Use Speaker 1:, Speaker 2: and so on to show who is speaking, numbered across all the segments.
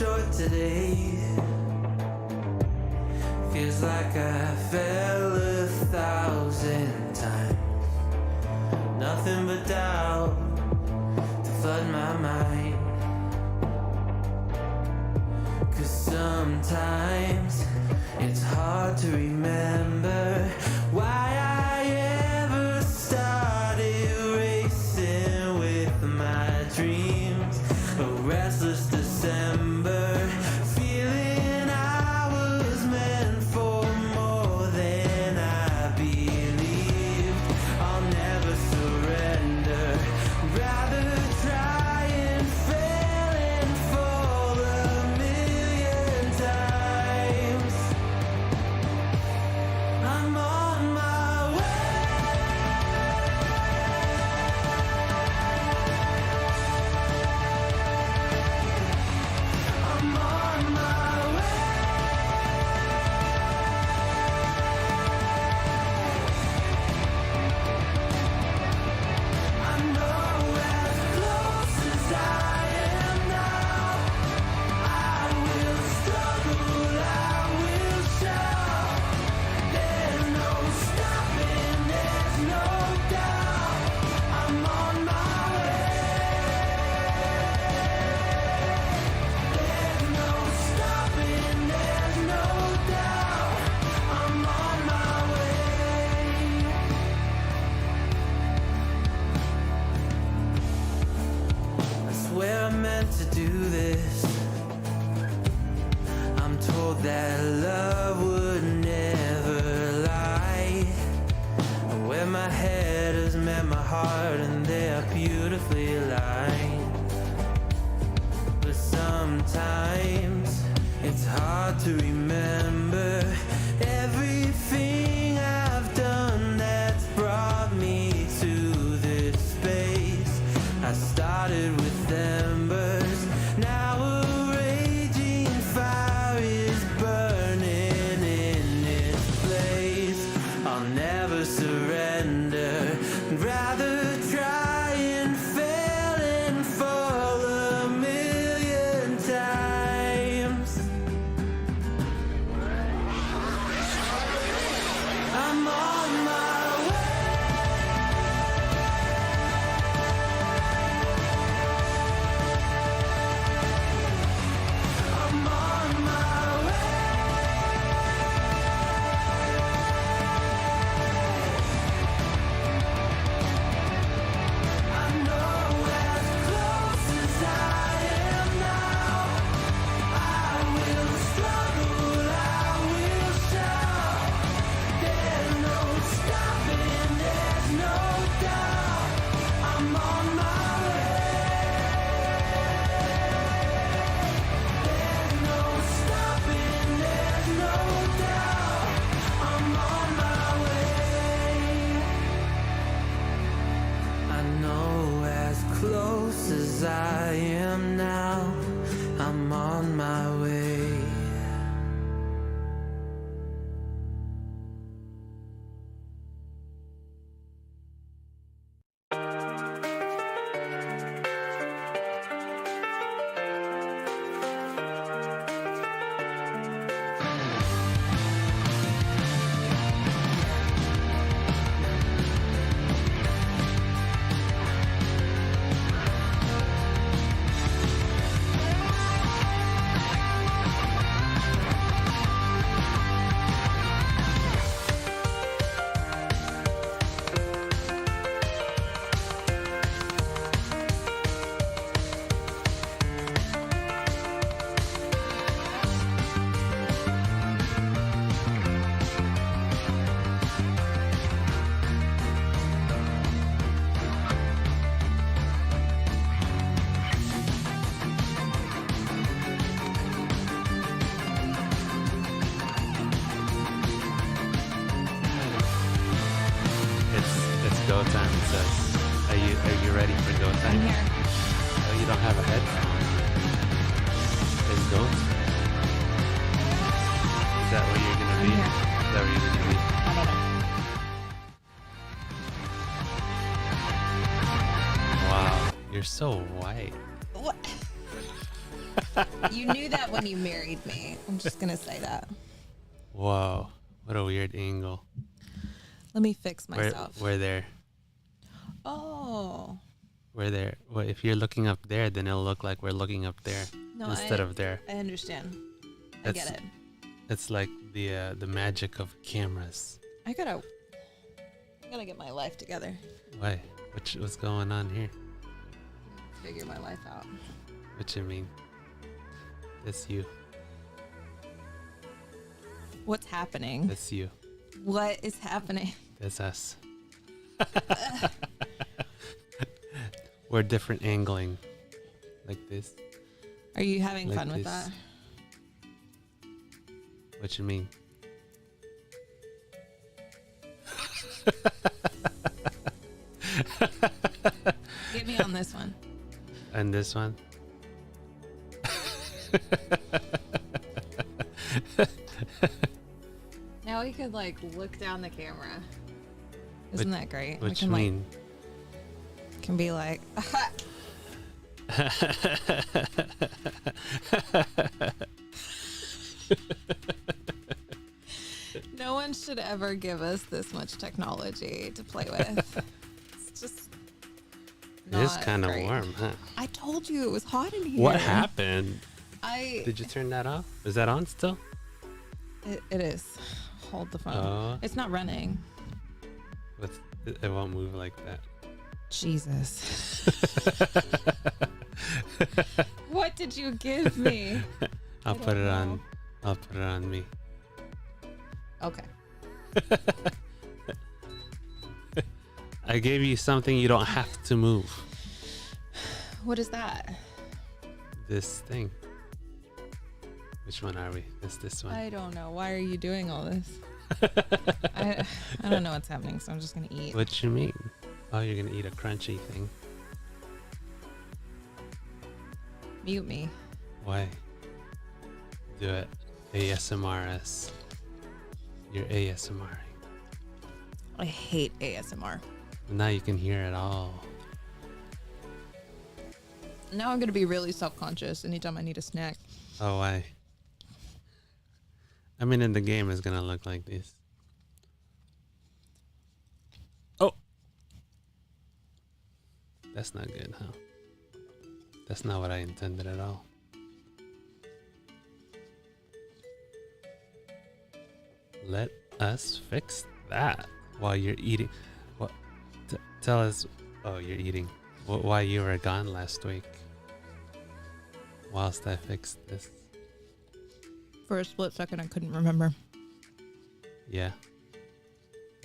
Speaker 1: short today. Feels like I fell 1,000 times. Nothing but doubt to flood my mind. 'Cause sometimes it's hard to remember why I ever started racing with my dreams. A restless December, feeling I was meant for more than I believed. I'll never surrender, rather try and fail and fall 1,000,000 times. I'm on my way. I'm on my way. I know as close as I am now, I will struggle, I will shout. There's no stopping, there's no doubt. I'm on my way. There's no stopping, there's no doubt. I'm on my way. I swear I meant to do this. I'm told that love would never lie. Where my head has met my heart and they are beautifully aligned. But sometimes it's hard to remember everything I've done that's brought me to this space. I started with embers, now a raging fire is burning in its place. I'll never surrender, rather try and fail and fall 1,000,000 times. I'm on my way. I'm on my way. I know as close as I am now, I will struggle, I will shout. There's no stopping, there's no doubt. I'm on my way. There's no stopping, there's no doubt. I'm on my way. I know as close as I am now, I'm on my way. It's go time, it says. Are you ready for go time?
Speaker 2: I'm here.
Speaker 1: Oh, you don't have a head count. It's go time. Is that where you're gonna be?
Speaker 2: I'm here.
Speaker 1: Is that where you're gonna be?
Speaker 2: I don't know.
Speaker 1: Wow, you're so white.
Speaker 2: What? You knew that when you married me. I'm just going to say that.
Speaker 3: Whoa, what a weird angle.
Speaker 2: Let me fix myself.
Speaker 3: We're there.
Speaker 2: Oh.
Speaker 3: We're there. Well, if you're looking up there, then it'll look like we're looking up there instead of there.
Speaker 2: I understand. I get it.
Speaker 3: It's like the magic of cameras.
Speaker 2: I gotta get my life together.
Speaker 3: Why? What's going on here?
Speaker 2: Figure my life out.
Speaker 3: What you mean? That's you.
Speaker 2: What's happening?
Speaker 3: That's you.
Speaker 2: What is happening?
Speaker 3: That's us. We're different angling. Like this.
Speaker 2: Are you having
Speaker 3: Like
Speaker 2: fun with
Speaker 3: this.
Speaker 2: that?
Speaker 3: What you mean?
Speaker 2: Get me on this one.
Speaker 3: And this one?
Speaker 2: Now we could like look down the camera. Isn't that great?
Speaker 3: What
Speaker 2: We
Speaker 3: you
Speaker 2: can
Speaker 3: mean?
Speaker 2: can be like, no one should ever give us this much technology to play with. It's just
Speaker 3: It is
Speaker 2: not
Speaker 3: kind of
Speaker 2: great.
Speaker 3: warm, huh?
Speaker 2: I told you it was hot in here.
Speaker 3: What happened?
Speaker 2: I
Speaker 3: Did you turn that off? Is that on still?
Speaker 2: it is. Hold the phone.
Speaker 3: Oh.
Speaker 2: It's not running.
Speaker 3: It won't move like that.
Speaker 2: Jesus. What did you give me?
Speaker 3: I'll
Speaker 2: don't
Speaker 3: put it
Speaker 2: know.
Speaker 3: on. I'll put it on me.
Speaker 2: Okay.
Speaker 3: I gave you something you don't have to move.
Speaker 2: What is that?
Speaker 3: This thing. Which one are we? This one.
Speaker 2: I don't know. Why are you doing all this? I don't know what's happening, so I'm just gonna eat.
Speaker 3: What you mean? Oh, you're gonna eat a crunchy thing.
Speaker 2: Mute me.
Speaker 3: Why? Do it. ASMRS. You're ASMR.
Speaker 2: I hate ASMR.
Speaker 3: Now you can hear it all.
Speaker 2: Now I'm gonna be really self-conscious anytime I need a snack.
Speaker 3: Oh, why? I mean, in the game, it's gonna look like this. Oh! That's not good, huh? That's not what I intended at all. Let us fix that while you're eating. What? Tell us. Oh, you're eating. Why you were gone last week? Whilst I fixed this.
Speaker 2: For a split second, I couldn't remember.
Speaker 3: Yeah.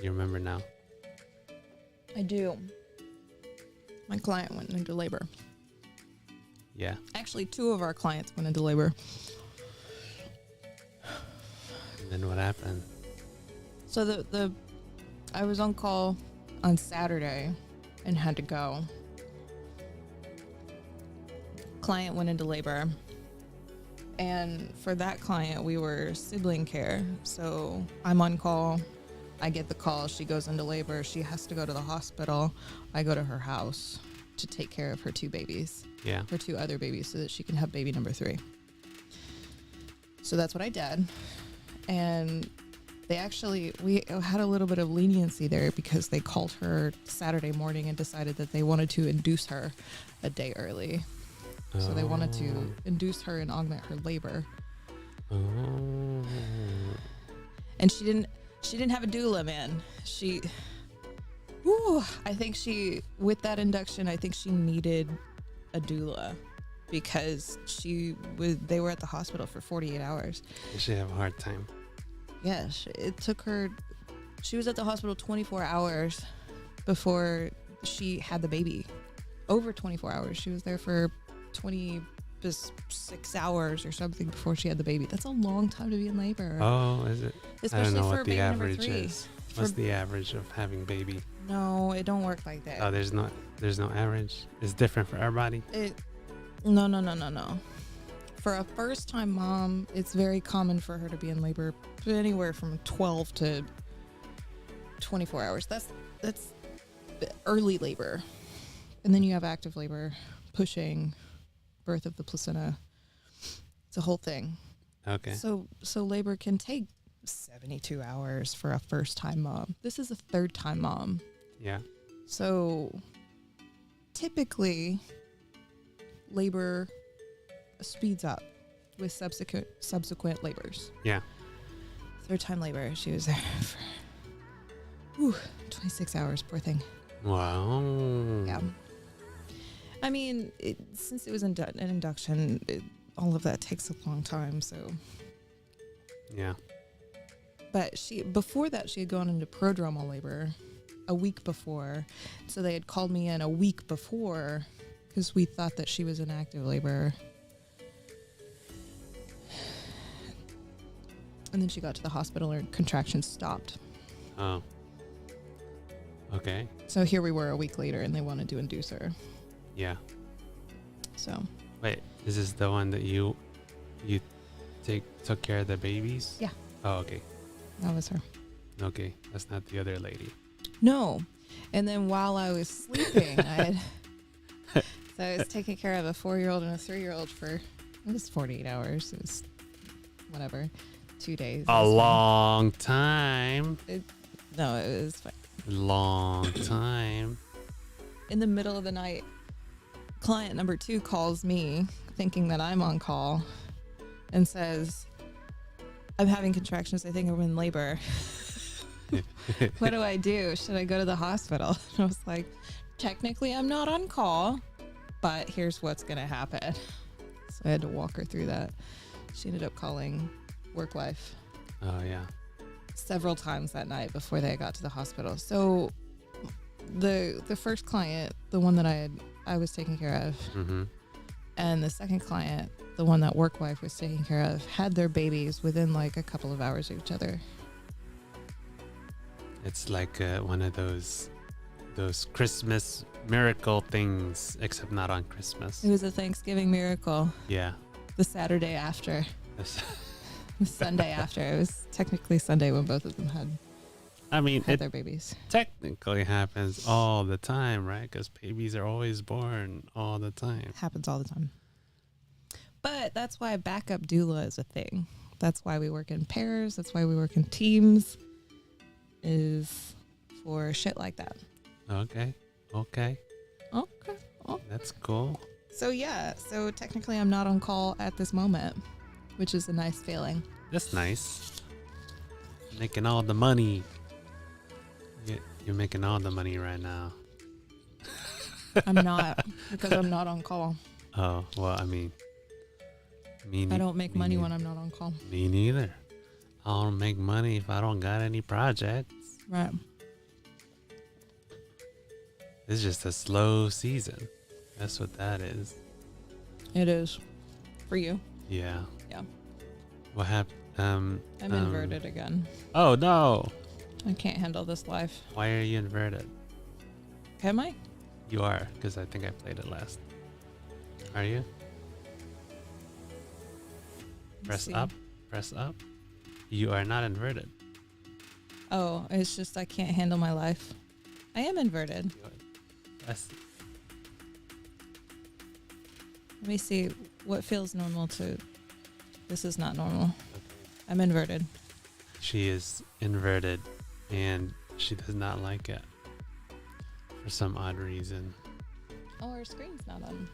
Speaker 3: You remember now?
Speaker 2: I do. My client went into labor.
Speaker 3: Yeah.
Speaker 2: Actually, 2 of our clients went into labor.
Speaker 3: And then what happened?
Speaker 2: So I was on call on Saturday and had to go. Client went into labor. And for that client, we were sibling care. So I'm on call. I get the call. She goes into labor. She has to go to the hospital. I go to her house to take care of her 2 babies,
Speaker 3: Yeah.
Speaker 2: her 2 other babies, so that she can have baby number 3. So that's what I did. And we had a little bit of leniency there because they called her Saturday morning and decided that they wanted to induce her a day early. So they wanted to induce her and augment her labor.
Speaker 3: Oh.
Speaker 2: And she didn't have a doula, man. I think with that induction, I think she needed a doula because they were at the hospital for 48 hours.
Speaker 3: Did she have a hard time?
Speaker 2: Yes, it took her, she was at the hospital 24 hours before she had the baby. Over 24 hours. She was there for 26 hours or something before she had the baby. That's a long time to be in labor.
Speaker 3: Oh, is it?
Speaker 2: Especially
Speaker 3: I don't know
Speaker 2: for
Speaker 3: what the
Speaker 2: baby number
Speaker 3: average
Speaker 2: 3.
Speaker 3: is. What's the average of having baby?
Speaker 2: No, it don't work like that.
Speaker 3: Oh, there's no average. It's different for everybody.
Speaker 2: No. For a first-time mom, it's very common for her to be in labor anywhere from 12 to 24 hours. That's early labor. And then you have active labor, pushing, birth of the placenta, It's a whole thing.
Speaker 3: Okay.
Speaker 2: So labor can take 72 hours for a first-time mom. This is a third-time mom.
Speaker 3: Yeah.
Speaker 2: So typically labor speeds up with subsequent labors.
Speaker 3: Yeah.
Speaker 2: Third-time labor, she was there for 26 hours, poor thing.
Speaker 3: Wow.
Speaker 2: Yeah. I mean, since it was an induction, all of that takes a long time, so.
Speaker 3: Yeah.
Speaker 2: But before that, she had gone into prodromal labor a week before. So they had called me in a week before because we thought that she was in active labor. And then she got to the hospital, her contractions stopped.
Speaker 3: Oh. Okay.
Speaker 2: So here we were a week later, and they wanted to induce her.
Speaker 3: Yeah.
Speaker 2: So.
Speaker 3: Wait, is this the one that you took care of the babies?
Speaker 2: Yeah.
Speaker 3: Oh, okay.
Speaker 2: That was her.
Speaker 3: Okay, that's not the other lady.
Speaker 2: No. And then while I was sleeping, I was taking care of a 4-year-old and a 3-year-old for, it was 48 hours. It was whatever, 2 days.
Speaker 3: A long time.
Speaker 2: No, it was fine.
Speaker 3: Long time.
Speaker 2: In the middle of the night, client number 2 calls me thinking that I'm on call and says, I'm having contractions. I think I'm in labor. What do I do? Should I go to the hospital? And I was like, technically I'm not on call, but here's what's going to happen. So I had to walk her through that. She ended up calling work wife
Speaker 3: Oh, yeah.
Speaker 2: several times that night before they got to the hospital. So the first client, the one that I was taking care of,
Speaker 3: Mm-hmm.
Speaker 2: and the second client, the one that work wife was taking care of, had their babies within like a couple of hours of each other.
Speaker 3: It's like one of those Christmas miracle things, except not on Christmas.
Speaker 2: It was a Thanksgiving miracle.
Speaker 3: Yeah.
Speaker 2: The Saturday after,
Speaker 3: That's-
Speaker 2: the Sunday after. It was technically Sunday when both of them
Speaker 3: I mean,
Speaker 2: had
Speaker 3: it
Speaker 2: their babies.
Speaker 3: technically happens all the time, right? Because babies are always born all the time.
Speaker 2: Happens all the time. But that's why backup doula is a thing. That's why we work in pairs. That's why we work in teams, is for shit like that.
Speaker 3: Okay.
Speaker 2: Okay.
Speaker 3: That's cool.
Speaker 2: So yeah, so technically I'm not on call at this moment, which is a nice feeling.
Speaker 3: That's nice. Making all the money. You're making all the money right now.
Speaker 2: I'm not, because I'm not on call.
Speaker 3: Oh, well, I mean,
Speaker 2: I don't make money when I'm not on call.
Speaker 3: Me neither. I don't make money if I don't got any projects.
Speaker 2: Right.
Speaker 3: It's just a slow season. That's what that is.
Speaker 2: It is. For you.
Speaker 3: Yeah.
Speaker 2: Yeah.
Speaker 3: What happened?
Speaker 2: I'm inverted again.
Speaker 3: Oh, no.
Speaker 2: I can't handle this life.
Speaker 3: Why are you inverted?
Speaker 2: Am I?
Speaker 3: You are, because I think I played it last. Are you?
Speaker 2: Let's
Speaker 3: Press
Speaker 2: see.
Speaker 3: up. Press up. You are not inverted.
Speaker 2: Oh, it's just I can't handle my life. I am inverted.
Speaker 3: You are- That's,
Speaker 2: Let me see what feels normal to. This is not normal.
Speaker 3: okay.
Speaker 2: I'm inverted.
Speaker 3: She is inverted, and she does not like it for some odd reason.
Speaker 2: Oh, our screen's not on.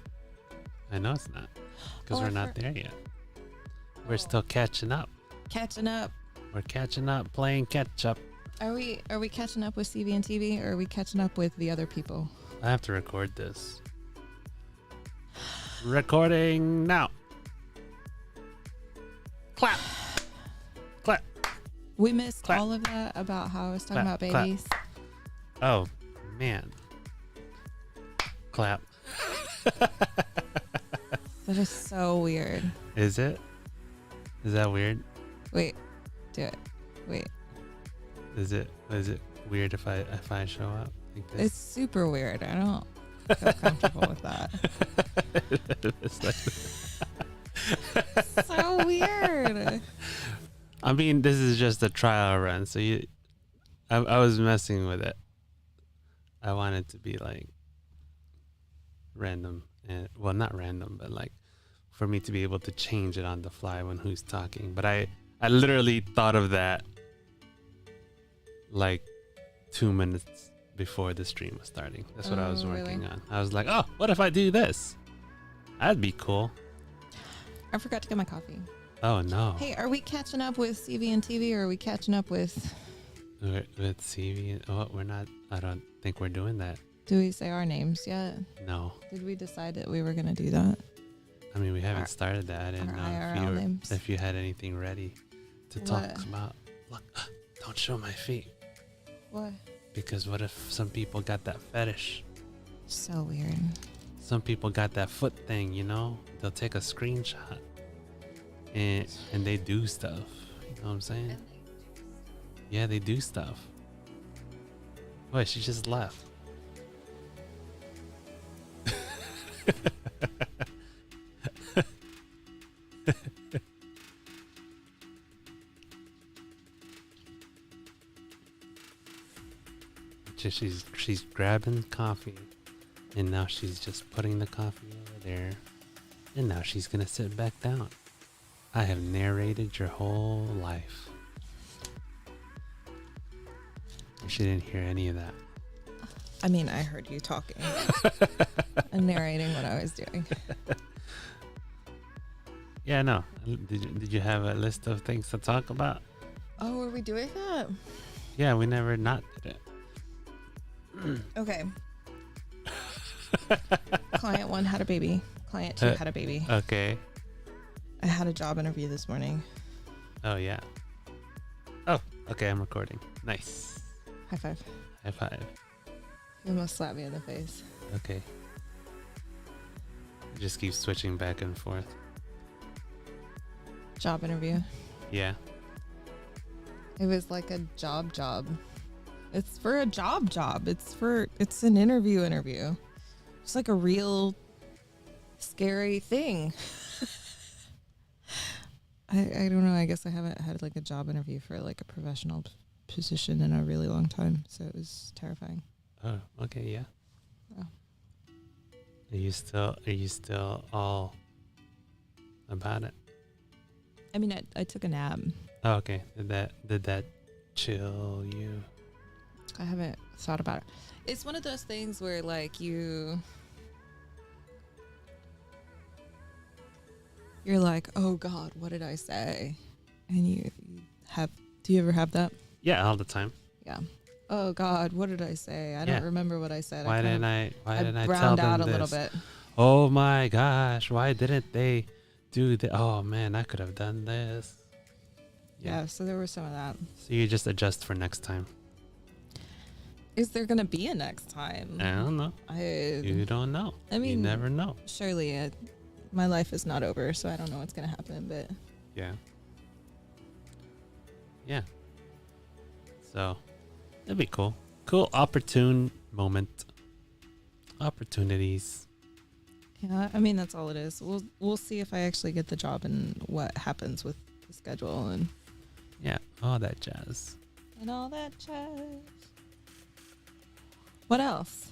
Speaker 3: I know it's not, because
Speaker 2: Oh,
Speaker 3: we're
Speaker 2: I
Speaker 3: not there yet. We're still catching up.
Speaker 2: Catching up.
Speaker 3: We're catching up, playing catch up.
Speaker 2: Are we catching up with CV and TV, or are we catching up with the other people?
Speaker 3: I have to record this. Recording now. Clap. Clap.
Speaker 2: We missed
Speaker 3: Clap.
Speaker 2: all of that about how I was talking
Speaker 3: Clap,
Speaker 2: about
Speaker 3: clap.
Speaker 2: babies.
Speaker 3: Oh, man. Clap.
Speaker 2: That is so weird.
Speaker 3: Is it? Is that weird?
Speaker 2: Wait, do it. Wait,
Speaker 3: Is it weird if I show up like
Speaker 2: it's
Speaker 3: this?
Speaker 2: super weird. I don't feel comfortable with that.
Speaker 3: It's like-
Speaker 2: So weird.
Speaker 3: I mean, this is just a trial run, so I was messing with it. I wanted to be like random, and well, not random, but like for me to be able to change it on the fly when who's talking. But I literally thought of that like 2 minutes before the stream was starting. That's what I was working
Speaker 2: really?
Speaker 3: on. I was like, oh, what if I do this? That'd be cool.
Speaker 2: I forgot to get my coffee.
Speaker 3: Oh no.
Speaker 2: Hey, are we catching up with CV and TV, or are we catching up with?
Speaker 3: With CV, oh, we're not. I don't think we're doing that.
Speaker 2: Do we say our names yet?
Speaker 3: No.
Speaker 2: Did we decide that we were gonna do that?
Speaker 3: I mean, we haven't
Speaker 2: Our-
Speaker 3: started that. I didn't
Speaker 2: our
Speaker 3: know
Speaker 2: IRL names.
Speaker 3: if you had anything ready to talk
Speaker 2: What?
Speaker 3: about. Look, don't show my feet.
Speaker 2: What?
Speaker 3: Because what if some people got that fetish?
Speaker 2: So weird.
Speaker 3: Some people got that foot thing, you know? They'll take a screenshot and they do stuff. You know what I'm saying? Yeah, they do stuff. Wait, she just left. She's grabbing coffee, and now she's just putting the coffee over there, and now she's gonna sit back down. I have narrated your whole life. She didn't hear any of that.
Speaker 2: I mean, I heard you talking and narrating what I was doing.
Speaker 3: Yeah, no. Did you have a list of things to talk about?
Speaker 2: Oh, are we doing that?
Speaker 3: Yeah, we never not did it.
Speaker 2: Okay. Client 1 had a baby. Client 2 had a baby.
Speaker 3: Okay.
Speaker 2: I had a job interview this morning.
Speaker 3: Oh yeah. Oh, okay. I'm recording. Nice.
Speaker 2: High five.
Speaker 3: High five.
Speaker 2: You almost slapped me in the face.
Speaker 3: Okay. Just keep switching back and forth.
Speaker 2: Job interview.
Speaker 3: Yeah.
Speaker 2: It was like a job. It's for a job. It's an interview. It's like a real scary thing. I don't know. I guess I haven't had like a job interview for like a professional position in a really long time. So it was terrifying.
Speaker 3: Oh, okay. Yeah.
Speaker 2: Oh.
Speaker 3: Are you still all about it?
Speaker 2: I mean, I took a nap.
Speaker 3: Oh, okay. Did that chill you?
Speaker 2: I haven't thought about it. It's one of those things where like you're like, oh God, what did I say? And you do you ever have that?
Speaker 3: Yeah, all the time.
Speaker 2: Yeah. Oh God, what did I say? I don't remember what I said.
Speaker 3: Why didn't I tell
Speaker 2: browned
Speaker 3: them
Speaker 2: out a
Speaker 3: this?
Speaker 2: little bit.
Speaker 3: Oh my gosh, why didn't they do that? Oh man, I could have done this.
Speaker 2: Yeah, so there was some of that.
Speaker 3: So you just adjust for next time.
Speaker 2: Is there going to be a next time?
Speaker 3: I don't know. You don't know.
Speaker 2: I mean,
Speaker 3: you never know.
Speaker 2: Surely my life is not over, so I don't know what's going to happen, but
Speaker 3: Yeah. Yeah. So it'd be cool. Cool opportune moment. Opportunities.
Speaker 2: yeah, I mean, that's all it is. We'll see if I actually get the job and what happens with the schedule and
Speaker 3: Yeah, all that jazz.
Speaker 2: all that jazz. What else?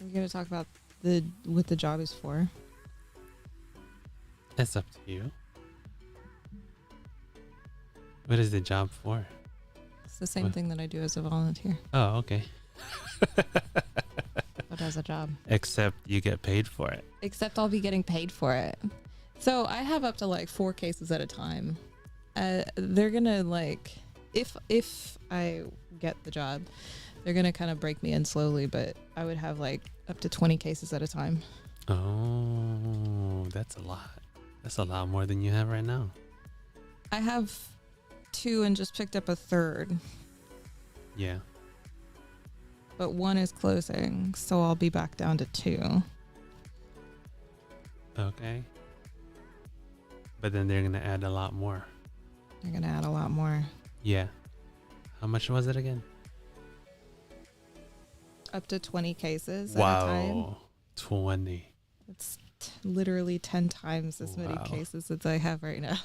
Speaker 2: Are we going to talk about what the job is for?
Speaker 3: It's up to you. What is the job for?
Speaker 2: It's the same
Speaker 3: What?
Speaker 2: thing that I do as a volunteer,
Speaker 3: Oh, okay.
Speaker 2: but as a job.
Speaker 3: Except you get paid for it.
Speaker 2: Except I'll be getting paid for it. So I have up to like 4 cases at a time. They're gonna like, if I get the job, they're gonna kind of break me in slowly, but I would have like up to 20 cases at a time.
Speaker 3: Oh, that's a lot. That's a lot more than you have right now.
Speaker 2: I have 2 and just picked up a 3rd,
Speaker 3: Yeah.
Speaker 2: but 1 is closing, so I'll be back down to 2.
Speaker 3: Okay. But then they're gonna add a lot more.
Speaker 2: They're gonna add a lot more.
Speaker 3: Yeah. How much was it again?
Speaker 2: Up to 20 cases at a time.
Speaker 3: Wow. 20.
Speaker 2: It's literally 10 times as many
Speaker 3: Wow.
Speaker 2: cases as I have right now.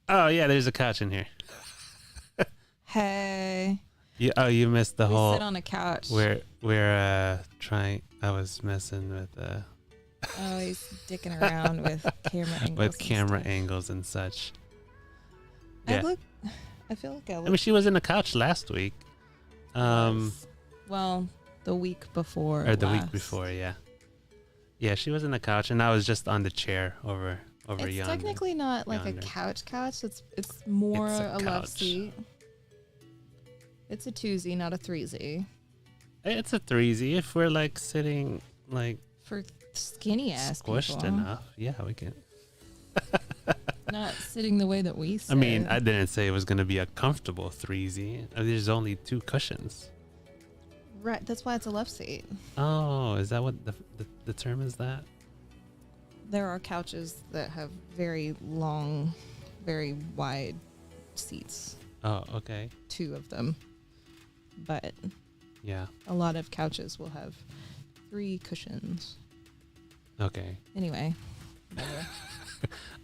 Speaker 3: Oh yeah, there's a couch in here.
Speaker 2: Hey.
Speaker 3: You missed the
Speaker 2: We
Speaker 3: whole
Speaker 2: sit on a couch.
Speaker 3: we're trying. I was messing with
Speaker 2: Always dicking around with camera angles.
Speaker 3: With
Speaker 2: and
Speaker 3: camera
Speaker 2: stuff.
Speaker 3: angles and such.
Speaker 2: I
Speaker 3: Yeah.
Speaker 2: feel like I
Speaker 3: I mean, she was in the couch last week.
Speaker 2: well, the week before.
Speaker 3: Or the week
Speaker 2: last.
Speaker 3: before, yeah. Yeah, she was in the couch, and I was just on the chair over
Speaker 2: It's
Speaker 3: yonder.
Speaker 2: technically not like
Speaker 3: Yonder.
Speaker 2: a couch. It's more
Speaker 3: It's a
Speaker 2: a love
Speaker 3: couch.
Speaker 2: seat. It's a twosie, not a threesie.
Speaker 3: It's a threesie if we're like sitting like
Speaker 2: For skinny ass
Speaker 3: squished
Speaker 2: people.
Speaker 3: enough. Yeah, we can.
Speaker 2: Not sitting the way that we sit.
Speaker 3: I mean, I didn't say it was gonna be a comfortable threesie. There's only 2 cushions.
Speaker 2: right. That's why it's a love seat.
Speaker 3: Oh, is that what the term is? That?
Speaker 2: There are couches that have very long, very wide seats.
Speaker 3: Oh, okay.
Speaker 2: 2 of them. But
Speaker 3: Yeah.
Speaker 2: a lot of couches will have 3 cushions.
Speaker 3: Okay.
Speaker 2: Anyway. whatever.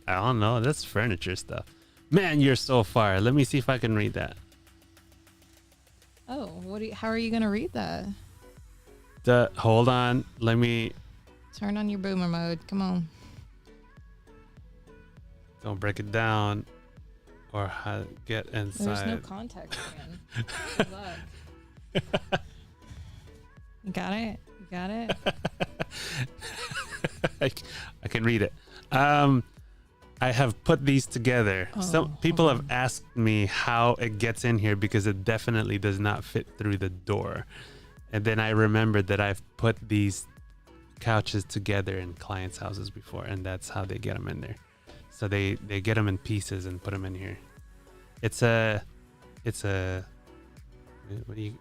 Speaker 3: I don't know. That's furniture stuff. Man, you're so far. Let me see if I can read that.
Speaker 2: Oh, how are you going to read that?
Speaker 3: Hold on. Let me.
Speaker 2: Turn on your boomer mode. Come on.
Speaker 3: Don't break it down, or get inside.
Speaker 2: There's no context again. Good luck. You got it? You got it?
Speaker 3: I can read it. I have put these together. Some people
Speaker 2: hold
Speaker 3: have asked me how it gets in here because it definitely does not fit through the door. And then I remembered that I've put these couches together in clients' houses before, and that's how they get them in there. So they get them in pieces and put them in here. It's a what do you?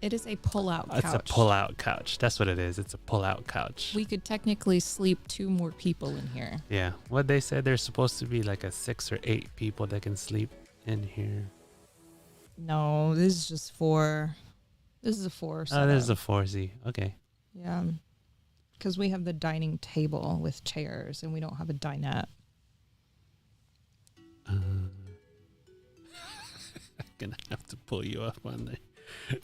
Speaker 2: It is a pull-out couch.
Speaker 3: It's a pull-out couch. That's what it is. It's a pull-out couch.
Speaker 2: We could technically sleep 2 more people in here.
Speaker 3: Yeah. What they said, there's supposed to be like a 6 or 8 people that can sleep in here.
Speaker 2: No, this is just 4. This is a 4.
Speaker 3: Oh, there's a 4Z. Okay.
Speaker 2: Yeah. Because we have the dining table with chairs and we don't have a dinette.
Speaker 3: I'm gonna have to pull you up on there.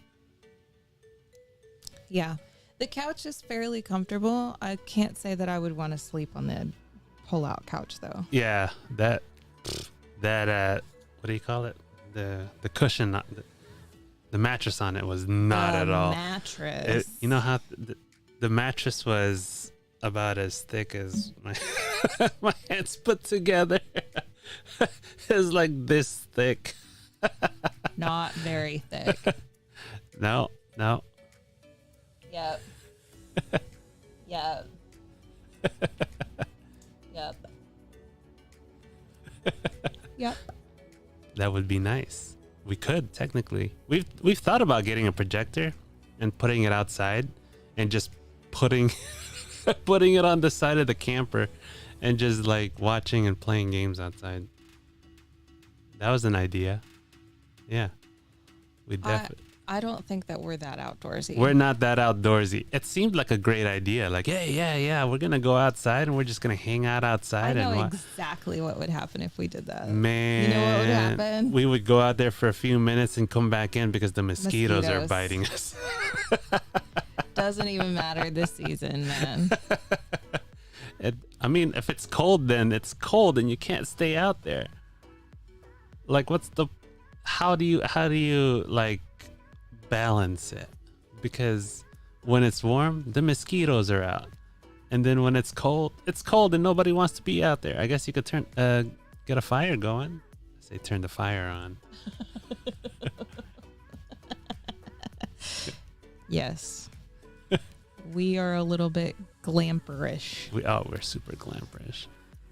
Speaker 2: Yeah. The couch is fairly comfortable. I can't say that I would want to sleep on the pull-out couch though.
Speaker 3: Yeah, that what do you call it? The cushion, the mattress on it was not at all.
Speaker 2: Mattress.
Speaker 3: You know how the mattress was about as thick as my my hands put together. It's like this thick.
Speaker 2: Not very thick.
Speaker 3: No.
Speaker 2: Yep. Yep. Yep. Yep.
Speaker 3: That would be nice. We could technically. We've thought about getting a projector and putting it outside and just putting it on the side of the camper and just like watching and playing games outside. That was an idea. Yeah. We definitely
Speaker 2: I don't think that we're that outdoorsy.
Speaker 3: we're not that outdoorsy. It seemed like a great idea. Like, hey, yeah, we're gonna go outside and we're just gonna hang out
Speaker 2: I
Speaker 3: outside
Speaker 2: know
Speaker 3: and
Speaker 2: exactly what would happen if we did that.
Speaker 3: Man,
Speaker 2: You know what would happen?
Speaker 3: We would go out there for a few minutes and come back in because the mosquitoes are
Speaker 2: Mosquitoes.
Speaker 3: biting us.
Speaker 2: Doesn't even matter this season, man.
Speaker 3: I mean, if it's cold, then it's cold and you can't stay out there. Like, how do you like balance it? Because when it's warm, the mosquitoes are out. And then when it's cold and nobody wants to be out there. I guess you could get a fire going. Say turn the fire on.
Speaker 2: Yes. We are a little bit glamperish.
Speaker 3: We're super glamperish.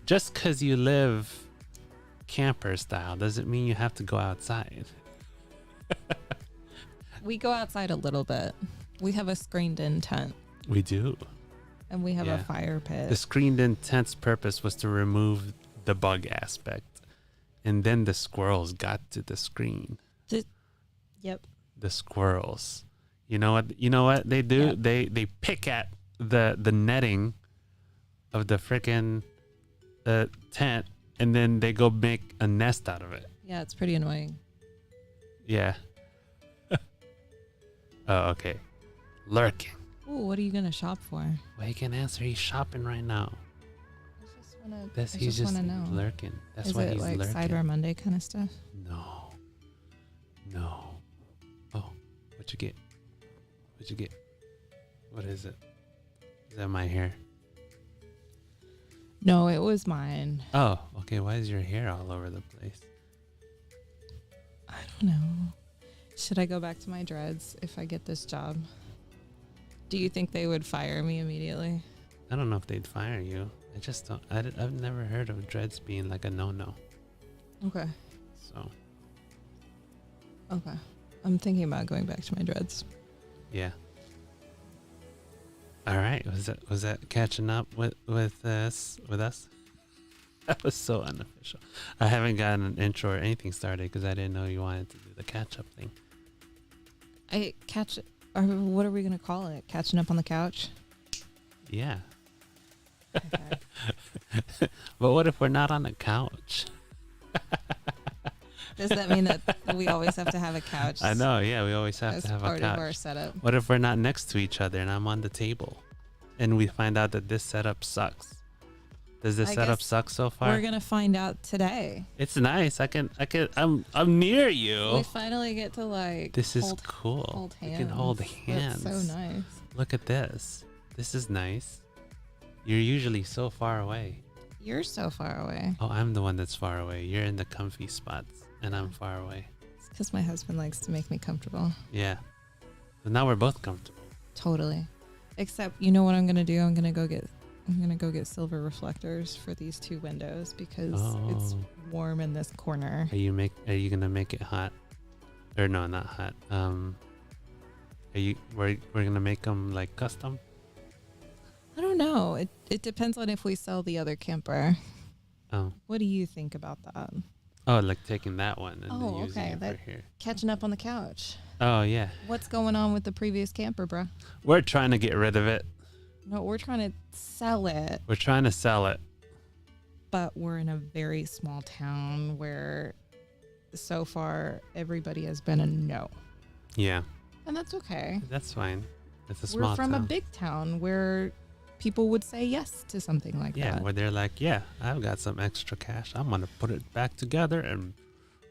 Speaker 3: Just because you live camper style doesn't mean you have to go outside.
Speaker 2: We go outside a little bit. We have a screened in tent
Speaker 3: We do.
Speaker 2: and we have
Speaker 3: Yeah.
Speaker 2: a fire pit.
Speaker 3: The screened in tent's purpose was to remove the bug aspect. And then the squirrels got to the screen.
Speaker 2: Yep.
Speaker 3: The squirrels. You know what they do?
Speaker 2: Yep.
Speaker 3: They pick at the netting of the frickin' tent and then they go make a nest out of it.
Speaker 2: Yeah, it's pretty annoying.
Speaker 3: Yeah. Oh, okay. Lurking.
Speaker 2: Ooh, what are you gonna shop for?
Speaker 3: Well, he can answer. He's shopping right now. He's just
Speaker 2: wanna know.
Speaker 3: lurking. That's
Speaker 2: Is
Speaker 3: why
Speaker 2: it
Speaker 3: he's
Speaker 2: like
Speaker 3: lurking.
Speaker 2: Cyber Monday kind of stuff?
Speaker 3: No. Oh, what you get? What is it? Is that my hair?
Speaker 2: No, it was mine.
Speaker 3: Oh, okay. Why is your hair all over the place?
Speaker 2: I don't know. Should I go back to my dreads if I get this job? Do you think they would fire me immediately?
Speaker 3: I don't know if they'd fire you. I just don't. I've never heard of dreads being like a no-no.
Speaker 2: Okay.
Speaker 3: So
Speaker 2: Okay. I'm thinking about going back to my dreads.
Speaker 3: yeah. All right. Was that catching up with us? That was so unofficial. I haven't gotten an intro or anything started because I didn't know you wanted to do the catch-up thing.
Speaker 2: Or what are we gonna call it? Catching up on the couch?
Speaker 3: Yeah.
Speaker 2: Okay.
Speaker 3: But what if we're not on the couch?
Speaker 2: Does that mean that we always have to have a couch?
Speaker 3: I know. Yeah, we always have
Speaker 2: as
Speaker 3: to have a
Speaker 2: part of our
Speaker 3: couch.
Speaker 2: setup.
Speaker 3: What if we're not next to each other and I'm on the table, and we find out that this setup sucks? Does this
Speaker 2: I
Speaker 3: setup
Speaker 2: guess
Speaker 3: suck so far?
Speaker 2: We're gonna find out today.
Speaker 3: It's nice. I'm near you.
Speaker 2: We finally get to like.
Speaker 3: This is
Speaker 2: hold,
Speaker 3: cool.
Speaker 2: Hold hands.
Speaker 3: We can hold hands.
Speaker 2: That's so nice.
Speaker 3: Look at this. This is nice. You're usually so far away.
Speaker 2: You're so far away.
Speaker 3: Oh, I'm the one that's far away. You're in the comfy spots, and I'm far away.
Speaker 2: It's because my husband likes to make me comfortable.
Speaker 3: Yeah. So now we're both comfortable.
Speaker 2: Totally. Except, you know what I'm gonna do? I'm gonna go get silver reflectors for these two windows because it's
Speaker 3: Oh.
Speaker 2: warm in this corner.
Speaker 3: Are you gonna make it hot? Or no, not hot. We're gonna make them like custom?
Speaker 2: I don't know. It depends on if we sell the other camper.
Speaker 3: Oh.
Speaker 2: What do you think about that?
Speaker 3: Oh, like taking that one and then
Speaker 2: Oh,
Speaker 3: using
Speaker 2: okay.
Speaker 3: it
Speaker 2: That-
Speaker 3: for here.
Speaker 2: Catching up on the couch.
Speaker 3: Oh yeah.
Speaker 2: What's going on with the previous camper, bruh?
Speaker 3: We're trying to get rid of it.
Speaker 2: No, we're trying to sell it,
Speaker 3: We're trying to sell it.
Speaker 2: but we're in a very small town where so far everybody has been a no.
Speaker 3: Yeah.
Speaker 2: And that's okay.
Speaker 3: That's fine. It's a small
Speaker 2: We're from
Speaker 3: town.
Speaker 2: a big town where people would say yes to something like
Speaker 3: Yeah,
Speaker 2: that.
Speaker 3: where they're like, yeah, I've got some extra cash. I'm gonna put it back together and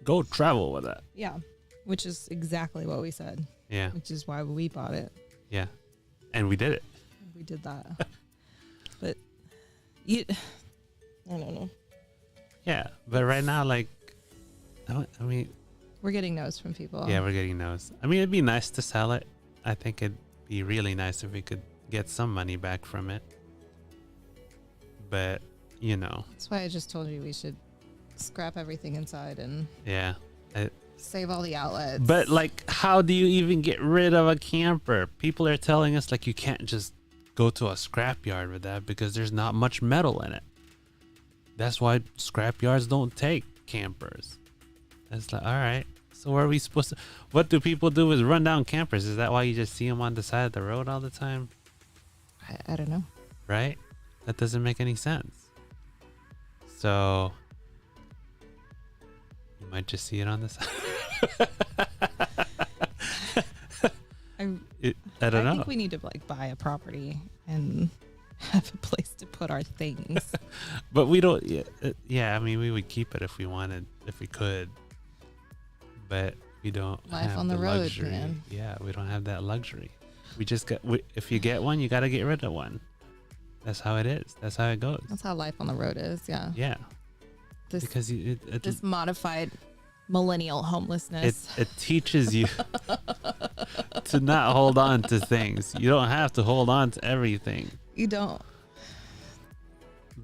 Speaker 3: go travel with it.
Speaker 2: Yeah, which is exactly what we said,
Speaker 3: Yeah,
Speaker 2: which is why we bought it.
Speaker 3: yeah. And we did it.
Speaker 2: We did that. But I don't know.
Speaker 3: Yeah. But right now, like, I mean,
Speaker 2: We're getting no's from people.
Speaker 3: yeah, we're getting those. I mean, it'd be nice to sell it. I think it'd be really nice if we could get some money back from it. But, you know,
Speaker 2: That's why I just told you we should scrap everything inside and
Speaker 3: yeah.
Speaker 2: save all the outlets.
Speaker 3: But, like, how do you even get rid of a camper? People are telling us, like, you can't just go to a scrapyard with that because there's not much metal in it. That's why scrapyards don't take campers. It's like, all right. So where are we supposed to? What do people do with rundown campers? Is that why you just see them on the side of the road all the time?
Speaker 2: I don't know.
Speaker 3: Right? That doesn't make any sense. So you might just see it on the side. I don't know.
Speaker 2: I think we need to like buy a property and have a place to put our things.
Speaker 3: But we don't. Yeah, I mean, we would keep it if we wanted, if we could. But we don't.
Speaker 2: Life
Speaker 3: have
Speaker 2: on the road,
Speaker 3: luxury.
Speaker 2: man.
Speaker 3: Yeah, we don't have that luxury. We just got. If you get one, you got to get rid of one. That's how it is. That's how it goes.
Speaker 2: That's how life on the road is. Yeah.
Speaker 3: Yeah,
Speaker 2: This
Speaker 3: because
Speaker 2: this modified millennial homelessness.
Speaker 3: it teaches you to not hold on to things. You don't have to hold on to everything.
Speaker 2: You don't.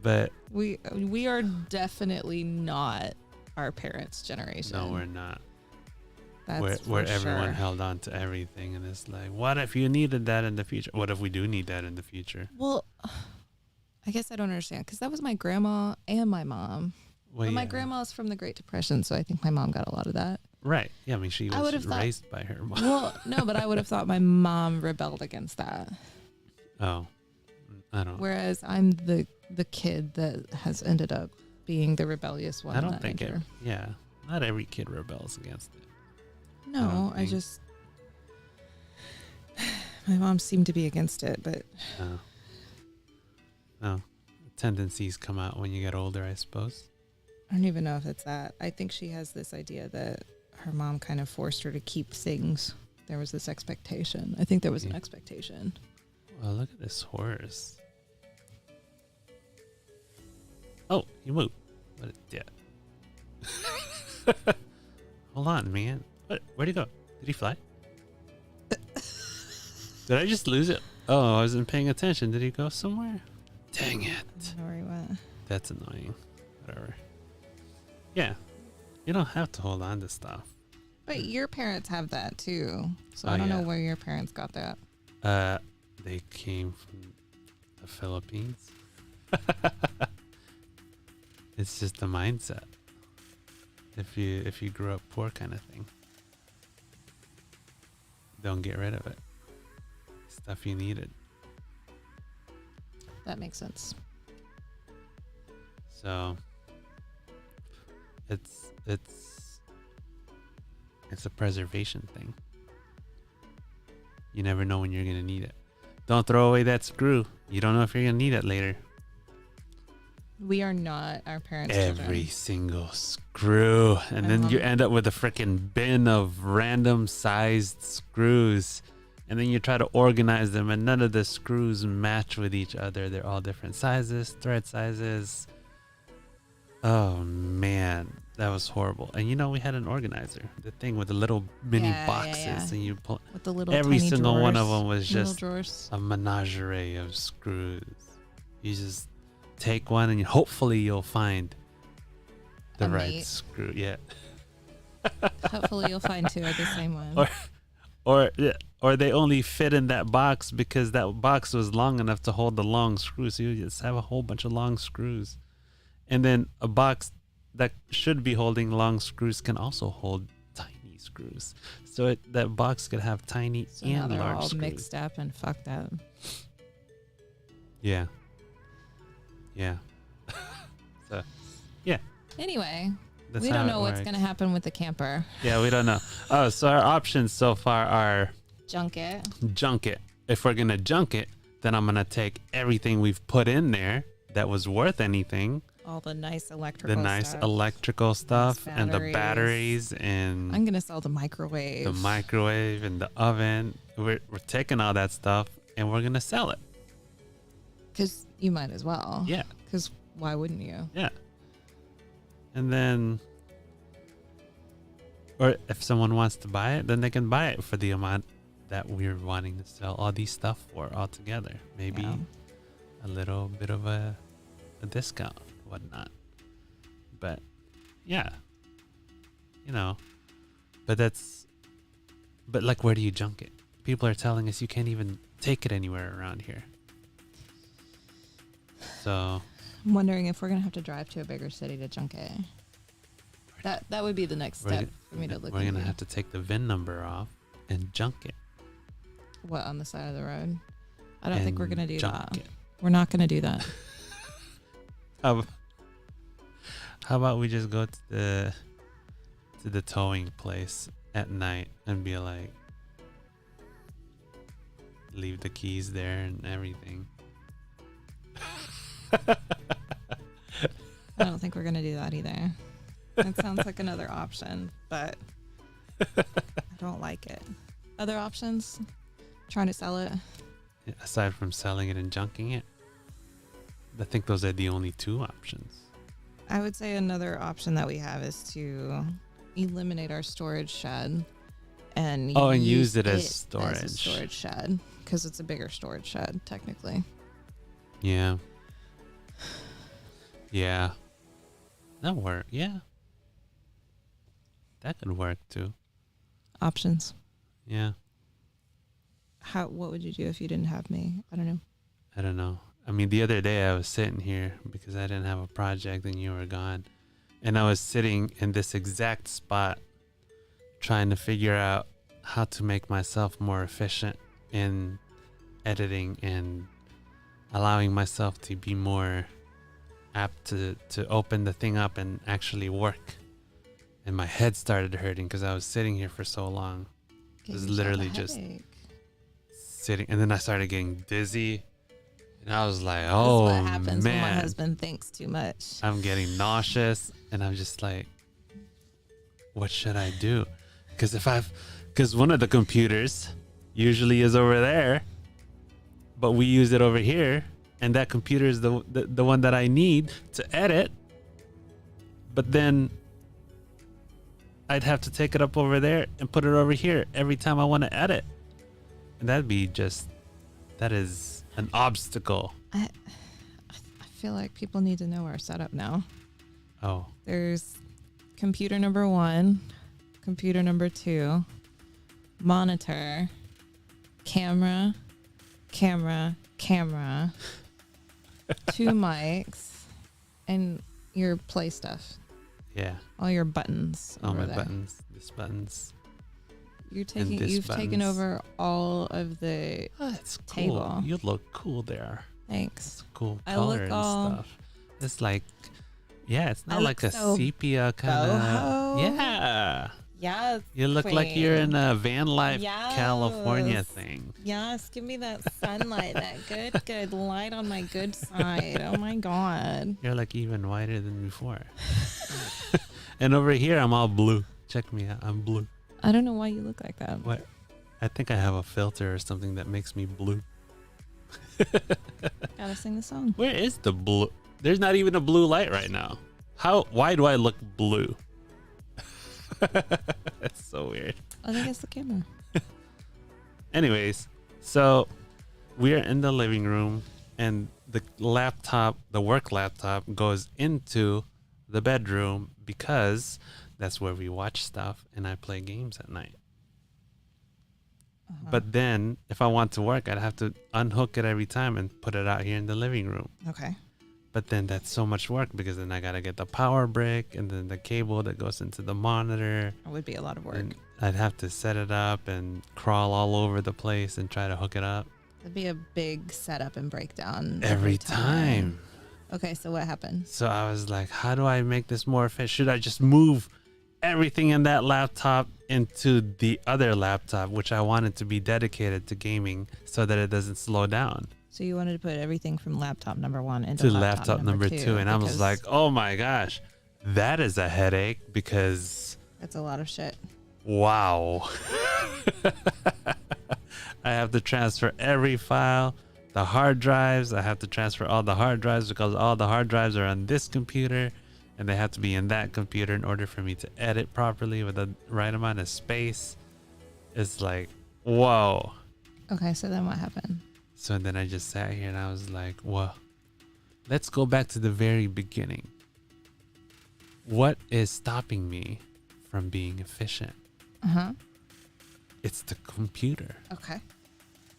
Speaker 3: But
Speaker 2: We are definitely not our parents' generation.
Speaker 3: no, we're not.
Speaker 2: That's
Speaker 3: where
Speaker 2: for
Speaker 3: everyone
Speaker 2: sure.
Speaker 3: held on to everything, and it's like, what if you needed that in the future? What if we do need that in the future?
Speaker 2: Well, I guess I don't understand because that was my grandma and my mom.
Speaker 3: Well,
Speaker 2: But my
Speaker 3: yeah.
Speaker 2: grandma's from the Great Depression, so I think my mom got a lot of that.
Speaker 3: Right. Yeah, I mean, she
Speaker 2: I
Speaker 3: was
Speaker 2: would've thought-
Speaker 3: raised by her mom.
Speaker 2: Well, no, but I would have thought my mom rebelled against that.
Speaker 3: Oh, I don't.
Speaker 2: Whereas I'm the kid that has ended up being the rebellious one.
Speaker 3: I
Speaker 2: in
Speaker 3: don't
Speaker 2: that
Speaker 3: think it.
Speaker 2: nature.
Speaker 3: Yeah, not every kid rebels against it.
Speaker 2: No, I
Speaker 3: think-
Speaker 2: just My mom seemed to be against it, but
Speaker 3: No. Tendencies come out when you get older, I suppose.
Speaker 2: I don't even know if it's that. I think she has this idea that her mom kind of forced her to keep things. There was this expectation. I think there was an expectation.
Speaker 3: Well, look at this horse. Oh, he moved. What? Yeah. Hold on, man. Where'd he go? Did he fly? Did I just lose it? Oh, I wasn't paying attention. Did he go somewhere? Dang it.
Speaker 2: I don't know where he went.
Speaker 3: That's annoying. Whatever. Yeah. You don't have to hold on to stuff.
Speaker 2: But your parents have that too. So
Speaker 3: Oh,
Speaker 2: I don't know
Speaker 3: yeah.
Speaker 2: where your parents got that.
Speaker 3: They came from the Philippines. It's just a mindset. If you grew up poor kind of thing. Don't get rid of it. Stuff you needed.
Speaker 2: That makes sense.
Speaker 3: So it's a preservation thing. You never know when you're gonna need it. Don't throw away that screw. You don't know if you're gonna need it later.
Speaker 2: We are not our parents'
Speaker 3: Every
Speaker 2: children.
Speaker 3: single screw, and then you end up with a freaking bin of random sized screws, and then you try to organize them, and none of the screws match with each other. They're all different sizes, thread sizes. Oh man, that was horrible. And we had an organizer, the thing with the little mini
Speaker 2: Yeah,
Speaker 3: boxes,
Speaker 2: yeah.
Speaker 3: and you pull.
Speaker 2: With the little
Speaker 3: Every
Speaker 2: tiny
Speaker 3: single one of
Speaker 2: drawers,
Speaker 3: them was
Speaker 2: little
Speaker 3: just
Speaker 2: drawers.
Speaker 3: a menagerie of screws. You just take one, and hopefully you'll find the
Speaker 2: A
Speaker 3: right
Speaker 2: mate.
Speaker 3: screw. Yeah.
Speaker 2: Hopefully you'll find two of the same one.
Speaker 3: Or they only fit in that box because that box was long enough to hold the long screws. So you just have a whole bunch of long screws. And then a box that should be holding long screws can also hold tiny screws. So that box could have tiny
Speaker 2: So now
Speaker 3: and
Speaker 2: they're
Speaker 3: large
Speaker 2: all
Speaker 3: screws.
Speaker 2: mixed up and fucked up.
Speaker 3: Yeah. Yeah. So, yeah.
Speaker 2: Anyway,
Speaker 3: That's
Speaker 2: we
Speaker 3: how
Speaker 2: don't
Speaker 3: it
Speaker 2: know what's
Speaker 3: works.
Speaker 2: going to happen with the camper.
Speaker 3: Yeah, we don't know. Oh, so our options so far are
Speaker 2: Junk it.
Speaker 3: junk it. If we're gonna junk it, then I'm gonna take everything we've put in there that was worth anything,
Speaker 2: All the nice
Speaker 3: the
Speaker 2: electrical
Speaker 3: nice
Speaker 2: stuff.
Speaker 3: electrical stuff and the
Speaker 2: batteries.
Speaker 3: batteries and
Speaker 2: I'm going to sell the microwave.
Speaker 3: the microwave and the oven. We're taking all that stuff and we're gonna sell it.
Speaker 2: Because you might as well.
Speaker 3: Yeah,
Speaker 2: Because why wouldn't you?
Speaker 3: yeah. And then, or if someone wants to buy it, then they can buy it for the amount that we're wanting to sell all these stuff for altogether. Maybe
Speaker 2: Yeah.
Speaker 3: a little bit of a discount, whatnot. But yeah, but like, where do you junk it? People are telling us you can't even take it anywhere around here. So
Speaker 2: I'm wondering if we're going to have to drive to a bigger city to junk it. That would be the next
Speaker 3: we're
Speaker 2: step for me to look
Speaker 3: gonna
Speaker 2: into.
Speaker 3: have to take the VIN number off and junk it.
Speaker 2: What, on the side of the road? I don't think we're
Speaker 3: and
Speaker 2: going to do
Speaker 3: junk
Speaker 2: that.
Speaker 3: it.
Speaker 2: We're not going to do that.
Speaker 3: How about we just go to the towing place at night and be like, leave the keys there and everything.
Speaker 2: I don't think we're going to do that either. That sounds like another option, but I don't like it. Other options? Trying to sell it?
Speaker 3: Aside from selling it and junking it, I think those are the only two options.
Speaker 2: I would say another option that we have is to eliminate our storage shed and
Speaker 3: use it as
Speaker 2: a
Speaker 3: storage.
Speaker 2: storage shed, because it's a bigger storage shed technically.
Speaker 3: Yeah. Yeah. That work. Yeah. That could work too.
Speaker 2: Options.
Speaker 3: Yeah.
Speaker 2: What would you do if you didn't have me? I don't know.
Speaker 3: I don't know. I mean, the other day I was sitting here because I didn't have a project and you were gone. And I was sitting in this exact spot trying to figure out how to make myself more efficient in editing and allowing myself to be more apt to open the thing up and actually work. And my head started hurting because I was sitting here for so long.
Speaker 2: Get
Speaker 3: was
Speaker 2: yourself
Speaker 3: literally
Speaker 2: a
Speaker 3: just-
Speaker 2: headache.
Speaker 3: sitting, and then I started getting dizzy, and I was like,
Speaker 2: That's
Speaker 3: "Oh
Speaker 2: what happens when my
Speaker 3: man,
Speaker 2: husband thinks too much.
Speaker 3: I'm getting nauseous," and I'm just like, "What should I do?" Because one of the computers usually is over there, but we use it over here, and that computer is the one that I need to edit. But then I'd have to take it up over there and put it over here every time I want to edit. And that is an obstacle.
Speaker 2: I feel like people need to know our setup now.
Speaker 3: Oh,
Speaker 2: There's computer number 1, computer number 2, monitor, camera, 2 mics, and your play stuff.
Speaker 3: yeah.
Speaker 2: All your buttons.
Speaker 3: All
Speaker 2: over
Speaker 3: my
Speaker 2: there.
Speaker 3: buttons. This buttons.
Speaker 2: You've
Speaker 3: this
Speaker 2: taken
Speaker 3: buttons.
Speaker 2: over all of the
Speaker 3: Oh, it's cool.
Speaker 2: Table.
Speaker 3: You look cool there.
Speaker 2: thanks.
Speaker 3: Cool
Speaker 2: I
Speaker 3: color
Speaker 2: look
Speaker 3: and
Speaker 2: all-
Speaker 3: stuff. It's like, yeah, it's
Speaker 2: I
Speaker 3: not
Speaker 2: look
Speaker 3: like a
Speaker 2: so
Speaker 3: sepia kind of.
Speaker 2: boho.
Speaker 3: Yeah.
Speaker 2: Yes.
Speaker 3: You look like you're in a van life
Speaker 2: Yes.
Speaker 3: California thing.
Speaker 2: Yes, give me that sunlight, that good light on my good side. Oh my god.
Speaker 3: You're like even whiter than before. And over here, I'm all blue. Check me out. I'm blue.
Speaker 2: I don't know why you look like that.
Speaker 3: What? I think I have a filter or something that makes me blue.
Speaker 2: Gotta sing the song.
Speaker 3: Where is the blue? There's not even a blue light right now. Why do I look blue? That's so weird.
Speaker 2: I think it's the camera.
Speaker 3: Anyways, so we're in the living room and the work laptop goes into the bedroom because that's where we watch stuff and I play games at night. But then if I want to work, I'd have to unhook it every time and put it out here in the living room.
Speaker 2: Okay.
Speaker 3: But then that's so much work because then I got to get the power brick and then the cable that goes into the monitor.
Speaker 2: It would be a lot of work.
Speaker 3: And I'd have to set it up and crawl all over the place and try to hook it up.
Speaker 2: It'd be a big setup and breakdown
Speaker 3: Every time.
Speaker 2: Okay, so what happened?
Speaker 3: So I was like, how do I make this more efficient? Should I just move everything in that laptop into the other laptop, which I wanted to be dedicated to gaming so that it doesn't slow down?
Speaker 2: So you wanted to put everything from laptop number 1 into
Speaker 3: To laptop number 2. And I was
Speaker 2: because
Speaker 3: like, oh my gosh, that is a headache because
Speaker 2: that's a lot of shit.
Speaker 3: wow. I have to transfer every file, the hard drives. I have to transfer all the hard drives because all the hard drives are on this computer and they have to be in that computer in order for me to edit properly with the right amount of space. It's like, whoa.
Speaker 2: Okay, so then what happened?
Speaker 3: So then I just sat here and I was like, well, let's go back to the very beginning. What is stopping me from being efficient?
Speaker 2: Uh-huh.
Speaker 3: It's the computer.
Speaker 2: Okay.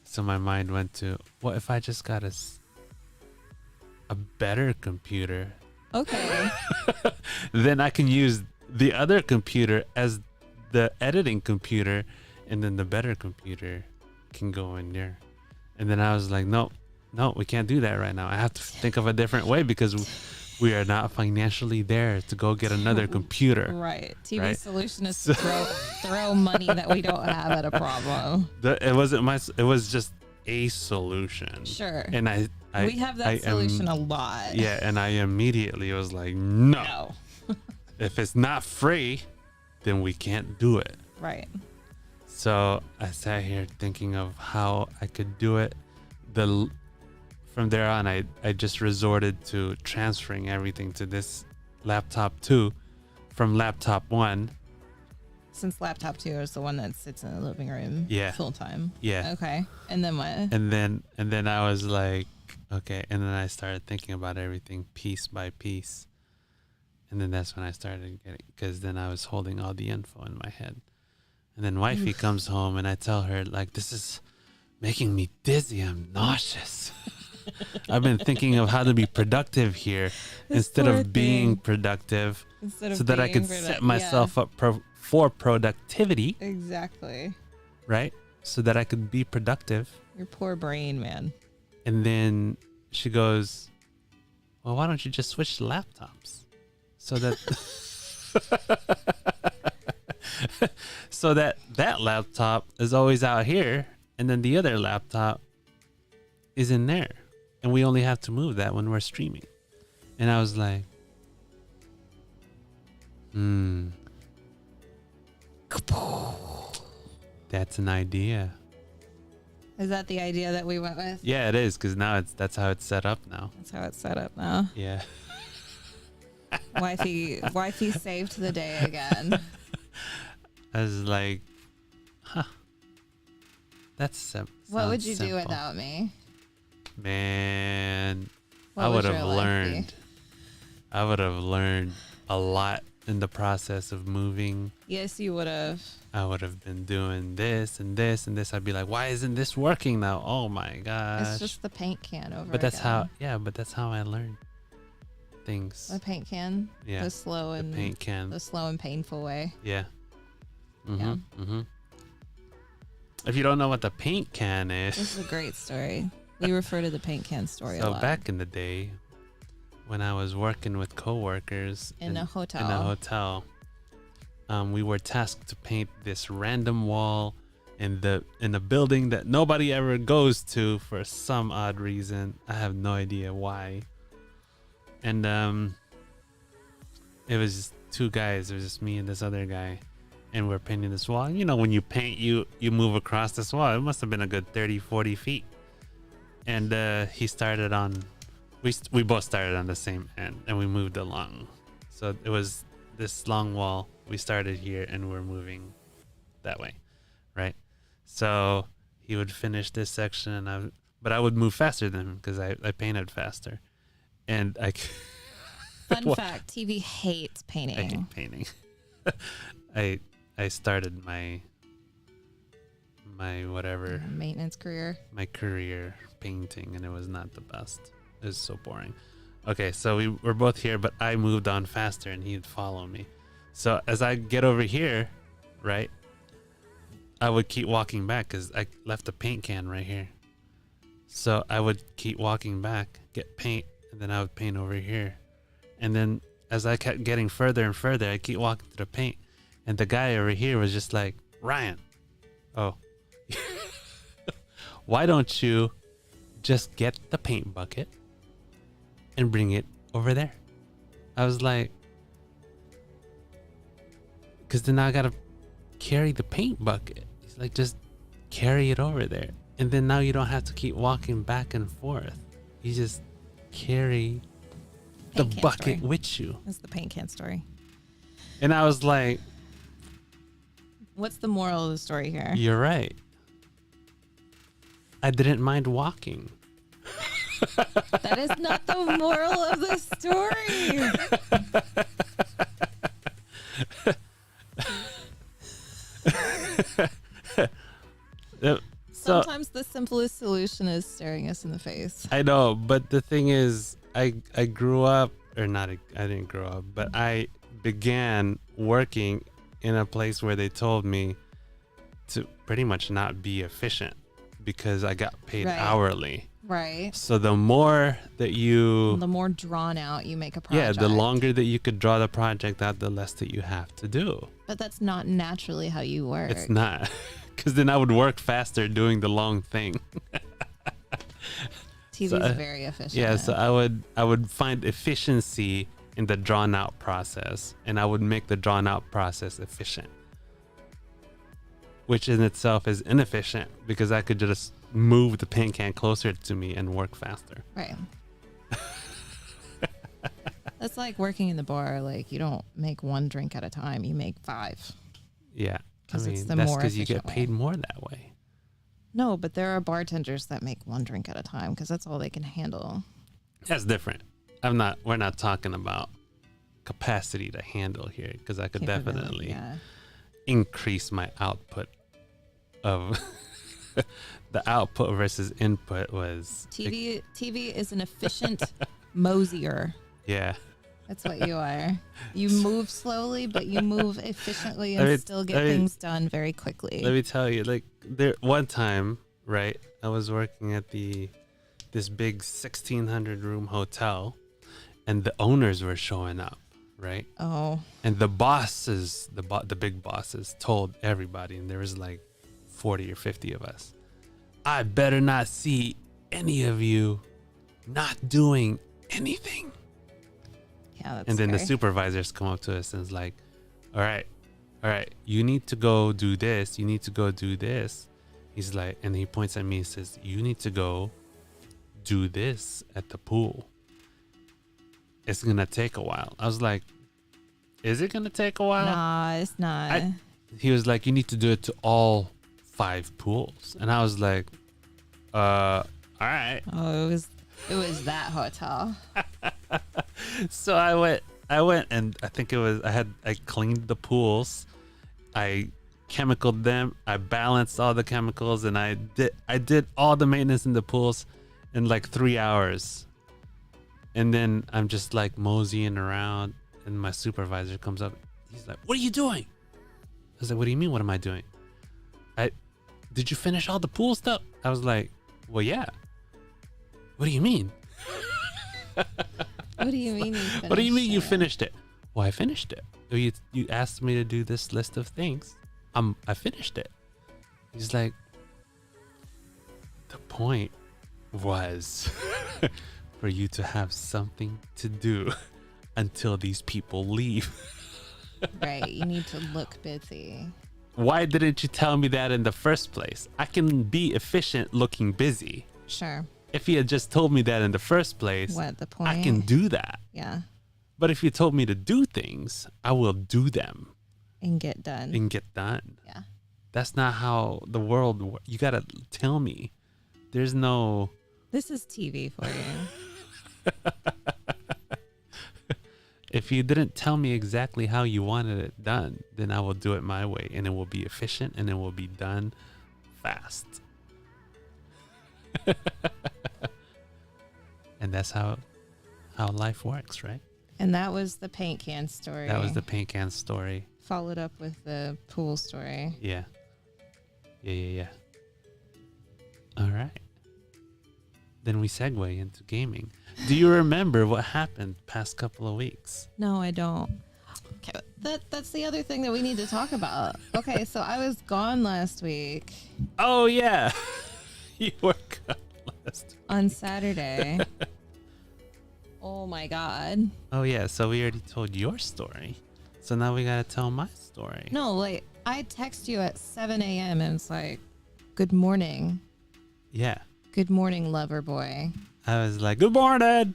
Speaker 3: So my mind went to, what if I just got a better computer?
Speaker 2: Okay.
Speaker 3: Then I can use the other computer as the editing computer, and then the better computer can go in there. And then I was like, no, we can't do that right now. I have to think of a different way because we are not financially there to go get another computer.
Speaker 2: Right. TV
Speaker 3: Right?
Speaker 2: solution is to throw money that we don't have at a problem.
Speaker 3: It was just a solution.
Speaker 2: Sure.
Speaker 3: And I
Speaker 2: we have that solution a lot.
Speaker 3: Yeah, and I immediately was like, no. If it's not free, then we can't do it.
Speaker 2: Right.
Speaker 3: So I sat here thinking of how I could do it. From there on, I just resorted to transferring everything to this laptop 2 from laptop 1.
Speaker 2: Since laptop 2 is the one that sits in the living room full time.
Speaker 3: Yeah.
Speaker 2: Okay. And then what?
Speaker 3: And then I was like, okay. And then I started thinking about everything piece by piece. And then that's when I started getting, because then I was holding all the info in my head. And then wifey comes home and I tell her, like, this is making me dizzy. I'm nauseous. I've been thinking of how to be productive here instead
Speaker 2: poor
Speaker 3: of being
Speaker 2: thing.
Speaker 3: productive
Speaker 2: Instead of
Speaker 3: so that I could set myself up for productivity,
Speaker 2: Exactly.
Speaker 3: right? So that I could be productive.
Speaker 2: Your poor brain, man.
Speaker 3: And then she goes, well, why don't you just switch to laptops? So that so that laptop is always out here and then the other laptop is in there, and we only have to move that when we're streaming. And I was like, that's an idea.
Speaker 2: Is that the idea that we went with?
Speaker 3: Yeah, it is, because now that's how it's set up now.
Speaker 2: That's how it's set up now.
Speaker 3: Yeah.
Speaker 2: Wifey saved the day again.
Speaker 3: I was like, huh.
Speaker 2: What would you do without me?
Speaker 3: Man,
Speaker 2: What
Speaker 3: I
Speaker 2: would
Speaker 3: would
Speaker 2: your
Speaker 3: have
Speaker 2: life be?
Speaker 3: learned. I would have learned a lot in the process of moving.
Speaker 2: Yes, you would have.
Speaker 3: I would have been doing this and this and this. I'd be like, why isn't this working now? Oh my gosh.
Speaker 2: It's just the paint can over.
Speaker 3: But that's
Speaker 2: again.
Speaker 3: but that's how I learned things.
Speaker 2: The paint can.
Speaker 3: Yeah.
Speaker 2: The slow and
Speaker 3: Paint can.
Speaker 2: the slow and painful way.
Speaker 3: Yeah.
Speaker 2: Yeah.
Speaker 3: If you don't know what the paint can is,
Speaker 2: This is a great story. We refer to the paint can story a
Speaker 3: so
Speaker 2: lot.
Speaker 3: back in the day, when I was working with coworkers
Speaker 2: in a hotel.
Speaker 3: we were tasked to paint this random wall in a building that nobody ever goes to for some odd reason. I have no idea why. And it was just two guys. It was just me and this other guy, and we're painting this wall. You know, when you paint, you move across this wall. It must have been a good 30-40 feet. And he started on, we both started on the same end, and we moved along. So it was this long wall. We started here and we're moving that way, right? So he would finish this section, but I would move faster than him because I painted faster. And
Speaker 2: Fun fact: TV hates painting.
Speaker 3: I hate painting. I started my whatever
Speaker 2: Maintenance career.
Speaker 3: my career painting, and it was not the best. It was so boring. Okay, so we were both here, but I moved on faster and he'd follow me. So as I get over here, right, I would keep walking back because I left the paint can right here. So I would keep walking back, get paint, and then I would paint over here. And then as I kept getting further and further, I keep walking to the paint. And the guy over here was just like, Ryan, oh, why don't you just get the paint bucket and bring it over there? I was like, because then I got to carry the paint bucket. He's like, just carry it over there. And then now you don't have to keep walking back and forth. You just carry the
Speaker 2: Paint can
Speaker 3: bucket
Speaker 2: story.
Speaker 3: with you.
Speaker 2: That's the paint can story.
Speaker 3: And I was like,
Speaker 2: What's the moral of the story here?
Speaker 3: you're right. I didn't mind walking.
Speaker 2: That is not the moral of the story.
Speaker 3: So
Speaker 2: Sometimes the simplest solution is staring us in the face.
Speaker 3: I know, but the thing is, I grew up, or not, I didn't grow up, but I began working in a place where they told me to pretty much not be efficient because I got paid
Speaker 2: Right.
Speaker 3: hourly.
Speaker 2: Right.
Speaker 3: So the more that you,
Speaker 2: The more drawn out you make a
Speaker 3: yeah,
Speaker 2: project.
Speaker 3: the longer that you could draw the project out, the less that you have to do.
Speaker 2: But that's not naturally how you work.
Speaker 3: It's not, because then I would work faster doing the long thing.
Speaker 2: TV's
Speaker 3: So,
Speaker 2: very efficient.
Speaker 3: Yeah, so I would find efficiency in the drawn out process, and I would make the drawn out process efficient, which in itself is inefficient because I could just move the paint can closer to me and work faster.
Speaker 2: Right. That's like working in the bar. Like, you don't make one drink at a time. You make 5.
Speaker 3: Yeah, I
Speaker 2: 'Cause it's
Speaker 3: mean
Speaker 2: the
Speaker 3: that's
Speaker 2: more
Speaker 3: because you get
Speaker 2: efficient
Speaker 3: paid
Speaker 2: way.
Speaker 3: more that way.
Speaker 2: No, but there are bartenders that make one drink at a time because that's all they can handle.
Speaker 3: That's different. We're not talking about capacity to handle here because I could
Speaker 2: Capability,
Speaker 3: definitely
Speaker 2: yeah.
Speaker 3: increase my output of the output versus input was
Speaker 2: TV is an efficient mosier.
Speaker 3: yeah.
Speaker 2: That's what you are. You move slowly, but you move efficiently and
Speaker 3: I mean-
Speaker 2: still get
Speaker 3: I mean-
Speaker 2: things done very quickly.
Speaker 3: Let me tell you, like there one time, right? I was working at this big 1,600 room hotel, and the owners were showing up, right?
Speaker 2: Oh,
Speaker 3: And the bosses, the big bosses, told everybody, and there was like 40 or 50 of us, I better not see any of you not doing anything.
Speaker 2: Yeah, that's
Speaker 3: And then the
Speaker 2: scary.
Speaker 3: supervisors come up to us and is like, all right, you need to go do this. You need to go do this. He's like, and he points at me and says, you need to go do this at the pool. It's going to take a while. I was like, is it going to take a while?
Speaker 2: Nah, it's not.
Speaker 3: He was like, you need to do it to all 5 pools. And I was like, all right.
Speaker 2: Oh, it was that hotel.
Speaker 3: So I went and I think I cleaned the pools. I chemicaled them. I balanced all the chemicals and I did all the maintenance in the pools in like 3 hours. And then I'm just like moseying around and my supervisor comes up. He's like, what are you doing? I was like, what do you mean? What am I doing? Did you finish all the pool stuff? I was like, well, yeah. What do you mean?
Speaker 2: What do you mean?
Speaker 3: What do you mean you finished it? Well, I finished it. You asked me to do this list of things. I finished it. He's like, the point was for you to have something to do until these people leave.
Speaker 2: Right. You need to look busy.
Speaker 3: Why didn't you tell me that in the first place? I can be efficient looking busy.
Speaker 2: Sure.
Speaker 3: If he had just told me that in the first place,
Speaker 2: What the point?
Speaker 3: I can do that.
Speaker 2: Yeah.
Speaker 3: But if you told me to do things, I will do them
Speaker 2: And get done.
Speaker 3: and get done.
Speaker 2: Yeah.
Speaker 3: That's not how the world works. You got to tell me. There's no...
Speaker 2: This is TV for you.
Speaker 3: If you didn't tell me exactly how you wanted it done, then I will do it my way and it will be efficient and it will be done fast. And that's how life works, right?
Speaker 2: And that was the paint can story.
Speaker 3: That was the paint can story.
Speaker 2: Followed up with the pool story.
Speaker 3: Yeah. Yeah. All right. Then we segue into gaming. Do you remember what happened past couple of weeks?
Speaker 2: No, I don't. Okay, that's the other thing that we need to talk about. Okay, so I was gone last week
Speaker 3: Oh, yeah. You were gone last.
Speaker 2: on Saturday. Oh my God.
Speaker 3: Oh, yeah. So we already told your story. So now we got to tell my story.
Speaker 2: No, like I text you at 7 a.m. and it's like, good morning.
Speaker 3: Yeah.
Speaker 2: Good morning, lover boy.
Speaker 3: I was like, good morning.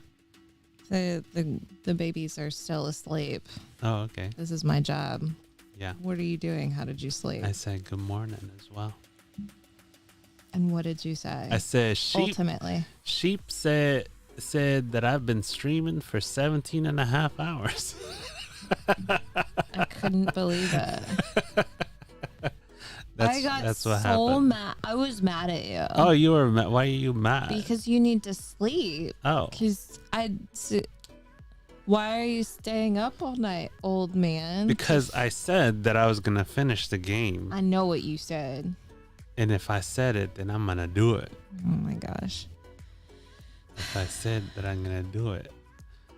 Speaker 2: The babies are still asleep.
Speaker 3: Oh, okay.
Speaker 2: This is my job.
Speaker 3: Yeah.
Speaker 2: What are you doing? How did you sleep?
Speaker 3: I said good morning as well.
Speaker 2: And what did you say?
Speaker 3: I said
Speaker 2: Ultimately.
Speaker 3: Sheep said that I've been streaming for 17 and a half hours.
Speaker 2: I couldn't believe it. I got
Speaker 3: that's what
Speaker 2: so
Speaker 3: happened.
Speaker 2: mad. I was mad at you.
Speaker 3: Oh, you were mad. Why are you mad?
Speaker 2: Because you need to sleep.
Speaker 3: Oh,
Speaker 2: Why are you staying up all night, old man?
Speaker 3: because I said that I was going to finish the game.
Speaker 2: I know what you said.
Speaker 3: And if I said it, then I'm going to do it.
Speaker 2: Oh my gosh.
Speaker 3: If I said that I'm going to do it.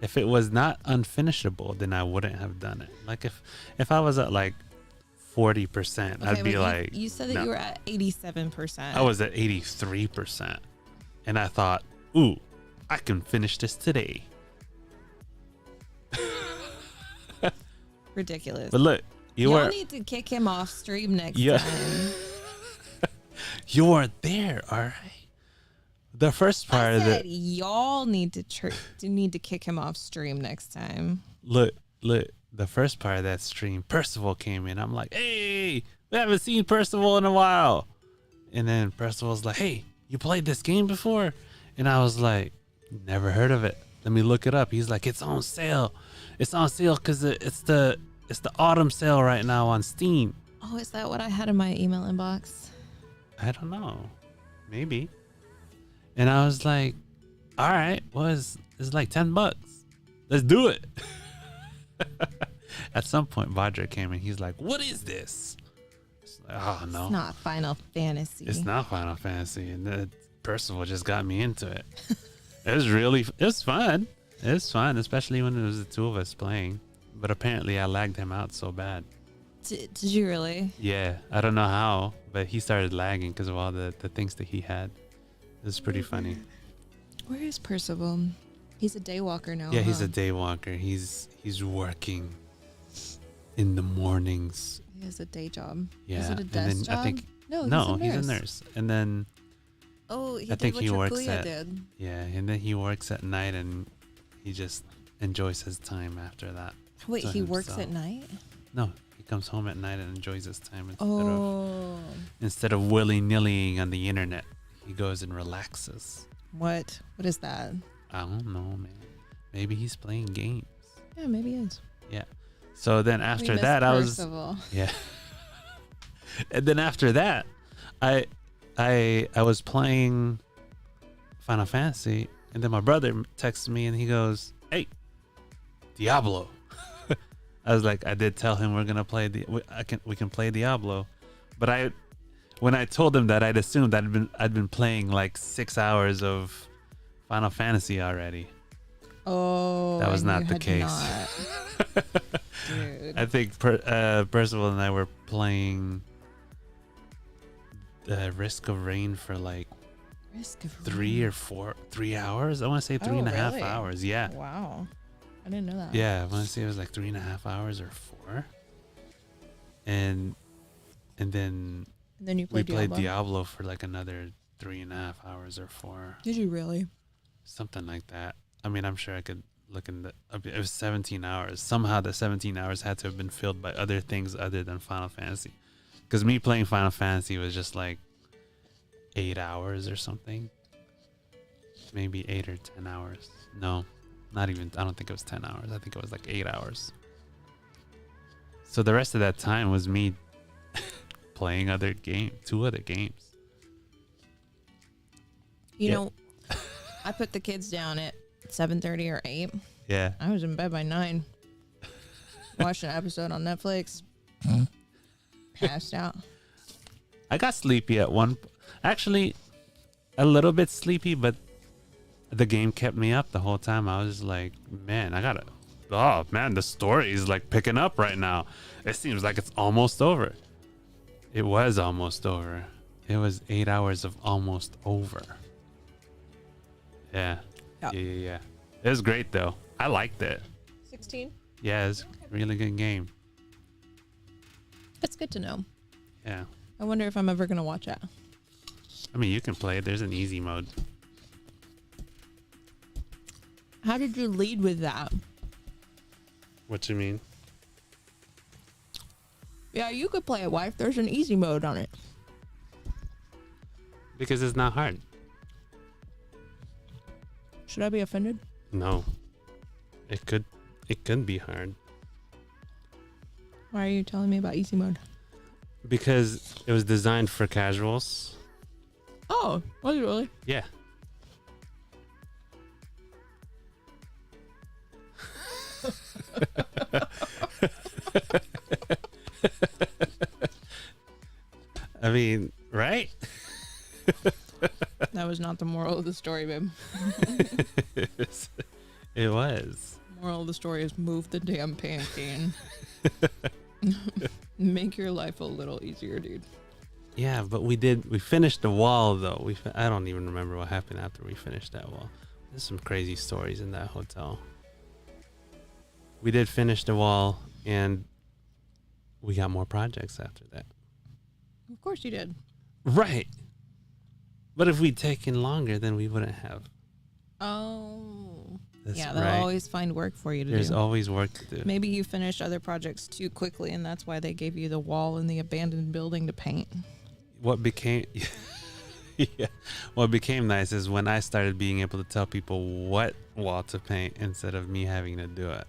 Speaker 3: If it was not unfinishable, then I wouldn't have done it. Like if I was at like 40%, I'd be
Speaker 2: but
Speaker 3: like,
Speaker 2: you said that
Speaker 3: no.
Speaker 2: you were at 87%.
Speaker 3: I was at 83%. And I thought, ooh, I can finish this today.
Speaker 2: ridiculous.
Speaker 3: But look,
Speaker 2: Y'all need to kick him off stream next time.
Speaker 3: You weren't there, all right? The first part
Speaker 2: I
Speaker 3: of
Speaker 2: said
Speaker 3: it.
Speaker 2: y'all need to kick him off stream next time.
Speaker 3: Look, the first part of that stream, Percival came in. I'm like, hey, we haven't seen Percival in a while. And then Percival's like, hey, you played this game before? And I was like, never heard of it. Let me look it up. He's like, it's on sale. It's on sale because it's the autumn sale right now on Steam.
Speaker 2: Oh, is that what I had in my email inbox?
Speaker 3: I don't know. Maybe. And I was like, all right, well, it's like $10. Let's do it. At some point, Vajra came in. He's like, what is this? It's like, oh, no.
Speaker 2: It's not Final Fantasy.
Speaker 3: It's not Final Fantasy. And Percival just got me into it. It was fun. It was fun, especially when it was the two of us playing. But apparently I lagged him out so bad.
Speaker 2: Did you really?
Speaker 3: Yeah, I don't know how, but he started lagging because of all the things that he had. It was pretty funny.
Speaker 2: Where is Percival? He's a daywalker now.
Speaker 3: Yeah, he's
Speaker 2: huh?
Speaker 3: a day walker. He's working in the mornings.
Speaker 2: He has a day job.
Speaker 3: Yeah,
Speaker 2: Is it a
Speaker 3: and
Speaker 2: desk
Speaker 3: then
Speaker 2: job?
Speaker 3: I think
Speaker 2: No,
Speaker 3: he's a nurse. And then
Speaker 2: Oh, he
Speaker 3: I
Speaker 2: did
Speaker 3: think
Speaker 2: what
Speaker 3: he
Speaker 2: your
Speaker 3: works
Speaker 2: Kuya
Speaker 3: at-
Speaker 2: did.
Speaker 3: yeah, and then he works at night, and he just enjoys his time after that.
Speaker 2: Wait,
Speaker 3: to
Speaker 2: he works
Speaker 3: himself.
Speaker 2: at night?
Speaker 3: No, he comes home at night and enjoys his time
Speaker 2: Oh.
Speaker 3: instead of willy-nillying on the internet. He goes and relaxes.
Speaker 2: What? What is that?
Speaker 3: I don't know, man. Maybe he's playing games.
Speaker 2: Yeah, maybe he is.
Speaker 3: Yeah. So then
Speaker 2: We
Speaker 3: after
Speaker 2: miss
Speaker 3: that, I was
Speaker 2: Percival.
Speaker 3: yeah. And then after that, I was playing Final Fantasy, and then my brother texts me and he goes, "Hey, Diablo." I was like, I did tell him we're gonna play we can play Diablo, but when I told him that, I'd assumed I'd been playing like 6 hours of Final Fantasy already.
Speaker 2: Oh,
Speaker 3: That was
Speaker 2: and
Speaker 3: not
Speaker 2: you
Speaker 3: the
Speaker 2: had
Speaker 3: case.
Speaker 2: not. Dude.
Speaker 3: I think Percival and I were playing Risk of Rain for like
Speaker 2: Risk of
Speaker 3: 3 hours. I want to say three
Speaker 2: Oh,
Speaker 3: and a half
Speaker 2: really?
Speaker 3: hours. Yeah.
Speaker 2: Wow. I didn't know that.
Speaker 3: Yeah. I want to say it was like 3.5 hours or 4. And then
Speaker 2: And then you
Speaker 3: we
Speaker 2: played
Speaker 3: played Diablo for like another 3.5 hours or 4.
Speaker 2: Did you really?
Speaker 3: Something like that. I mean, I'm sure I could look in it was 17 hours. Somehow the 17 hours had to have been filled by other things other than Final Fantasy. Because me playing Final Fantasy was just like 8 hours or something. Maybe 8 or 10 hours. No, not even. I don't think it was 10 hours. I think it was like 8 hours. So the rest of that time was me playing 2 other games.
Speaker 2: You
Speaker 3: Yeah.
Speaker 2: know, I put the kids down at 7:30 or 8.
Speaker 3: Yeah.
Speaker 2: I was in bed by 9. Watched an episode on Netflix. Passed out.
Speaker 3: I got sleepy at actually a little bit sleepy, but the game kept me up the whole time. I was like, man, oh man, the story is like picking up right now. It seems like it's almost over. It was almost over. It was 8 hours of almost over. Yeah.
Speaker 2: Yep.
Speaker 3: Yeah. It was great though. I liked it.
Speaker 2: 16.
Speaker 3: Yeah, it's a really good game.
Speaker 2: That's good to know.
Speaker 3: Yeah.
Speaker 2: I wonder if I'm ever going to watch it.
Speaker 3: I mean, you can play it. There's an easy mode.
Speaker 2: How did you lead with that?
Speaker 3: What you mean?
Speaker 2: Yeah, you could play it, wife. There's an easy mode on it.
Speaker 3: Because it's not hard.
Speaker 2: Should I be offended?
Speaker 3: No. It could be hard.
Speaker 2: Why are you telling me about easy mode?
Speaker 3: Because it was designed for casuals.
Speaker 2: Oh, was it really?
Speaker 3: Yeah. I mean, right?
Speaker 2: That was not the moral of the story, babe.
Speaker 3: It was.
Speaker 2: Moral of the story is move the damn pan can. Make your life a little easier, dude.
Speaker 3: Yeah, but we finished the wall though. I don't even remember what happened after we finished that wall. There's some crazy stories in that hotel. We did finish the wall and we got more projects after that.
Speaker 2: Of course you did.
Speaker 3: Right. But if we'd taken longer, then we wouldn't have.
Speaker 2: Oh.
Speaker 3: That's
Speaker 2: yeah, they'll
Speaker 3: right.
Speaker 2: always find work for you to
Speaker 3: There's
Speaker 2: do.
Speaker 3: always work to do.
Speaker 2: Maybe you finished other projects too quickly, and that's why they gave you the wall in the abandoned building to paint.
Speaker 3: What became what became nice is when I started being able to tell people what wall to paint instead of me having to do it.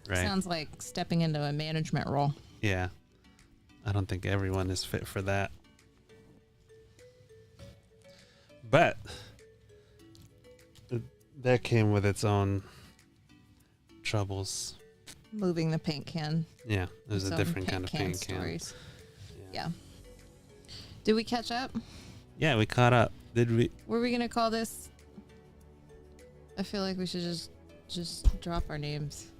Speaker 3: Right.
Speaker 2: Sounds like stepping into a management role.
Speaker 3: Yeah. I don't think everyone is fit for that. But that came with its own troubles.
Speaker 2: Moving the paint can.
Speaker 3: Yeah, there's a
Speaker 2: Some
Speaker 3: different kind of paint can.
Speaker 2: stories. Yeah. Did we catch up?
Speaker 3: Yeah, we caught up. Did we?
Speaker 2: Were we gonna call this? I feel like we should just drop our names.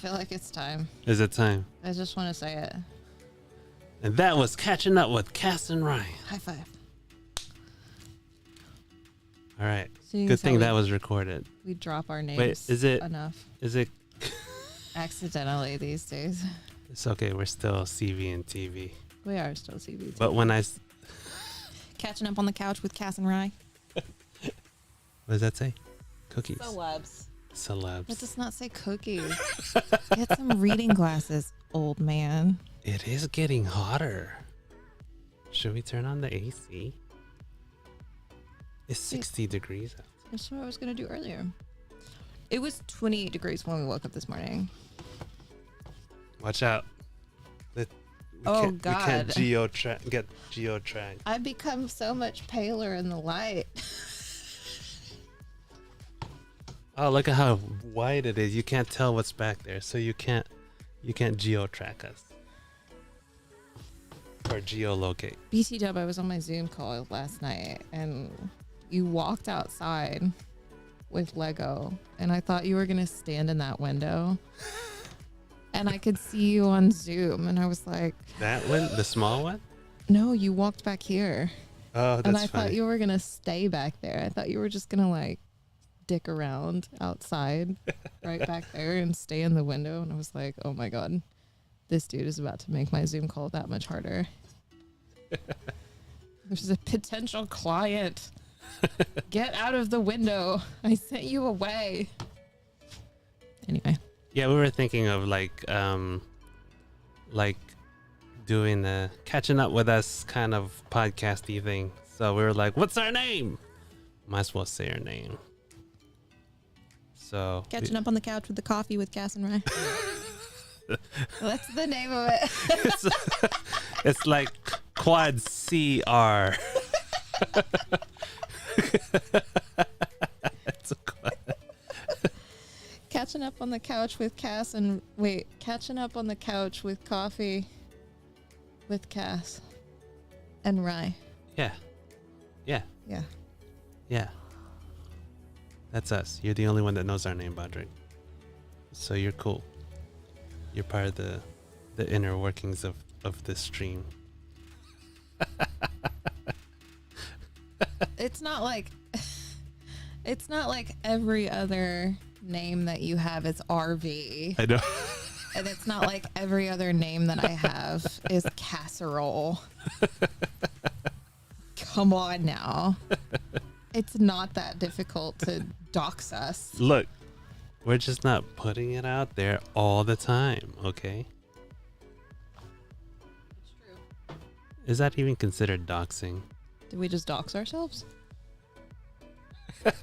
Speaker 2: feel like it's time.
Speaker 3: Is it time?
Speaker 2: I just want to say it.
Speaker 3: And that was Catching Up with Cass and Ryan.
Speaker 2: High five.
Speaker 3: All right.
Speaker 2: Seeing
Speaker 3: Good
Speaker 2: as how
Speaker 3: thing that was recorded.
Speaker 2: we drop our names.
Speaker 3: Wait, is it?
Speaker 2: enough
Speaker 3: Is it?
Speaker 2: accidentally these days?
Speaker 3: It's okay. We're still CV and TV.
Speaker 2: We are still CBT.
Speaker 3: But when
Speaker 2: Catching Up on the Couch with Cass and Rye.
Speaker 3: what does that say? Cookies.
Speaker 2: Celebs.
Speaker 3: Celebs.
Speaker 2: That does not say cookies. Get some reading glasses, old man.
Speaker 3: It is getting hotter. Should we turn on the AC? It's 60 degrees out.
Speaker 2: That's what I was going to do earlier. It was 28 degrees when we woke up this morning.
Speaker 3: Watch out. We
Speaker 2: God.
Speaker 3: We can't get geo-tracked.
Speaker 2: I've become so much paler in the light.
Speaker 3: Oh, look at how wide it is. You can't tell what's back there, so you can't geo-track us. Or geolocate.
Speaker 2: BT Dub, I was on my Zoom call last night and you walked outside with Lego and I thought you were going to stand in that window and I could see you on Zoom and I was like,
Speaker 3: That one? The small one?
Speaker 2: no, you walked back here.
Speaker 3: Oh, that's
Speaker 2: And I
Speaker 3: funny.
Speaker 2: thought you were going to stay back there. I thought you were just going to like dick around outside right back there and stay in the window. And I was like, oh my God, this dude is about to make my Zoom call that much harder. There's a potential client. Get out of the window. I sent you away. Anyway.
Speaker 3: Yeah, we were thinking of like doing the catching up with us kind of podcasty thing. So we were like, what's our name? Might as well say our name. So
Speaker 2: Catching Up on the Couch with the Coffee with Cass and Rye. That's the name of it.
Speaker 3: it's like quad CR. It's a quad.
Speaker 2: Catching Up on the Couch with Cass Catching Up on the Couch with Coffee with Cass and Rye.
Speaker 3: Yeah. Yeah.
Speaker 2: Yeah.
Speaker 3: Yeah. That's us. You're the only one that knows our name, Bodrick. So you're cool. You're part of the inner workings of this stream.
Speaker 2: It's not like every other name that you have is RV.
Speaker 3: I know.
Speaker 2: And it's not like every other name that I have is Casserole. Come on now. It's not that difficult to dox us.
Speaker 3: Look, we're just not putting it out there all the time, okay?
Speaker 2: It's true.
Speaker 3: Is that even considered doxing?
Speaker 2: Did we just dox ourselves?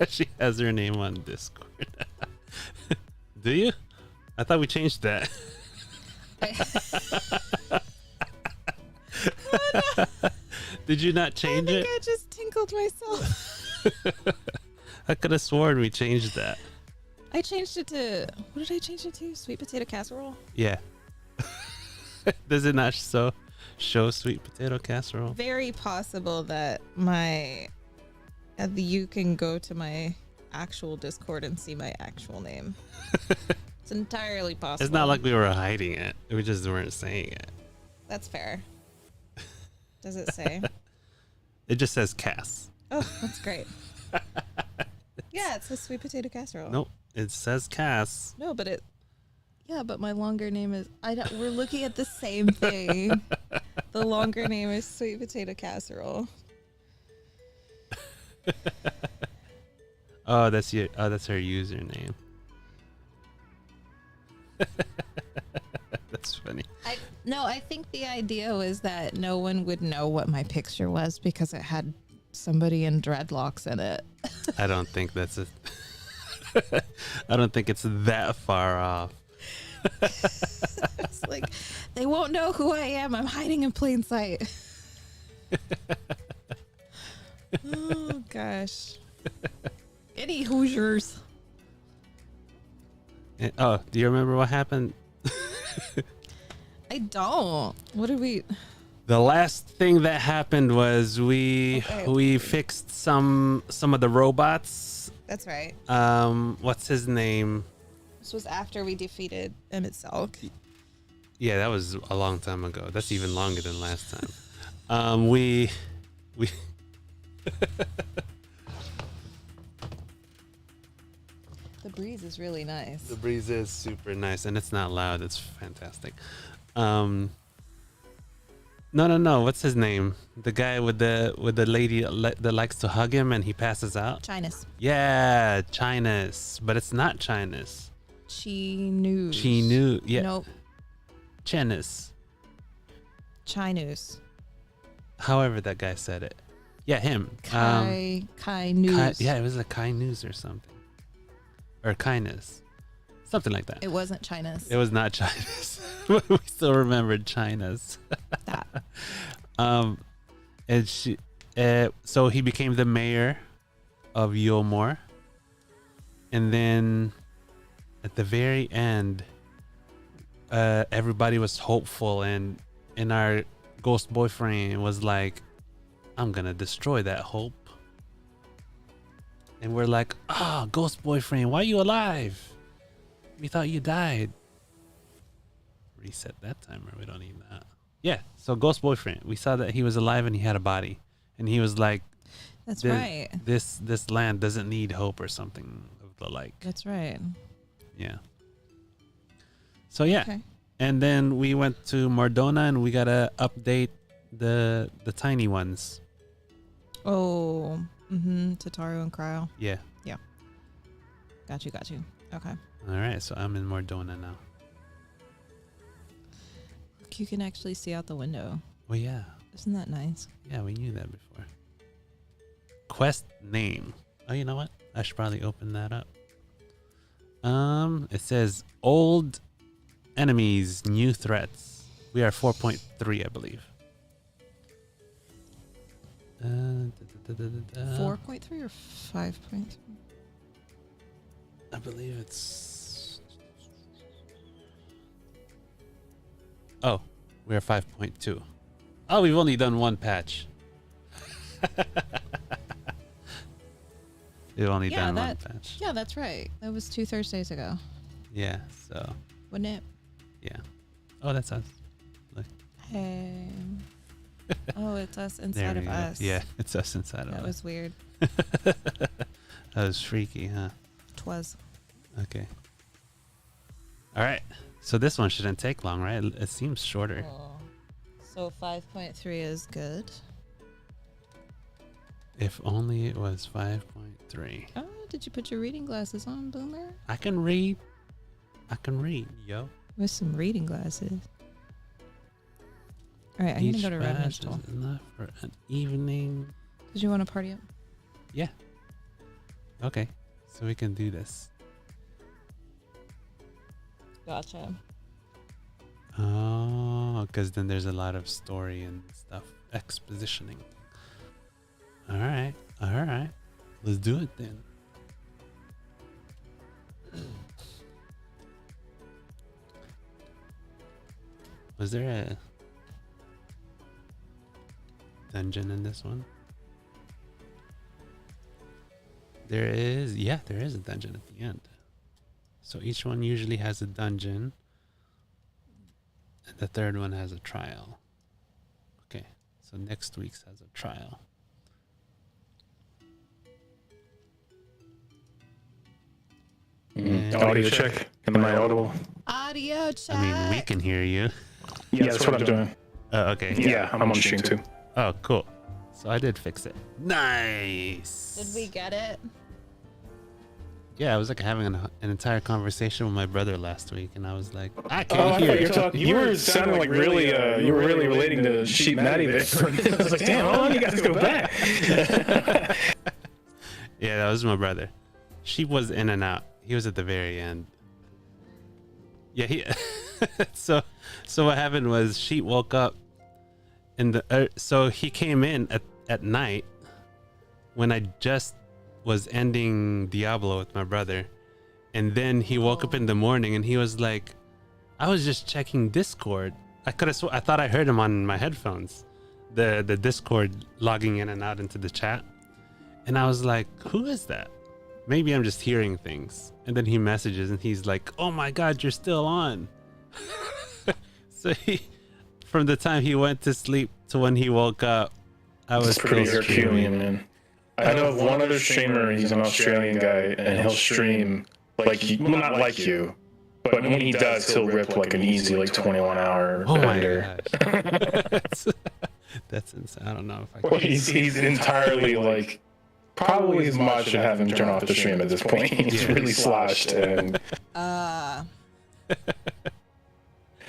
Speaker 3: She has her name on Discord. Do you? I thought we changed that. Did you not change
Speaker 2: I
Speaker 3: it?
Speaker 2: think I just tinkled myself.
Speaker 3: I could have sworn we changed that.
Speaker 2: I changed it to, what did I change it to? Sweet potato casserole?
Speaker 3: Yeah. Does it not show sweet potato casserole?
Speaker 2: Very possible that you can go to my actual Discord and see my actual name. It's entirely possible.
Speaker 3: It's not like we were hiding it. We just weren't saying it.
Speaker 2: That's fair. Does it say?
Speaker 3: It just says Cass.
Speaker 2: Oh, that's great. Yeah, it says sweet potato casserole.
Speaker 3: Nope. It says Cass.
Speaker 2: No, but but my longer name is, we're looking at the same thing. The longer name is sweet potato casserole.
Speaker 3: Oh, that's her username. That's funny.
Speaker 2: I think the idea was that no one would know what my picture was because it had somebody in dreadlocks in it.
Speaker 3: I don't think that's I don't think it's that far off.
Speaker 2: It's like, they won't know who I am. I'm hiding in plain sight. Oh, gosh. Any Hoosiers?
Speaker 3: Oh, do you remember what happened?
Speaker 2: I don't. What did we...
Speaker 3: The last thing that happened was we fixed some of the robots.
Speaker 2: That's right.
Speaker 3: What's his name?
Speaker 2: This was after we defeated Emmett Selk.
Speaker 3: Yeah, that was a long time ago. That's even longer than last time. We
Speaker 2: The breeze is really nice.
Speaker 3: the breeze is super nice and it's not loud. It's fantastic. No. What's his name? The guy with the lady that likes to hug him and he passes out.
Speaker 2: Chinese.
Speaker 3: Yeah, Chinese, but it's not Chinese.
Speaker 2: Chinese.
Speaker 3: Chinu. Yeah.
Speaker 2: Nope.
Speaker 3: Chinese.
Speaker 2: Chinese.
Speaker 3: However that guy said it. Yeah, him.
Speaker 2: Kai News.
Speaker 3: Yeah, it was a Kai News or something. Or kindness. Something like that.
Speaker 2: It wasn't Chinese.
Speaker 3: It was not China's. We still remembered China's.
Speaker 2: That.
Speaker 3: And she, so he became the mayor of Yulmore. And then at the very end, everybody was hopeful, and our ghost boyfriend was like, I'm gonna destroy that hope. And we're like, ah, ghost boyfriend, why are you alive? We thought you died. Reset that timer. We don't need that. Yeah. So ghost boyfriend, we saw that he was alive and he had a body, and he was like,
Speaker 2: That's
Speaker 3: "This-
Speaker 2: right.
Speaker 3: This land doesn't need hope," or something of the like.
Speaker 2: That's right.
Speaker 3: Yeah. So yeah,
Speaker 2: Okay.
Speaker 3: and then we went to Mordona and we gotta update the tiny ones.
Speaker 2: Oh. Tataru and Cryo.
Speaker 3: Yeah.
Speaker 2: Got you. Okay.
Speaker 3: All right. So I'm in Mordona now.
Speaker 2: Look, you can actually see out the window.
Speaker 3: Well, yeah.
Speaker 2: Isn't that nice?
Speaker 3: Yeah, we knew that before. Quest name. Oh, you know what? I should probably open that up. It says old enemies, new threats. We are 4.3, I believe.
Speaker 2: 4.3 or 5.3?
Speaker 3: I believe it's. Oh, we're 5.2. Oh, we've only done one patch. We've only
Speaker 2: Yeah,
Speaker 3: done one
Speaker 2: that-
Speaker 3: patch.
Speaker 2: Yeah, that's right. That was 2 Thursdays ago,
Speaker 3: Yeah, so,
Speaker 2: wouldn't it?
Speaker 3: yeah. Oh, that's us.
Speaker 2: Hey. Oh, it's us
Speaker 3: There
Speaker 2: inside
Speaker 3: we
Speaker 2: of
Speaker 3: go.
Speaker 2: us.
Speaker 3: Yeah, it's us inside of
Speaker 2: That
Speaker 3: us.
Speaker 2: was weird.
Speaker 3: That was freaky, huh?
Speaker 2: Twas.
Speaker 3: Okay. All right. So this one shouldn't take long, right? It seems shorter.
Speaker 2: So 5.3 is good.
Speaker 3: If only it was 5.3.
Speaker 2: Oh, did you put your reading glasses on, Boomer?
Speaker 3: I can read, yo.
Speaker 2: With some reading glasses. All right, I'm
Speaker 3: Each
Speaker 2: gonna go to Red
Speaker 3: badge
Speaker 2: Minstrel.
Speaker 3: is enough for an evening.
Speaker 2: Did you want to party up?
Speaker 3: Yeah. Okay. So we can do this.
Speaker 2: Gotcha.
Speaker 3: Oh, because then there's a lot of story and stuff, expositioning. All right. Let's do it then. Was there a dungeon in this one? There is a dungeon at the end. So each one usually has a dungeon. And the third one has a trial. Okay, so next week's has a trial. And-
Speaker 4: Audio check. Am I audible?
Speaker 2: Audio check.
Speaker 3: I mean, we can hear you.
Speaker 4: Yeah, that's what I'm doing.
Speaker 3: Oh, okay.
Speaker 4: Yeah, I'm on stream too.
Speaker 3: Oh, cool. So I did fix it. Nice.
Speaker 2: Did we get it?
Speaker 3: Yeah, I was like having an entire conversation with my brother last week, and I was like, I
Speaker 4: Oh,
Speaker 3: can't
Speaker 4: I
Speaker 3: hear
Speaker 4: thought you
Speaker 3: you.
Speaker 4: were talking. You were sounding like really, you were really relating to Sheep Maddie there. I was like, damn, how long you guys go back?
Speaker 3: Yeah, that was my brother. She was in and out. He was at the very end. Yeah, he. so what happened was she woke up, in the. So he came in at night, when I just was ending Diablo with my brother, and then he woke up in the morning and he was like, I was just checking Discord. I thought I heard him on my headphones, the Discord logging in and out into the chat, and I was like, who is that? maybe I'm just hearing things. And then he messages and he's like, oh my God, you're still on. So from the time he went to sleep to when he woke up, I was
Speaker 4: It's pretty
Speaker 3: still
Speaker 4: Herculean,
Speaker 3: streaming.
Speaker 4: man. I know of one other streamer, he's an Australian guy, and he'll stream well, not like you, but when he does, he'll rip like an easy 21-hour
Speaker 3: Oh my
Speaker 4: ender.
Speaker 3: gosh. That's insane. I don't know if I
Speaker 4: Well,
Speaker 3: can.
Speaker 4: he's entirely probably his mod should have him turn off the stream at this point. He's
Speaker 3: Yeah.
Speaker 4: really sloshed, and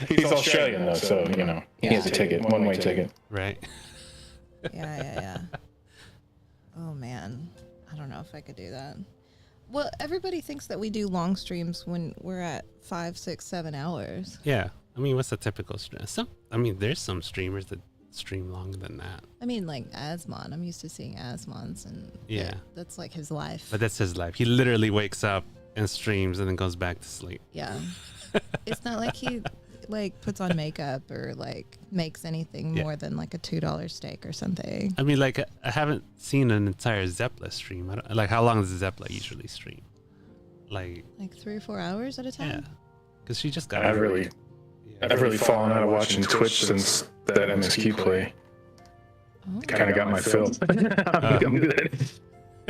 Speaker 4: he's Australian though, so he has a ticket, one-way ticket.
Speaker 3: Right.
Speaker 2: Yeah. Oh man, I don't know if I could do that. Well, everybody thinks that we do long streams when we're at 5, 6, 7 hours.
Speaker 3: Yeah. I mean, what's a typical stream? There's some streamers that stream longer than that.
Speaker 2: I mean, like Asmon. I'm used to seeing Asmon's, and
Speaker 3: Yeah.
Speaker 2: that's like his life.
Speaker 3: But that's his life. He literally wakes up and streams and then goes back to sleep.
Speaker 2: Yeah, it's not like he puts on makeup or makes anything
Speaker 3: Yeah.
Speaker 2: more than like a $2 steak or something.
Speaker 3: I mean, I haven't seen an entire Zeppla stream. I don't, how long does Zeppla usually stream?
Speaker 2: Like 3 or 4 hours at a
Speaker 3: Yeah.
Speaker 2: time.
Speaker 3: Because she just got
Speaker 4: I've really fallen out of watching Twitch since that MSQ play.
Speaker 2: Oh.
Speaker 4: Kind of got my fill. I'm good.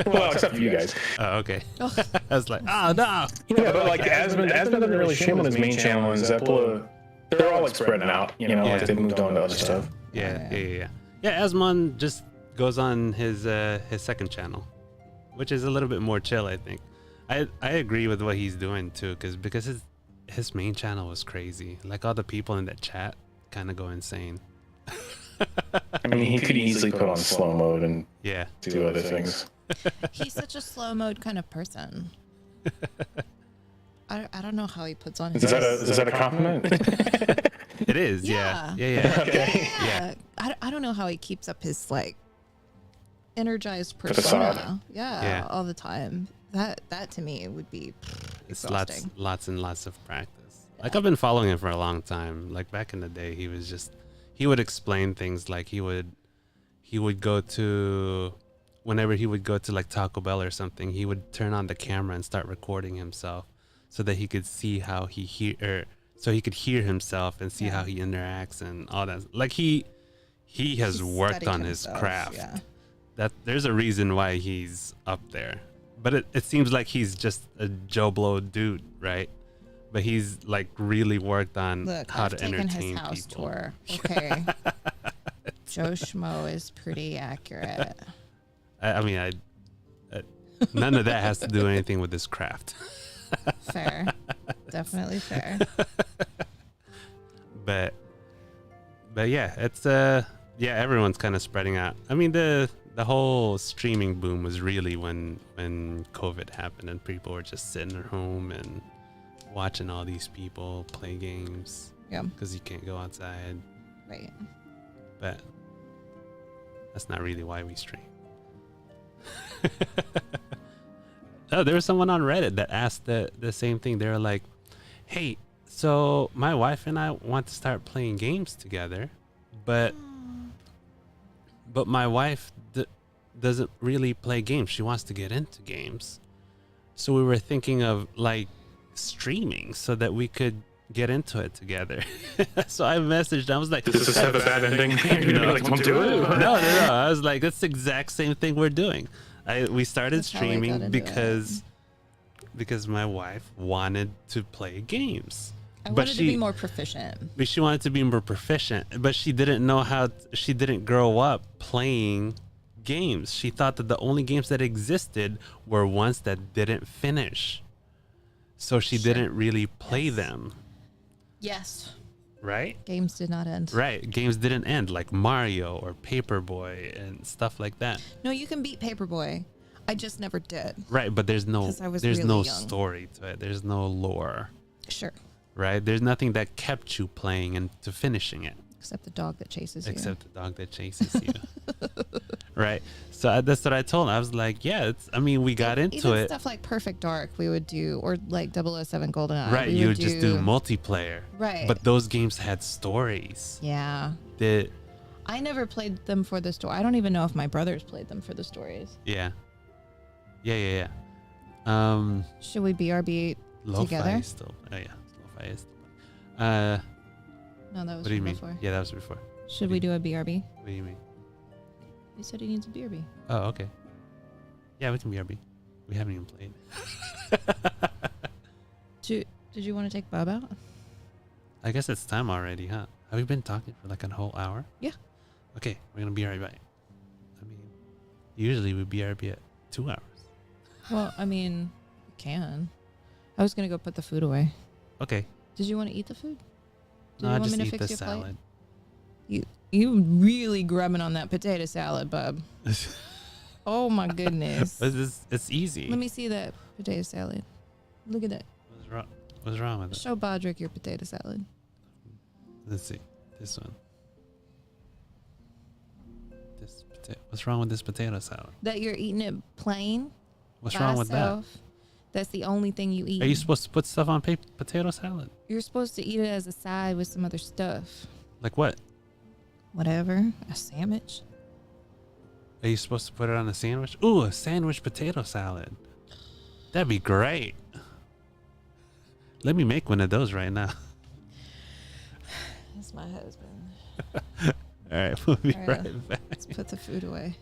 Speaker 4: Well, except for you guys.
Speaker 3: Oh, okay.
Speaker 2: Oh.
Speaker 3: I was like, oh, no.
Speaker 4: Yeah, but Asmund doesn't really stream on his main channel, and Zeppla, they're all spreading out.
Speaker 3: Yeah.
Speaker 4: They moved on to other stuff.
Speaker 3: Yeah. Yeah, Asmon just goes on his second channel, which is a little bit more chill, I think. I agree with what he's doing, too, because his main channel was crazy. Like, all the people in that chat kind of go insane.
Speaker 4: I mean, he could easily put on slow mode and
Speaker 3: Yeah.
Speaker 4: do other things.
Speaker 2: He's such a slow mode kind of person. I don't know how he puts on his.
Speaker 4: Is that a compliment?
Speaker 3: It is, yeah. Yeah.
Speaker 4: Okay.
Speaker 2: Yeah. I don't know how he keeps up his energized
Speaker 4: Facade.
Speaker 2: persona.
Speaker 3: Yeah.
Speaker 2: All the time. That to me would be
Speaker 3: It's
Speaker 2: exhausting.
Speaker 3: lots and lots of practice. Like, I've been following him for a long time. Like, back in the day, he would explain things. Like, he would go to, whenever he would go to like Taco Bell or something, he would turn on the camera and start recording himself so that he could see how so he could hear himself and see how he interacts and all that. Like, he has
Speaker 2: He's
Speaker 3: worked
Speaker 2: studied
Speaker 3: on his
Speaker 2: himself,
Speaker 3: craft.
Speaker 2: yeah.
Speaker 3: That there's a reason why he's up there. But it seems like he's just a Joe Blow dude, right? But he's really worked on
Speaker 2: Look,
Speaker 3: how
Speaker 2: I've
Speaker 3: to
Speaker 2: taken
Speaker 3: entertain
Speaker 2: his house
Speaker 3: people.
Speaker 2: tour. Okay. Joe Schmo is pretty accurate.
Speaker 3: I mean, none of that has to do anything with this craft.
Speaker 2: Fair. Definitely fair.
Speaker 3: But yeah, it's everyone's kind of spreading out. I mean, the whole streaming boom was really when COVID happened and people were just sitting at home and watching all these people play games
Speaker 2: Yeah.
Speaker 3: because you can't go outside.
Speaker 2: Right.
Speaker 3: But that's not really why we stream. Oh, there was someone on Reddit that asked the same thing. They were like, hey, so my wife and I want to start playing games together, but my wife doesn't really play games. She wants to get into games. So we were thinking of streaming so that we could get into it together. So I messaged, I was like,
Speaker 4: Does this have a bad ending? You're gonna be like, won't do it?
Speaker 3: no. I was like, that's the exact same thing we're doing. We started
Speaker 2: That's how we got
Speaker 3: streaming
Speaker 2: into
Speaker 3: because my wife wanted to play games.
Speaker 2: I wanted to be more proficient.
Speaker 3: But she wanted to be more proficient, but she didn't know how. She didn't grow up playing games. She thought that the only games that existed were ones that didn't finish. So she didn't really play them.
Speaker 2: Yes.
Speaker 3: Right?
Speaker 2: Games did not end.
Speaker 3: Right. Games didn't end, like Mario or Paperboy and stuff like that.
Speaker 2: No, you can beat Paperboy. I just never did.
Speaker 3: Right, but there's no
Speaker 2: 'Cause I was
Speaker 3: there's
Speaker 2: really
Speaker 3: no
Speaker 2: young.
Speaker 3: story to it. There's no lore.
Speaker 2: Sure.
Speaker 3: Right? There's nothing that kept you playing and to finishing it.
Speaker 2: Except the dog that chases you.
Speaker 3: Except the dog that chases you. Right. So that's what I told him. I was like, yeah, we got into
Speaker 2: Even
Speaker 3: it.
Speaker 2: stuff like Perfect Dark we would do, or like 007 GoldenEye.
Speaker 3: Right.
Speaker 2: we
Speaker 3: You would just do multiplayer.
Speaker 2: Right.
Speaker 3: But those games had stories.
Speaker 2: Yeah. I never played them for the story. I don't even know if my brothers played them for the stories.
Speaker 3: Yeah.
Speaker 2: Should we BRB
Speaker 3: Lo-fi
Speaker 2: together?
Speaker 3: is still. Oh yeah, lo-fi is still.
Speaker 2: No, that was
Speaker 3: What do you
Speaker 2: from
Speaker 3: mean?
Speaker 2: before.
Speaker 3: Yeah, that was before.
Speaker 2: Should we do a BRB?
Speaker 3: What do you mean?
Speaker 2: He said he needs a BRB.
Speaker 3: Oh, okay. Yeah, we can BRB. We haven't even played.
Speaker 2: Did you want to take Bob out?
Speaker 3: I guess it's time already, huh? Have we been talking for like a whole hour?
Speaker 2: Yeah.
Speaker 3: Okay, we're gonna be right back. I mean, usually we BRB at 2 hours.
Speaker 2: Well, I mean, we can. I was gonna go put the food away.
Speaker 3: Okay.
Speaker 2: Did you want to eat the food? Did
Speaker 3: No,
Speaker 2: you
Speaker 3: I
Speaker 2: want
Speaker 3: just
Speaker 2: me to
Speaker 3: eat
Speaker 2: fix
Speaker 3: the
Speaker 2: your plate?
Speaker 3: salad.
Speaker 2: You really grubbing on that potato salad, bub. Oh my goodness.
Speaker 3: It's easy.
Speaker 2: Let me see that potato salad. Look at that.
Speaker 3: What's wrong with it?
Speaker 2: Show Bodrick your potato salad.
Speaker 3: Let's see. This one. What's wrong with this potato salad?
Speaker 2: That you're eating it plain.
Speaker 3: What's
Speaker 2: by
Speaker 3: wrong with that?
Speaker 2: itself. That's the only thing you eat.
Speaker 3: Are you supposed to put stuff on potato salad?
Speaker 2: You're supposed to eat it as a side with some other stuff.
Speaker 3: Like what?
Speaker 2: Whatever. A sandwich.
Speaker 3: Are you supposed to put it on a sandwich? Ooh, a sandwich potato salad. That'd be great. Let me make one of those right now.
Speaker 2: That's my husband.
Speaker 3: All right, we'll be
Speaker 2: All
Speaker 3: right
Speaker 2: right.
Speaker 3: back.
Speaker 2: Let's put the food away.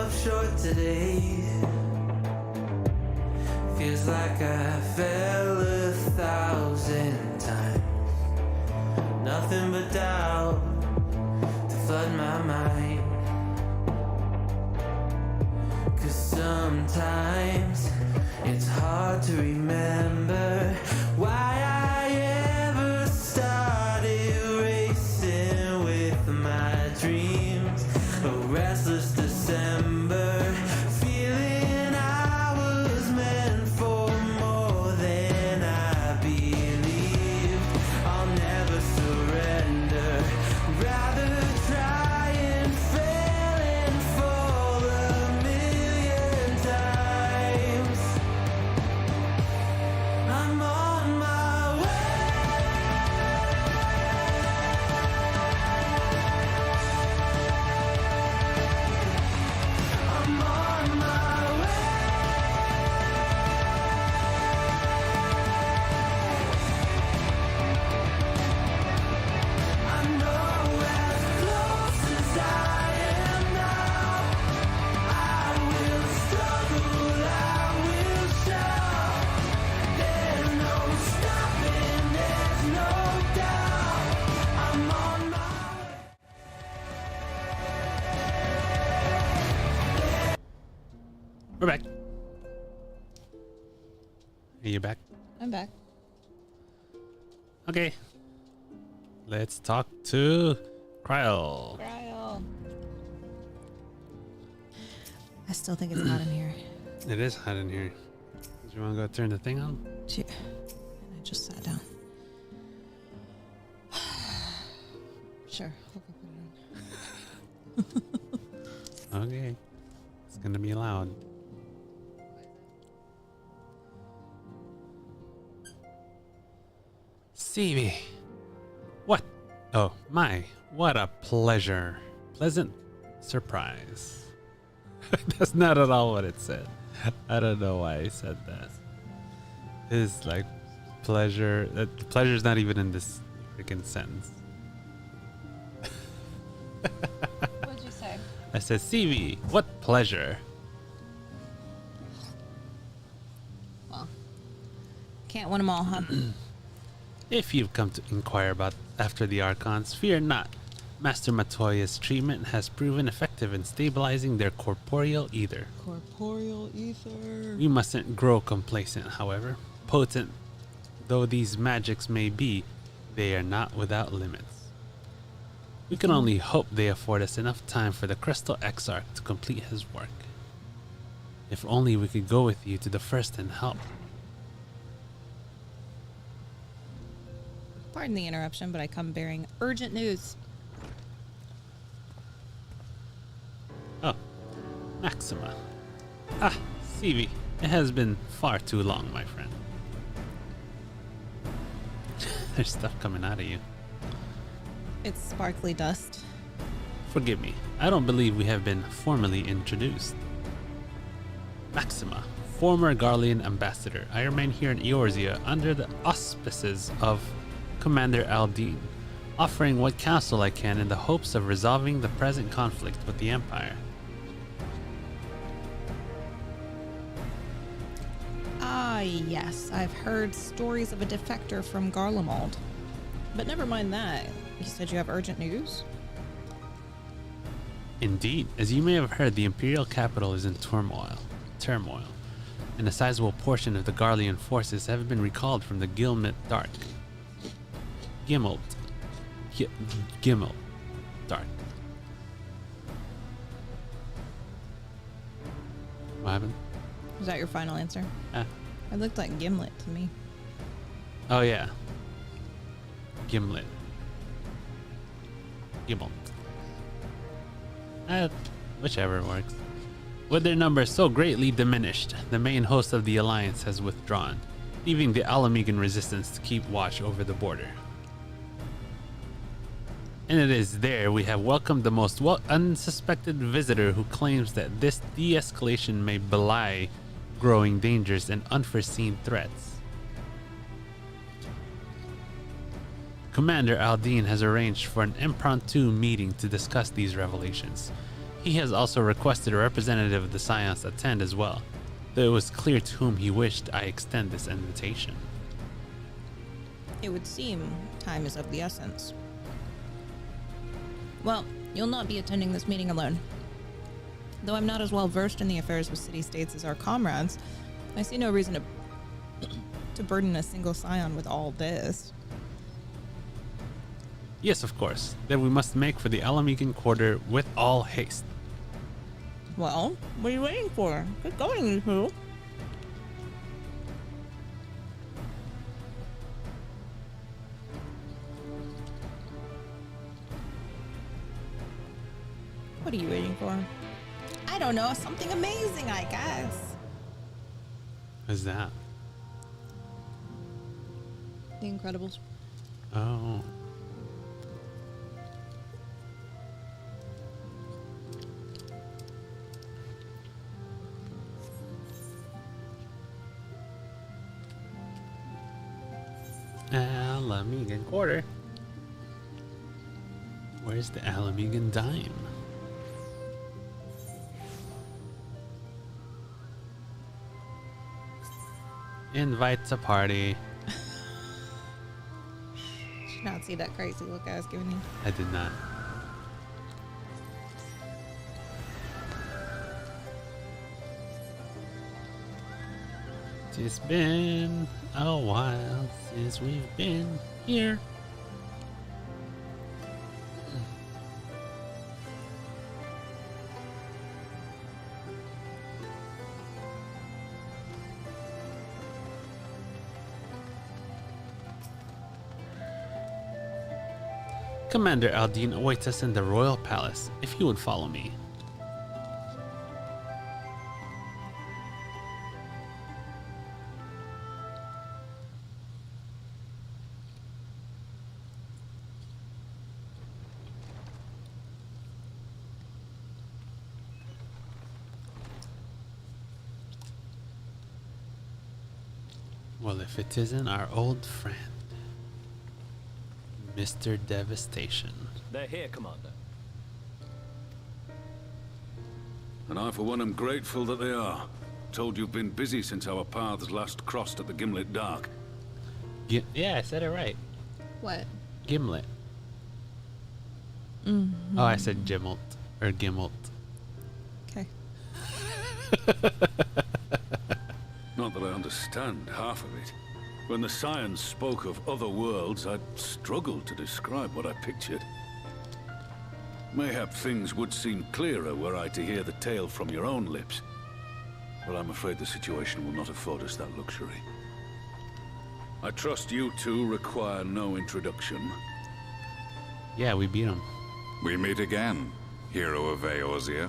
Speaker 1: myself short today. Feels like I fell 1,000 times. Nothing but doubt to flood my mind. 'Cause sometimes it's hard to remember why I ever started racing with my dreams. A restless December, feeling I was meant for more than I believed. I'll never surrender, rather try and fail and fall 1,000,000 times. I'm on my way. I'm on my way. I know as close as I am now, I will struggle, I will shout. There's no stopping, there's no doubt. I'm on my way.
Speaker 3: We're back. Are you back?
Speaker 2: I'm back.
Speaker 3: Okay. Let's talk to Kryl.
Speaker 2: Trial. I still think it's hot in here.
Speaker 3: It is hot in here. Do you want to go turn the thing on?
Speaker 2: And I just sat down. Sure. I'll go put it on.
Speaker 3: Okay. It's gonna be loud. Stevie. What? Oh my, what a pleasure. Pleasant surprise. That's not at all what it said. I don't know why I said that. It's like pleasure. Pleasure's not even in this freaking sentence.
Speaker 2: What'd you say?
Speaker 3: I said, Stevie, what pleasure.
Speaker 2: Well, can't win them all, huh?
Speaker 3: If you've come to inquire about after the Archons, fear not. Master Matoya's treatment has proven effective in stabilizing their corporeal ether.
Speaker 2: Corporeal ether.
Speaker 3: We mustn't grow complacent, however. Potent though these magics may be, they are not without limits. We can only hope they afford us enough time for the Crystal Exarch to complete his work. If only we could go with you to the first and help.
Speaker 2: Pardon the interruption, but I come bearing urgent news.
Speaker 3: Oh, Maxima. Ah, Stevie, it has been far too long, my friend. There's stuff coming out of you.
Speaker 2: It's sparkly dust.
Speaker 3: Forgive me, I don't believe we have been formally introduced. Maxima, former Garlean ambassador. I remain here in Eorzea under the auspices of Commander Aldine, offering what counsel I can in the hopes of resolving the present conflict with the Empire.
Speaker 2: Ah, yes. I've heard stories of a defector from Garlemald. But never mind that. You said you have urgent news?
Speaker 3: Indeed, as you may have heard, the Imperial capital is in turmoil, and a sizable portion of the Garlean forces have been recalled from the Gilmet Dark. Gimmelt Dark. What happened?
Speaker 2: Was that your final answer?
Speaker 3: Ah.
Speaker 2: It looked like Gimlet to me.
Speaker 3: Oh yeah. Gimlet. Gimmelt. Whichever works. With their numbers so greatly diminished, the main host of the Alliance has withdrawn, leaving the Alamegan resistance to keep watch over the border. And it is there we have welcomed the most unsuspected visitor who claims that this de-escalation may belie growing dangers and unforeseen threats. Commander Aldine has arranged for an impromptu meeting to discuss these revelations. He has also requested a representative of the Scions attend as well, though it was clear to whom he wished I extend this invitation.
Speaker 2: It would seem time is of the essence. Well, you'll not be attending this meeting alone. Though I'm not as well versed in the affairs of city-states as our comrades, I see no reason to burden a single scion with all this.
Speaker 3: Yes, of course. Then we must make for the Alamegan quarter with all haste.
Speaker 2: Well, what are you waiting for? Get going, you two. What are you waiting for? I don't know, something amazing, I guess.
Speaker 3: What's that?
Speaker 2: The Incredibles.
Speaker 3: Oh. Alamegan quarter. Where's the Alamegan dime? Invite to party.
Speaker 2: Did you not see that crazy look I was giving you?
Speaker 3: I did not. It's been a while since we've been here. Commander Aldine awaits us in the Royal Palace, if you would follow me. Well, if it isn't our old friend, Mr. Devastation.
Speaker 5: They're here, Commander.
Speaker 6: And I, for one, am grateful that they are. Told you've been busy since our paths last crossed at the Gimlet Dark.
Speaker 3: Yeah, I said it right.
Speaker 2: What?
Speaker 3: Gimlet. Oh, I said Gimlet. Or Gimlet.
Speaker 2: Okay.
Speaker 6: Not that I understand half of it. When the Scions spoke of other worlds, I struggled to describe what I pictured. Mayhap things would seem clearer were I to hear the tale from your own lips. But I'm afraid the situation will not afford us that luxury. I trust you two require no introduction.
Speaker 3: Yeah, we beat him.
Speaker 7: We meet again, hero of Eorzea.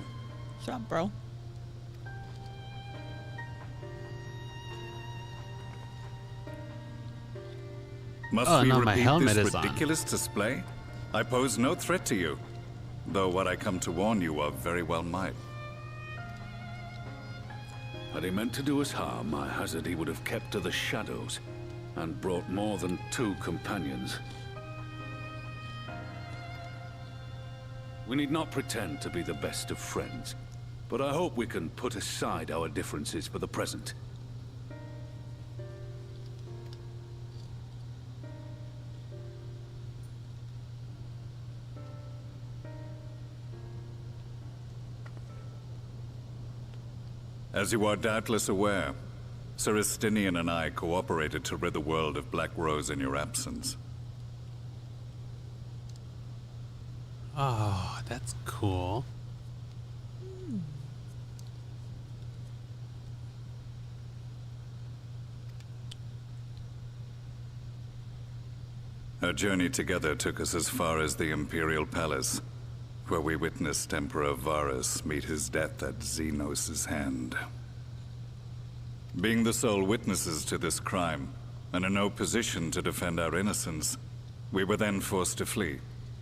Speaker 2: What's up, bro?
Speaker 7: Must
Speaker 3: Oh,
Speaker 7: we
Speaker 3: no, my
Speaker 7: repeat
Speaker 3: helmet
Speaker 7: this
Speaker 3: is on.
Speaker 7: ridiculous display? I pose no threat to you, though what I come to warn you of very well might.
Speaker 6: Had he meant to do us harm, I hazard he would have kept to the shadows and brought more than 2 companions. We need not pretend to be the best of friends, but I hope we can put aside our differences for the present.
Speaker 7: As you are doubtless aware, Sir Estinian and I cooperated to rid the world of Black Rose in your absence.
Speaker 3: Oh, that's cool.
Speaker 7: Our journey together took us as far as the Imperial Palace, where we witnessed Emperor Varus meet his death at Xenos' hand. Being the sole witnesses to this crime, and in no position to defend our innocence, we were then forced to flee,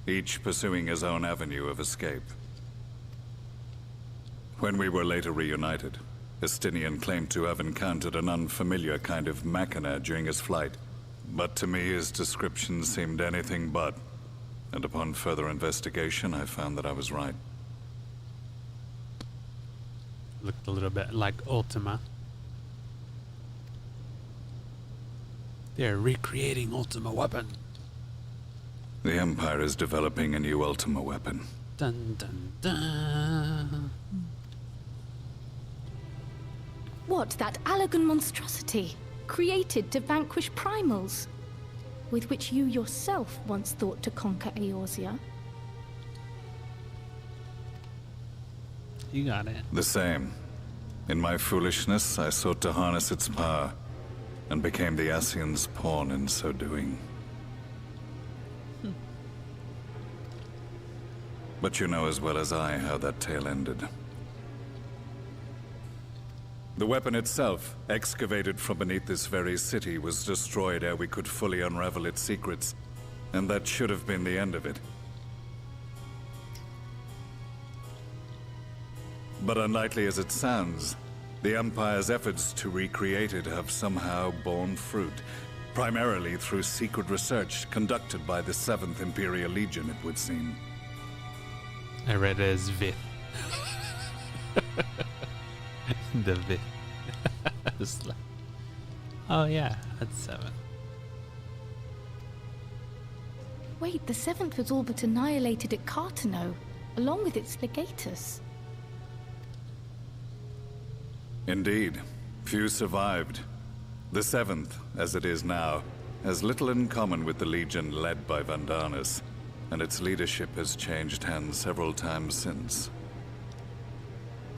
Speaker 7: each pursuing his own avenue of escape. When we were later reunited, Estinian claimed to have encountered an unfamiliar kind of machina during his flight, but to me his description seemed anything but. And upon further investigation, I found that I was right.
Speaker 3: Looked a little bit like Ultima. They're recreating Ultima weapon.
Speaker 7: The Empire is developing a new Ultima weapon.
Speaker 3: Dun dun dun.
Speaker 5: What, that Allagan monstrosity? Created to vanquish primals? With which you yourself once thought to conquer Eorzea?
Speaker 3: You got it.
Speaker 7: The same. In my foolishness, I sought to harness its power, and became the Ascian's pawn in so doing. But you know as well as I how that tale ended. The weapon itself, excavated from beneath this very city, was destroyed ere we could fully unravel its secrets, and that should have been the end of it. But unlikely as it sounds, the Empire's efforts to recreate it have somehow borne fruit, primarily through secret research conducted by the 7th Imperial Legion, it would seem.
Speaker 3: I read it as Vith. The Vith. Just like, oh yeah, that's 7.
Speaker 5: Wait, the 7th was all but annihilated at Cartano, along with its legatus.
Speaker 7: Indeed. Few survived. The 7th, as it is now, has little in common with the Legion led by Vandarnus, and its leadership has changed hands several times since.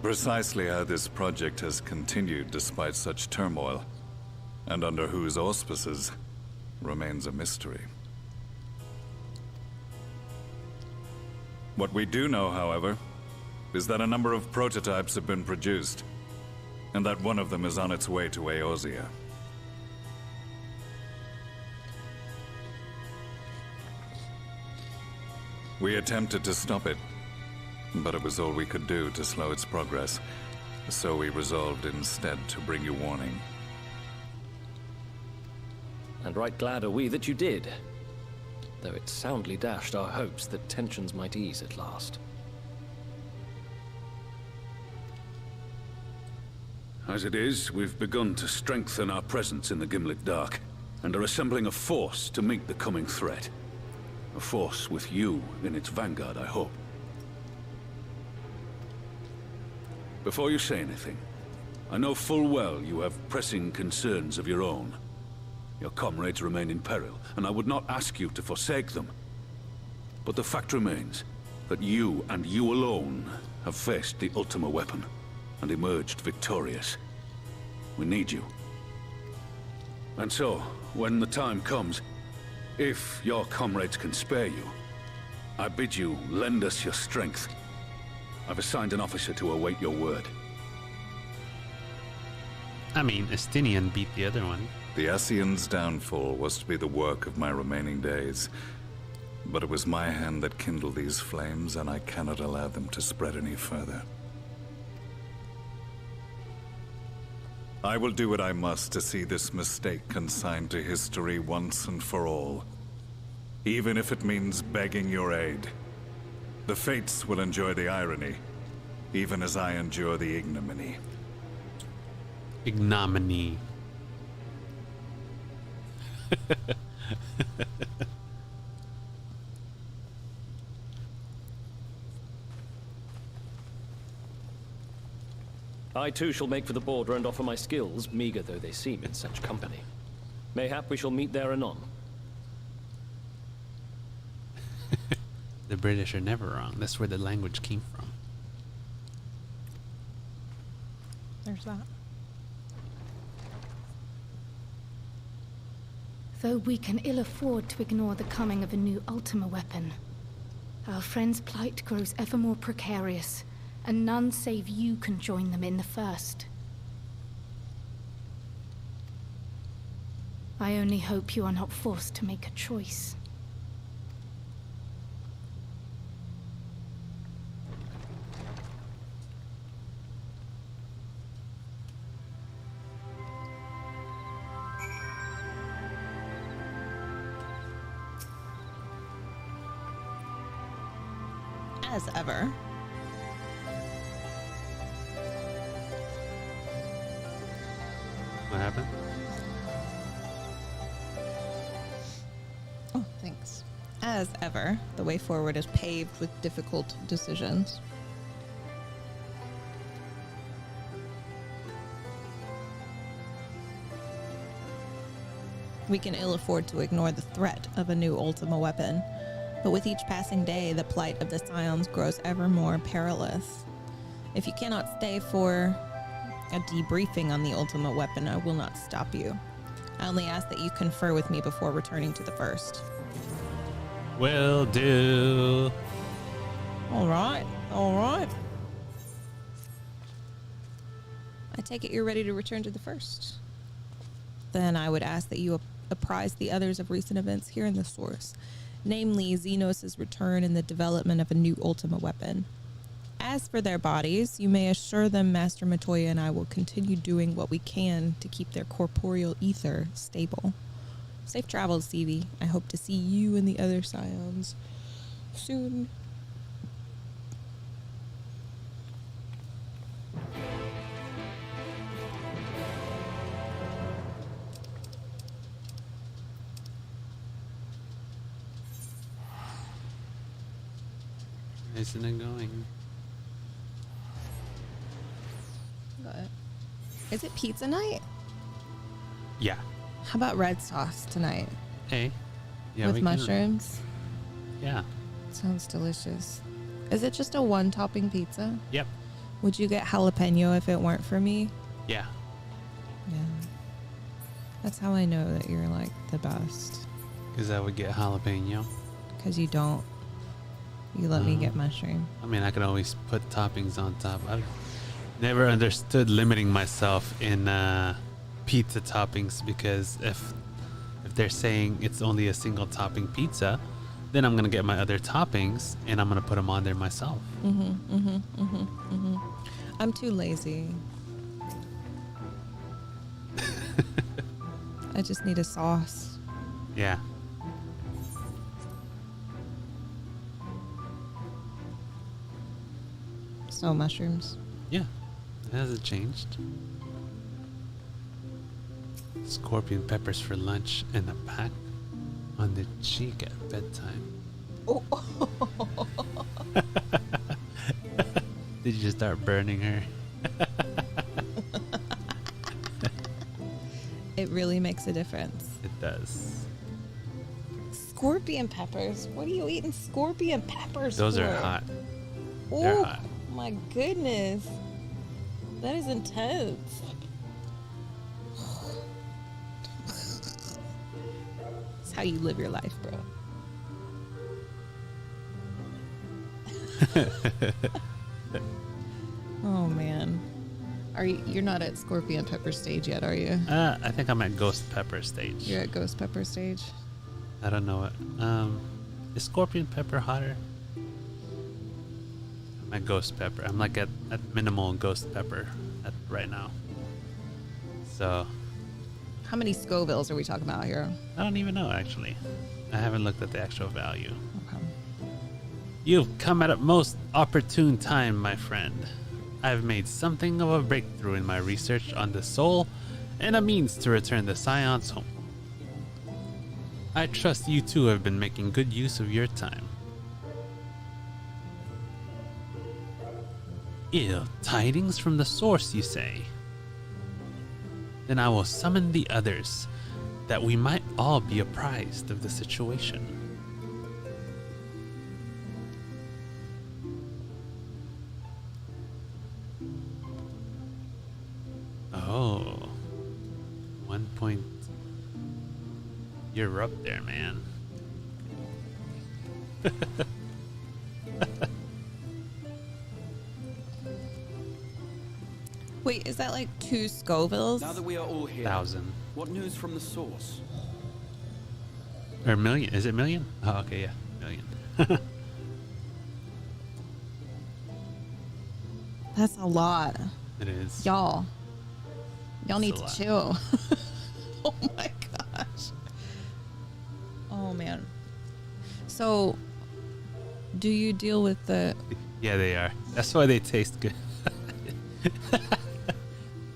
Speaker 7: Precisely how this project has continued despite such turmoil, and under whose auspices, remains a mystery. What we do know, however, is that a number of prototypes have been produced, and that one of them is on its way to Eorzea. We attempted to stop it, but it was all we could do to slow its progress, so we resolved instead to bring you warning.
Speaker 8: And right glad are we that you did, though it soundly dashed our hopes that tensions might ease at last.
Speaker 6: As it is, we've begun to strengthen our presence in the Gimlet Dark, and are assembling a force to meet the coming threat. A force with you in its vanguard, I hope. Before you say anything, I know full well you have pressing concerns of your own. Your comrades remain in peril, and I would not ask you to forsake them. But the fact remains that you, and you alone, have faced the Ultima weapon, and emerged victorious. We need you. And so, when the time comes, if your comrades can spare you, I bid you lend us your strength. I've assigned an officer to await your word.
Speaker 3: I mean, Estinian beat the other one.
Speaker 7: The Ascian's downfall was to be the work of my remaining days, but it was my hand that kindled these flames, and I cannot allow them to spread any further. I will do what I must to see this mistake consigned to history once and for all. Even if it means begging your aid. The Fates will enjoy the irony, even as I endure the ignominy.
Speaker 3: Ignominy.
Speaker 8: I too shall make for the border and offer my skills, meager though they seem in such company. Mayhap we shall meet there anon.
Speaker 3: The British are never wrong. That's where the language came from.
Speaker 2: There's that.
Speaker 5: Though we can ill afford to ignore the coming of a new Ultima weapon, our friends' plight grows ever more precarious, and none save you can join them in the first. I only hope you are not forced to make a choice.
Speaker 2: As ever.
Speaker 3: What happened?
Speaker 2: Oh, thanks. As ever, the way forward is paved with difficult decisions. We can ill afford to ignore the threat of a new Ultima weapon, but with each passing day, the plight of the Scions grows ever more perilous. If you cannot stay for a debriefing on the Ultima weapon, I will not stop you. I only ask that you confer with me before returning to the first.
Speaker 3: Will do.
Speaker 2: All right, all right. I take it you're ready to return to the first. Then I would ask that you apprise the others of recent events here in the source, namely Xenos' return and the development of a new Ultima weapon. As for their bodies, you may assure them Master Matoya and I will continue doing what we can to keep their corporeal ether stable. Safe travels, Stevie. I hope to see you and the other Scions soon.
Speaker 3: Isn't it going?
Speaker 2: What? Is it pizza night?
Speaker 3: Yeah.
Speaker 2: How about red sauce tonight?
Speaker 3: Hey. Yeah,
Speaker 2: with
Speaker 3: we can-
Speaker 2: mushrooms?
Speaker 3: Yeah.
Speaker 2: Sounds delicious. Is it just a one-topping pizza?
Speaker 3: Yep.
Speaker 2: Would you get jalapeno if it weren't for me?
Speaker 3: Yeah.
Speaker 2: Yeah. That's how I know that you're like the best.
Speaker 3: Because I would get jalapeno.
Speaker 2: Because you don't. You let me get mushroom.
Speaker 3: I mean, I could always put toppings on top. I've never understood limiting myself in pizza toppings, because if they're saying it's only a single topping pizza, then I'm gonna get my other toppings and I'm gonna put them on there myself.
Speaker 2: I'm too lazy. I just need a sauce.
Speaker 3: Yeah.
Speaker 2: So mushrooms.
Speaker 3: Yeah. It hasn't changed. Scorpion peppers for lunch and a pack on the cheek at bedtime.
Speaker 2: Oh.
Speaker 3: Did you just start burning her?
Speaker 2: It really makes a difference.
Speaker 3: It does.
Speaker 2: Scorpion peppers? What are you eating scorpion peppers
Speaker 3: Those
Speaker 2: for?
Speaker 3: are hot. They're
Speaker 2: Oh
Speaker 3: hot.
Speaker 2: my goodness. That is intense. It's how you live your life, bro. Oh man. You're not at scorpion pepper stage yet, are you?
Speaker 3: I think I'm at ghost pepper stage.
Speaker 2: You're at ghost pepper stage.
Speaker 3: I don't know what. Is scorpion pepper hotter? I'm at ghost pepper. I'm like at minimal ghost pepper right now. So
Speaker 2: How many Scovilles are we talking about here?
Speaker 3: I don't even know, actually. I haven't looked at the actual value.
Speaker 2: Okay.
Speaker 3: You've come at a most opportune time, my friend. I've made something of a breakthrough in my research on the soul and a means to return the Scions home. I trust you two have been making good use of your time. Ill tidings from the source, you say? Then I will summon the others, that we might all be apprised of the situation. Oh, 1 point. You're up there, man.
Speaker 2: Wait, is that like 2 Scovilles?
Speaker 9: Now that we are all here,
Speaker 3: 1,000
Speaker 9: what news from the source?
Speaker 3: or million? Is it million? Oh, okay, yeah, million.
Speaker 2: That's a lot.
Speaker 3: It is.
Speaker 2: Y'all need
Speaker 3: a
Speaker 2: to
Speaker 3: lot.
Speaker 2: chill. Oh my gosh. Oh man. So, do you deal with the...
Speaker 3: Yeah, they are. That's why they taste good.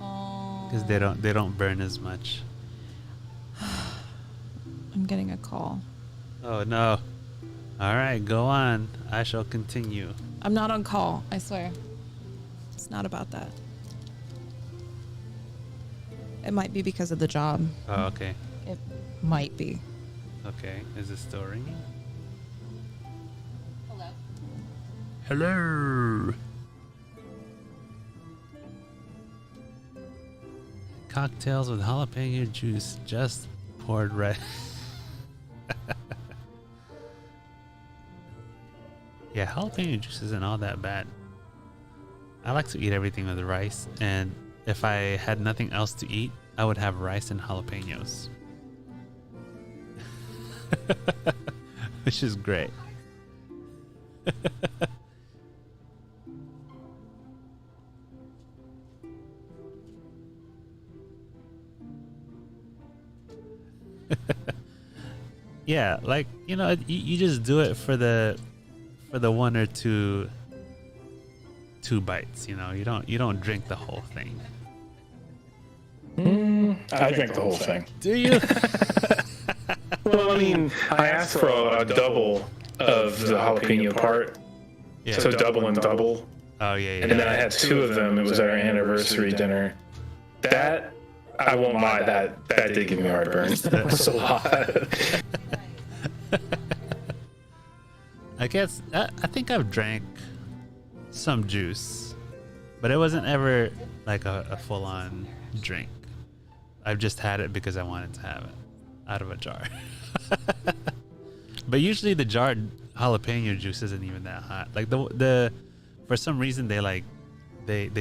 Speaker 2: Oh.
Speaker 3: because they don't burn as much.
Speaker 2: I'm getting a call.
Speaker 3: Oh no! All right, go on. I shall continue.
Speaker 2: I'm not on call, I swear. It's not about that. It might be because of the job.
Speaker 3: Oh, okay.
Speaker 2: It might be.
Speaker 3: Okay. Is it still ringing?
Speaker 2: Hello.
Speaker 3: Hello. Cocktails with jalapeno juice just poured right. Yeah, jalapeno juice isn't all that bad. I like to eat everything with rice, and if I had nothing else to eat, I would have rice and jalapenos. Which is great. Yeah, like, you know, you just do it for the one or two bites, you know. You don't drink the whole thing.
Speaker 4: I drank the whole thing.
Speaker 3: Do you?
Speaker 4: Well, I mean, I asked for a double of the jalapeno part.
Speaker 3: Yeah.
Speaker 4: So double and double.
Speaker 3: Oh yeah.
Speaker 4: And then I had 2 of them. It was our anniversary dinner. That, I won't lie, that did give me heartburn. That was a lot.
Speaker 3: I guess I think I've drank some juice, but it wasn't ever like a full-on drink. I've just had it because I wanted to have it out of a jar. But usually the jarred jalapeno juice isn't even that hot. Like the for some reason they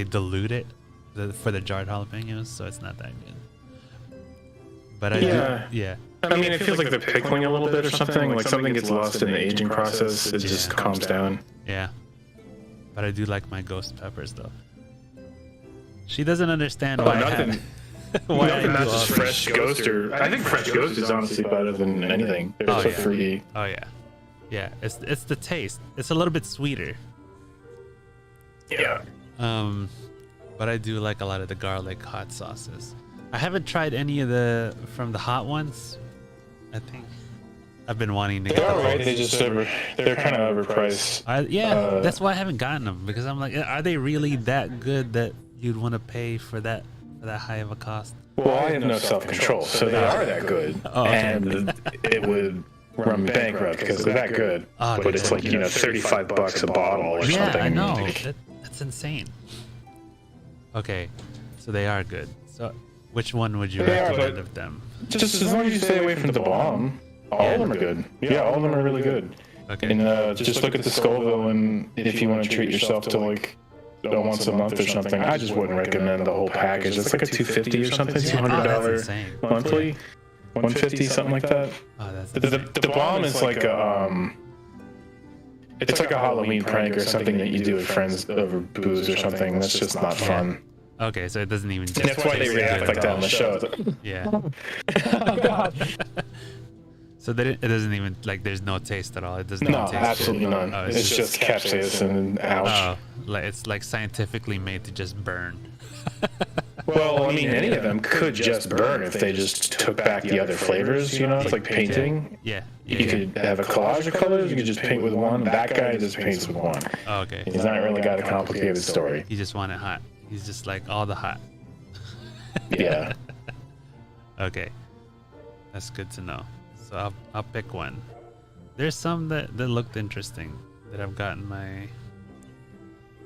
Speaker 3: dilute it for the jarred jalapenos, so it's not that good. But yeah.
Speaker 4: I mean, it feels like they're pickling a little bit or something. Like something gets lost in the aging process. It just calms down.
Speaker 3: Yeah. But I do like my ghost peppers though. She doesn't understand why
Speaker 4: nothing. Nothing not just fresh ghost, or I think fresh ghost is honestly better than anything. They're so fruity.
Speaker 3: Oh yeah. Yeah, it's the taste. It's a little bit sweeter.
Speaker 4: Yeah.
Speaker 3: But I do like a lot of the garlic hot sauces. I haven't tried any of from the hot ones. I think I've been wanting to get
Speaker 4: They're alright. They're kind of overpriced.
Speaker 3: That's why I haven't gotten them, because I'm like, are they really that good that you'd want to pay for that high of a cost?
Speaker 4: Well, I have no self-control, so they are that good, and it would run me bankrupt because they're that good. But it's like, you know, $35 a bottle or something.
Speaker 3: Yeah, I know. That's insane. Okay, so they are good. So which one would you recommend of them?
Speaker 4: Just as long as you stay away from the bomb, all of them are good. Yeah, all of them are really good.
Speaker 3: Okay.
Speaker 4: And just look at the Scoville, and if you want to treat yourself to like once a month or something, I just wouldn't recommend the whole package. It's like a $250 or something, $200 monthly, $150, something like that.
Speaker 3: Oh, that's
Speaker 4: the bomb is like it's like a Halloween prank or something that you do with friends over booze or something. That's just not fun.
Speaker 3: Okay, so it doesn't even.
Speaker 4: That's why they react like that on the show.
Speaker 3: Yeah.
Speaker 4: Oh God.
Speaker 3: So it doesn't even, like, there's no taste at all. It doesn't.
Speaker 4: No, absolutely none.
Speaker 3: Oh,
Speaker 4: it's just capsaicin and ouch.
Speaker 3: Oh, like it's like scientifically made to just burn.
Speaker 4: Well, I mean, any of them could just burn if they just took back the other flavors. You know, it's like painting.
Speaker 3: Yeah.
Speaker 4: You could have a collage of colors. You could just paint with one. That guy just paints with one.
Speaker 3: Oh, okay.
Speaker 4: He's not really got a complicated story.
Speaker 3: He just wanted hot. He's just like all the hot.
Speaker 4: Yeah.
Speaker 3: Okay. That's good to know. So I'll pick one. There's some that looked interesting that I've gotten my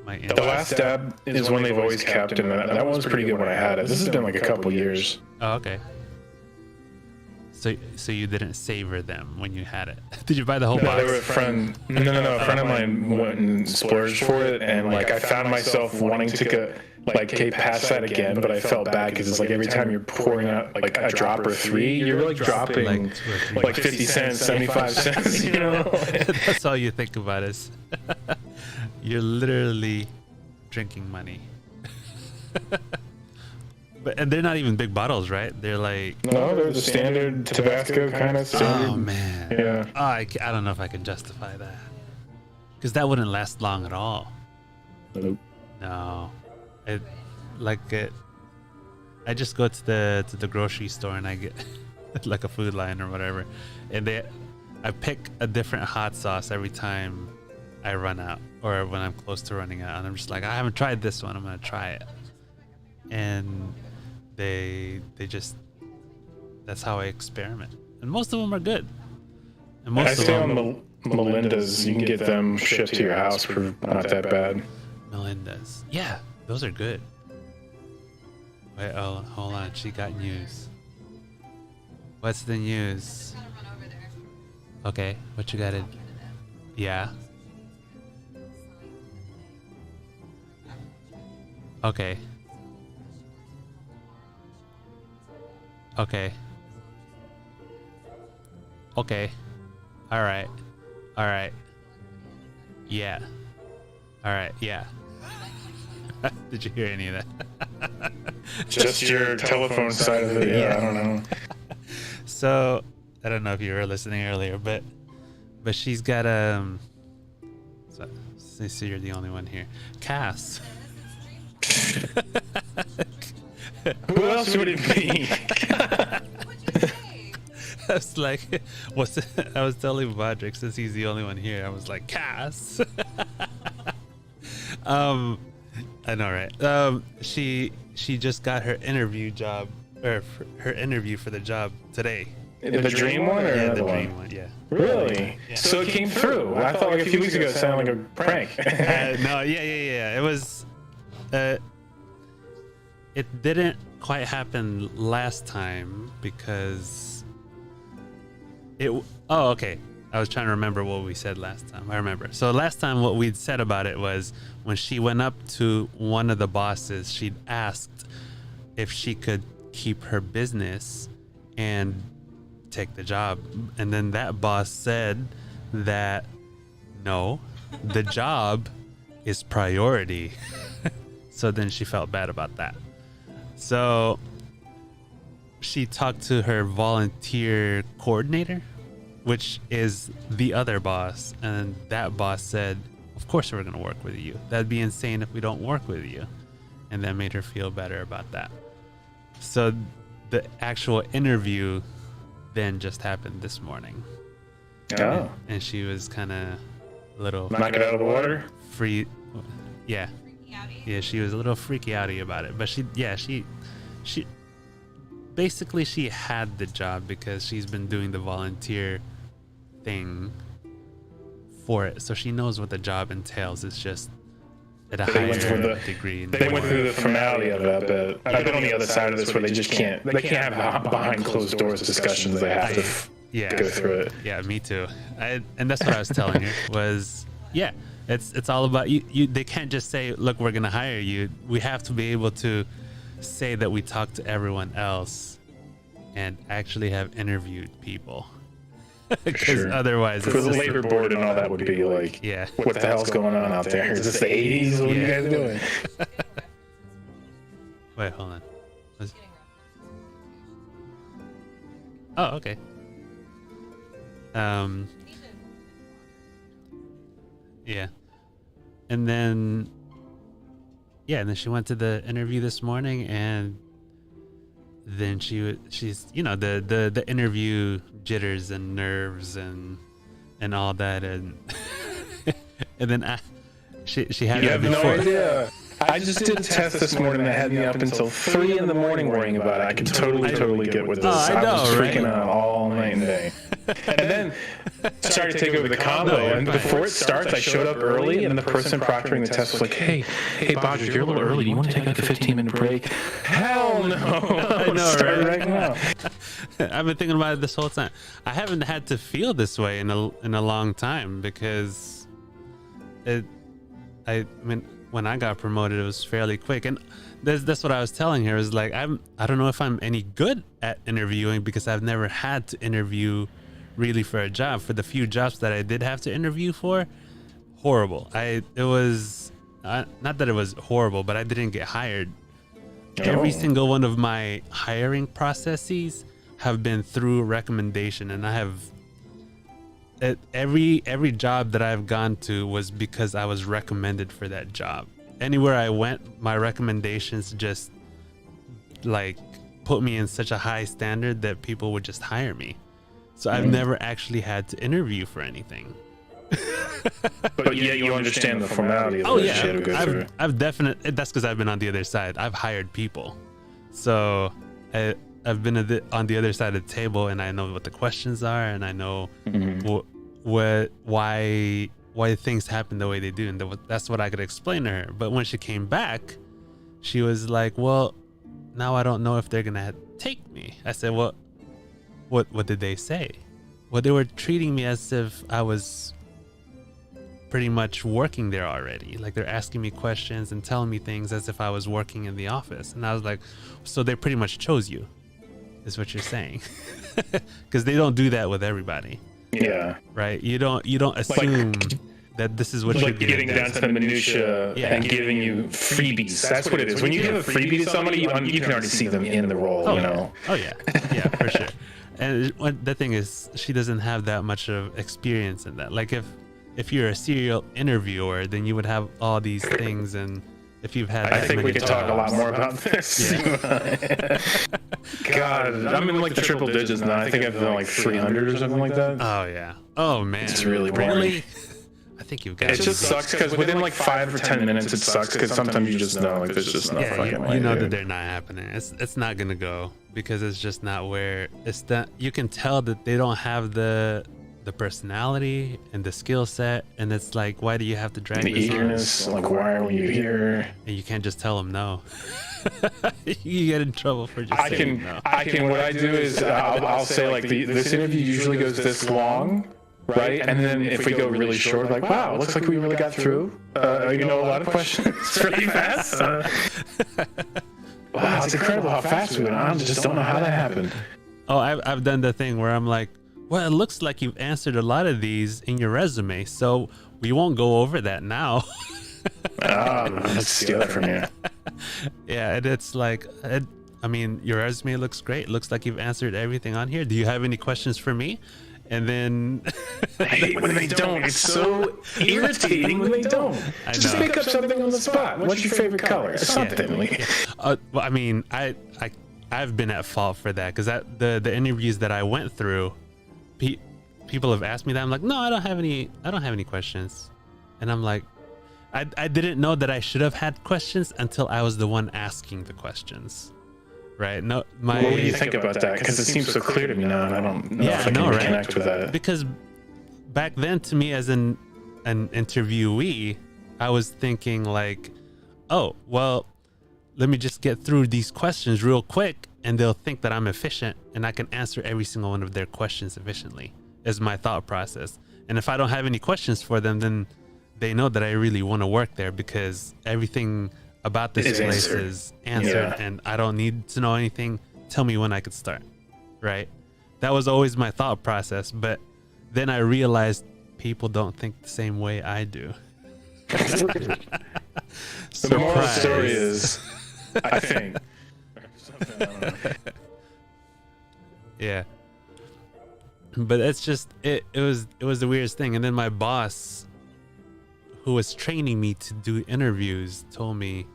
Speaker 4: The Last Stab is one they've always kept, and that one was pretty good when I had it. This has been like a couple years.
Speaker 3: Oh, okay. So you didn't savor them when you had it? Did you buy the whole box?
Speaker 4: No, they were a friend. No. A friend of mine went and splurged for it, and like I found myself wanting to go like past that again, but I felt bad because it's like every time you're pouring out like a drop or 3, you're like dropping like 50 cents, 75 cents, you know?
Speaker 3: That's all you think about is you're literally drinking money. And they're not even big bottles, right? They're like...
Speaker 4: No, they're the standard Tabasco kind of standard.
Speaker 3: Oh, man.
Speaker 4: Yeah.
Speaker 3: Oh, I don't know if I can justify that. Because that wouldn't last long at all.
Speaker 4: Nope.
Speaker 3: No. I just go to the grocery store and I get like a Food Lion or whatever, and I pick a different hot sauce every time I run out or when I'm close to running out, and I'm just like, I haven't tried this one, I'm gonna try it. And they just, that's how I experiment, and most of them are good. And most
Speaker 4: I
Speaker 3: of
Speaker 4: stay
Speaker 3: them,
Speaker 4: on Melinda's. You can get them shipped to your house for not that bad.
Speaker 3: Melinda's, yeah, those are good. Wait, oh, hold on, she got news. What's the news? Okay, what you gotta? Yeah. Okay. Okay. Okay. All right. All right. Yeah. All right. Yeah. Did you hear any of that?
Speaker 4: Just your telephone side of it. Yeah, I don't know.
Speaker 3: So I don't know if you were listening earlier, but she's got so you're the only one here. Cass.
Speaker 4: Who else would it be?
Speaker 3: I was like, I was telling Bodrick, since he's the only one here, I was like, Cass. I know, right? She just got her interview job, or her interview for the job today.
Speaker 4: The dream one, or
Speaker 3: yeah,
Speaker 4: another
Speaker 3: the
Speaker 4: one?
Speaker 3: dream one, yeah.
Speaker 4: Really?
Speaker 3: Yeah.
Speaker 4: So it came through. I thought like a few weeks ago it sounded like a prank.
Speaker 3: No, yeah. It was. It didn't quite happen last time because it. Oh, okay. I was trying to remember what we said last time. I remember. So last time, what we'd said about it was when she went up to one of the bosses, she'd asked if she could keep her business and take the job, and then that boss said that no, the job is priority. So then she felt bad about that. So she talked to her volunteer coordinator, which is the other boss, and that boss said, of course we're going to work with you. That'd be insane if we don't work with you. And that made her feel better about that. So the actual interview then just happened this morning.
Speaker 4: Oh.
Speaker 3: And she was kind of a little...
Speaker 4: Knock it out of the water?
Speaker 3: Free... Yeah. Yeah, she was a little freaky outy about it. But she basically, she had the job because she's been doing the volunteer thing for it. So she knows what the job entails. It's just at a higher degree.
Speaker 4: They went through the formality of it, but I've been on the other side of this where they can't have behind closed doors discussions. They have to go through it.
Speaker 3: Yeah, me too. And that's what I was telling her was, yeah, it's all about you. They can't just say, look, we're going to hire you. We have to be able to say that we talked to everyone else and actually have interviewed people. Because otherwise,
Speaker 4: for the labor board and all that would be like,
Speaker 3: yeah,
Speaker 4: what the hell's going on out there? Is this the 80s? What are you guys doing?
Speaker 3: Wait, hold on. Oh, okay. Yeah, and then she went to the interview this morning, and then she's the interview jitters and nerves and all that, and and then she had that before.
Speaker 4: No idea. I just did a test this morning that had me up until 3 a.m. worrying about it. I could totally get with this.
Speaker 3: I was
Speaker 4: freaking out all night and day. And then started to take over the combo. And before it starts, I showed up early, and the person proctoring the test was like, "Hey, Bodger, you're a little early. Do you want to take like a 15-minute break?" Hell no!
Speaker 3: I know,
Speaker 4: start right now.
Speaker 3: I've been thinking about it this whole time. I haven't had to feel this way in a long time because when I got promoted, it was fairly quick, and that's what I was telling her. Is like I don't know if I'm any good at interviewing because I've never had to interview really for a job. For the few jobs that I did have to interview for, horrible. It was not that it was horrible, but I didn't get hired. Every single one of my hiring processes have been through recommendation, and I have every job that I've gone to was because I was recommended for that job. Anywhere I went, my recommendations just like put me in such a high standard that people would just hire me. So I've never actually had to interview for anything.
Speaker 4: But yet you understand the formality of
Speaker 3: Oh
Speaker 4: what
Speaker 3: yeah,
Speaker 4: shit to go through.
Speaker 3: I've definitely. That's because I've been on the other side. I've hired people, so I've been on the other side of the table, and I know what the questions are, and I know why things happen the way they do, and that's what I could explain to her. But when she came back, she was like, "Well, now I don't know if they're gonna take me." I said, "Well, what did they say?" Well, they were treating me as if I was pretty much working there already. Like they're asking me questions and telling me things as if I was working in the office. And I was like, so they pretty much chose you, is what you're saying. Because they don't do that with everybody.
Speaker 4: Yeah.
Speaker 3: Right? You don't assume that this is what you're
Speaker 4: getting down to the minutia and giving you freebies. That's what it is. When you give a freebie to somebody, you can already see them in the role, you know?
Speaker 3: Oh yeah, yeah, for sure. And the thing is, she doesn't have that much of experience in that. Like if you're a serial interviewer, then you would have all these things, and if you've had,
Speaker 4: I think we could talk a lot more about this.
Speaker 3: Yeah.
Speaker 4: God, I'm in like the triple digits now. I think I've done like 300 or something like that.
Speaker 3: Oh yeah. Oh man.
Speaker 4: It's really boring.
Speaker 3: Really? I think you've got.
Speaker 4: It just sucks because within like 5 or 10 minutes, it sucks because sometimes you just know like there's just no fucking way.
Speaker 3: You know that they're not happening. It's not gonna go because it's just not where it's that. You can tell that they don't have the personality and the skill set, and it's like, why do you have to drag
Speaker 4: the
Speaker 3: this
Speaker 4: eagerness?
Speaker 3: on?
Speaker 4: Like, why are you here?
Speaker 3: And you can't just tell them no. You get in trouble for just saying no.
Speaker 4: What I do is I'll say like this interview usually goes this long, right? And then if we go really short, like, wow, it looks like we really got through. You know, a lot of questions really fast. Wow, it's incredible how fast we went. I just don't know how that happened.
Speaker 3: Oh, I've done the thing where I'm like, well, it looks like you've answered a lot of these in your resume, so we won't go over that now.
Speaker 4: Let's steal that from you.
Speaker 3: Yeah, and it's like, I mean, your resume looks great. It looks like you've answered everything on here. Do you have any questions for me? And then
Speaker 4: I hate when they don't. It's so irritating when they don't. Just make up something on the spot. What's your favorite color? Something.
Speaker 3: Well, I mean, I've been at fault for that because the interviews that I went through, people have asked me that. I'm like, no, I don't have any questions. And I'm like, I didn't know that I should have had questions until I was the one asking the questions. Right? No,
Speaker 4: what do you think about that? Because it seems so clear to me now, and I don't know if I can connect with that.
Speaker 3: Because back then, to me as an interviewee, I was thinking like, oh, well, let me just get through these questions real quick, and they'll think that I'm efficient, and I can answer every single one of their questions efficiently, is my thought process. And if I don't have any questions for them, then they know that I really want to work there because everything about this place is answered, and I don't need to know anything. Tell me when I could start, right? That was always my thought process, but then I realized people don't think the same way I do.
Speaker 4: The moral of the story is, I think.
Speaker 3: Yeah. But it's just it was the weirdest thing. And then my boss, who was training me to do interviews, told me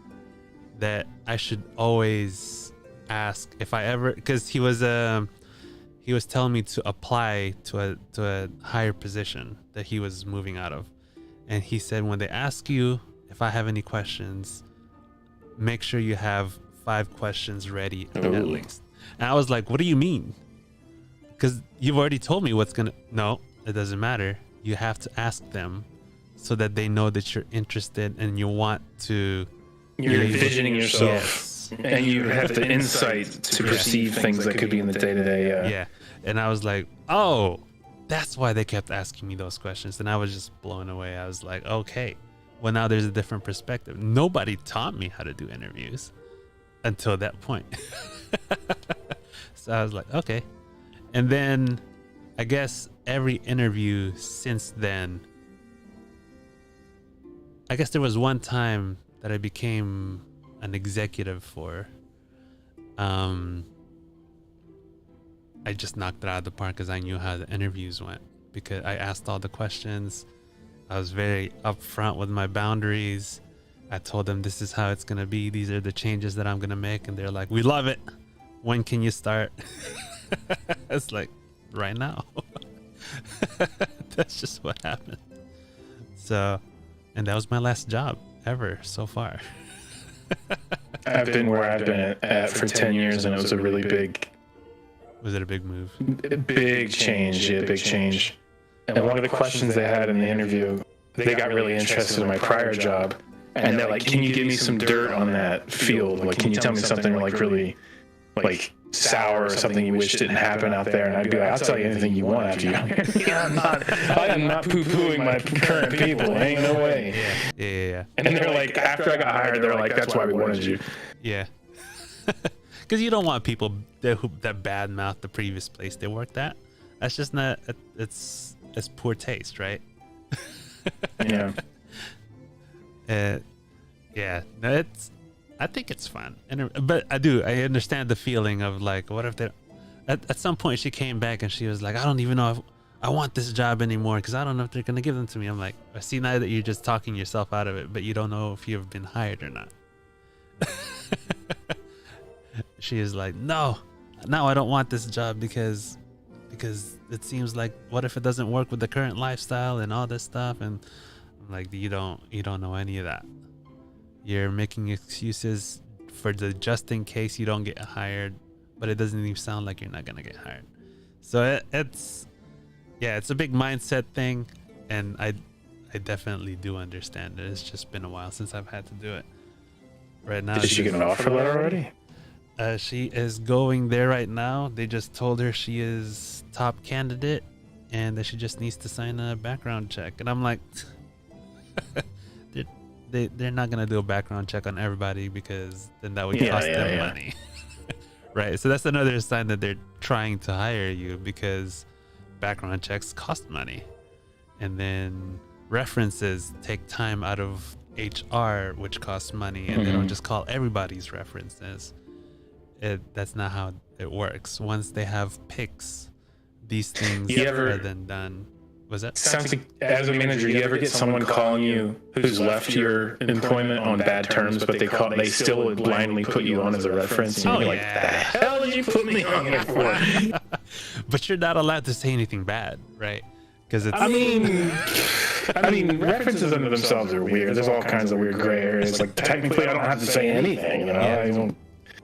Speaker 3: that I should always ask if I ever, because he was telling me to apply to a higher position that he was moving out of. And he said, when they ask you if I have any questions, make sure you have 5 questions ready at least. And I was like, what do you mean? Because you've already told me what's gonna. No, it doesn't matter. You have to ask them so that they know that you're interested and you want to.
Speaker 4: You're envisioning yourself, and you have the insight to perceive things that could be in the day-to-day.
Speaker 3: Yeah, and I was like, oh, that's why they kept asking me those questions, and I was just blown away. I was like, okay, well, now there's a different perspective. Nobody taught me how to do interviews until that point. So I was like, okay. And then I guess every interview since then, I guess there was one time that I became an executive for. I just knocked it out of the park because I knew how the interviews went, because I asked all the questions. I was very upfront with my boundaries, I told them this is how it's gonna be. These are the changes that I'm gonna make, and they're like, "We love it. When can you start?" It's like, right now. That's just what happened. So, and that was my last job ever so far.
Speaker 4: I've been where I've been at for 10 years, and it was a really big.
Speaker 3: Was it a big move?
Speaker 4: Big change, yeah, big change. And one of the questions they had in the interview, they got really interested in my prior job, and they're like, "Can you give me some dirt on that field? Like, can you tell me something like really, like sour or something you wish didn't happen out there?" And I'd be like, "I'll tell you anything you want after you." I am not poo-pooing my current people. Ain't no way.
Speaker 3: Yeah.
Speaker 4: And they're like, after I got hired, they're like, "That's why we wanted you."
Speaker 3: Yeah. Because you don't want people that badmouth the previous place they worked at. That's just not. It's poor taste, right?
Speaker 4: Yeah.
Speaker 3: Yeah. No, I think it's fun, but I understand the feeling of like, what if they? At some point, she came back and she was like, "I don't even know if I want this job anymore because I don't know if they're gonna give them to me." I'm like, I see now that you're just talking yourself out of it, but you don't know if you've been hired or not. She is like, no, I don't want this job because it seems like, what if it doesn't work with the current lifestyle and all this stuff? And I'm like, you don't know any of that. You're making excuses for the just in case you don't get hired, but it doesn't even sound like you're not gonna get hired. So it's a big mindset thing, and I definitely do understand it. It's just been a while since I've had to do it. Right now,
Speaker 4: Did she get an offer letter already?
Speaker 3: She is going there right now. They just told her she is top candidate and that she just needs to sign a background check. And I'm like, they're not gonna do a background check on everybody because then that would cost them money. Right. So that's another sign that they're trying to hire you, because background checks cost money. And then references take time out of HR, which costs money, and they don't just call everybody's references. That's not how it works. Once they have picks, these things are then done. Was that?
Speaker 4: Sounds like, as a manager, you ever get someone calling you who's left your employment on bad terms, but they still blindly put you on as a reference, and you're like, "The hell did you put me on there for?"
Speaker 3: But you're not allowed to say anything bad, right? Because it's.
Speaker 4: I mean, references under themselves are weird. There's all kinds of weird gray areas. Like, technically, I don't have to say anything, you know?
Speaker 3: Yeah.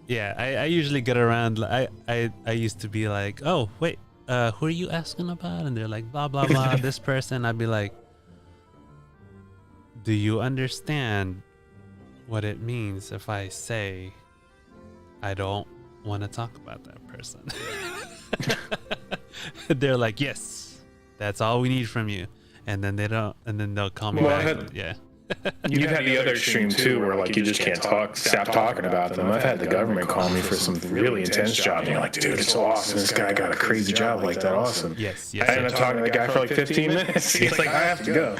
Speaker 3: Yeah, I usually get around. I used to be like, "Oh, wait, who are you asking about?" And they're like, "Blah blah blah." This person. I'd be like, "Do you understand what it means if I say I don't want to talk about that person?" They're like, "Yes, that's all we need from you." And then they don't. And then they'll call me back. Yeah.
Speaker 4: You've had the other extreme too, where like you just can't stop talking about them. I've had the government call me for some really intense job, and you're like, "Dude, it's so awesome. This guy got a crazy job like that. Awesome."
Speaker 3: Yes.
Speaker 4: I ended up talking to the guy for like 15 minutes. He's like, "I have to go."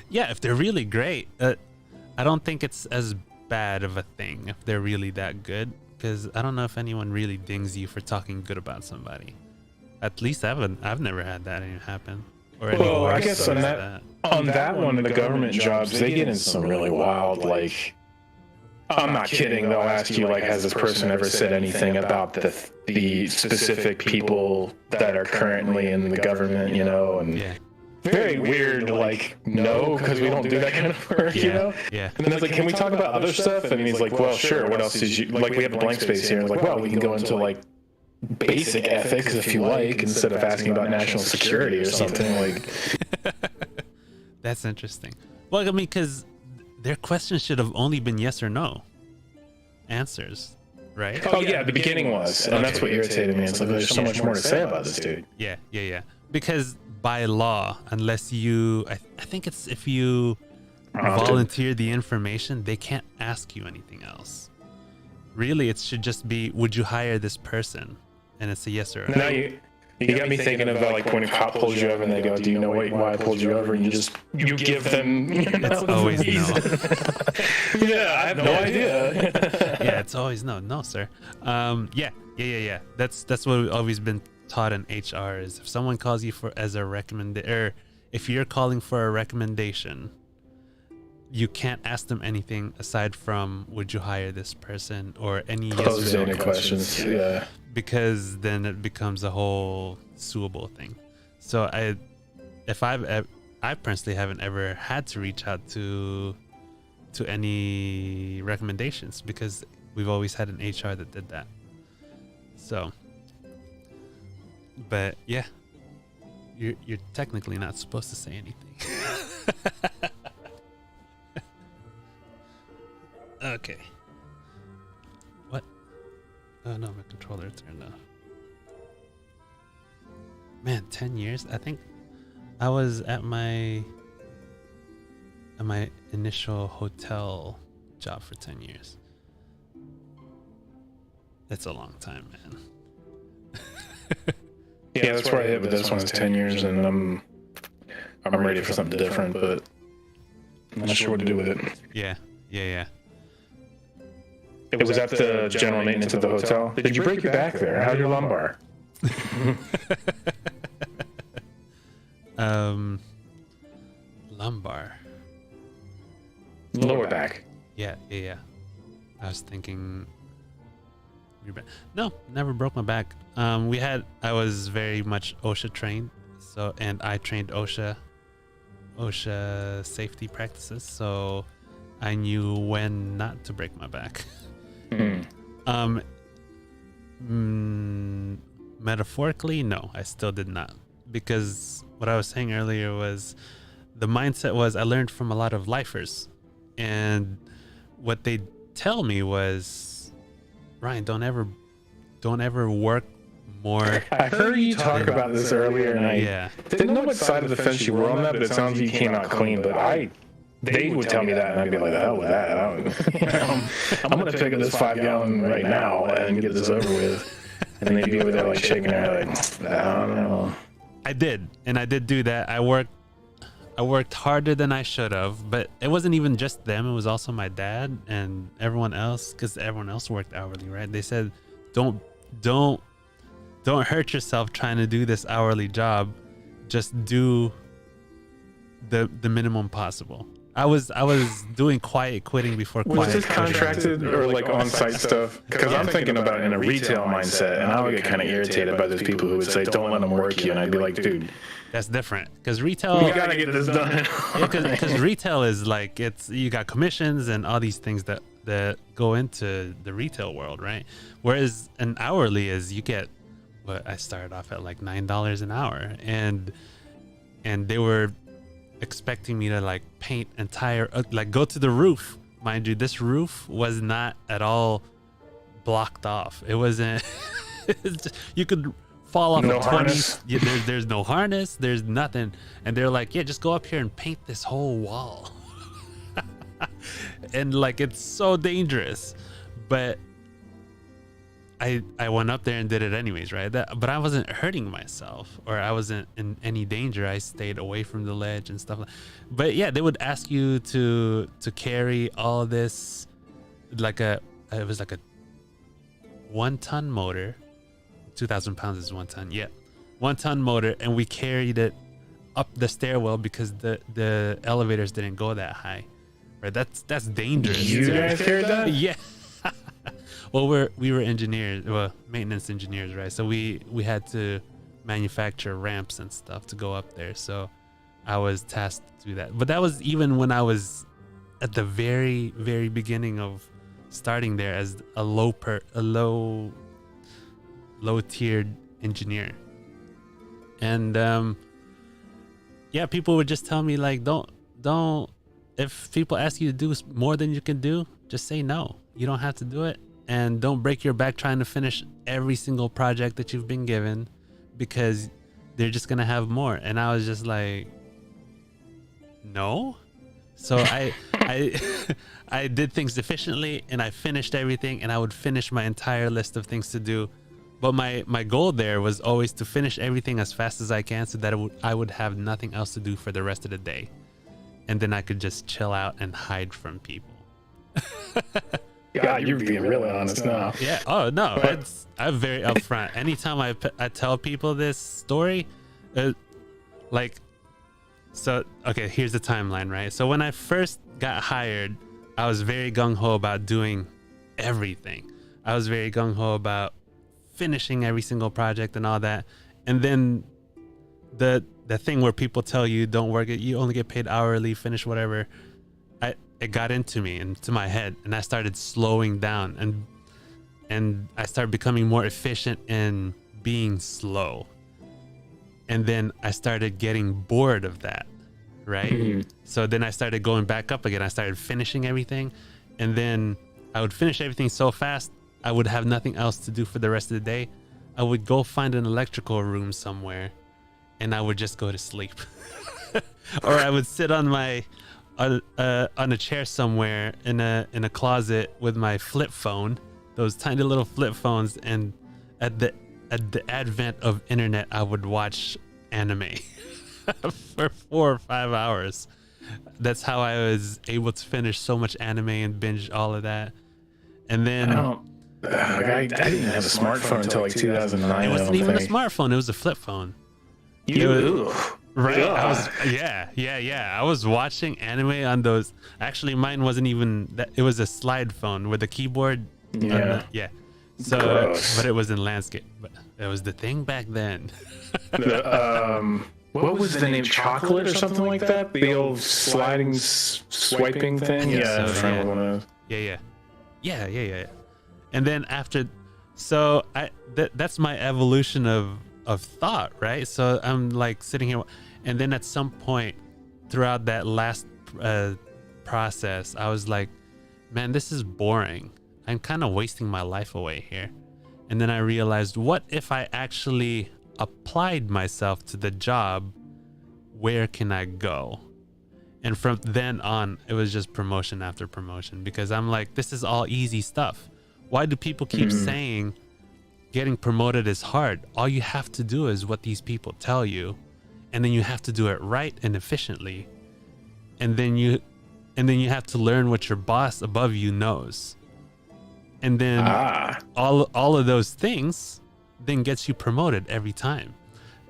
Speaker 3: Yeah, if they're really great, I don't think it's as bad of a thing if they're really that good, because I don't know if anyone really dings you for talking good about somebody. At least I've never had that happen.
Speaker 4: Well, I guess on that one, the government jobs, they get into some really wild, like, I'm not kidding, they'll ask you, like, has this person ever said anything about the specific people that are currently in the government, you know? And very weird, like, no, because we don't do that kind of work, you know?
Speaker 3: Yeah.
Speaker 4: And then it's like, can we talk about other stuff? And he's like, well, sure, what else did you, like, we have a blank space here. And it's like, well, we can go into, like, basic ethics if you like, instead of asking about national security or something. Like,
Speaker 3: that's interesting. Well, I mean, because their questions should have only been yes or no answers, right?
Speaker 4: Oh yeah, the beginning was, and that's what irritated me. It's like, there's so much more to say about this dude.
Speaker 3: Yeah. Because by law, unless you, I think it's if you volunteer the information, they can't ask you anything else. Really, it should just be, would you hire this person? And it's a yes or a no.
Speaker 4: Now you got me thinking about, like, when a cop pulls you over and they go, "Do you know why I pulled you over?" And you give them, you know,
Speaker 3: it's always no.
Speaker 4: Yeah, I have no idea.
Speaker 3: Yeah, it's always no, sir. Yeah. That's what we've always been taught in HR, is if someone calls you for as a recommendation, or if you're calling for a recommendation, you can't ask them anything aside from would you hire this person or any
Speaker 4: Close
Speaker 3: yes or no
Speaker 4: any questions. Yeah.
Speaker 3: because then it becomes a whole suable thing. So I personally haven't ever had to reach out to any recommendations because we've always had an HR that did that. So, but yeah, you're technically not supposed to say anything. Okay. What? Oh no, my controller turned off. Man, 10 years? I think I was at my initial hotel job for 10 years. It's a long time, man.
Speaker 4: Yeah, that's where I hit, but this one's 10 years, and I'm ready for something different, but I'm not sure what to do with it.
Speaker 3: Yeah.
Speaker 4: It was at the general maintenance of the hotel. Did you break your back there? How's your lumbar?
Speaker 3: Lumbar.
Speaker 4: Lower back.
Speaker 3: Yeah. I was thinking. No, never broke my back. I was very much OSHA trained, and I trained OSHA safety practices, so I knew when not to break my back. Metaphorically, no, I still did not, because what I was saying earlier was the mindset was I learned from a lot of lifers, and what they tell me was, Ryan, don't ever work more.
Speaker 4: I heard you talk about this earlier, and I didn't know what side of the fence you were on that, but it sounds like you came out clean. But they would tell me that, and I'd be like, the hell with that. I'm going to pick up this 5-gallon right now and get this over with. And they'd be over there like shaking their head like, I don't know.
Speaker 3: I did do that. I worked harder than I should have, but it wasn't even just them. It was also my dad and everyone else, because everyone else worked hourly, right? They said, don't hurt yourself trying to do this hourly job. Just do the minimum possible. I was doing quiet quitting before quiet
Speaker 4: quitting. Was this contracted or like on-site stuff? Because I'm thinking about it in a retail mindset, and I would get kind of irritated by those people who would say, don't let them work you. And I'd be like, dude,
Speaker 3: that's different. Because retail,
Speaker 4: we got to get this done.
Speaker 3: Because retail is like, you got commissions and all these things that go into the retail world, right? Whereas an hourly is, you get, I started off at like $9 an hour, and they were expecting me to like paint like go to the roof. Mind you, this roof was not at all blocked off. It wasn't. You could fall off
Speaker 4: no
Speaker 3: a 20. There's no harness. There's nothing. And they're like, yeah, just go up here and paint this whole wall. And like, it's so dangerous. But I went up there and did it anyways, right? But I wasn't hurting myself, or I wasn't in any danger. I stayed away from the ledge and stuff. But yeah, they would ask you to carry all this, it was like a 1-ton motor. 2,000 pounds is 1 ton. Yeah, 1-ton motor, and we carried it up the stairwell because the elevators didn't go that high. Right? That's dangerous.
Speaker 4: You guys carried that?
Speaker 3: Yeah. Well, we were engineers, maintenance engineers, right? So we had to manufacture ramps and stuff to go up there. So I was tasked to do that. But that was even when I was at the very, very beginning of starting there as a low tiered engineer. And yeah, people would just tell me like, don't. If people ask you to do more than you can do, just say no. You don't have to do it. And don't break your back trying to finish every single project that you've been given, because they're just going to have more. And I was just like, no. So I did things efficiently, and I finished everything, and I would finish my entire list of things to do. But my goal there was always to finish everything as fast as I can, so that I would have nothing else to do for the rest of the day. And then I could just chill out and hide from people.
Speaker 4: God, you're being really honest now.
Speaker 3: Yeah. Oh no, I'm very upfront. Anytime I tell people this story, like So okay, here's the timeline, right? So when I first got hired, I was very gung-ho about doing everything. I was very gung-ho about finishing every single project and all that. And then the thing where people tell you don't work it, you only get paid hourly, finish whatever, it got into me, into my head, and I started slowing down, and I started becoming more efficient in being slow. And then I started getting bored of that, right?
Speaker 4: Mm-hmm.
Speaker 3: So then I started going back up again. I started finishing everything, and then I would finish everything so fast I would have nothing else to do for the rest of the day. I would go find an electrical room somewhere, and I would just go to sleep. Or I would sit on my on a chair somewhere in a closet with my flip phone, those tiny little flip phones, and at the advent of internet, I would watch anime for 4 or 5 hours. That's how I was able to finish so much anime and binge all of that. And then
Speaker 4: I didn't have a smartphone until like 2009.
Speaker 3: it wasn't even a smartphone; it was a flip phone. Right? I was I was watching anime on those. Actually, mine wasn't even that. It was a slide phone with a keyboard. So, but it was in landscape. But it was the thing back then.
Speaker 4: What was the name? Chocolate or something like that? The old sliding, swiping thing?
Speaker 3: Yeah. And then after, so that's my evolution of thought, right? So I'm like sitting here, and then at some point throughout that last process, I was like, man, this is boring. I'm kind of wasting my life away here. And then I realized, what if I actually applied myself to the job? Where can I go? And from then on, it was just promotion after promotion, because I'm like, this is all easy stuff. Why do people keep saying getting promoted is hard? All you have to do is what these people tell you, and then you have to do it right and efficiently. And then you have to learn what your boss above you knows. And then all of those things then gets you promoted every time.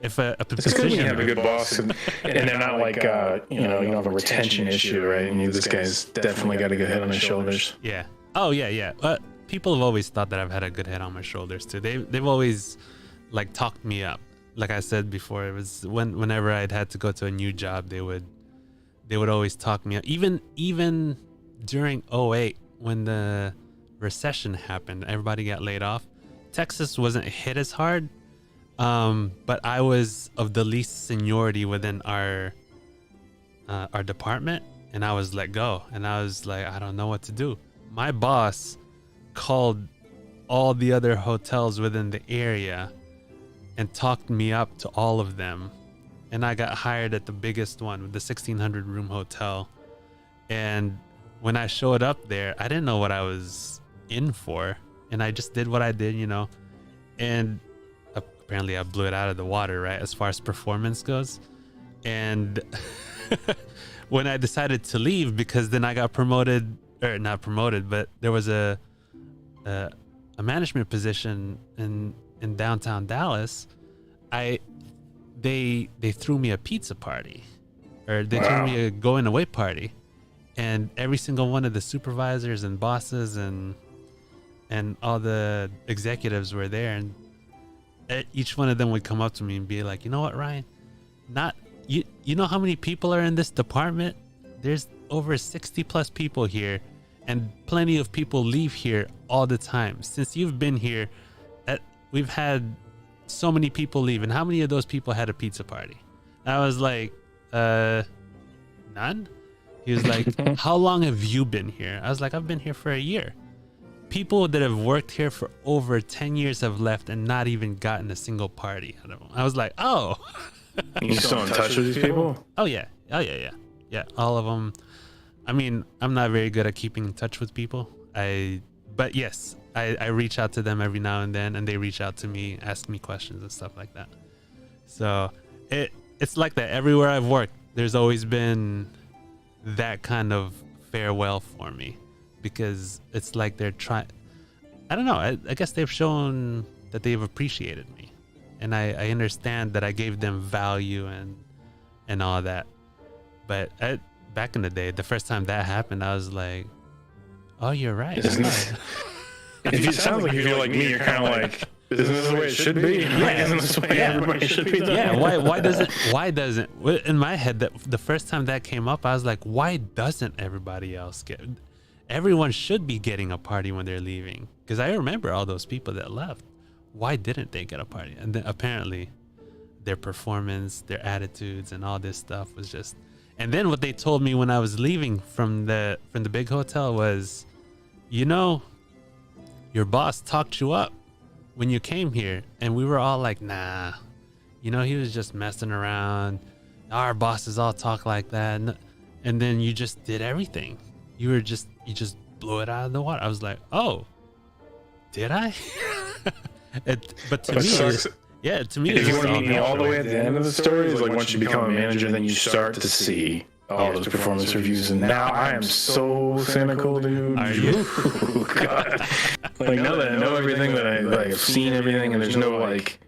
Speaker 3: If a
Speaker 4: it's good when you have a good boss and they're not like you don't have a retention issue, right? And this guy's definitely got a good head on his shoulders.
Speaker 3: Yeah. Oh yeah. People have always thought that I've had a good head on my shoulders too. They've always like talked me up. Like I said before, it was whenever I'd had to go to a new job, they would always talk me up. Even during 2008, when the recession happened, everybody got laid off. Texas wasn't hit as hard, but I was of the least seniority within our department, and I was let go. And I was like, I don't know what to do. My boss called all the other hotels within the area and talked me up to all of them, and I got hired at the biggest one, the 1,600 room hotel. And when I showed up there, I didn't know what I was in for, and I just did what I did, and apparently I blew it out of the water, right, as far as performance goes. And when I decided to leave, because then I got promoted, or not promoted, but there was a management position in downtown Dallas, they threw me a pizza party, or they threw me a going away party, and every single one of the supervisors and bosses and all the executives were there, and each one of them would come up to me and be like, you know what, Ryan, you know how many people are in this department? There's over 60 plus people here, and plenty of people leave here all the time. Since you've been here, we've had so many people leave, and how many of those people had a pizza party? I was like, none. He was like, how long have you been here? I was like, I've been here for a year. People that have worked here for over 10 years have left and not even gotten a single party out of them. I was like, oh.
Speaker 4: You still in touch with these people?
Speaker 3: Oh yeah, all of them. I mean, I'm not very good at keeping in touch with people. But yes, I reach out to them every now and then, and they reach out to me, ask me questions and stuff like that. So it's like that everywhere I've worked. There's always been that kind of farewell for me, because it's like they're trying. I don't know. I guess they've shown that they've appreciated me, and I understand that I gave them value and all that. But back in the day, the first time that happened, I was like, "Oh, you're right."
Speaker 4: Isn't it? It sounds like you feel like me. You're kind of like, isn't this the way it should be?
Speaker 3: Yeah.
Speaker 4: Isn't this the way everybody should be?
Speaker 3: Yeah. Why doesn't? In my head, that the first time that came up, I was like, "Why doesn't everybody else get? Everyone should be getting a party when they're leaving." Because I remember all those people that left. Why didn't they get a party? And then apparently, their performance, their attitudes, and all this stuff was just. And then what they told me when I was leaving from the big hotel was, you know, your boss talked you up when you came here. And we were all like, nah, you know, he was just messing around. Our bosses all talk like that. And then you just did everything. You just blew it out of the water. I was like, oh, did I? But to me, yeah, to me,
Speaker 4: if you want to meet me all the way at the end of the story, is like once you become a manager, then you start to see all those performance reviews, and now I am so cynical, dude.
Speaker 3: Are you?
Speaker 4: God. Like now that I know everything, that I've seen everything, and there's no like,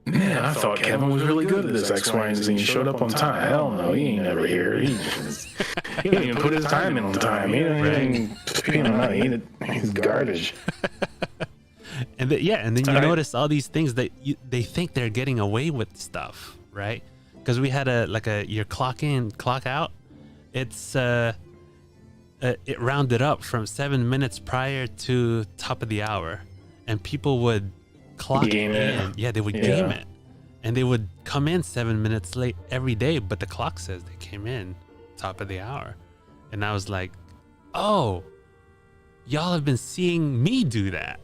Speaker 4: man, I thought Kevin was really good at this X, Y, and Z. He showed up on time. Hell no, he ain't never here. He didn't even put his time in on time. He didn't even spend money. He's garbage.
Speaker 3: And then you notice all these things that they think they're getting away with stuff, right? Because we had your clock in, clock out. It's it rounded up from 7 minutes prior to top of the hour, and people would clock in. Yeah, they would game it, and they would come in 7 minutes late every day. But the clock says they came in top of the hour, and I was like, oh, y'all have been seeing me do that.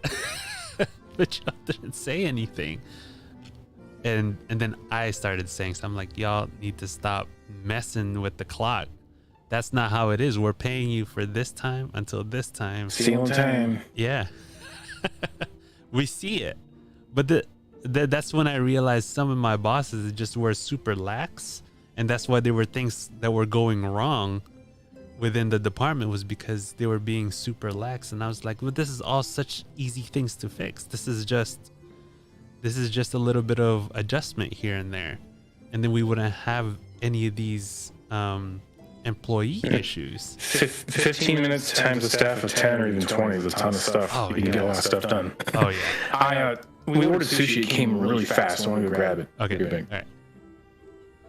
Speaker 3: But y'all didn't say anything. And then I started saying something like, y'all need to stop messing with the clock. That's not how it is. We're paying you for this time until this time.
Speaker 4: See on time.
Speaker 3: Yeah. We see it. But that's when I realized some of my bosses just were super lax. And that's why there were things that were going wrong within the department, was because they were being super lax. And I was like, well, this is all such easy things to fix. This is just a little bit of adjustment here and there, and then we wouldn't have any of these employee issues.
Speaker 4: 15 minutes times a staff of 10 or even 20 is a ton of stuff.
Speaker 3: Oh,
Speaker 4: You can get a lot of stuff done.
Speaker 3: Oh yeah.
Speaker 4: We ordered sushi. It came really fast. I want to go grab it.
Speaker 3: Okay.
Speaker 4: Good
Speaker 3: All
Speaker 4: thing.
Speaker 3: right.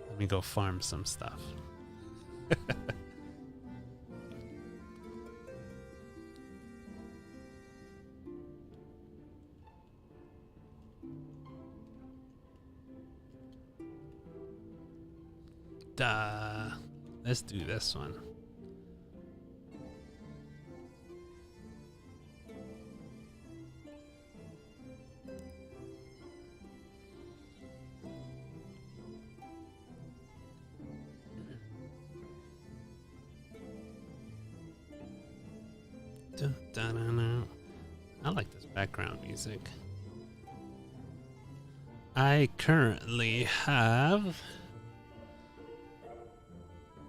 Speaker 3: Let me go farm some stuff. Let's do this one. I like this background music. I currently have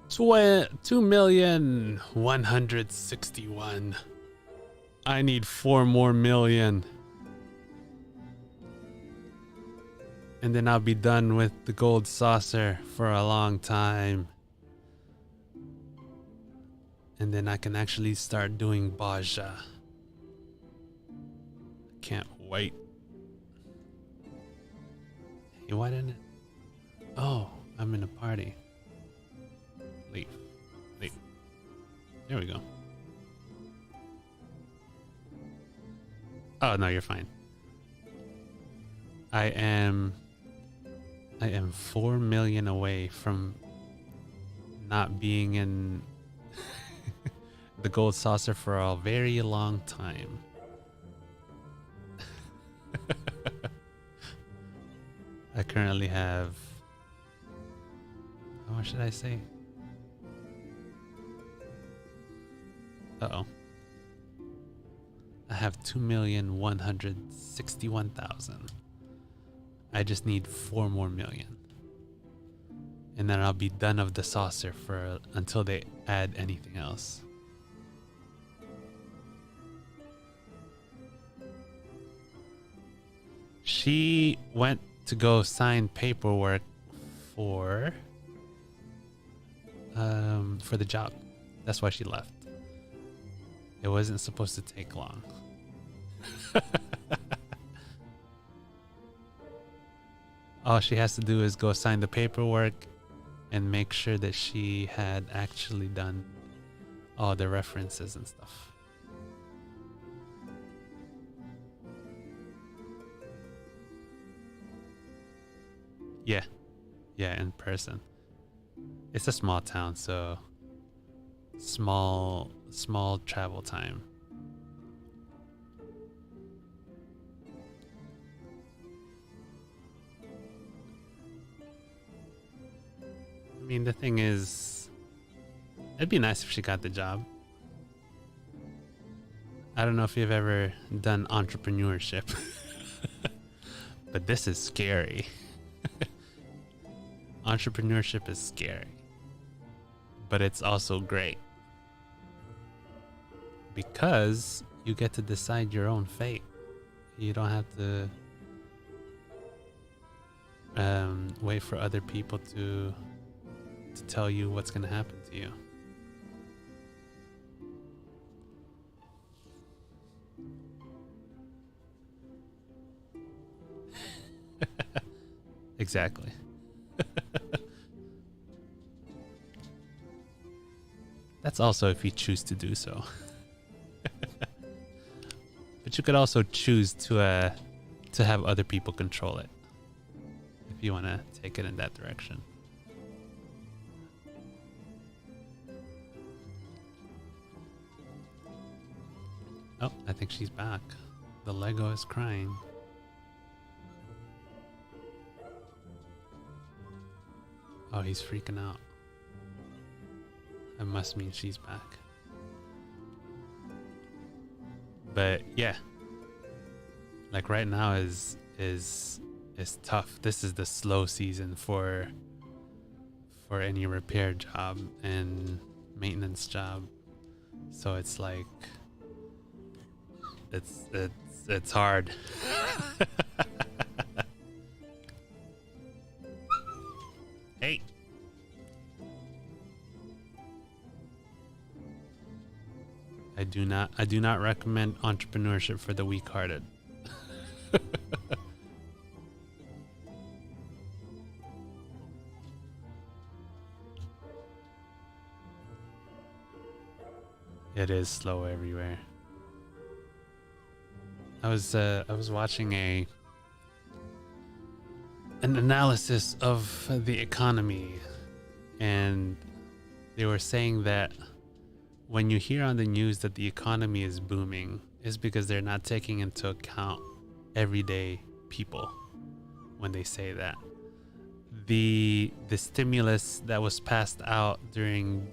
Speaker 3: 2,161,000. I need 4 more million. And then I'll be done with the gold saucer for a long time. And then I can actually start doing Baja. Can't wait. Hey, why didn't it? Oh, I'm in a party. Leave. There we go. Oh no, you're fine. I am 4 million away from not being in the gold saucer for a very long time. I currently have, how much should I say? Uh-oh. I have 2,161,000. I just need 4 more million. And then I'll be done of the saucer for until they add anything else. She went to go sign paperwork for for the job. That's why she left. It wasn't supposed to take long. All she has to do is go sign the paperwork and make sure that she had actually done all the references and stuff. Yeah. Yeah, in person. It's a small town, so small travel time. I mean, the thing is, it'd be nice if she got the job. I don't know if you've ever done entrepreneurship, but this is scary. Entrepreneurship is scary, but it's also great because you get to decide your own fate. You don't have to wait for other people to tell you what's going to happen to you. Exactly. That's also if you choose to do so. But you could also choose to have other people control it if you want to take it in that direction. Oh, I think she's back. The Lego is crying. Oh, he's freaking out. That must mean she's back. But yeah, like right now is tough. This is the slow season for any repair job and maintenance job. So it's like it's hard. Hey. I do not recommend entrepreneurship for the weak-hearted. It is slow everywhere. I was watching an analysis of the economy, and they were saying that when you hear on the news that the economy is booming, is because they're not taking into account everyday people when they say that. The stimulus that was passed out during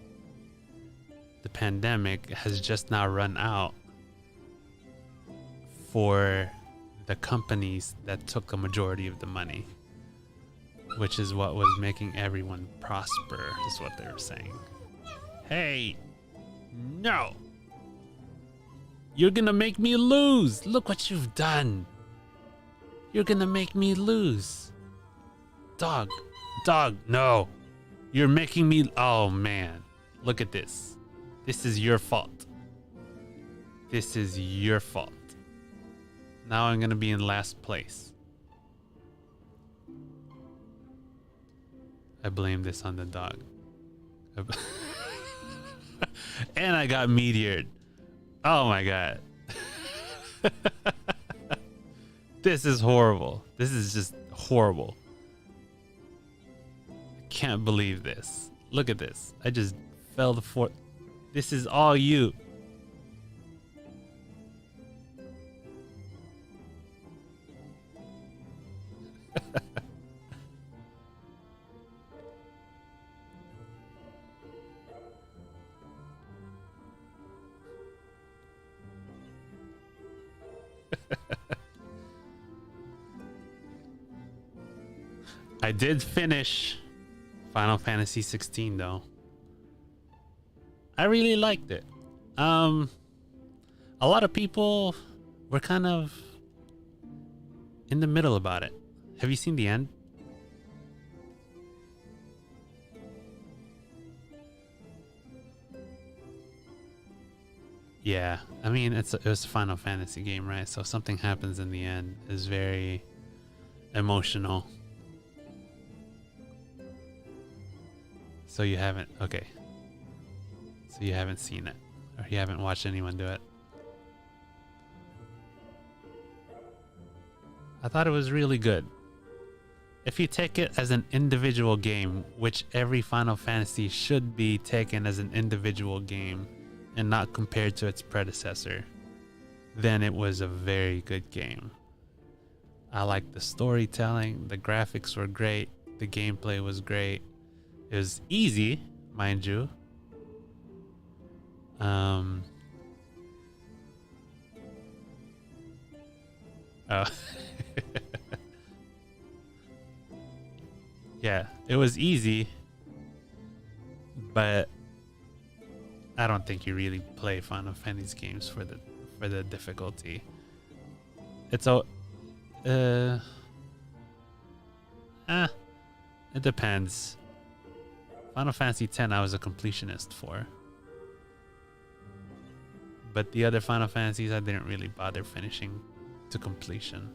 Speaker 3: the pandemic has just now run out for the companies that took a majority of the money, which is what was making everyone prosper, is what they were saying. Hey, no! You're gonna make me lose! Look what you've done! You're gonna make me lose! Dog, no! You're making me... Oh man, look at this. This is your fault. This is your fault. Now I'm gonna be in last place. I blame this on the dog. And I got meteored. Oh my god. This is horrible. This is just horrible. I can't believe this. Look at this. I just fell to fourth. This is all you. I did finish Final Fantasy 16 though. I really liked it. A lot of people were kind of in the middle about it. Have you seen the end? Yeah, I mean it was a Final Fantasy game, right? So something happens in the end is very emotional. So you haven't So you haven't seen it, or you haven't watched anyone do it. I thought it was really good. If you take it as an individual game, which every Final Fantasy should be taken as an individual game and not compared to its predecessor, then it was a very good game. I liked the storytelling, the graphics were great, the gameplay was great. It was easy, mind you. Yeah, it was easy, but I don't think you really play Final Fantasy games for the difficulty. It's it depends. Final Fantasy X I was a completionist for, but the other Final Fantasies I didn't really bother finishing to completion,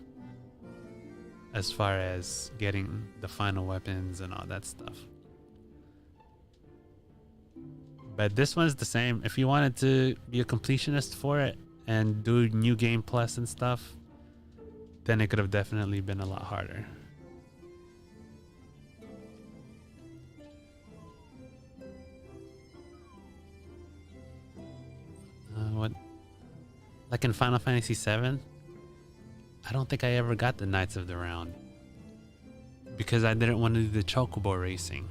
Speaker 3: as far as getting the final weapons and all that stuff. But this one's the same. If you wanted to be a completionist for it and do New Game Plus and stuff, then it could have definitely been a lot harder. What? Like in Final Fantasy VII? I don't think I ever got the Knights of the Round because I didn't want to do the chocobo racing.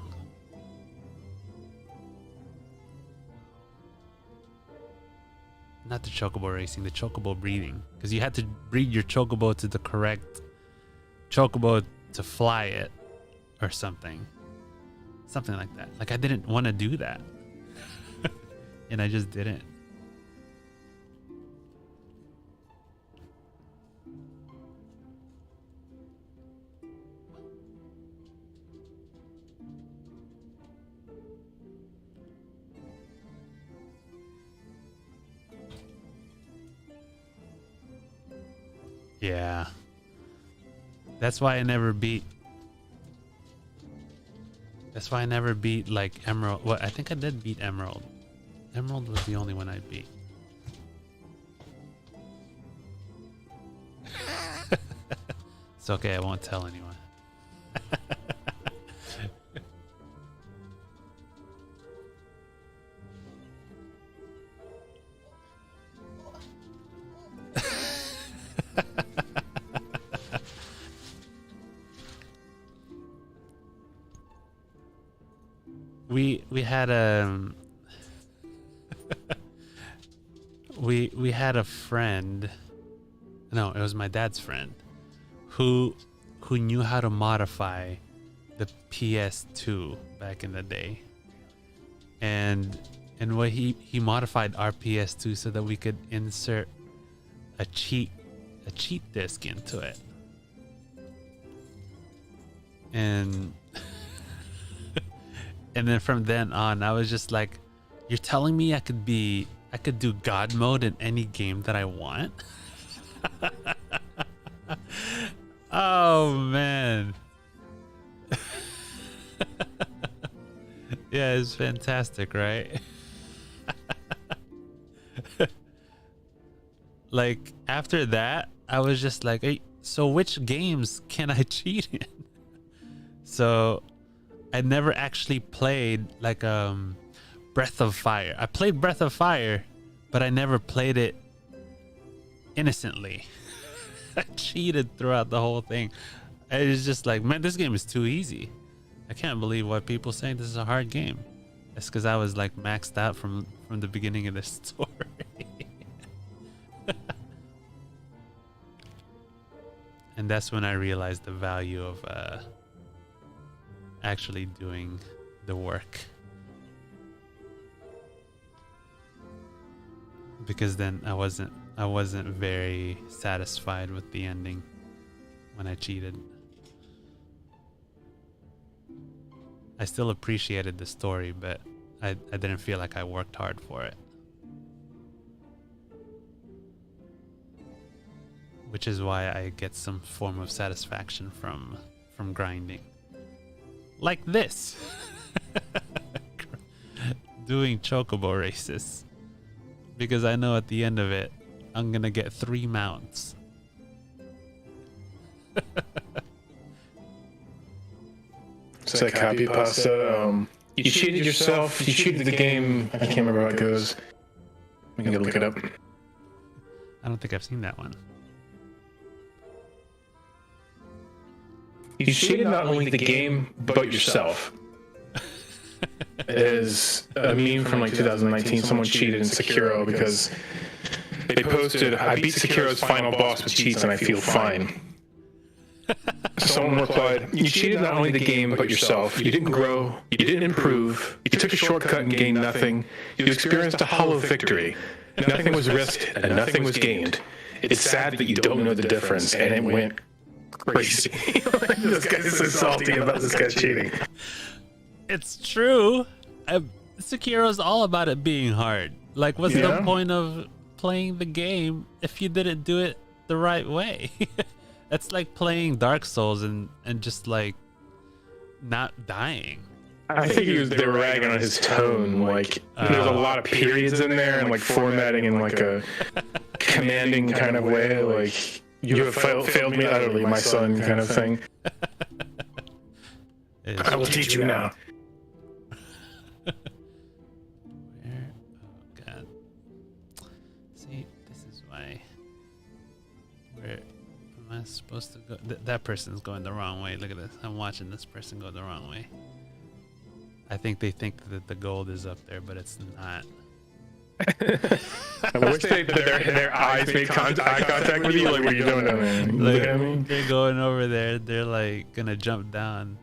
Speaker 3: Not the chocobo racing, the chocobo breeding, because you had to breed your chocobo to the correct chocobo to fly it or something like that. Like I didn't want to do that and I just didn't. Yeah. That's why I never beat like Emerald. Well, I think I did beat Emerald. Emerald was the only one I beat. It's okay, I won't tell anyone. We had we had a friend. No, it was my dad's friend who knew how to modify the PS2 back in the day. And what he modified our PS2 so that we could insert a cheat disc into it. And and then from then on, I was just like, you're telling me I could do God mode in any game that I want? Oh, man. Yeah, it's fantastic, right? Like, after that, I was just like, hey, so which games can I cheat in? So I never actually played like Breath of Fire. I played Breath of Fire, but I never played it innocently. I cheated throughout the whole thing. It was just like, man, this game is too easy. I can't believe what people saying this is a hard game. It's because I was like maxed out from the beginning of the story. And that's when I realized the value of actually doing the work, because then I wasn't very satisfied with the ending when I cheated. I still appreciated the story, but I didn't feel like I worked hard for it. which is why I get some form of satisfaction from grinding. Like this. Doing chocobo races. Because I know at the end of it, I'm gonna get 3 mounts.
Speaker 4: It's like copy pasta. You cheated yourself. You cheated the game. I can't remember how it goes. We can go look it up.
Speaker 3: I don't think I've seen that one.
Speaker 4: You cheated not only the game, but yourself. It is a meme from like 2019. Someone cheated in Sekiro because they posted, "I beat Sekiro's final boss with cheats and I feel fine." Someone replied, "You cheated not only the game, but yourself. You didn't grow. You didn't improve. You took a shortcut and gained nothing. You experienced a hollow victory. Nothing was risked and nothing was gained. It's sad that you don't know the difference." And it went crazy. This guy's so salty about this guy cheating.
Speaker 3: It's true. Sekiro's all about it being hard. Like, what's the point of playing the game if you didn't do it the right way? It's like playing Dark Souls and just like not dying.
Speaker 4: I think they were ragging on his tone. Like, there's a lot of periods in there and like formatting in like a commanding kind of way. Like, you have failed me utterly, my son, kind of thing. I will teach you now.
Speaker 3: Where? Oh God. See, this is why. Where am I supposed to go? That person's going the wrong way. Look at this. I'm watching this person go the wrong way. I think they think that the gold is up there, but it's not.
Speaker 4: I wish their eyes made eye contact with you. Like, what are you doing down there?
Speaker 3: Like,
Speaker 4: Look at me.
Speaker 3: they're going over there. They're like gonna jump down,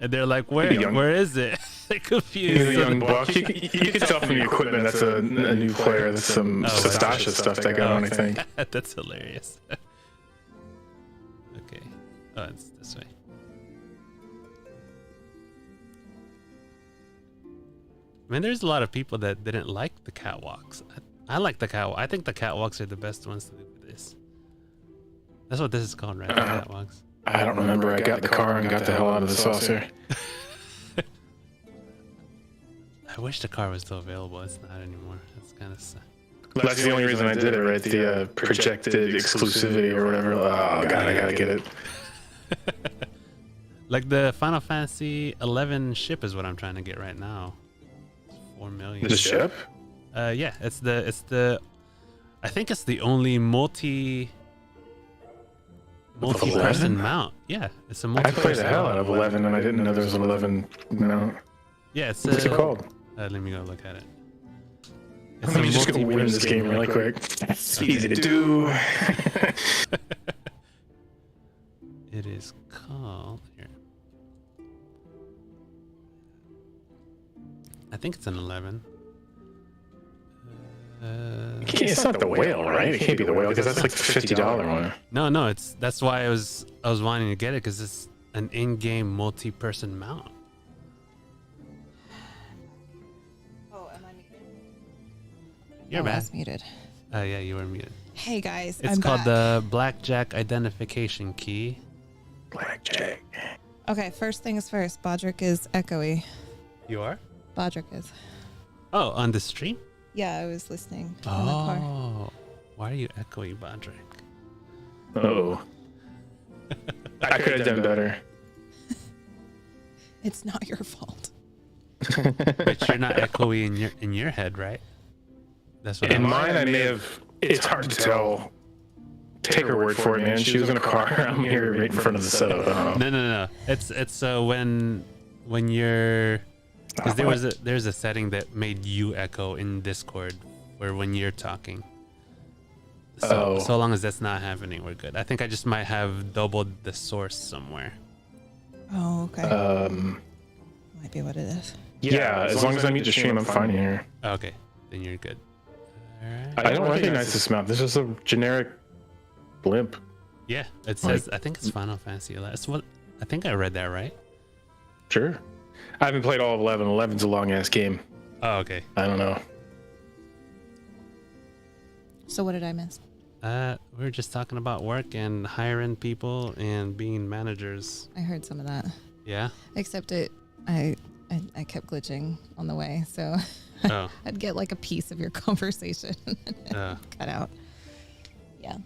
Speaker 3: and they're like, "Where is it?" They're confused.
Speaker 4: He's a young buck. You can tell from the equipment that's a new player. That's some Sastasha stuff that got on, I think.
Speaker 3: That's hilarious. Okay. Oh, it's this way. I mean, there's a lot of people that didn't like the catwalks. I like the catwalk. I think the catwalks are the best ones to do for this. That's what this is called, right? The catwalks.
Speaker 4: I don't remember. I got the car and got the hell out of the saucer.
Speaker 3: I wish the car was still available. It's not anymore. That's kind of sad.
Speaker 4: That's the only reason I did it, right? The projected exclusivity or whatever. Oh, God, I gotta get it.
Speaker 3: Like the Final Fantasy 11 ship is what I'm trying to get right now. 4 million.
Speaker 4: The ship?
Speaker 3: Yeah, it's the I think it's the only multi-person mount. Yeah, it's a
Speaker 4: I
Speaker 3: multi-person.
Speaker 4: played the hell out of 11 and I didn't know there was an 11 mount.
Speaker 3: Yeah, it's
Speaker 4: What's it called?
Speaker 3: let me go look at it.
Speaker 4: Let me just go win this game really quick. It's easy to do.
Speaker 3: It is called here. I think it's an 11.
Speaker 4: It's not the whale, right? It can't be the whale because that's like the $50 one.
Speaker 3: No, that's why I was wanting to get it because it's an in-game multi-person mount.
Speaker 2: Oh, am I muted?
Speaker 3: You're back.
Speaker 2: I was muted.
Speaker 3: Yeah, you were muted.
Speaker 2: Hey guys,
Speaker 3: It's
Speaker 2: I'm
Speaker 3: called
Speaker 2: back.
Speaker 3: the Blackjack Identification Key.
Speaker 4: Blackjack.
Speaker 2: Okay, first things first. Bodrick is echoey.
Speaker 3: You are?
Speaker 2: Bodrick is.
Speaker 3: Oh, on the stream?
Speaker 2: Yeah, I was listening in the car.
Speaker 3: Oh, why are you echoing, Bodrick?
Speaker 4: Oh. I could have done better.
Speaker 2: It's not your fault.
Speaker 3: But you're not echoey in your head, right? That's what
Speaker 4: In mine, I may have. It's hard to tell. Take her word for it, man. She was in a car. I'm here right in front of the setup. I don't know.
Speaker 3: No. It's when you're, because there's a setting that made you echo in Discord, where when you're talking. So long as that's not happening, we're good. I think I just might have doubled the source somewhere.
Speaker 2: Oh, okay. Might be what it is.
Speaker 4: Yeah, as long as I mute the stream, I'm fine here.
Speaker 3: Okay, then you're good. All right.
Speaker 4: I don't recognize this map. This is a generic blimp.
Speaker 3: Yeah, it says. I think it's Final Fantasy 11. It's what I think I read that right.
Speaker 4: Sure. I haven't played all of 11. 11's a long ass game.
Speaker 3: Oh, okay.
Speaker 4: I don't know.
Speaker 2: So what did I miss?
Speaker 3: We were just talking about work and hiring people and being managers.
Speaker 2: I heard some of that.
Speaker 3: Yeah.
Speaker 2: Except I kept glitching on the way, so
Speaker 3: Oh.
Speaker 2: I'd get like a piece of your conversation cut out. Yeah.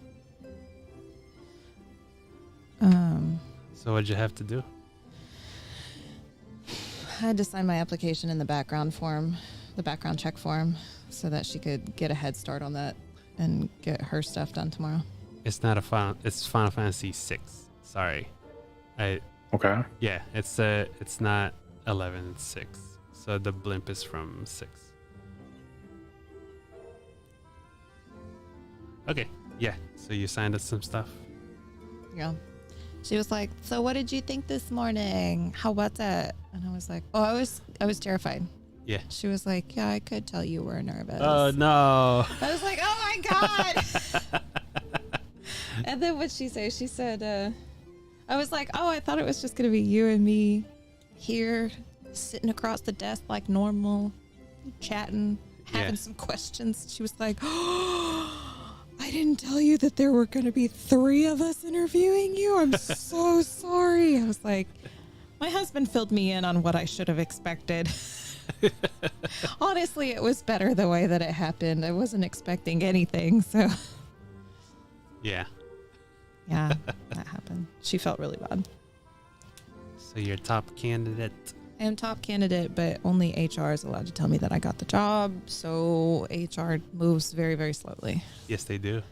Speaker 3: So what'd you have to do?
Speaker 2: I had to sign my application in the background check form, so that she could get a head start on that and get her stuff done tomorrow.
Speaker 3: It's not it's Final Fantasy 6. Sorry.
Speaker 4: Okay.
Speaker 3: Yeah, it's not 11, it's 6. So the blimp is from 6. Okay. Yeah. So you signed us some stuff.
Speaker 2: Yeah. She was like, "So what did you think this morning? How was it?" And I was like, "Oh, I was terrified."
Speaker 3: Yeah.
Speaker 2: She was like, "Yeah, I could tell you were nervous."
Speaker 3: Oh no.
Speaker 2: I was like, "Oh my god!" And then what she say? She said, "I was like, oh, I thought it was just gonna be you and me here, sitting across the desk like normal, chatting, having some questions." She was like, "Oh, I didn't tell you that there were gonna be 3 of us interviewing you. I'm so sorry." I was like, my husband filled me in on what I should have expected. Honestly, it was better the way that it happened. I wasn't expecting anything, so
Speaker 3: Yeah.
Speaker 2: yeah, that happened. She felt really bad.
Speaker 3: So you're top candidate.
Speaker 2: I am top candidate, but only HR is allowed to tell me that I got the job. So HR moves very, very slowly.
Speaker 3: Yes, they do.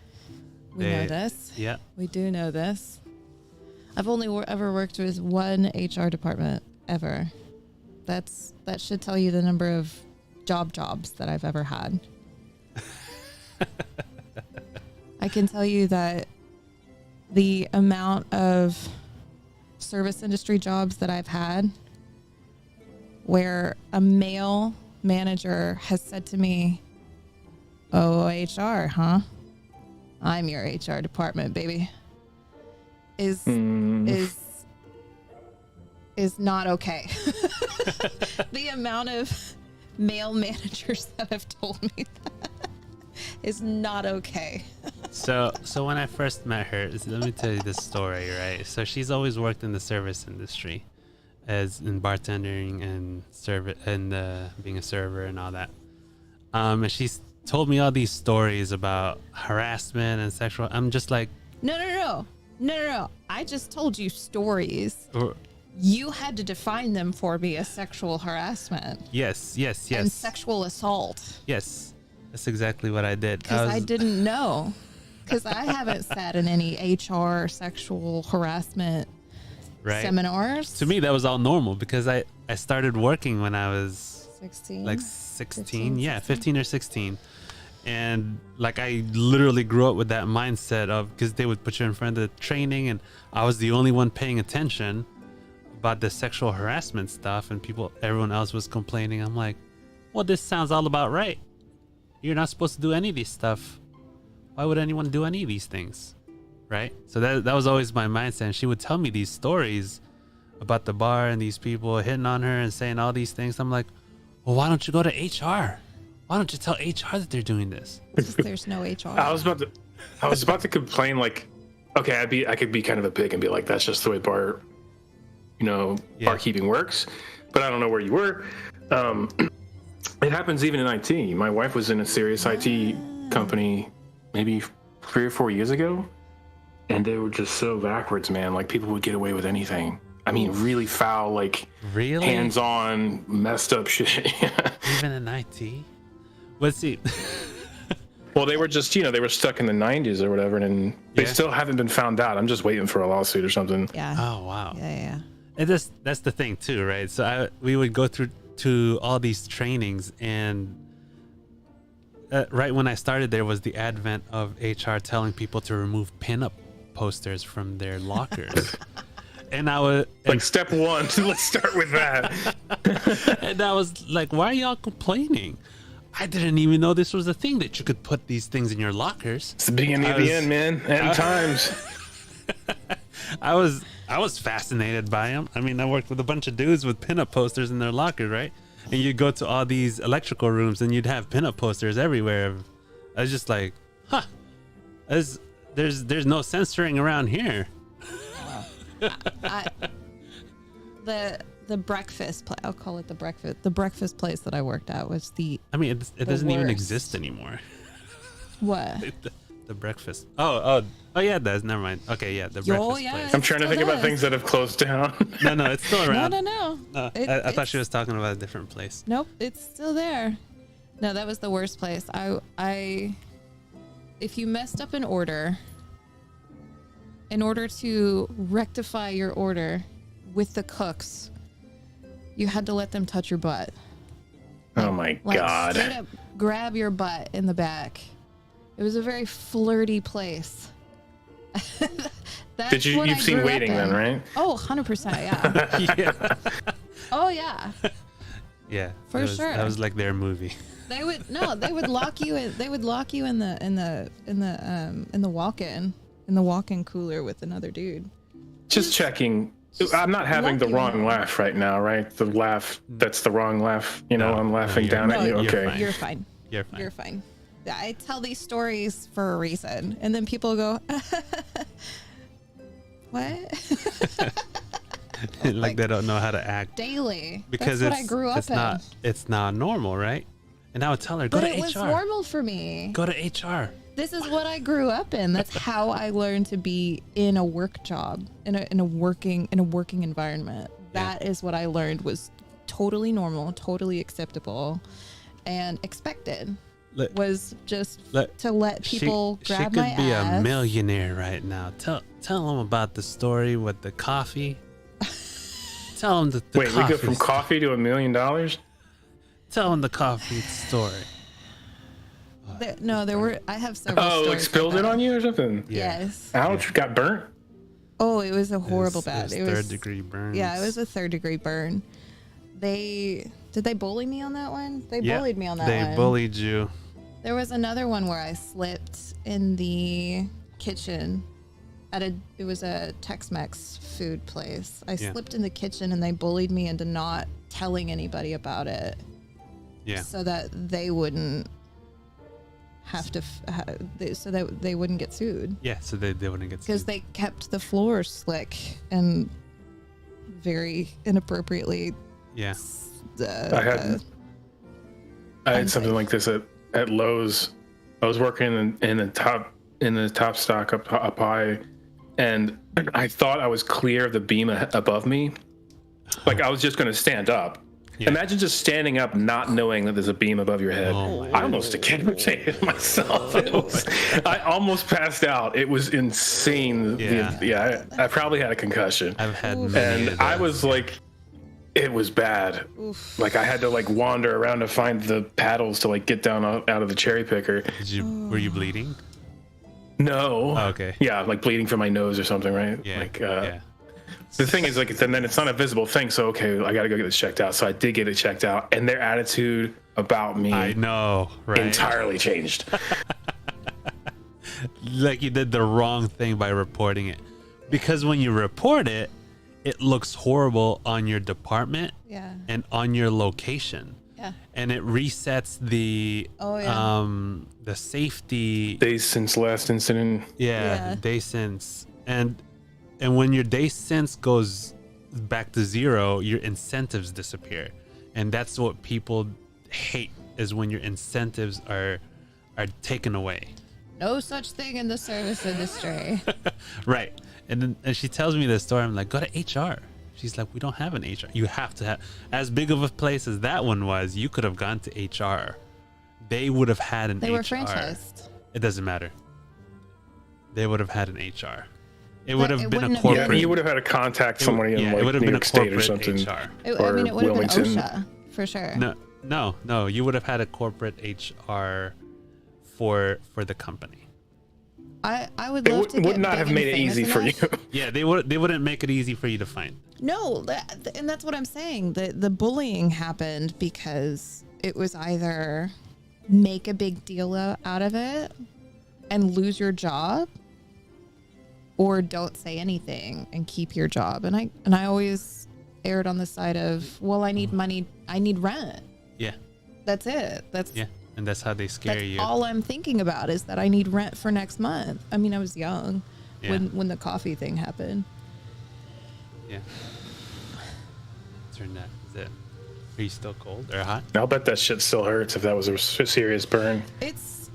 Speaker 2: We know this.
Speaker 3: Yeah.
Speaker 2: We do know this. I've only ever worked with one HR department ever. That should tell you the number of jobs that I've ever had. I can tell you that the amount of service industry jobs that I've had where a male manager has said to me, "Oh, HR, huh? I'm your HR department, baby," is not okay. The amount of male managers that have told me that is not okay.
Speaker 3: So when I first met her, let me tell you this story, right? So she's always worked in the service industry, as in bartending and being a server and all that. And she's told me all these stories about harassment and sexual. I'm just like,
Speaker 2: No. I just told you stories. You had to define them for me as sexual harassment.
Speaker 3: Yes.
Speaker 2: And sexual assault.
Speaker 3: Yes, that's exactly what I did.
Speaker 2: Because I didn't know. Because I haven't sat in any HR sexual harassment seminars.
Speaker 3: To me, that was all normal because I started working when I was
Speaker 2: 16.
Speaker 3: like 16. 15 or 16. And like I literally grew up with that mindset of, because they would put you in front of the training and I was the only one paying attention about the sexual harassment stuff, and everyone else was complaining. I'm like, well, this sounds all about right. You're not supposed to do any of this stuff. Why would anyone do any of these things? Right? So that was always my mindset. And she would tell me these stories about the bar and these people hitting on her and saying all these things. I'm like, well, why don't you go to HR? Why don't you tell HR that they're doing this?
Speaker 2: There's no HR.
Speaker 4: I was about to complain, like, okay, I could be kind of a pig and be like, that's just the way barkeeping works. But I don't know where you were. It happens even in IT. My wife was in a serious IT company maybe 3 or 4 years ago, and they were just so backwards, man. Like, people would get away with anything. I mean, really foul, like, hands-on, messed up shit.
Speaker 3: Even in IT? Let's see.
Speaker 4: Well, they were just, they were stuck in the 90s or whatever, and they still haven't been found out. I'm just waiting for a lawsuit or something.
Speaker 2: Yeah.
Speaker 3: Oh, wow.
Speaker 2: Yeah.
Speaker 3: And that's the thing, too, right? So we would go through to all these trainings, and right when I started, there was the advent of HR telling people to remove pinup posters from their lockers. And I was
Speaker 4: like, step one, let's start with that.
Speaker 3: And I was like, why are y'all complaining? I didn't even know this was a thing that you could put these things in your lockers.
Speaker 4: It's the beginning of the end, man. End times.
Speaker 3: I was fascinated by them. I mean, I worked with a bunch of dudes with pinup posters in their locker, right? And you'd go to all these electrical rooms and you'd have pinup posters everywhere. I was just like, huh, There's no censoring around here.
Speaker 2: The breakfast place, I'll call it the breakfast place that I worked at was the.
Speaker 3: I mean, it doesn't even
Speaker 2: worst.
Speaker 3: exist anymore.
Speaker 2: What?
Speaker 3: The breakfast. Oh yeah, it does. Never mind. Okay, yeah, the breakfast
Speaker 2: yeah,
Speaker 3: place.
Speaker 4: I'm trying to think about things that have closed down.
Speaker 3: No, it's still around.
Speaker 2: No.
Speaker 3: I thought she was talking about a different place.
Speaker 2: Nope, it's still there. No, that was the worst place. If you messed up an order, in order to rectify your order with the cooks, you had to let them touch your butt.
Speaker 4: Oh my
Speaker 2: Like,
Speaker 4: god.
Speaker 2: straight up grab your butt in the back. It was a very flirty place. That's what
Speaker 4: You've
Speaker 2: I
Speaker 4: seen
Speaker 2: grew up
Speaker 4: Waiting
Speaker 2: in.
Speaker 4: then, right?
Speaker 2: Oh, 100%, yeah.
Speaker 3: Yeah.
Speaker 2: Oh, yeah.
Speaker 3: Yeah.
Speaker 2: For
Speaker 3: sure. That was like their movie.
Speaker 2: They would lock you in. They would lock you in the walk-in cooler with another dude.
Speaker 4: Just checking. I'm not having the
Speaker 2: lucky
Speaker 4: wrong
Speaker 2: one.
Speaker 4: laugh right now, right? The laugh that's the wrong laugh. You know,
Speaker 3: No,
Speaker 4: I'm laughing
Speaker 3: no,
Speaker 4: down at you.
Speaker 3: you're
Speaker 4: Okay.
Speaker 3: fine.
Speaker 2: You're fine.
Speaker 3: You're fine.
Speaker 2: You're fine. I tell these stories for a reason, and then people go, "What?"
Speaker 3: Like they don't know how to act
Speaker 2: Daily.
Speaker 3: because
Speaker 2: That's what I grew up
Speaker 3: it's
Speaker 2: in.
Speaker 3: it's not normal, right? And I would tell her, go
Speaker 2: But
Speaker 3: to
Speaker 2: it was
Speaker 3: HR.
Speaker 2: normal for me.
Speaker 3: Go to HR.
Speaker 2: This is what I grew up in. That's how I learned to be in a work job, in a working environment. That is what I learned was totally normal, totally acceptable, and expected. Was just to let people grab my
Speaker 3: She could be
Speaker 2: ass.
Speaker 3: a millionaire right now. Tell them about the story with the coffee. Tell them the
Speaker 4: Wait, we go from
Speaker 3: coffee
Speaker 4: coffee to $1 million?
Speaker 3: Tell them the coffee story.
Speaker 2: There were. I have several.
Speaker 4: Oh,
Speaker 2: stories
Speaker 4: like spilled
Speaker 2: like
Speaker 4: it
Speaker 2: that.
Speaker 4: on you or something?
Speaker 2: Yes.
Speaker 4: Ouch, got burnt?
Speaker 2: Oh, it was a horrible bad.
Speaker 3: It was third-degree burns.
Speaker 2: Yeah, it was a 3rd-degree burn. Did they bully me on that one? They bullied me on that one.
Speaker 3: They bullied you.
Speaker 2: There was another one where I slipped in the kitchen it was a Tex-Mex food place. I slipped in the kitchen and they bullied me into not telling anybody about it.
Speaker 3: Yeah.
Speaker 2: So that they wouldn't have to, so that they wouldn't get sued.
Speaker 3: Yeah, so they wouldn't get
Speaker 2: Because
Speaker 3: sued.
Speaker 2: they kept the floor slick and very inappropriately.
Speaker 3: Yeah.
Speaker 4: I had something like this at Lowe's. I was working in the top stock up high, and I thought I was clear of the beam above me. Like I was just going to stand up.
Speaker 3: Yeah.
Speaker 4: Imagine just standing up, not knowing that there's a beam above your head. I almost decapitated myself. I almost passed out. It was insane.
Speaker 3: Yeah.
Speaker 4: I probably had a concussion.
Speaker 3: I've had many
Speaker 4: And
Speaker 3: of
Speaker 4: I
Speaker 3: those.
Speaker 4: was like, it was bad.
Speaker 2: Oof.
Speaker 4: Like I had to like wander around to find the paddles to like get down out of the cherry picker.
Speaker 3: Were you bleeding?
Speaker 4: No.
Speaker 3: Oh, okay.
Speaker 4: Yeah, like bleeding from my nose or something, right?
Speaker 3: Yeah.
Speaker 4: Like,
Speaker 3: yeah.
Speaker 4: The thing is, like, then it's not a visible thing. So, okay, I got to go get this checked out. So I did get it checked out, and their attitude about me
Speaker 3: I know, right?
Speaker 4: entirely changed.
Speaker 3: Like you did the wrong thing by reporting it. Because when you report it, it looks horrible on your department and on your location.
Speaker 2: Yeah.
Speaker 3: And it resets the the safety
Speaker 4: Days since last incident.
Speaker 3: day sense. And when your day sense goes back to 0, your incentives disappear. And that's what people hate, is when your incentives are taken away.
Speaker 2: No such thing in the service industry.
Speaker 3: Right. And she tells me this story. I'm like, go to HR. She's like, we don't have an HR. You have to have, as big of a place as that one was, you could have gone to HR. They would have had an HR.
Speaker 2: They were franchised.
Speaker 3: It doesn't matter. They would have had an HR. It would have been a
Speaker 2: wouldn't have
Speaker 3: corporate.
Speaker 4: Yeah, you would have had to contact somebody in
Speaker 3: it
Speaker 4: like
Speaker 3: would have
Speaker 4: New
Speaker 3: been
Speaker 4: York
Speaker 3: a
Speaker 4: State or
Speaker 3: corporate
Speaker 4: something.
Speaker 3: HR.
Speaker 2: I mean, it would have been
Speaker 4: Wilmington.
Speaker 2: OSHA for sure.
Speaker 3: No. You would have had a corporate HR for the company.
Speaker 2: I would love to.
Speaker 4: Would not have made it easy for you.
Speaker 3: Yeah, they wouldn't make it easy for you to find.
Speaker 2: No, and that's what I'm saying. The bullying happened because it was either make a big deal out of it and lose your job, or don't say anything and keep your job. And I always erred on the side of, well, I need money, I need rent.
Speaker 3: Yeah.
Speaker 2: That's it.
Speaker 3: And that's how they scare
Speaker 2: That's
Speaker 3: you.
Speaker 2: all I'm thinking about is that I need rent for next month. I mean, I was young
Speaker 3: Yeah.
Speaker 2: when the coffee thing happened.
Speaker 3: Yeah. Turn that. Is it? Are you still cold or hot?
Speaker 4: I'll bet that shit still hurts if that was a serious burn.
Speaker 2: It's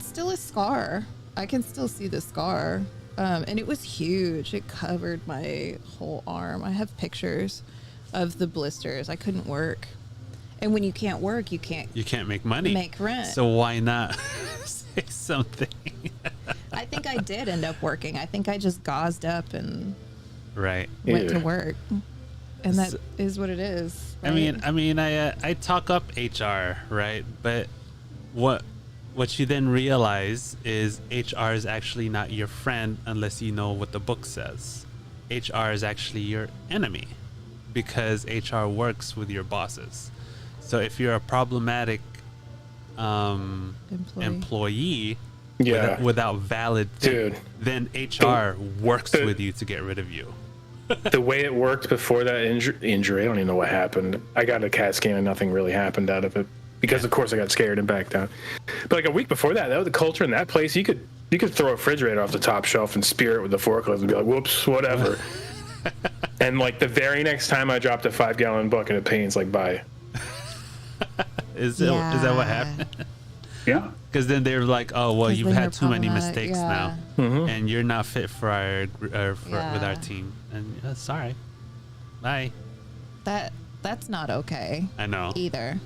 Speaker 2: still a scar. I can still see the scar. And it was huge. It covered my whole arm. I have pictures of the blisters. I couldn't work. And when you can't work, you can't
Speaker 3: make money.
Speaker 2: make rent.
Speaker 3: So why not say something?
Speaker 2: I think I did end up working. I think I just gauzed up and
Speaker 3: Right.
Speaker 2: went to
Speaker 4: Yeah.
Speaker 2: work. And that
Speaker 3: So-
Speaker 2: is what it is.
Speaker 3: I mean, I talk up HR, right? But what you then realize is HR is actually not your friend unless you know what the book says. HR is actually your enemy because HR works with your bosses. So if you're a problematic employee
Speaker 4: Yeah.
Speaker 3: without valid
Speaker 4: Dude.
Speaker 3: then HR works with you to get rid of you.
Speaker 4: The way it worked before that injury, I don't even know what happened. I got a CAT scan and nothing really happened out of it because, of course, I got scared and backed out. But like a week before that was the culture in that place. You could throw a refrigerator off the top shelf and spear it with the forklift and be like, "Whoops, whatever." And like the very next time I dropped a 5-gallon bucket of paint, it's like, "Bye."
Speaker 3: Is that what happened?
Speaker 4: Yeah.
Speaker 3: Because then they're like, "Oh, well,
Speaker 2: 'Cause
Speaker 3: you've
Speaker 2: then
Speaker 3: had
Speaker 2: you're
Speaker 3: too many
Speaker 2: problematic,
Speaker 3: mistakes
Speaker 2: yeah.
Speaker 3: now, and you're not fit for our with our
Speaker 2: Yeah.
Speaker 3: team." And sorry, bye.
Speaker 2: That's not okay
Speaker 3: I know.
Speaker 2: either.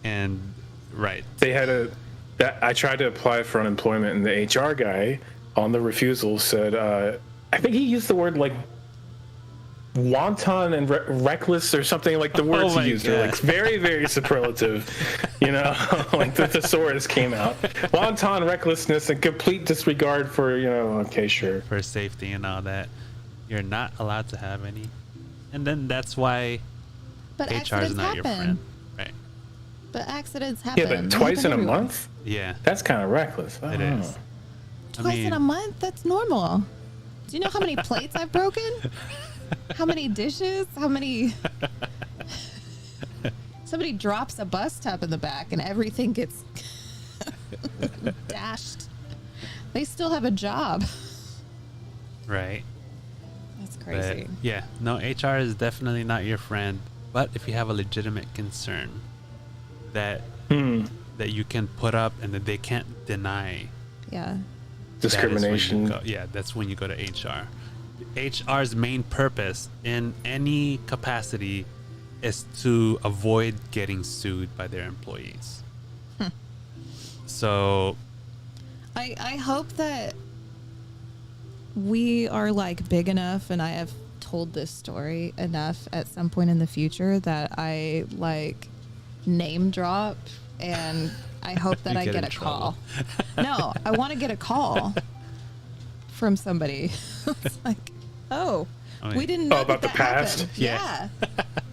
Speaker 3: And right,
Speaker 4: They had I tried to apply for unemployment, and the HR guy on the refusal said, I think he used the word like wanton and reckless or something, like the words
Speaker 3: my
Speaker 4: he used are like
Speaker 3: God.
Speaker 4: very, very superlative, you know, like the thesaurus came out. Wanton recklessness and complete disregard for, okay, sure.
Speaker 3: for safety and all that, you're not allowed to have any. And then that's why
Speaker 2: But
Speaker 3: HR is
Speaker 2: accidents
Speaker 3: not your
Speaker 2: happen.
Speaker 3: friend, right?
Speaker 2: But accidents
Speaker 4: Yeah,
Speaker 2: happen.
Speaker 4: but
Speaker 2: They
Speaker 4: twice
Speaker 2: happen
Speaker 4: in a
Speaker 2: everywhere.
Speaker 4: month?
Speaker 3: Yeah,
Speaker 4: That's kind of reckless. I
Speaker 3: it
Speaker 4: don't
Speaker 3: is.
Speaker 4: know.
Speaker 2: Twice in a month? That's normal. Do you know how many plates I've broken? How many dishes? How many? Somebody drops a bus top in the back and everything gets dashed. They still have a job.
Speaker 3: Right.
Speaker 2: That's
Speaker 3: But
Speaker 2: crazy.
Speaker 3: yeah, no, HR is definitely not your friend. But if you have a legitimate concern that that you can put up and that they can't deny,
Speaker 2: Yeah.
Speaker 4: Discrimination.
Speaker 3: that's when you go to HR. HR's main purpose in any capacity is to avoid getting sued by their employees. So
Speaker 2: I hope that we are like big enough, and I have told this story enough at some point in the future that I like name drop, and I hope that
Speaker 3: You
Speaker 2: I
Speaker 3: get
Speaker 2: get
Speaker 3: in
Speaker 2: a call. No, I want to get a call from somebody. It's like, oh,
Speaker 3: I mean-
Speaker 2: we didn't know
Speaker 4: Oh, about
Speaker 2: that
Speaker 4: the past?
Speaker 2: happened.
Speaker 3: Yeah.
Speaker 2: Yeah.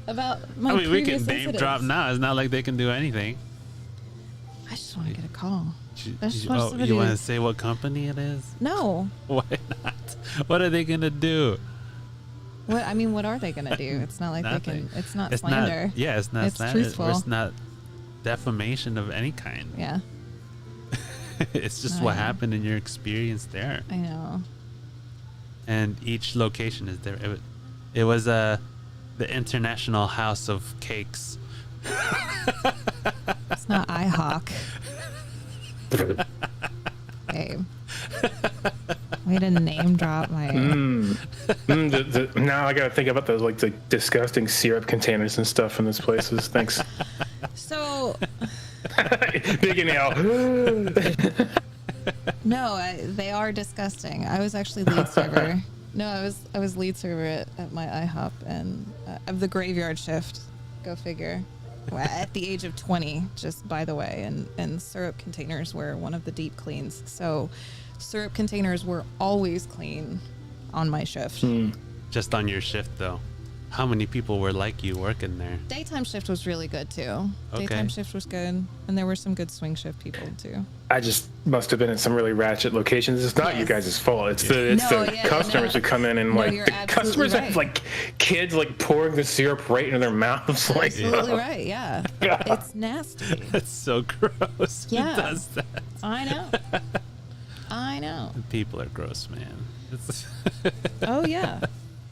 Speaker 2: About my
Speaker 3: I mean, we
Speaker 2: previous
Speaker 3: can name
Speaker 2: incidents.
Speaker 3: drop now. It's not like they can do anything.
Speaker 2: I just want to get a call.
Speaker 3: You,
Speaker 2: I just want somebody
Speaker 3: you want to
Speaker 2: to-
Speaker 3: say what company it is?
Speaker 2: No.
Speaker 3: Why not? What are they gonna do?
Speaker 2: What I mean, what are they gonna do? It's not like they
Speaker 3: Nothing.
Speaker 2: can. It's not
Speaker 3: It's
Speaker 2: slander.
Speaker 3: not. Yeah, it's not
Speaker 2: It's
Speaker 3: slander.
Speaker 2: truthful.
Speaker 3: It's not defamation of any kind.
Speaker 2: Yeah,
Speaker 3: It's just
Speaker 2: Oh,
Speaker 3: what
Speaker 2: yeah.
Speaker 3: happened in your experience there.
Speaker 2: I know.
Speaker 3: And each location is there. It was the International House of Cakes.
Speaker 2: It's not IHOC. Hey, way to name drop my.
Speaker 4: Now I gotta think about those like the disgusting syrup containers and stuff in those places. Thanks.
Speaker 2: So
Speaker 4: Big inhale.
Speaker 2: no, they are disgusting. I was actually lead server. No, I was lead server at my IHOP and of the graveyard shift. Go figure. Well, at the age of 20, just by the way, and syrup containers were one of the deep cleans. So syrup containers were always clean on my shift.
Speaker 3: Just on your shift, though. How many people were like you working there?
Speaker 2: Daytime shift was really good too.
Speaker 3: Okay.
Speaker 2: Daytime shift was good, and there were some good swing shift people too.
Speaker 4: I just must have been in some really ratchet locations. It's not you
Speaker 2: Yes.
Speaker 4: guys' fault. It's the customers who come in and
Speaker 2: No,
Speaker 4: like
Speaker 2: you're
Speaker 4: the
Speaker 2: absolutely
Speaker 4: customers
Speaker 2: right.
Speaker 4: have like kids like pouring the syrup right into their mouths. Like,
Speaker 2: Absolutely right. Yeah, it's nasty.
Speaker 3: That's so gross.
Speaker 2: Yeah.
Speaker 3: Who does that?
Speaker 2: I know. I know.
Speaker 3: People are gross, man. It's
Speaker 2: Oh yeah,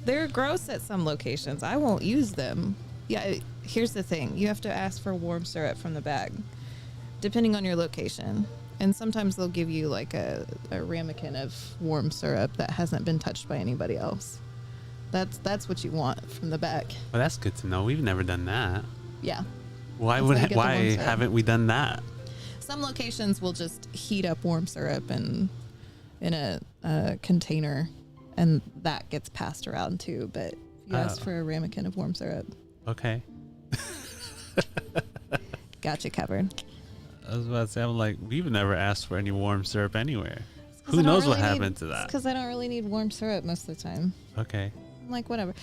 Speaker 2: they're gross at some locations. I won't use them. Yeah, here's the thing: you have to ask for warm syrup from the bag, depending on your location. And sometimes they'll give you like a ramekin of warm syrup that hasn't been touched by anybody else. That's what you want from the bag.
Speaker 3: well, that's good to know. We've never done that.
Speaker 2: Yeah.
Speaker 3: Why
Speaker 2: That's
Speaker 3: would
Speaker 2: how you get the warm
Speaker 3: why
Speaker 2: syrup.
Speaker 3: haven't we done that?
Speaker 2: Some locations will just heat up warm syrup and in a container, and that gets passed around too. But if you ask
Speaker 3: Oh.
Speaker 2: for a ramekin of warm syrup,
Speaker 3: Okay.
Speaker 2: got you covered.
Speaker 3: I was about to say, I'm like, we've never asked for any warm syrup anywhere.
Speaker 2: 'Cause
Speaker 3: Who
Speaker 2: I don't
Speaker 3: knows what
Speaker 2: really
Speaker 3: happened to that?
Speaker 2: Because I don't really need warm syrup most of the time.
Speaker 3: Okay.
Speaker 2: I'm like, whatever.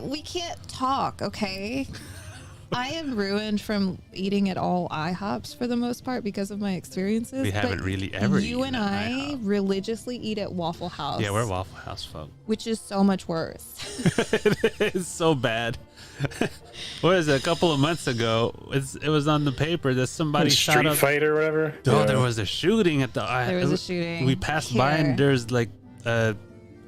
Speaker 2: We can't talk, okay? I am ruined from eating at all IHOPs for the most part because of my experiences.
Speaker 3: We
Speaker 2: but
Speaker 3: haven't really ever
Speaker 2: You
Speaker 3: eaten
Speaker 2: and
Speaker 3: at
Speaker 2: I
Speaker 3: IHOP.
Speaker 2: religiously eat at Waffle House.
Speaker 3: Yeah, we're Waffle House folk.
Speaker 2: Which is so much worse.
Speaker 3: It's so bad. What is it? A couple of months ago, it was on the paper that somebody shot
Speaker 4: street
Speaker 3: up.
Speaker 4: fight or whatever.
Speaker 3: Oh,
Speaker 4: Yeah.
Speaker 3: there was a shooting at the.
Speaker 2: There was a shooting
Speaker 3: We passed by
Speaker 2: here.
Speaker 3: and there's like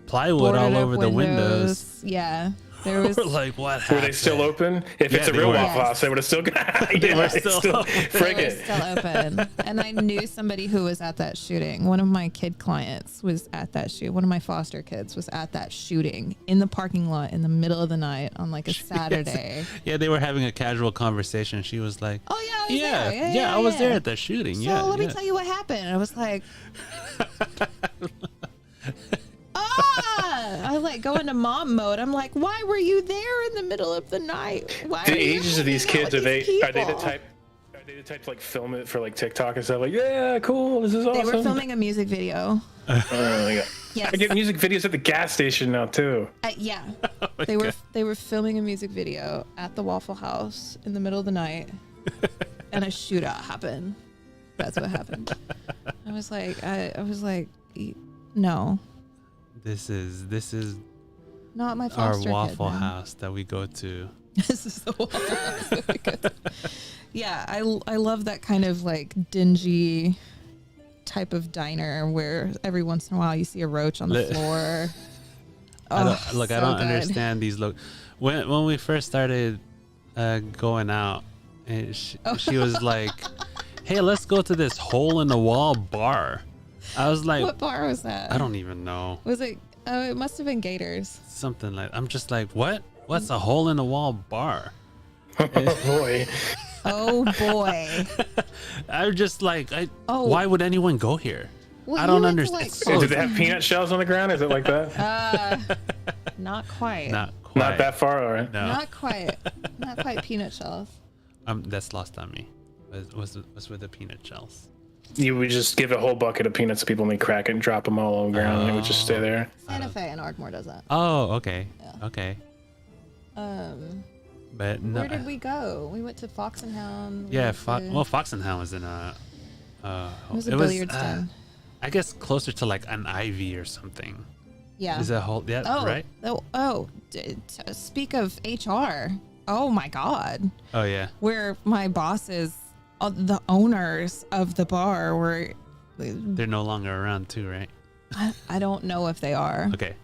Speaker 3: plywood all
Speaker 2: Boarded up
Speaker 3: over the windows.
Speaker 2: Yeah. There was
Speaker 3: We're like, what
Speaker 4: Were
Speaker 3: happened?
Speaker 4: they still open? If
Speaker 3: Yeah,
Speaker 4: it's a
Speaker 3: they
Speaker 4: real
Speaker 3: were.
Speaker 4: Waffle
Speaker 2: Yes.
Speaker 4: House, they would have still got.
Speaker 3: They were still open.
Speaker 4: Frig
Speaker 2: They were
Speaker 4: it.
Speaker 2: still open. And I knew somebody who was at that shooting. One of my kid clients was at that shoot. One of my foster kids was at that shooting in the parking lot in the middle of the night on like a Saturday.
Speaker 3: Yeah, they were having a casual conversation. She was like,
Speaker 2: Oh yeah, I was
Speaker 3: yeah,
Speaker 2: there.
Speaker 3: yeah, I was there at the shooting.
Speaker 2: So
Speaker 3: yeah,
Speaker 2: let me
Speaker 3: yeah.
Speaker 2: tell you what happened. I was like, I like go into mom mode. I'm like, why were you there in the middle of the night? Why?
Speaker 4: The
Speaker 2: are you
Speaker 4: ages of these
Speaker 2: hanging out
Speaker 4: kids,
Speaker 2: with
Speaker 4: are
Speaker 2: these
Speaker 4: they the
Speaker 2: people?
Speaker 4: type? Are they the type to like film it for like TikTok and stuff? Like, yeah, cool, this is
Speaker 2: They
Speaker 4: awesome.
Speaker 2: were filming a music video.
Speaker 4: Yeah.
Speaker 2: Yes.
Speaker 4: I get music videos at the gas station now too.
Speaker 2: Yeah.
Speaker 3: Oh
Speaker 2: They were filming a music video at the Waffle House in the middle of the night, and a shootout happened. That's what happened. I was like, no,
Speaker 3: This is
Speaker 2: not my
Speaker 3: our
Speaker 2: foster kid,
Speaker 3: Waffle
Speaker 2: man.
Speaker 3: House that we go to.
Speaker 2: This is the Waffle House that we go to. Yeah, I love that kind of like dingy type of diner where every once in a while you see a roach on the
Speaker 3: Li-
Speaker 2: floor.
Speaker 3: I don't,
Speaker 2: Oh,
Speaker 3: look, I
Speaker 2: so
Speaker 3: don't
Speaker 2: good.
Speaker 3: understand these. Look, when we first started going out, she was like, "Hey, let's go to this hole in the wall bar." I was like,
Speaker 2: What bar was that?
Speaker 3: I don't even know.
Speaker 2: Was it? Oh, it must have been Gators.
Speaker 3: Something like, I'm just like, what? What's a hole in the wall bar?
Speaker 4: Oh boy.
Speaker 2: Oh boy.
Speaker 3: I'm just like,
Speaker 2: Oh.
Speaker 3: why would anyone go here?
Speaker 2: Well,
Speaker 3: I
Speaker 2: you
Speaker 3: don't
Speaker 2: went to,
Speaker 3: understand.
Speaker 2: like,
Speaker 3: It's so-
Speaker 4: Did they have peanut shells on the ground? Is it like that?
Speaker 2: Not quite.
Speaker 3: not quite.
Speaker 4: Not that far, all right.
Speaker 3: No,
Speaker 2: Not quite. Not quite peanut shells.
Speaker 3: that's lost on me. Was with the peanut shells.
Speaker 4: You would just give a whole bucket of peanuts to people and they crack it and drop them all on the ground and it would just stay there.
Speaker 2: Santa Fe and Ardmore does that.
Speaker 3: Oh, okay,
Speaker 2: Yeah.
Speaker 3: okay.
Speaker 2: Um,
Speaker 3: But no,
Speaker 2: where did we go? We went to Fox and Hound. we
Speaker 3: yeah,
Speaker 2: went to-
Speaker 3: Fox and Hound was in a.
Speaker 2: it was a billiards den.
Speaker 3: I guess closer to like an Ivy or something.
Speaker 2: Yeah.
Speaker 3: Is that whole? Yeah,
Speaker 2: Oh,
Speaker 3: right.
Speaker 2: speak of HR. Oh my God.
Speaker 3: Oh yeah.
Speaker 2: Where my bosses, the owners of the bar were,
Speaker 3: They're no longer around too, right?
Speaker 2: I don't know if they are.
Speaker 3: Okay.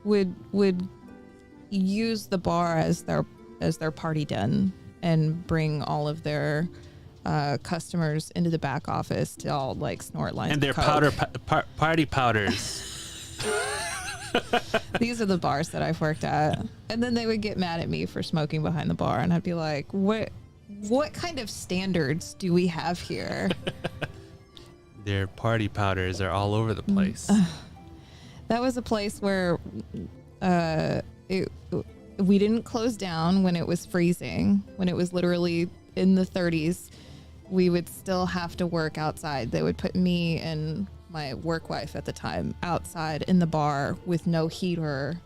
Speaker 2: would use the bar as their party den and bring all of their customers into the back office to all like snort lines
Speaker 3: And
Speaker 2: of
Speaker 3: their
Speaker 2: Coke.
Speaker 3: party powders.
Speaker 2: These are the bars that I've worked at, and then they would get mad at me for smoking behind the bar, and I'd be like, what kind of standards do we have here?
Speaker 3: Their party powders are all over the place.
Speaker 2: That was a place where we didn't close down when it was freezing. When it was literally in the 30s, we would still have to work outside. They would put me and my work wife at the time outside in the bar with no heater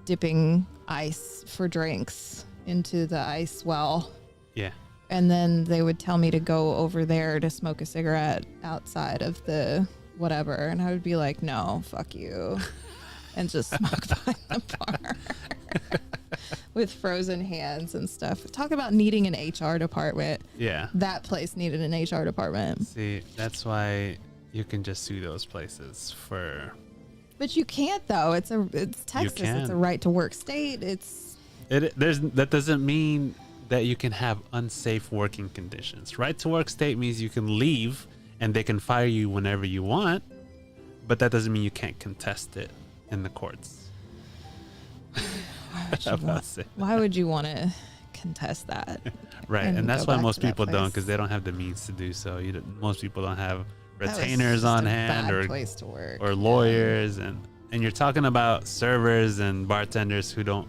Speaker 2: dipping ice for drinks into the ice well.
Speaker 3: Yeah.
Speaker 2: And then they would tell me to go over there to smoke a cigarette outside of the whatever. And I would be like, no, fuck you. And just smoke behind the bar with frozen hands and stuff. Talk about needing an HR department.
Speaker 3: Yeah.
Speaker 2: That place needed an HR department.
Speaker 3: See, that's why you can just sue those places for.
Speaker 2: But you can't though. It's Texas. It's a right to work state.
Speaker 3: That doesn't mean that you can have unsafe working conditions. Right to work state means you can leave and they can fire you whenever you want, but that doesn't mean you can't contest it in the courts.
Speaker 2: Why would you want to contest that?
Speaker 3: Right, and that's
Speaker 2: go
Speaker 3: why
Speaker 2: back
Speaker 3: most
Speaker 2: to that
Speaker 3: people don't,
Speaker 2: place?
Speaker 3: because they don't have the means to do so. Most people don't have
Speaker 2: That was
Speaker 3: retainers
Speaker 2: just
Speaker 3: on
Speaker 2: a
Speaker 3: hand
Speaker 2: bad
Speaker 3: or
Speaker 2: place to work.
Speaker 3: or lawyers, and you're talking about servers and bartenders who don't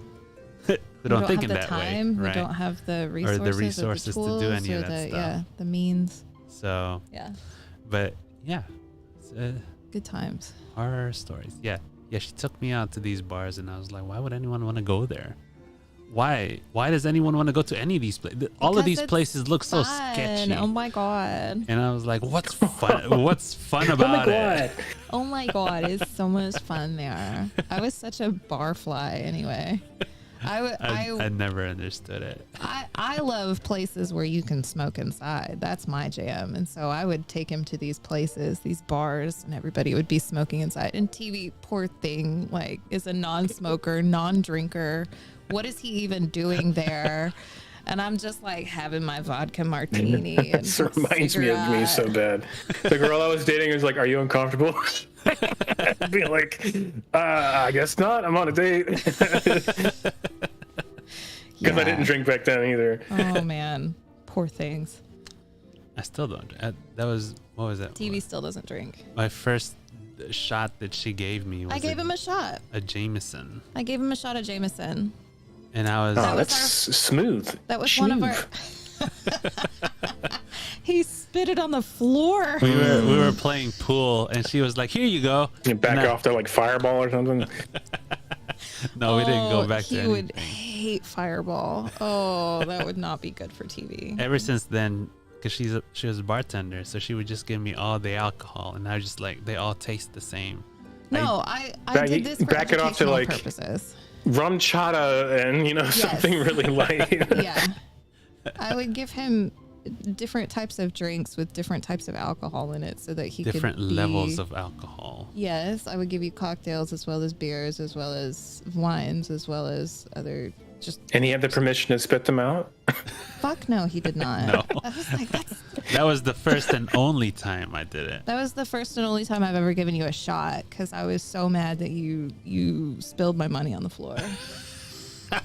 Speaker 3: who don't think in that way,
Speaker 2: who
Speaker 3: right?
Speaker 2: don't have the
Speaker 3: Or the
Speaker 2: resources
Speaker 3: to do any of
Speaker 2: or
Speaker 3: that stuff.
Speaker 2: Yeah, the means.
Speaker 3: So,
Speaker 2: Yeah,
Speaker 3: but yeah, it's,
Speaker 2: good times.
Speaker 3: horror stories. Yeah, she took me out to these bars, and I was like, why would anyone want to go there? Why does anyone want to go to any of these places? All of these places look so sketchy.
Speaker 2: Oh my god.
Speaker 3: And I was like, what's fun? What's fun about it?
Speaker 2: Oh my god, it's so much fun there. I was such a barfly anyway.
Speaker 3: I never understood it.
Speaker 2: I love places where you can smoke inside. That's my jam. And so I would take him to these places, these bars, and everybody would be smoking inside. And TV, poor thing, like, is a non-smoker, non-drinker. What is he even doing there? And I'm just like having my vodka martini. And
Speaker 4: This reminds me of me so bad. The girl I was dating was like, "Are you uncomfortable?" I'd be like, "I guess not. I'm on a date." Because I didn't drink back then either.
Speaker 2: Oh man, poor things.
Speaker 3: I still don't. That was, what was that?
Speaker 2: TV still doesn't drink.
Speaker 3: My first shot that she gave me was
Speaker 2: I gave him a shot.
Speaker 3: a Jameson.
Speaker 2: I gave him a shot of Jameson.
Speaker 3: And I was...
Speaker 4: Oh,
Speaker 2: was
Speaker 4: that's smooth.
Speaker 2: That was one of our... He spit it on the floor.
Speaker 3: We were playing pool, and she was like, "Here you go."
Speaker 4: You back
Speaker 3: And I-
Speaker 4: off to like Fireball or something.
Speaker 3: No, we didn't go back to
Speaker 2: He
Speaker 3: anything.
Speaker 2: would hate Fireball. Oh, that would not be good for TV.
Speaker 3: Ever since then, because she was a bartender, so she would just give me all the alcohol, and I was just like, they all taste the same.
Speaker 2: No, I
Speaker 4: Back-
Speaker 2: did this for
Speaker 4: back it off to,
Speaker 2: educational
Speaker 4: like-
Speaker 2: purposes.
Speaker 4: Rum chata and something really light.
Speaker 2: Yeah. I would give him different types of drinks with different types of alcohol in it so that he
Speaker 3: Different
Speaker 2: could be...
Speaker 3: levels of alcohol.
Speaker 2: Yes, I would give you cocktails as well as beers, as well as wines, as well as other just...
Speaker 4: And he had the permission to spit them out?
Speaker 2: Fuck no, he did not.
Speaker 3: No.
Speaker 2: I was like,
Speaker 3: That was the first and only time I did it.
Speaker 2: that was the first and only time I've ever given you a shot because I was so mad that you spilled my money on the floor.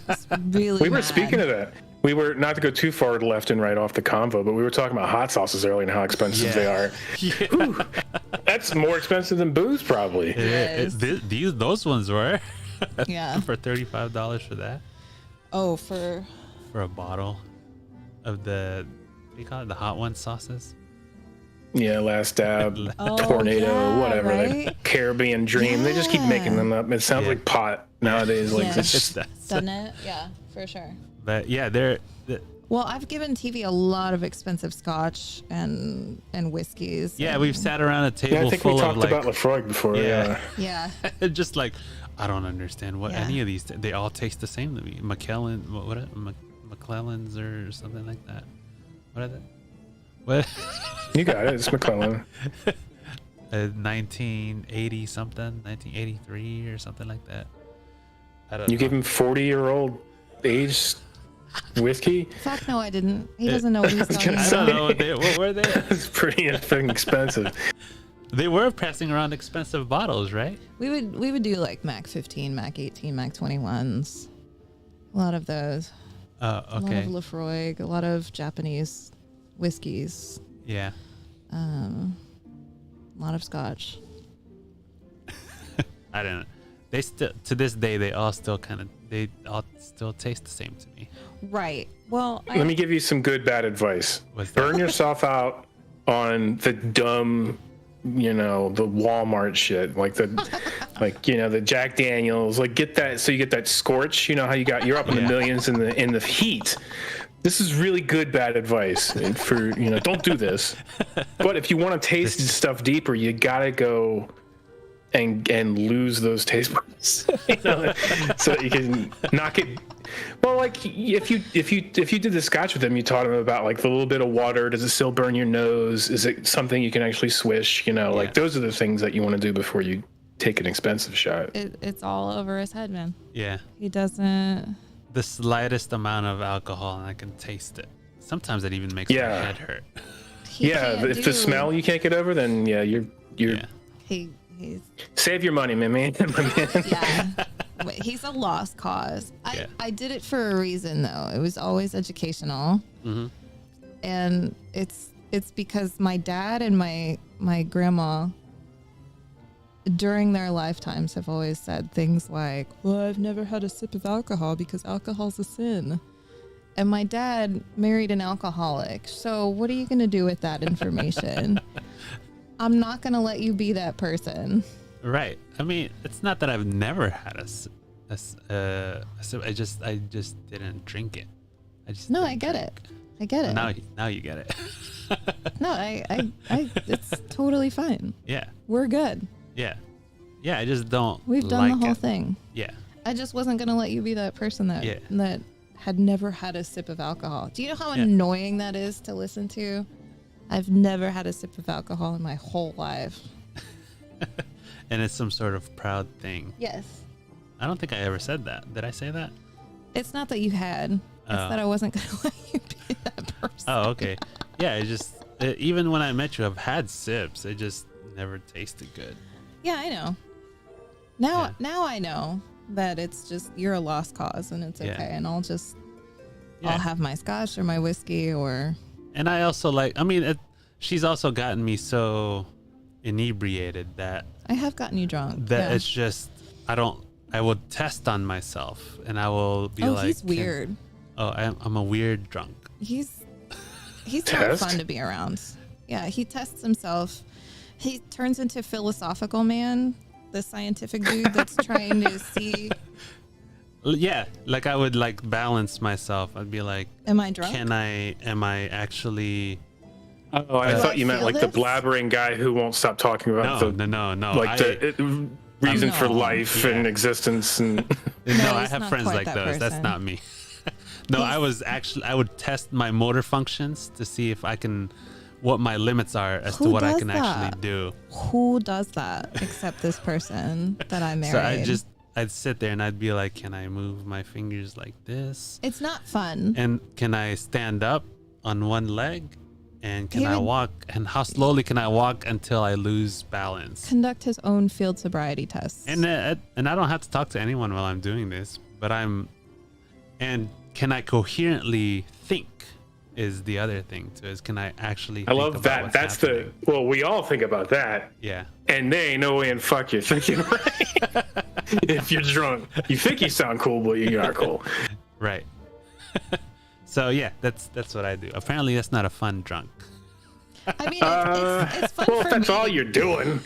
Speaker 2: It's really
Speaker 4: We were
Speaker 2: mad.
Speaker 4: speaking of that. We were, not to go too far left and right off the convo, but we were talking about hot sauces earlier and how expensive they are. Whew. That's more expensive than booze, probably.
Speaker 2: Yes.
Speaker 3: Those ones were.
Speaker 2: Yeah.
Speaker 3: For $35 for that.
Speaker 2: Oh, for
Speaker 3: For a bottle of the, what do you call it? The hot one sauces?
Speaker 4: Yeah, Last Dab,
Speaker 2: Oh,
Speaker 4: Tornado,
Speaker 2: yeah,
Speaker 4: whatever.
Speaker 2: right?
Speaker 4: The Caribbean Dream. They just keep making them up. It sounds like pot nowadays. Like
Speaker 2: Yeah.
Speaker 4: this.
Speaker 2: Doesn't it? Yeah, for sure.
Speaker 3: But yeah,
Speaker 2: Well, I've given TV a lot of expensive scotch and whiskeys.
Speaker 3: yeah,
Speaker 2: and-
Speaker 3: we've sat around a table
Speaker 4: Yeah, I think we
Speaker 3: full
Speaker 4: talked
Speaker 3: of like,
Speaker 4: about Lefroy before. Yeah.
Speaker 2: Yeah.
Speaker 3: just like, I don't understand what
Speaker 2: Yeah.
Speaker 3: any of these, they all taste the same to me. McClellan's or something like that. What are they? What?
Speaker 4: You got it. It's McClellan.
Speaker 3: 1980 something, 1983 or something like that. I don't
Speaker 4: You
Speaker 3: know.
Speaker 4: gave him 40-year-old aged whiskey?
Speaker 2: Fuck no, I didn't. He doesn't know what he's talking
Speaker 3: I
Speaker 2: about.
Speaker 3: don't know what were they?
Speaker 4: It's pretty fucking expensive.
Speaker 3: They were passing around expensive bottles, right?
Speaker 2: We would do like Mac 15, Mac 18, Mac 21s. A lot of those.
Speaker 3: Oh,
Speaker 2: A lot
Speaker 3: okay.
Speaker 2: of Lefroy, a lot of Japanese whiskeys,
Speaker 3: Yeah.
Speaker 2: a lot of scotch.
Speaker 3: I don't know. They still, to this day, they all still taste the same to me.
Speaker 2: Right. Well,
Speaker 4: Let me give you some good, bad advice.
Speaker 3: What's that?
Speaker 4: Burn yourself out on the dumb, the Walmart shit. Like Like, you know, the Jack Daniels, like get that, so you get that scorch, you know how you're up in the millions in the heat. This is really good bad advice for, you know, don't do this. But if you want to taste stuff deeper, you gotta go and lose those taste buds, you know, so that you can knock it. Well, like if you did the scotch with them, you taught them about like the little bit of water. Does it still burn your nose? Is it something you can actually swish? You know, like those are the things that you want to do before you take an expensive shot.
Speaker 2: It's all over his head, man.
Speaker 3: Yeah.
Speaker 2: He doesn't.
Speaker 3: The slightest amount of alcohol and I can taste it. Sometimes it even makes my head hurt.
Speaker 4: If the smell you can't get over, then you're
Speaker 2: He's
Speaker 4: save your money, my man.
Speaker 2: yeah. But he's a lost cause. I did it for a reason though. It was always educational.
Speaker 3: Mm-hmm.
Speaker 2: And it's because my dad and my grandma during their lifetimes have always said things like, well, I've never had a sip of alcohol because alcohol's a sin. And my dad married an alcoholic. So what are you going to do with that information? I'm not going to let you be that person.
Speaker 3: Right. I mean, it's not that I've never had a sip. I just didn't drink it.
Speaker 2: I get it. I get it.
Speaker 3: Now you get it.
Speaker 2: No, I it's totally fine.
Speaker 3: Yeah.
Speaker 2: We're good.
Speaker 3: Yeah. Yeah, I just don't.
Speaker 2: We've done
Speaker 3: like
Speaker 2: the whole
Speaker 3: it.
Speaker 2: thing.
Speaker 3: Yeah.
Speaker 2: I just wasn't going to let you be that person that had never had a sip of alcohol. Do you know how annoying that is to listen to? I've never had a sip of alcohol in my whole life.
Speaker 3: And it's some sort of proud thing.
Speaker 2: Yes.
Speaker 3: I don't think I ever said that. Did I say that?
Speaker 2: It's not that you had. It's that I wasn't going to let you be that person.
Speaker 3: Oh, okay. Yeah, even when I met you, I've had sips. It just never tasted good.
Speaker 2: Yeah, I know. Now I know that it's just you're a lost cause and it's okay, and I'll have my scotch or my whiskey or.
Speaker 3: And I also she's also gotten me so inebriated that
Speaker 2: I have gotten you drunk.
Speaker 3: That it's just I will test on myself and I will be like,
Speaker 2: he's weird.
Speaker 3: I'm a weird drunk.
Speaker 2: He's not fun to be around. Yeah, he tests himself. He turns into philosophical man, the scientific dude that's trying to see.
Speaker 3: Yeah, like I would like balance myself. I'd be like,
Speaker 2: am I drunk?
Speaker 3: Am I actually?
Speaker 4: Oh, I thought you meant like the blabbering guy who won't stop talking about
Speaker 3: no.
Speaker 4: Like the reason for life and existence and.
Speaker 3: No, I have friends like those. That's not me. No, I would test my motor functions to see if I can. What my limits are as to what I can actually do.
Speaker 2: Who does that except this person that I married?
Speaker 3: So I'd sit there and I'd be like, can I move my fingers like this?
Speaker 2: It's not fun.
Speaker 3: And can I stand up on one leg? And can I walk? And how slowly can I walk until I lose balance?
Speaker 2: Conduct his own field sobriety tests.
Speaker 3: And I don't have to talk to anyone while I'm doing this, but and can I coherently think? Is the other thing too, is can I actually
Speaker 4: I love that. That's happening? We all think about that.
Speaker 3: Yeah.
Speaker 4: And they ain't no way in fuck you're thinking right. If you're drunk, you think you sound cool, but you're not cool.
Speaker 3: Right. So yeah, that's what I do. Apparently that's not a fun drunk.
Speaker 2: I mean, it's fun for me.
Speaker 4: Well, if that's all you're doing.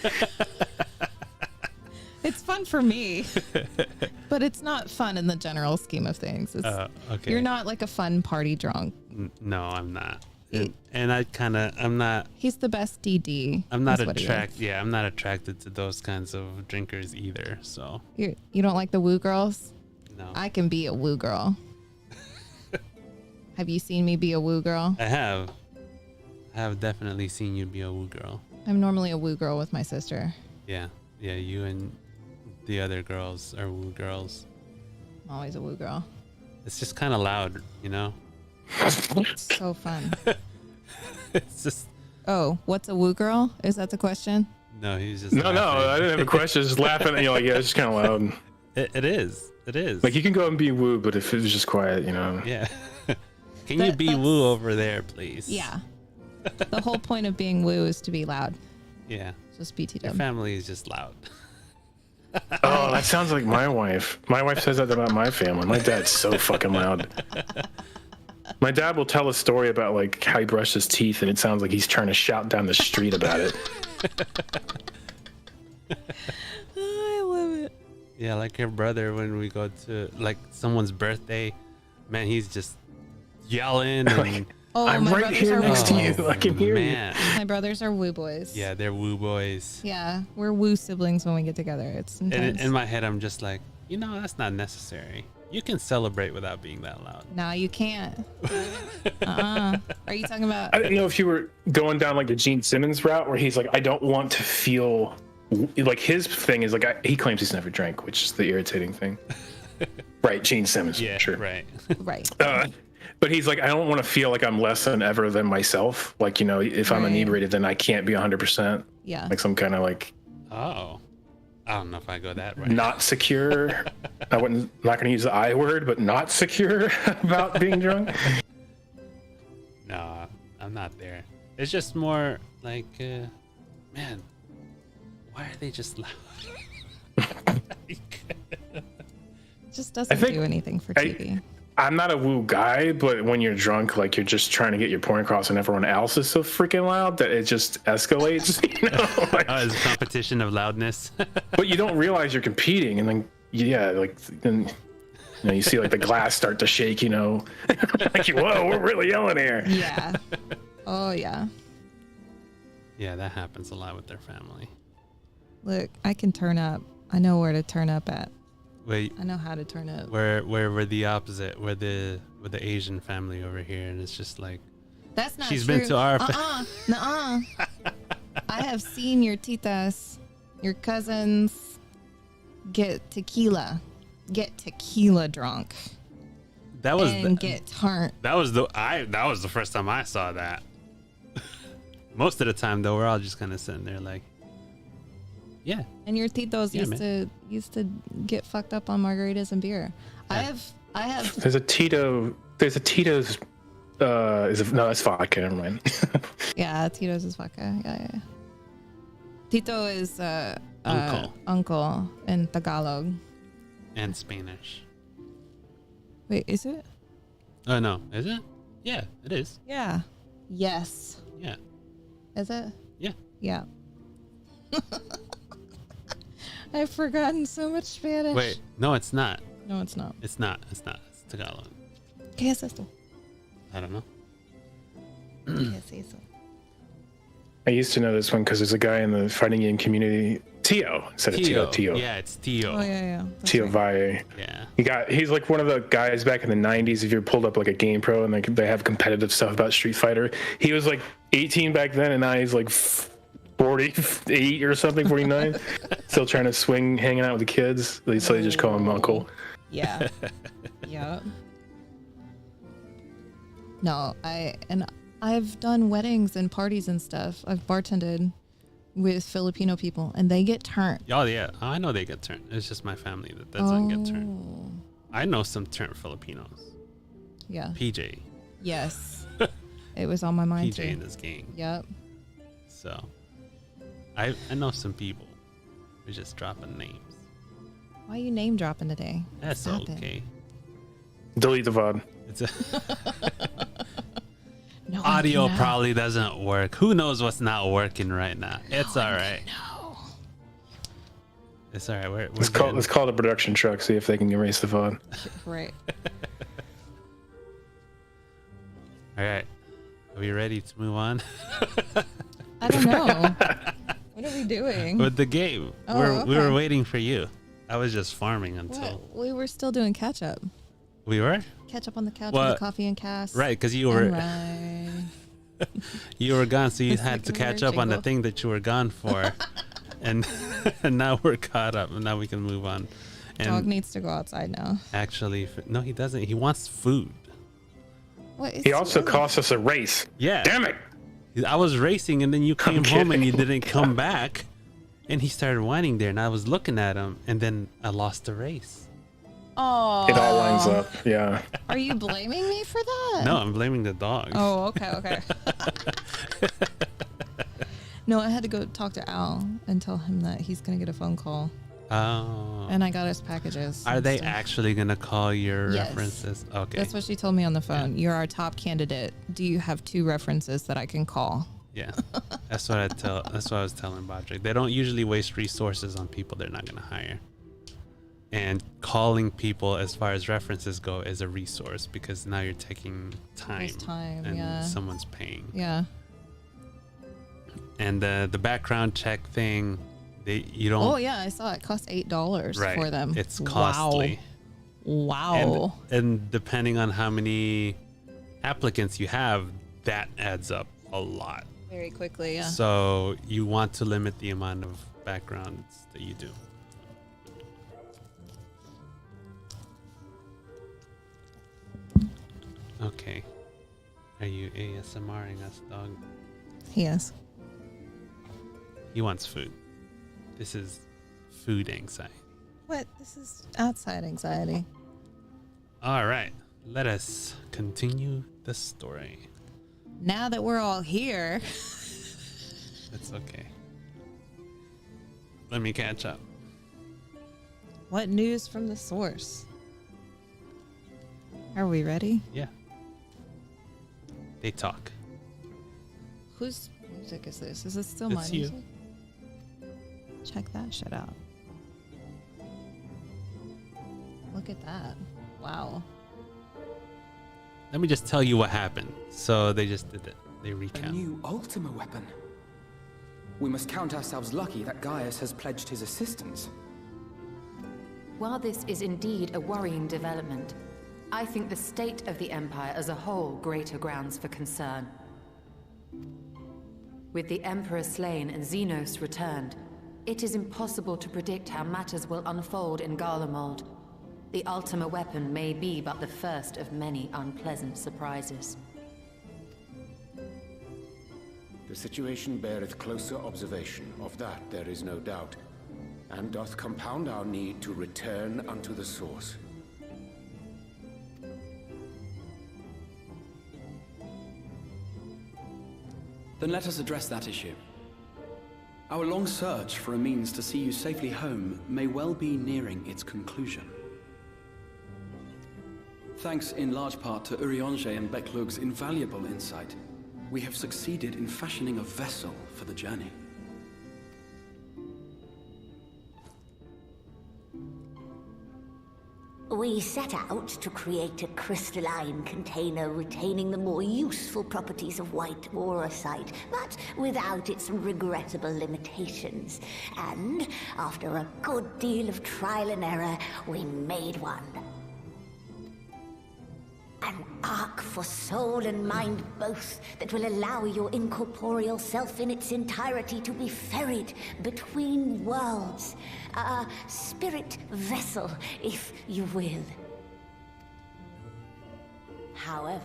Speaker 2: It's fun for me, but it's not fun in the general scheme of things.
Speaker 3: Okay.
Speaker 2: You're not like a fun party drunk.
Speaker 3: No, I'm not. And I'm not.
Speaker 2: He's the best DD.
Speaker 3: I'm not attracted. Yeah, I'm not attracted to those kinds of drinkers either. So
Speaker 2: you don't like the woo girls?
Speaker 3: No.
Speaker 2: I can be a woo girl. Have you seen me be a woo girl?
Speaker 3: I have. I have definitely seen you be a woo girl.
Speaker 2: I'm normally a woo girl with my sister.
Speaker 3: Yeah, you and the other girls are woo girls.
Speaker 2: I'm always a woo girl.
Speaker 3: It's just kind of loud, you know?
Speaker 2: It's so fun.
Speaker 3: It's just.
Speaker 2: Oh, what's a woo girl? Is that the question?
Speaker 3: No, he's just.
Speaker 4: No, I didn't have a question. Just laughing. And you're like, yeah, it's just kind of loud.
Speaker 3: It is.
Speaker 4: Like you can go and be woo, but if it was just quiet, you know.
Speaker 3: Yeah. Can you be woo over there, please?
Speaker 2: Yeah. The whole point of being woo is to be loud.
Speaker 3: Yeah.
Speaker 2: Just BTW.
Speaker 3: Your family is just loud.
Speaker 4: Oh, that sounds like my wife. My wife says that about my family. My dad's so fucking loud. My dad will tell a story about like how he brushed his teeth, and it sounds like he's trying to shout down the street about it.
Speaker 2: I love
Speaker 3: Yeah, like your brother when we go to like someone's birthday, man, he's just yelling and
Speaker 2: Oh,
Speaker 4: I'm
Speaker 2: my
Speaker 4: right
Speaker 2: brothers
Speaker 4: here
Speaker 2: are
Speaker 4: next to
Speaker 2: woo
Speaker 4: you.
Speaker 2: boys.
Speaker 4: I can hear you.
Speaker 3: man.
Speaker 2: My brothers are woo boys.
Speaker 3: Yeah, they're woo boys.
Speaker 2: Yeah, we're woo siblings when we get together. It's intense.
Speaker 3: And in my head, I'm just like, you know, that's not necessary. You can celebrate without being that loud.
Speaker 2: No, you can't. Are you talking about?
Speaker 4: I didn't know if you were going down like the Gene Simmons route where he's like, I don't want to feel like his thing is like he claims he's never drank, which is the irritating thing. Right, Gene Simmons.
Speaker 3: Yeah,
Speaker 4: sure.
Speaker 3: right.
Speaker 2: Right.
Speaker 4: But he's like, I don't want to feel like I'm less than ever than myself. Like, you know, if I'm
Speaker 2: Right.
Speaker 4: inebriated, then I can't be 100%.
Speaker 2: Yeah.
Speaker 4: Like some kind of like
Speaker 3: Oh, I don't know if I go that right.
Speaker 4: not secure. I wouldn't, not going to use the I word, but not secure about being drunk.
Speaker 3: No, I'm not there. It's just more like, man, why are they just loud?
Speaker 2: It just doesn't
Speaker 4: think
Speaker 2: do anything for TV.
Speaker 4: I'm not a woo guy, but when you're drunk, like you're just trying to get your point across and everyone else is so freaking loud that it just escalates, you know? Like,
Speaker 3: Oh, it's a competition of loudness.
Speaker 4: but you don't realize you're competing. And then, yeah, like, then, you know, you see like the glass start to shake, you know? Like, whoa, we're really yelling here.
Speaker 2: Yeah. Oh yeah.
Speaker 3: Yeah, that happens a lot with their family.
Speaker 2: Look, I can turn up. I know where to turn up at.
Speaker 3: Wait,
Speaker 2: I know how to turn up.
Speaker 3: we're the opposite. We're the Asian family over here, and it's just like
Speaker 2: That's not
Speaker 3: she's
Speaker 2: true.
Speaker 3: been to our.
Speaker 2: Nuh-uh. I have seen your titas, your cousins, get tequila drunk
Speaker 3: That was
Speaker 2: and get turned.
Speaker 3: that was the first time I saw that. Most of the time though, we're all just kind of sitting there like, yeah.
Speaker 2: And your titos
Speaker 3: Yeah,
Speaker 2: used to get fucked up on margaritas and beer.
Speaker 3: Yeah.
Speaker 2: I have
Speaker 4: There's a Tito's, no, that's vodka, never mind.
Speaker 2: yeah, Tito's is vodka. Yeah. Tito is
Speaker 3: Uncle.
Speaker 2: uncle in Tagalog.
Speaker 3: And Spanish.
Speaker 2: Wait, is it?
Speaker 3: Oh no, is it? Yeah, it is.
Speaker 2: Yeah. Yes.
Speaker 3: Yeah.
Speaker 2: Is it?
Speaker 3: Yeah.
Speaker 2: Yeah. I've forgotten so much Spanish.
Speaker 3: Wait, no, it's not.
Speaker 2: No, it's not.
Speaker 3: It's not. It's Tagalog.
Speaker 2: ¿Qué es esto?
Speaker 3: I don't know.
Speaker 2: ¿Qué es eso?
Speaker 4: I used to know this one because there's a guy in the fighting game community, Tio, instead of Tio.
Speaker 3: Yeah, it's Tio.
Speaker 2: Oh yeah. That's
Speaker 4: Tio
Speaker 2: right.
Speaker 4: Valle.
Speaker 3: Yeah.
Speaker 4: He's like one of the guys back in the 90s. If you pulled up like a Game Pro and they have competitive stuff about Street Fighter, he was like 18 back then, and now he's like 48 or something, 49. Still trying to swing, hanging out with the kids. So they just call him Uncle.
Speaker 2: Yeah. Yeah. No, I've done weddings and parties and stuff. I've bartended with Filipino people, and they get turned.
Speaker 3: Oh yeah, I know they get turned. It's just my family that doesn't get turned.
Speaker 2: Oh.
Speaker 3: I know some turned Filipinos.
Speaker 2: Yeah.
Speaker 3: PJ.
Speaker 2: Yes. It was on my mind
Speaker 3: PJ
Speaker 2: too.
Speaker 3: in this game.
Speaker 2: Yep.
Speaker 3: So I know some people. We're just dropping names.
Speaker 2: Why are you name dropping today?
Speaker 3: That's
Speaker 2: Stop it.
Speaker 3: okay.
Speaker 4: Delete the VOD.
Speaker 3: It's a
Speaker 2: No,
Speaker 3: audio
Speaker 2: no.
Speaker 3: probably doesn't work. Who knows what's not working right now? It's all right.
Speaker 2: No.
Speaker 3: It's all right. We're
Speaker 4: Let's call the production truck, see if they can erase the VOD.
Speaker 2: Right.
Speaker 3: All right. Are we ready to move on
Speaker 2: I don't know. What are we doing?
Speaker 3: with the game?
Speaker 2: Oh,
Speaker 3: We were
Speaker 2: okay.
Speaker 3: waiting for you. I was just farming until
Speaker 2: What? We were still doing catch up.
Speaker 3: we were
Speaker 2: Catch up on the couch
Speaker 3: What?
Speaker 2: with the coffee and cast.
Speaker 3: right because you
Speaker 2: And
Speaker 3: were
Speaker 2: right.
Speaker 3: you were gone, so you
Speaker 2: It's
Speaker 3: had
Speaker 2: like
Speaker 3: to
Speaker 2: a
Speaker 3: catch
Speaker 2: weird
Speaker 3: up on the
Speaker 2: jingle.
Speaker 3: thing that you were gone for, and and now we're caught up, and now we can move on. And
Speaker 2: Dog needs to go outside now.
Speaker 3: actually, no, he doesn't. He wants food.
Speaker 2: What is
Speaker 4: He also
Speaker 2: really-
Speaker 4: cost us a race.
Speaker 3: Yeah.
Speaker 4: Damn it!
Speaker 3: I was racing, and then you
Speaker 4: I'm
Speaker 3: came home and you
Speaker 4: kidding.
Speaker 3: didn't come back, and he started whining there, and I was looking at him, and then I lost the race.
Speaker 2: Oh.
Speaker 4: It all lines up. Yeah.
Speaker 2: Are you blaming me for that?
Speaker 3: No, I'm blaming the dog.
Speaker 2: Oh, okay. No, I had to go talk to Al and tell him that he's gonna get a phone call,
Speaker 3: Oh.
Speaker 2: and I got his packages.
Speaker 3: Are
Speaker 2: and
Speaker 3: they
Speaker 2: stuff.
Speaker 3: actually gonna call your
Speaker 2: Yes.
Speaker 3: references? Okay.
Speaker 2: That's what she told me on the phone. You're our top candidate. Do you have 2 references that I can call?
Speaker 3: Yeah. That's what I was telling Bodrick. They don't usually waste resources on people they're not gonna hire. And calling people, as far as references go, is a resource because now you're taking time,
Speaker 2: There's time,
Speaker 3: and
Speaker 2: yeah.
Speaker 3: someone's paying.
Speaker 2: Yeah.
Speaker 3: And the background check thing, you don't.
Speaker 2: Oh yeah, I saw it cost $8
Speaker 3: Right.
Speaker 2: for them.
Speaker 3: It's costly.
Speaker 2: Wow.
Speaker 3: And depending on how many applicants you have, that adds up a lot.
Speaker 2: Very quickly, yeah.
Speaker 3: So you want to limit the amount of backgrounds that you do. Okay. Are you ASMRing us, dog?
Speaker 2: Yes.
Speaker 3: He wants food. This is food anxiety.
Speaker 2: What? This is outside anxiety.
Speaker 3: All right. Let us continue the story.
Speaker 2: Now that we're all here.
Speaker 3: It's okay. Let me catch up.
Speaker 2: What news from the source? Are we ready?
Speaker 3: Yeah. They talk.
Speaker 2: Whose music is this? Is it still
Speaker 3: It's
Speaker 2: my
Speaker 3: you.
Speaker 2: music? Check that shit out. Look at that. Wow.
Speaker 3: Let me just tell you what happened. So they just did it. They
Speaker 9: A
Speaker 3: recount.
Speaker 9: new Ultima weapon. We must count ourselves lucky that Gaius has pledged his assistance.
Speaker 10: While this is indeed a worrying development, I think the state of the Empire as a whole greater grounds for concern. With the Emperor slain and Xenos returned, it is impossible to predict how matters will unfold in Garlemald. The Ultima weapon may be but the first of many unpleasant surprises.
Speaker 11: The situation beareth closer observation, of that there is no doubt, and doth compound our need to return unto the source.
Speaker 9: Then let us address that issue. Our long search for a means to see you safely home may well be nearing its conclusion. Thanks in large part to Urianger and Becklug's invaluable insight, we have succeeded in fashioning a vessel for the journey.
Speaker 12: We set out to create a crystalline container retaining the more useful properties of white aurosite, but without its regrettable limitations. And after a good deal of trial and error, we made one. An ark for soul and mind both that will allow your incorporeal self in its entirety to be ferried between worlds. A spirit vessel, if you will.
Speaker 9: However?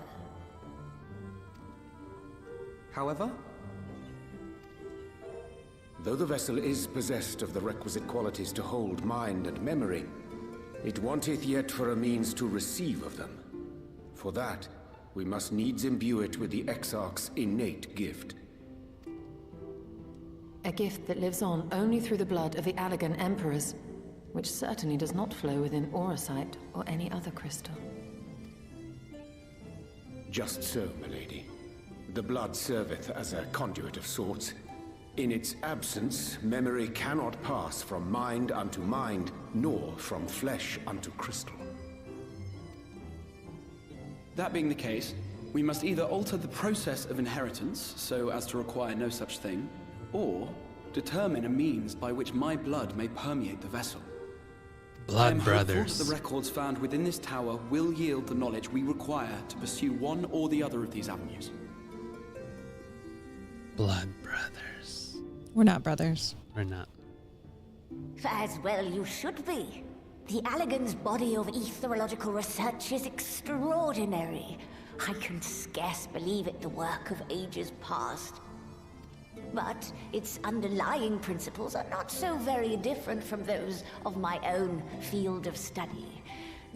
Speaker 11: Though the vessel is possessed of the requisite qualities to hold mind and memory, it wanteth yet for a means to receive of them. For that, we must needs imbue it with the Exarch's innate gift.
Speaker 10: A gift that lives on only through the blood of the Allagan Emperors, which certainly does not flow within aurosite or any other crystal.
Speaker 11: Just so, milady. The blood serveth as a conduit of sorts. In its absence, memory cannot pass from mind unto mind, nor from flesh unto crystal.
Speaker 9: That being the case, we must either alter the process of inheritance so as to require no such thing, or determine a means by which my blood may permeate the vessel. I am
Speaker 3: Blood
Speaker 9: hopeful
Speaker 3: brothers.
Speaker 9: that the records found within this tower will yield the knowledge we require to pursue one or the other of these avenues.
Speaker 3: Blood brothers.
Speaker 2: We're not brothers.
Speaker 3: Or not.
Speaker 12: As well you should be. The Allagan's body of etherological research is extraordinary. I can scarce believe it the work of ages past. But its underlying principles are not so very different from those of my own field of study.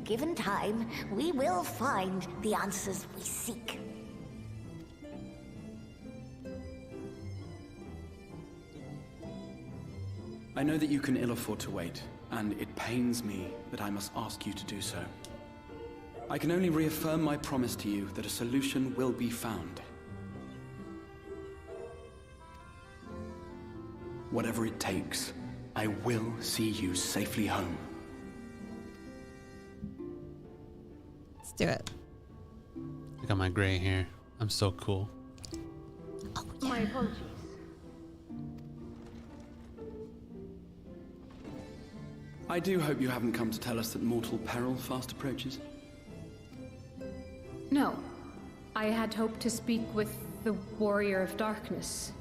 Speaker 12: Given time, we will find the answers we seek.
Speaker 9: I know that you can ill afford to wait, and it pains me that I must ask you to do so. I can only reaffirm my promise to you that a solution will be found. Whatever it takes, I will see you safely home.
Speaker 2: do it.
Speaker 3: Look at my gray hair. I'm so cool.
Speaker 2: Oh, yeah.
Speaker 5: My apologies.
Speaker 9: I do hope you haven't come to tell us that mortal peril fast approaches.
Speaker 13: No. I had hoped to speak with the Warrior of Darkness.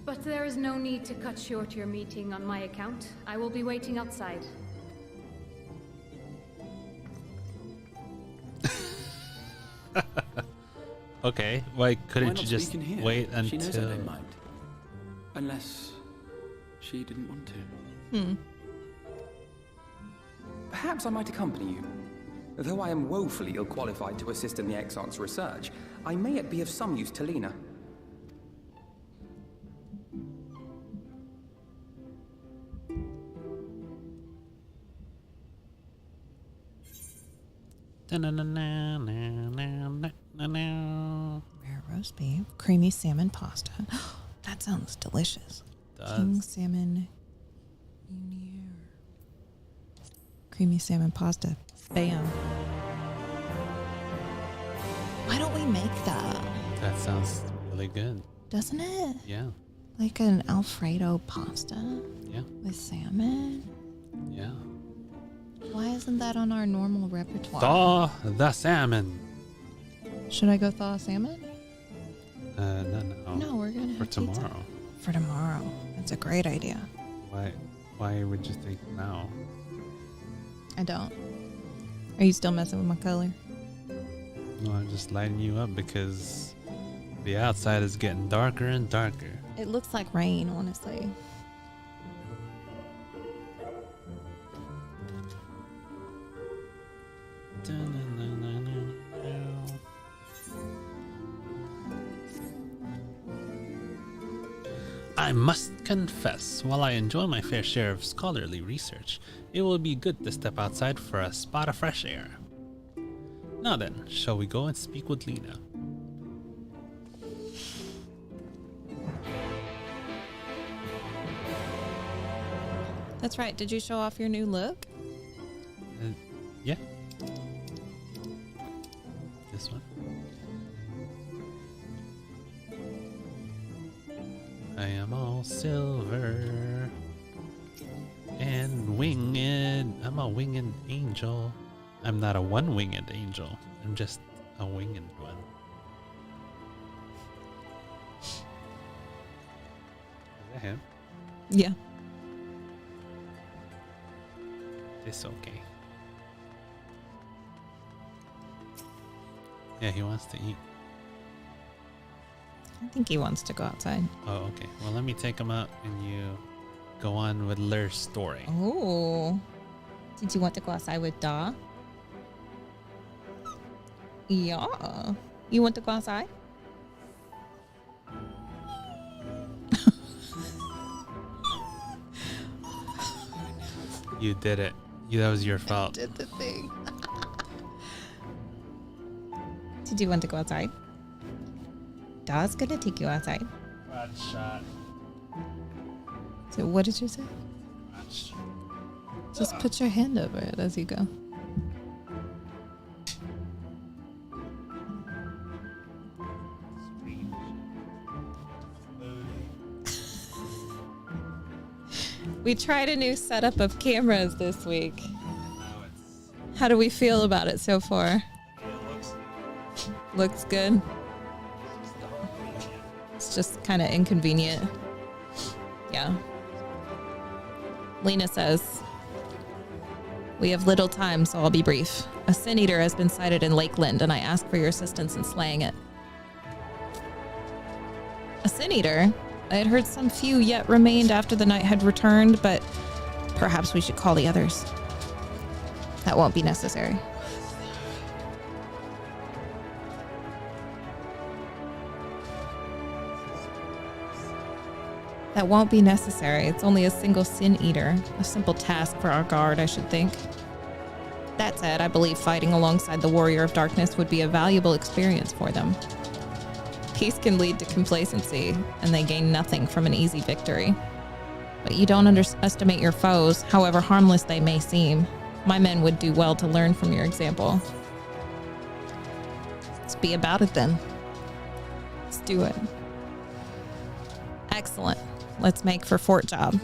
Speaker 13: But there is no need to cut short your meeting on my account. I will be waiting outside.
Speaker 3: Okay, why couldn't you just
Speaker 9: speak in here?
Speaker 3: wait
Speaker 9: She knows I
Speaker 3: until...
Speaker 9: don't mind. Unless she didn't want to.
Speaker 2: Hmm.
Speaker 14: Perhaps I might accompany you. Though I am woefully ill-qualified to assist in the Exarch's research, I may yet be of some use to Lena.
Speaker 2: Rare roast beef, creamy salmon pasta. That sounds delicious. King salmon, creamy salmon pasta. Bam. Why don't we make that?
Speaker 3: That sounds really good.
Speaker 2: Doesn't it?
Speaker 3: Yeah.
Speaker 2: Like an Alfredo pasta
Speaker 3: Yeah.
Speaker 2: with salmon.
Speaker 3: Yeah.
Speaker 2: Why isn't that on our normal repertoire?
Speaker 3: Thaw the salmon.
Speaker 2: Should I go thaw salmon?
Speaker 3: No.
Speaker 2: No, we're gonna
Speaker 3: For
Speaker 2: have pizza.
Speaker 3: tomorrow.
Speaker 2: For tomorrow. That's a great idea.
Speaker 3: Why would you think now?
Speaker 2: I don't. Are you still messing with my color?
Speaker 3: No, I'm just lighting you up because the outside is getting darker and darker.
Speaker 2: It looks like rain, honestly.
Speaker 3: I must confess, while I enjoy my fair share of scholarly research, it will be good to step outside for a spot of fresh air. Now then, shall we go and speak with Lena?
Speaker 2: That's right. Did you show off your new look?
Speaker 3: Yeah. This one. I am all silver and winged. I'm a winged angel. I'm not a one-winged angel. I'm just a winged one. Is that him?
Speaker 2: Yeah.
Speaker 3: It's okay. Yeah, he wants to eat.
Speaker 2: I think he wants to go outside.
Speaker 3: Oh, okay. Well, let me take him out and you go on with Lur's story.
Speaker 2: Oh. Did you want to go outside with Da? Yeah. You want to go outside?
Speaker 3: You did it. That was your fault.
Speaker 2: Did the thing. Did you want to go outside? Da's gonna take you outside.
Speaker 3: Rod shot.
Speaker 2: So what did you say?
Speaker 3: Watch.
Speaker 2: Just put your hand over it as you go. We tried a new setup of cameras this week. How do we feel about it so far? Looks good. It's just kind of inconvenient. Yeah. Lena says, "We have little time, so I'll be brief. A Sin Eater has been sighted in Lakeland, and I ask for your assistance in slaying it." A Sin Eater? I had heard some few yet remained after the night had returned, but perhaps we should call the others. That won't be necessary. That won't be necessary. It's only a single Sin Eater. A simple task for our guard, I should think. That said, I believe fighting alongside the Warrior of Darkness would be a valuable experience for them. Peace can lead to complacency, and they gain nothing from an easy victory. But you don't underestimate your foes, however harmless they may seem. My men would do well to learn from your example. Let's be about it then. Let's do it. Excellent. Let's make for Fort Job.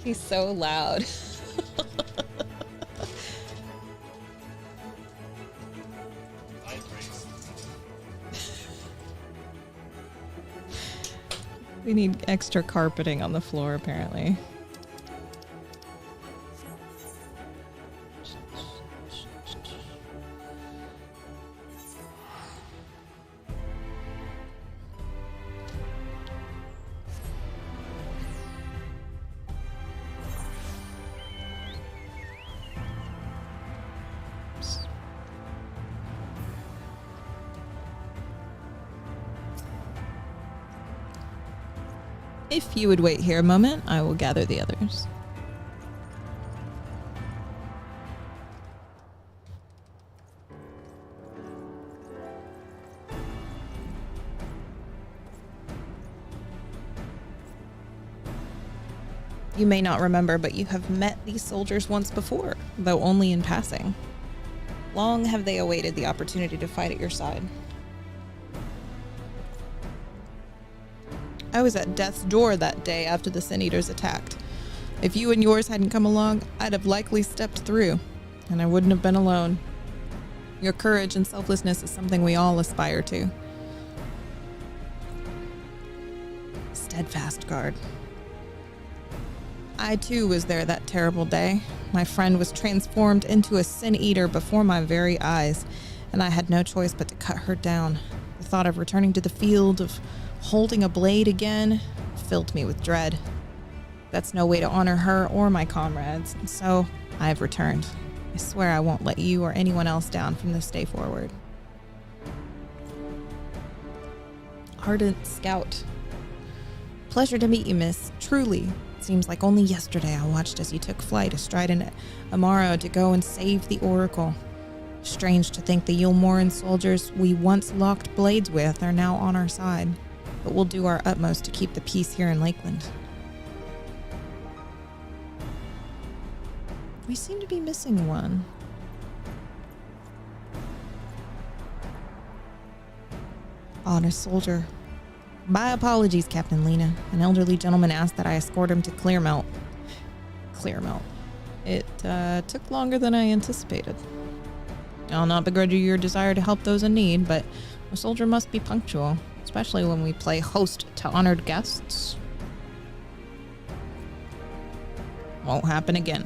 Speaker 2: He's so loud. We need extra carpeting on the floor, apparently. If you would wait here a moment, I will gather the others. You may not remember, but you have met these soldiers once before, though only in passing. Long have they awaited the opportunity to fight at your side. I was at death's door that day after the Sin Eaters attacked. If you and yours hadn't come along, I'd have likely stepped through, and I wouldn't have been alone. Your courage and selflessness is something we all aspire to. Steadfast guard. I too was there that terrible day. My friend was transformed into a Sin Eater before my very eyes, and I had no choice but to cut her down. The thought of returning to the field, of holding a blade again, filled me with dread. That's no way to honor her or my comrades, and so I've returned. I swear I won't let you or anyone else down from this day forward. Ardent Scout. Pleasure to meet you, miss. Truly. It seems like only yesterday I watched as you took flight astride an Amaro to go and save the Oracle. Strange to think the Yulmoran soldiers we once locked blades with are now on our side. But we'll do our utmost to keep the peace here in Lakeland. We seem to be missing one. Honest soldier. My apologies, Captain Lena. An elderly gentleman asked that I escort him to Clearmelt. Clearmelt. It took longer than I anticipated. I'll not begrudge you your desire to help those in need, but a soldier must be punctual. Especially when we play host to honored guests. Won't happen again.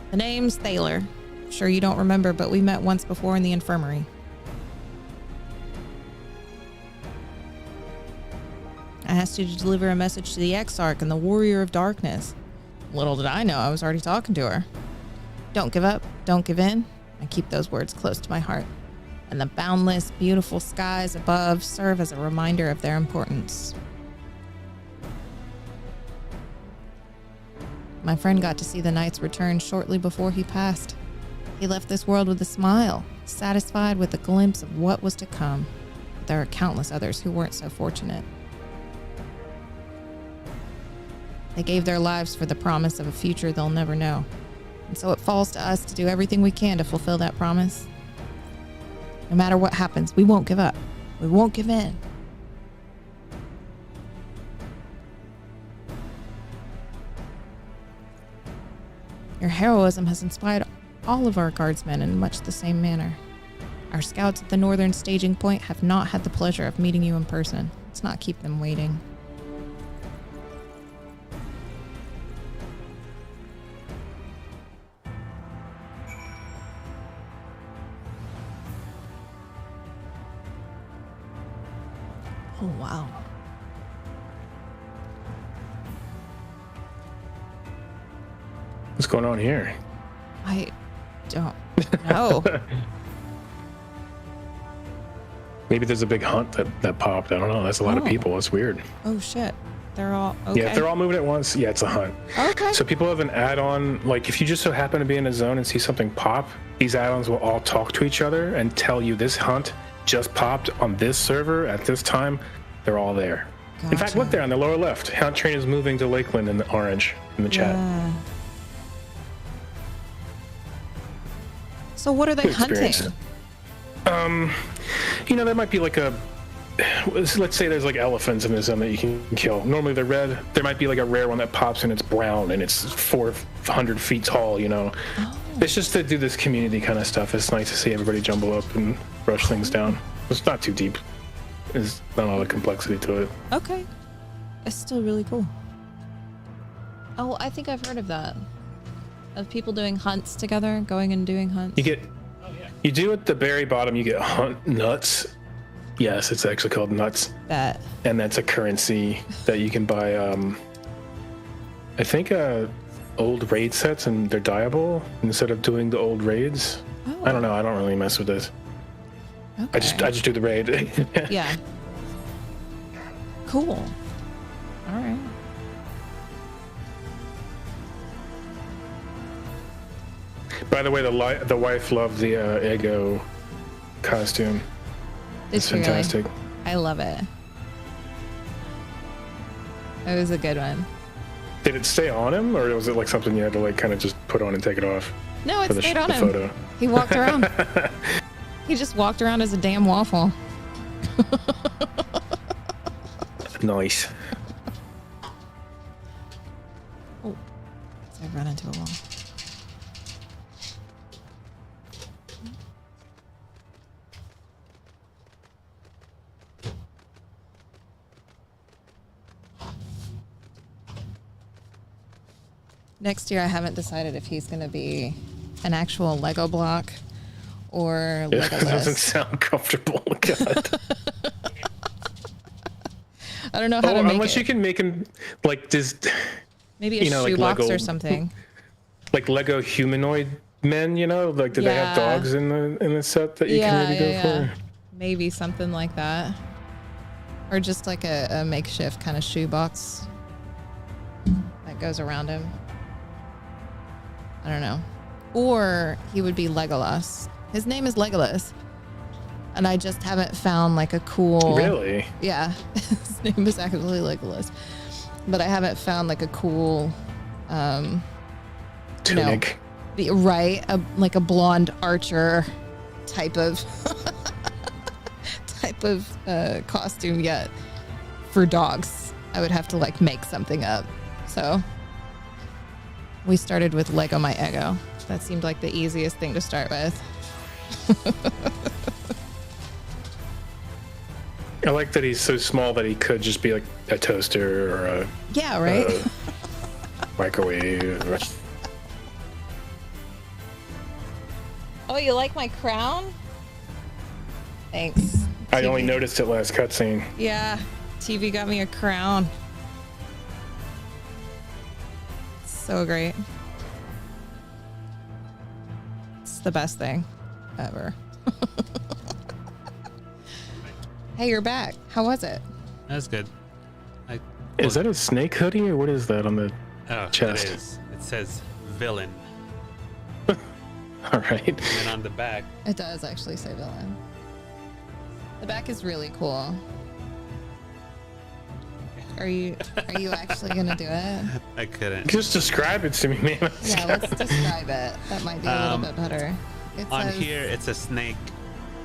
Speaker 2: The name's Thaler. Sure you don't remember, but we met once before in the infirmary. I asked you to deliver a message to the Exarch and the Warrior of Darkness. Little did I know I was already talking to her. Don't give up, don't give in. I keep those words close to my heart. And the boundless, beautiful skies above serve as a reminder of their importance. My friend got to see the knight's return shortly before he passed. He left this world with a smile, satisfied with a glimpse of what was to come. But there are countless others who weren't so fortunate. They gave their lives for the promise of a future they'll never know. And so it falls to us to do everything we can to fulfill that promise. No matter what happens, we won't give up. We won't give in. Your heroism has inspired all of our guardsmen in much the same manner. Our scouts at the northern staging point have not had the pleasure of meeting you in person. Let's not keep them waiting. Oh, wow.
Speaker 4: What's going on here?
Speaker 2: I don't know.
Speaker 4: Maybe there's a big hunt that popped. I don't know. That's a lot of people. It's weird.
Speaker 2: Oh, shit. They're all okay.
Speaker 4: Yeah, if they're all moving at once, yeah, it's a hunt.
Speaker 2: Okay.
Speaker 4: So people have an add-on, like if you just so happen to be in a zone and see something pop, these add-ons will all talk to each other and tell you this hunt just popped on this server at this time. They're all there. In fact, look there on the lower left. Hunt train is moving to Lakeland in the orange in the chat.
Speaker 2: Yeah. So what are they
Speaker 4: Good
Speaker 2: hunting?
Speaker 4: experience. There might be like let's say there's like elephants in the zone that you can kill. Normally they're red. There might be like a rare one that pops and it's brown and it's 400 feet tall, Oh. It's just to do this community kind of stuff. It's nice to see everybody jumble up and rush things down. It's not too deep. There's not a lot of complexity to it.
Speaker 2: Okay. It's still really cool. Oh, I think I've heard of that. Of people doing hunts together, going and doing hunts.
Speaker 4: You do at the very bottom, you get hunt nuts. Yes, it's actually called nuts.
Speaker 2: That.
Speaker 4: And that's a currency that you can buy, I think, old raid sets, and they're dyeable instead of doing the old raids.
Speaker 2: Oh.
Speaker 4: I don't know. I don't really mess with this.
Speaker 2: Okay.
Speaker 4: I just do the raid.
Speaker 2: Yeah. Cool. All right.
Speaker 4: By the way, the wife loved the Ego costume. It's
Speaker 2: Really?
Speaker 4: fantastic.
Speaker 2: I love it. It was a good one.
Speaker 4: Did it stay on him, or was it like something you had to like kind of just put on and take it off?
Speaker 2: No, it
Speaker 4: for the
Speaker 2: stayed on
Speaker 4: the
Speaker 2: him.
Speaker 4: Photo?
Speaker 2: He walked around. He just walked around as a damn waffle.
Speaker 4: Nice.
Speaker 2: Oh, I ran into a wall. Next year, I haven't decided if he's going to be an actual Lego block or
Speaker 4: It doesn't
Speaker 2: Legolas.
Speaker 4: sound comfortable. God.
Speaker 2: I don't know how to make
Speaker 4: unless
Speaker 2: it.
Speaker 4: you can make him like this.
Speaker 2: Maybe a shoebox or something.
Speaker 4: Like Lego humanoid men, like do they have
Speaker 2: Yeah.
Speaker 4: dogs in the set that you can maybe go for?
Speaker 2: Maybe something like that. Or just like a makeshift kind of shoebox that goes around him. I don't know. Or he would be Legolas. His name is Legolas. And I just haven't found like a cool...
Speaker 4: Really?
Speaker 2: Yeah. His name is actually Legolas. But I haven't found like a cool...
Speaker 4: Tunic.
Speaker 2: Right. Like a blonde archer type of... costume yet for dogs. I would have to like make something up. So we started with Lego My Ego. That seemed like the easiest thing to start with.
Speaker 4: I like that he's so small that he could just be like a toaster or a
Speaker 2: Yeah, right?
Speaker 4: microwave.
Speaker 2: Oh, you like my crown? Thanks.
Speaker 4: I only noticed it last cutscene.
Speaker 2: Yeah, TV got me a crown. So great. It's the best thing ever. Hey, you're back. How was it?
Speaker 3: That's good.
Speaker 4: Is that a snake hoodie or what is that on the chest?
Speaker 3: It is. It says villain.
Speaker 4: All right.
Speaker 3: And then on the back,
Speaker 2: It does actually say villain. The back is really cool. Are you actually gonna do it?
Speaker 3: I couldn't.
Speaker 4: Just describe it to me, man.
Speaker 2: Yeah, let's describe it. That might be a little bit better. It
Speaker 3: On
Speaker 2: says,
Speaker 3: here, it's a snake,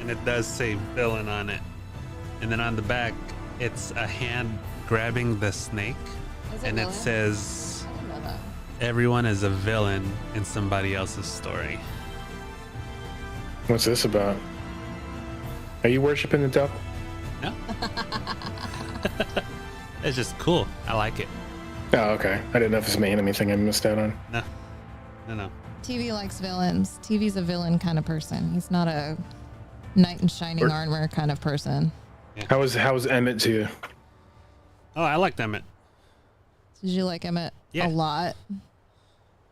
Speaker 3: and it does say villain on it. And then on the back, it's a hand grabbing the snake,
Speaker 2: Is it
Speaker 3: and it
Speaker 2: villain?
Speaker 3: says,
Speaker 2: I didn't know that.
Speaker 3: "Everyone is a villain in somebody else's story."
Speaker 4: What's this about? Are you worshiping the devil?
Speaker 3: No. It's just cool. I like it.
Speaker 4: Oh, okay. I didn't know if it's an anime thing I missed out on.
Speaker 3: No.
Speaker 2: TV likes villains. TV's a villain kind of person. He's not a knight in shining armor kind of person.
Speaker 4: How was Emmett to you?
Speaker 3: Oh, I liked Emmett.
Speaker 2: Did you like Emmett a lot?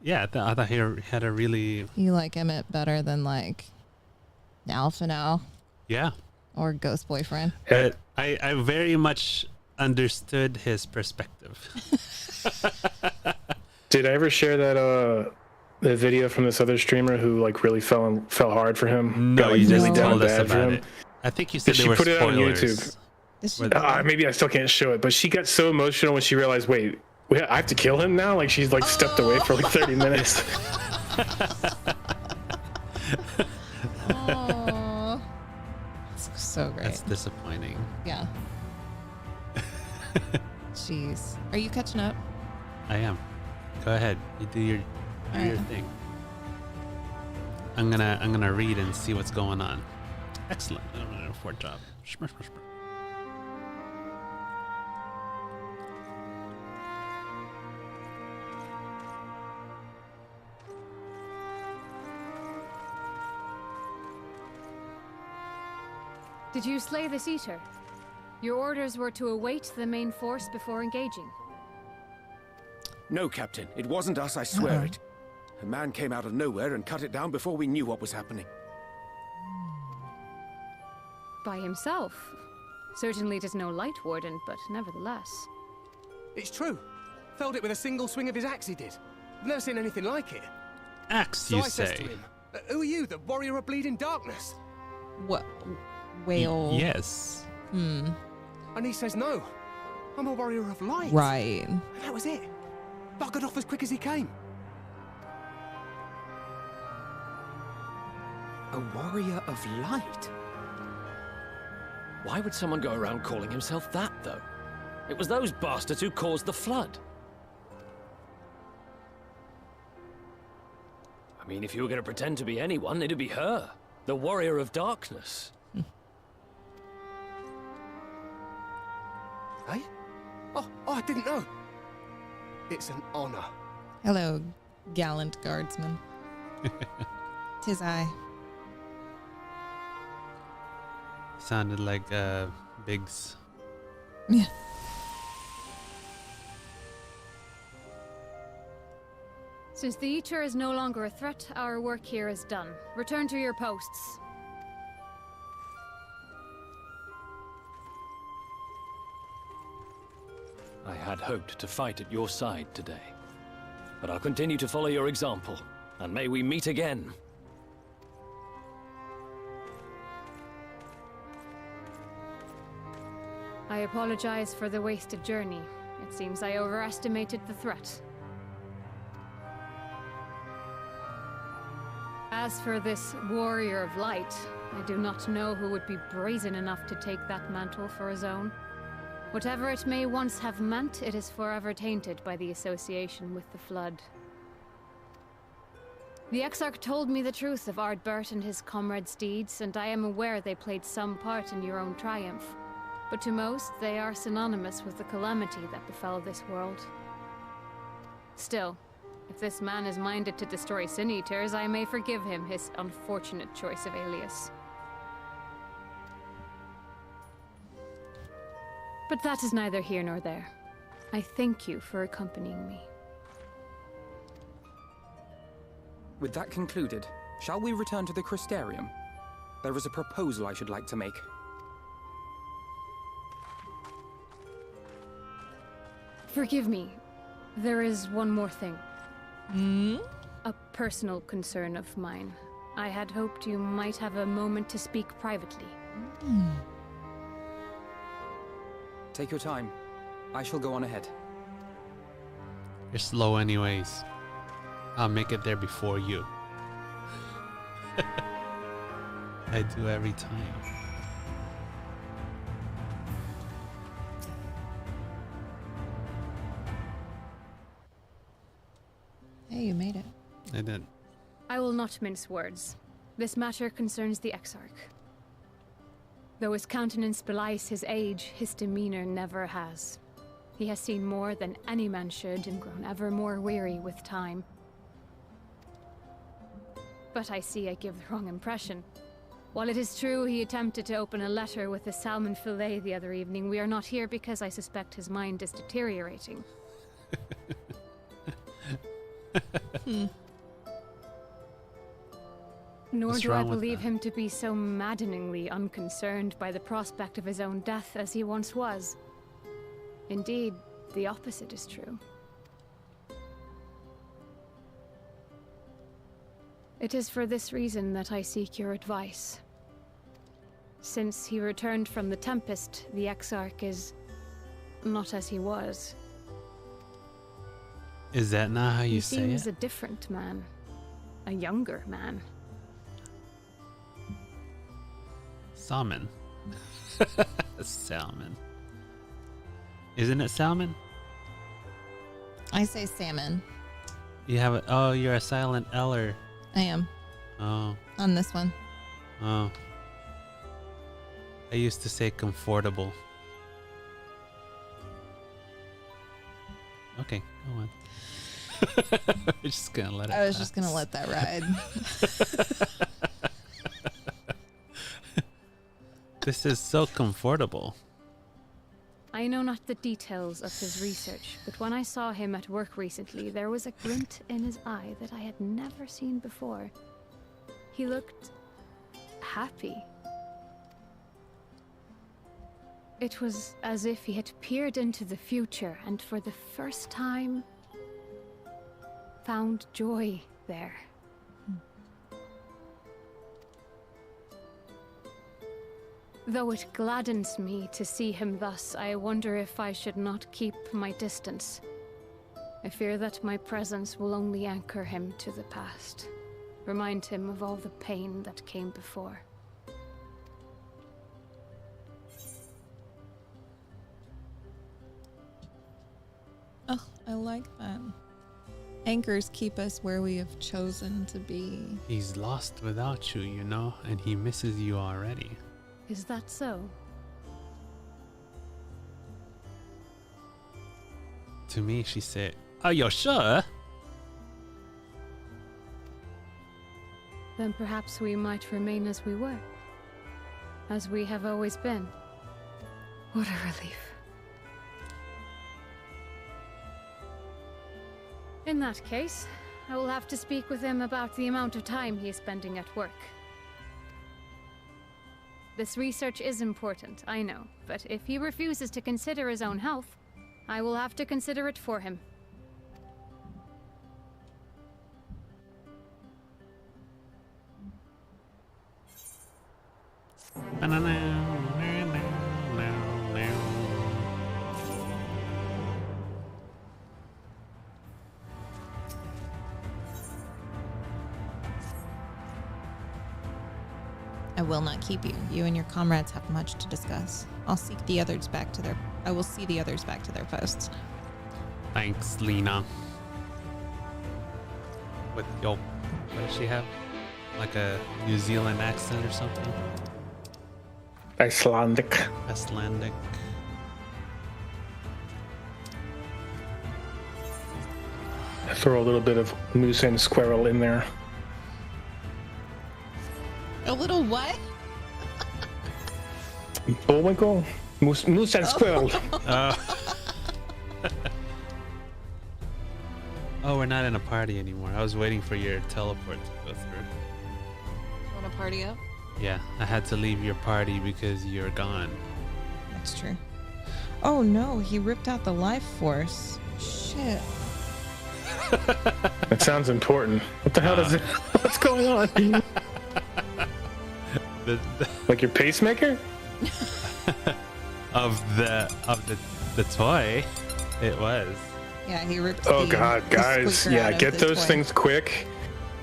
Speaker 3: Yeah, I thought he had a really...
Speaker 2: You like Emmett better than like Alphinaud
Speaker 3: Yeah.
Speaker 2: or Ghost Boyfriend?
Speaker 3: But I very much understood his perspective.
Speaker 4: Did I ever share that the video from this other streamer who like really fell hard for him?
Speaker 3: No,
Speaker 4: Got, like,
Speaker 3: you just
Speaker 4: really down
Speaker 3: told us
Speaker 4: bad for
Speaker 3: about
Speaker 4: him?
Speaker 3: it. I think you said
Speaker 4: She
Speaker 3: there were
Speaker 4: put it on
Speaker 3: spoilers.
Speaker 4: YouTube. Maybe I still can't show it, but she got so emotional when she realized, wait, I have to kill him now? Like, she's like stepped away for like 30 minutes.
Speaker 2: Oh, so great.
Speaker 3: That's disappointing.
Speaker 2: Yeah. Jeez. Are you catching up?
Speaker 3: I am. Go ahead. You do your thing. I'm gonna read and see what's going on. Excellent. Fort job.
Speaker 13: Did you slay this eater? Your orders were to await the main force before engaging.
Speaker 11: No, Captain. It wasn't us, I swear it. A man came out of nowhere and cut it down before we knew what was happening.
Speaker 13: By himself? Certainly it is no light warden, but nevertheless.
Speaker 15: It's true. Felled it with a single swing of his axe, he did. I've never seen anything like it.
Speaker 3: Axe,
Speaker 15: So
Speaker 3: you
Speaker 15: I says to
Speaker 3: say?
Speaker 15: him, who are you, the warrior of bleeding darkness?
Speaker 2: What? Whale.
Speaker 3: Yes.
Speaker 2: Hmm.
Speaker 15: And he says, no, I'm a warrior of light.
Speaker 2: Right.
Speaker 15: And that was it. Buggered off as quick as he came.
Speaker 8: A warrior of light? Why would someone go around calling himself that, though? It was those bastards who caused the flood. I mean, if you were going to pretend to be anyone, it'd be her. The warrior of darkness.
Speaker 15: Hey? Oh, I didn't know. It's an honor.
Speaker 2: Hello, gallant guardsman. 'Tis I.
Speaker 3: Sounded like Biggs.
Speaker 2: Yeah.
Speaker 13: Since the Eater is no longer a threat, our work here is done. Return to your posts.
Speaker 8: I had hoped to fight at your side today. But I'll continue to follow your example, and may we meet again.
Speaker 13: I apologize for the wasted journey. It seems I overestimated the threat. As for this warrior of light, I do not know who would be brazen enough to take that mantle for his own. Whatever it may once have meant, it is forever tainted by the association with the Flood. The Exarch told me the truth of Ardbert and his comrades' deeds, and I am aware they played some part in your own triumph. But to most, they are synonymous with the calamity that befell this world. Still, if this man is minded to destroy Sin Eaters, I may forgive him his unfortunate choice of alias. But that is neither here nor there. I thank you for accompanying me.
Speaker 14: With that concluded, shall we return to the Crystarium? There is a proposal I should like to make.
Speaker 13: Forgive me. There is one more thing.
Speaker 2: Hmm?
Speaker 13: A personal concern of mine. I had hoped you might have a moment to speak privately.
Speaker 14: Take your time. I shall go on ahead.
Speaker 3: You're slow anyways. I'll make it there before you. I do every time.
Speaker 2: Hey, you made it.
Speaker 3: I did.
Speaker 13: I will not mince words. This matter concerns the Exarch. Though his countenance belies his age, his demeanor never has. He has seen more than any man should and grown ever more weary with time. But I see I give the wrong impression. While it is true he attempted to open a letter with a salmon fillet the other evening, we are not here because I suspect his mind is deteriorating. Nor
Speaker 3: What's
Speaker 13: do I
Speaker 3: wrong with
Speaker 13: believe
Speaker 3: that?
Speaker 13: him to be so maddeningly unconcerned by the prospect of his own death as he once was. Indeed, the opposite is true. It is for this reason that I seek your advice. Since he returned from the Tempest, the Exarch is not as he was.
Speaker 3: Is that not how you
Speaker 13: He
Speaker 3: say
Speaker 13: seems
Speaker 3: it?
Speaker 13: a different man. A younger man.
Speaker 3: Salmon. Salmon. Isn't it salmon?
Speaker 2: I say salmon.
Speaker 3: You have a, oh, you're a silent Eller.
Speaker 2: I am.
Speaker 3: Oh.
Speaker 2: On this one.
Speaker 3: Oh. I used to say comfortable. Okay, go on. We're just gonna let it
Speaker 2: I was
Speaker 3: pass.
Speaker 2: just gonna let that ride.
Speaker 3: This is so comfortable.
Speaker 13: I know not the details of his research, but when I saw him at work recently, there was a glint in his eye that I had never seen before. He looked happy. It was as if he had peered into the future and for the first time found joy there. Though it gladdens me to see him thus, I wonder if I should not keep my distance. I fear that my presence will only anchor him to the past, remind him of all the pain that came before.
Speaker 2: Oh, I like that. Anchors keep us where we have chosen to be.
Speaker 3: He's lost without you, you know, and he misses you already.
Speaker 13: Is that so?
Speaker 3: To me, she said, "Are you sure?"
Speaker 13: Then perhaps we might remain as we were. As we have always been. What a relief. In that case, I will have to speak with him about the amount of time he is spending at work. This research is important, I know, but if he refuses to consider his own health, I will have to consider it for him.
Speaker 2: I will not keep you. You and your comrades have much to discuss. I will see the others back to their posts.
Speaker 3: Thanks, Lena. With your, what does she have? Like a New Zealand accent or something?
Speaker 4: Icelandic.
Speaker 3: Icelandic.
Speaker 4: Throw a little bit of moose and squirrel in there.
Speaker 2: A little what?
Speaker 4: Bullwinkle? Moose and squirrel.
Speaker 3: Oh, we're not in a party anymore. I was waiting for your teleport to go through.
Speaker 2: Want to party up?
Speaker 3: Yeah, I had to leave your party because you're gone.
Speaker 2: That's true. Oh no, he ripped out the life force. Shit.
Speaker 4: That sounds important. What the hell does it? What's going on? Like your pacemaker?
Speaker 3: of the toy, it was.
Speaker 2: Yeah, he ripped.
Speaker 4: Oh god, guys! Yeah, get those things quick.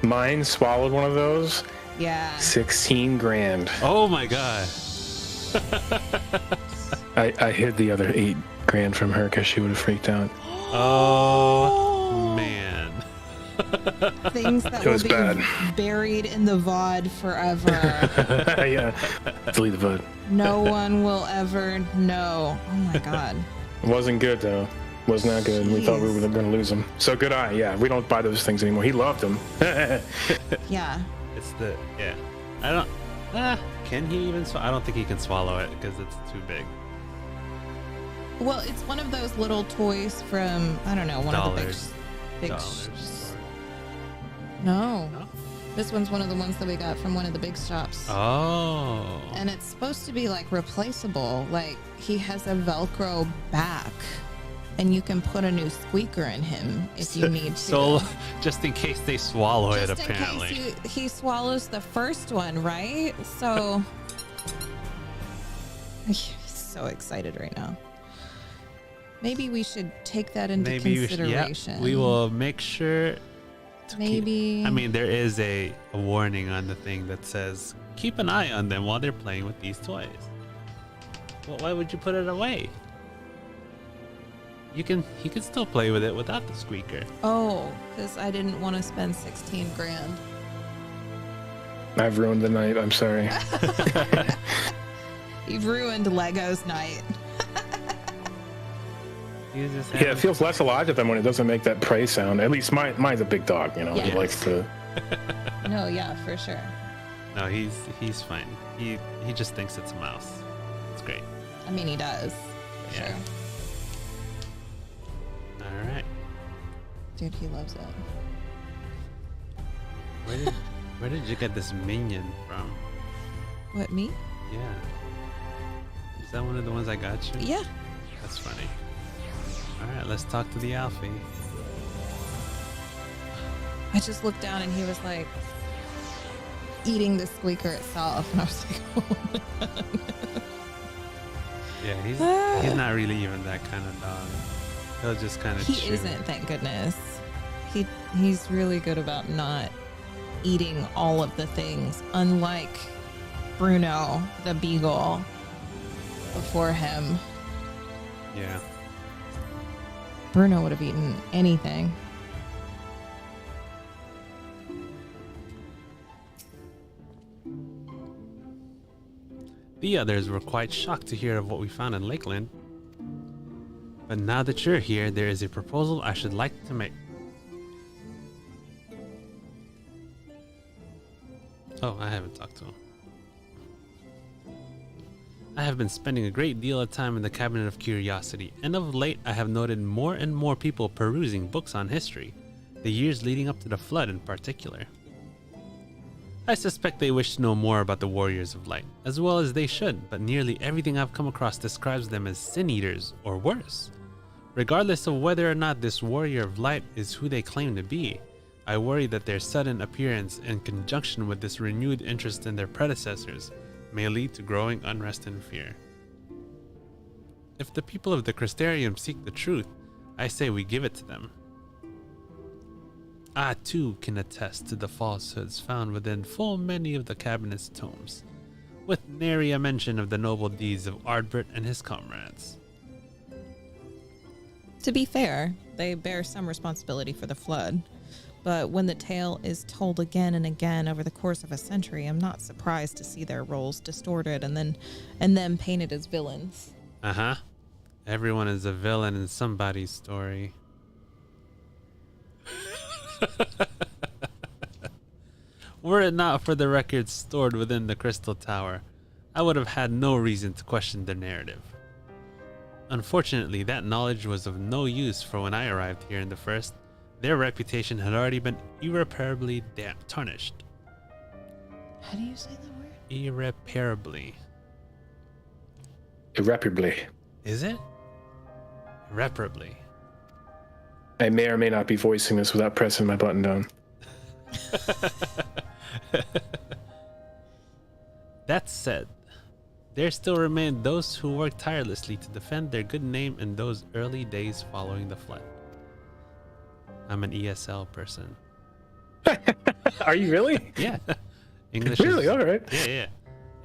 Speaker 4: Mine swallowed one of those.
Speaker 2: Yeah.
Speaker 4: 16 grand.
Speaker 3: Oh my god.
Speaker 4: I hid the other 8 grand from her because she would have freaked out.
Speaker 3: Oh man.
Speaker 2: Things that
Speaker 4: It was
Speaker 2: will be
Speaker 4: bad.
Speaker 2: buried in the VOD forever.
Speaker 4: Yeah, delete the VOD.
Speaker 2: No one will ever know. Oh my god.
Speaker 4: It wasn't good though. Was not good. We thought we were going to lose him. So good eye. Yeah, we don't buy those things anymore. He loved them.
Speaker 2: Yeah.
Speaker 3: It's the I don't. Can he even? I don't think he can swallow it because it's too big.
Speaker 2: Well, it's one of those little toys from I don't know one of the big. No. This one's one of the ones that we got from one of the big shops.
Speaker 3: Oh.
Speaker 2: And it's supposed to be like replaceable. Like he has a Velcro back. And you can put a new squeaker in him if you need to.
Speaker 3: So, just in case they swallow it,
Speaker 2: Just in
Speaker 3: apparently.
Speaker 2: case he swallows the first one, right? So, He's so excited right now. Maybe we should take that into
Speaker 3: Maybe
Speaker 2: consideration.
Speaker 3: we will make sure.
Speaker 2: Maybe.
Speaker 3: I mean, there is a warning on the thing that says keep an eye on them while they're playing with these toys. Well, why would you put it away? He can still play with it without the squeaker.
Speaker 2: Oh, because I didn't want to spend 16 grand.
Speaker 4: I've ruined the night. I'm sorry.
Speaker 2: You've ruined Lego's night.
Speaker 4: Yeah, it feels less alive to them when it doesn't make that prey sound. At least mine's a big dog, you know.
Speaker 2: Yes.
Speaker 4: He likes to.
Speaker 2: No, yeah, for sure.
Speaker 3: No, he's fine. He just thinks it's a mouse. It's great.
Speaker 2: I mean, he does. For
Speaker 3: Yeah.
Speaker 2: sure.
Speaker 3: All right.
Speaker 2: Dude, he loves it.
Speaker 3: Where did you get this minion from?
Speaker 2: What, me?
Speaker 3: Yeah. Is that one of the ones I got you?
Speaker 2: Yeah.
Speaker 3: That's funny. All right, let's talk to the Alfie.
Speaker 2: I just looked down and he was like eating the squeaker itself, and I was like, oh my God.
Speaker 3: Yeah, he's not really even that kind of dog. He'll just kind of.
Speaker 2: He isn't, thank goodness. He's really good about not eating all of the things, unlike Bruno, the beagle, before him.
Speaker 3: Yeah.
Speaker 2: Bruno would have eaten anything.
Speaker 3: The others were quite shocked to hear of what we found in Lakeland. But now that you're here, there is a proposal I should like to make. Oh, I haven't talked to him. I have been spending a great deal of time in the Cabinet of Curiosity, and of late I have noted more and more people perusing books on history, the years leading up to the Flood in particular. I suspect they wish to know more about the Warriors of Light, as well as they should, but nearly everything I've come across describes them as sin eaters, or worse. Regardless of whether or not this Warrior of Light is who they claim to be, I worry that their sudden appearance in conjunction with this renewed interest in their predecessors may lead to growing unrest and fear. If the people of the Crystarium seek the truth, I say we give it to them. I too can attest to the falsehoods found within full many of the cabinet's tomes, with nary a mention of the noble deeds of Ardbert and his comrades.
Speaker 2: To be fair, they bear some responsibility for the Flood. But when the tale is told again and again over the course of a century, I'm not surprised to see their roles distorted and then painted as villains.
Speaker 3: Uh-huh. Everyone is a villain in somebody's story. Were it not for the records stored within the Crystal Tower, I would have had no reason to question their narrative. Unfortunately, that knowledge was of no use, for when I arrived here in the first, their reputation had already been irreparably tarnished.
Speaker 2: How do you say that word?
Speaker 3: Irreparably.
Speaker 4: Irreparably.
Speaker 3: Is it? Irreparably.
Speaker 4: I may or may not be voicing this without pressing my button down.
Speaker 3: That said, there still remain those who worked tirelessly to defend their good name in those early days following the Flood. I'm an ESL person.
Speaker 4: Are you really?
Speaker 3: Yeah. English
Speaker 4: Really?
Speaker 3: is,
Speaker 4: All right.
Speaker 3: Yeah.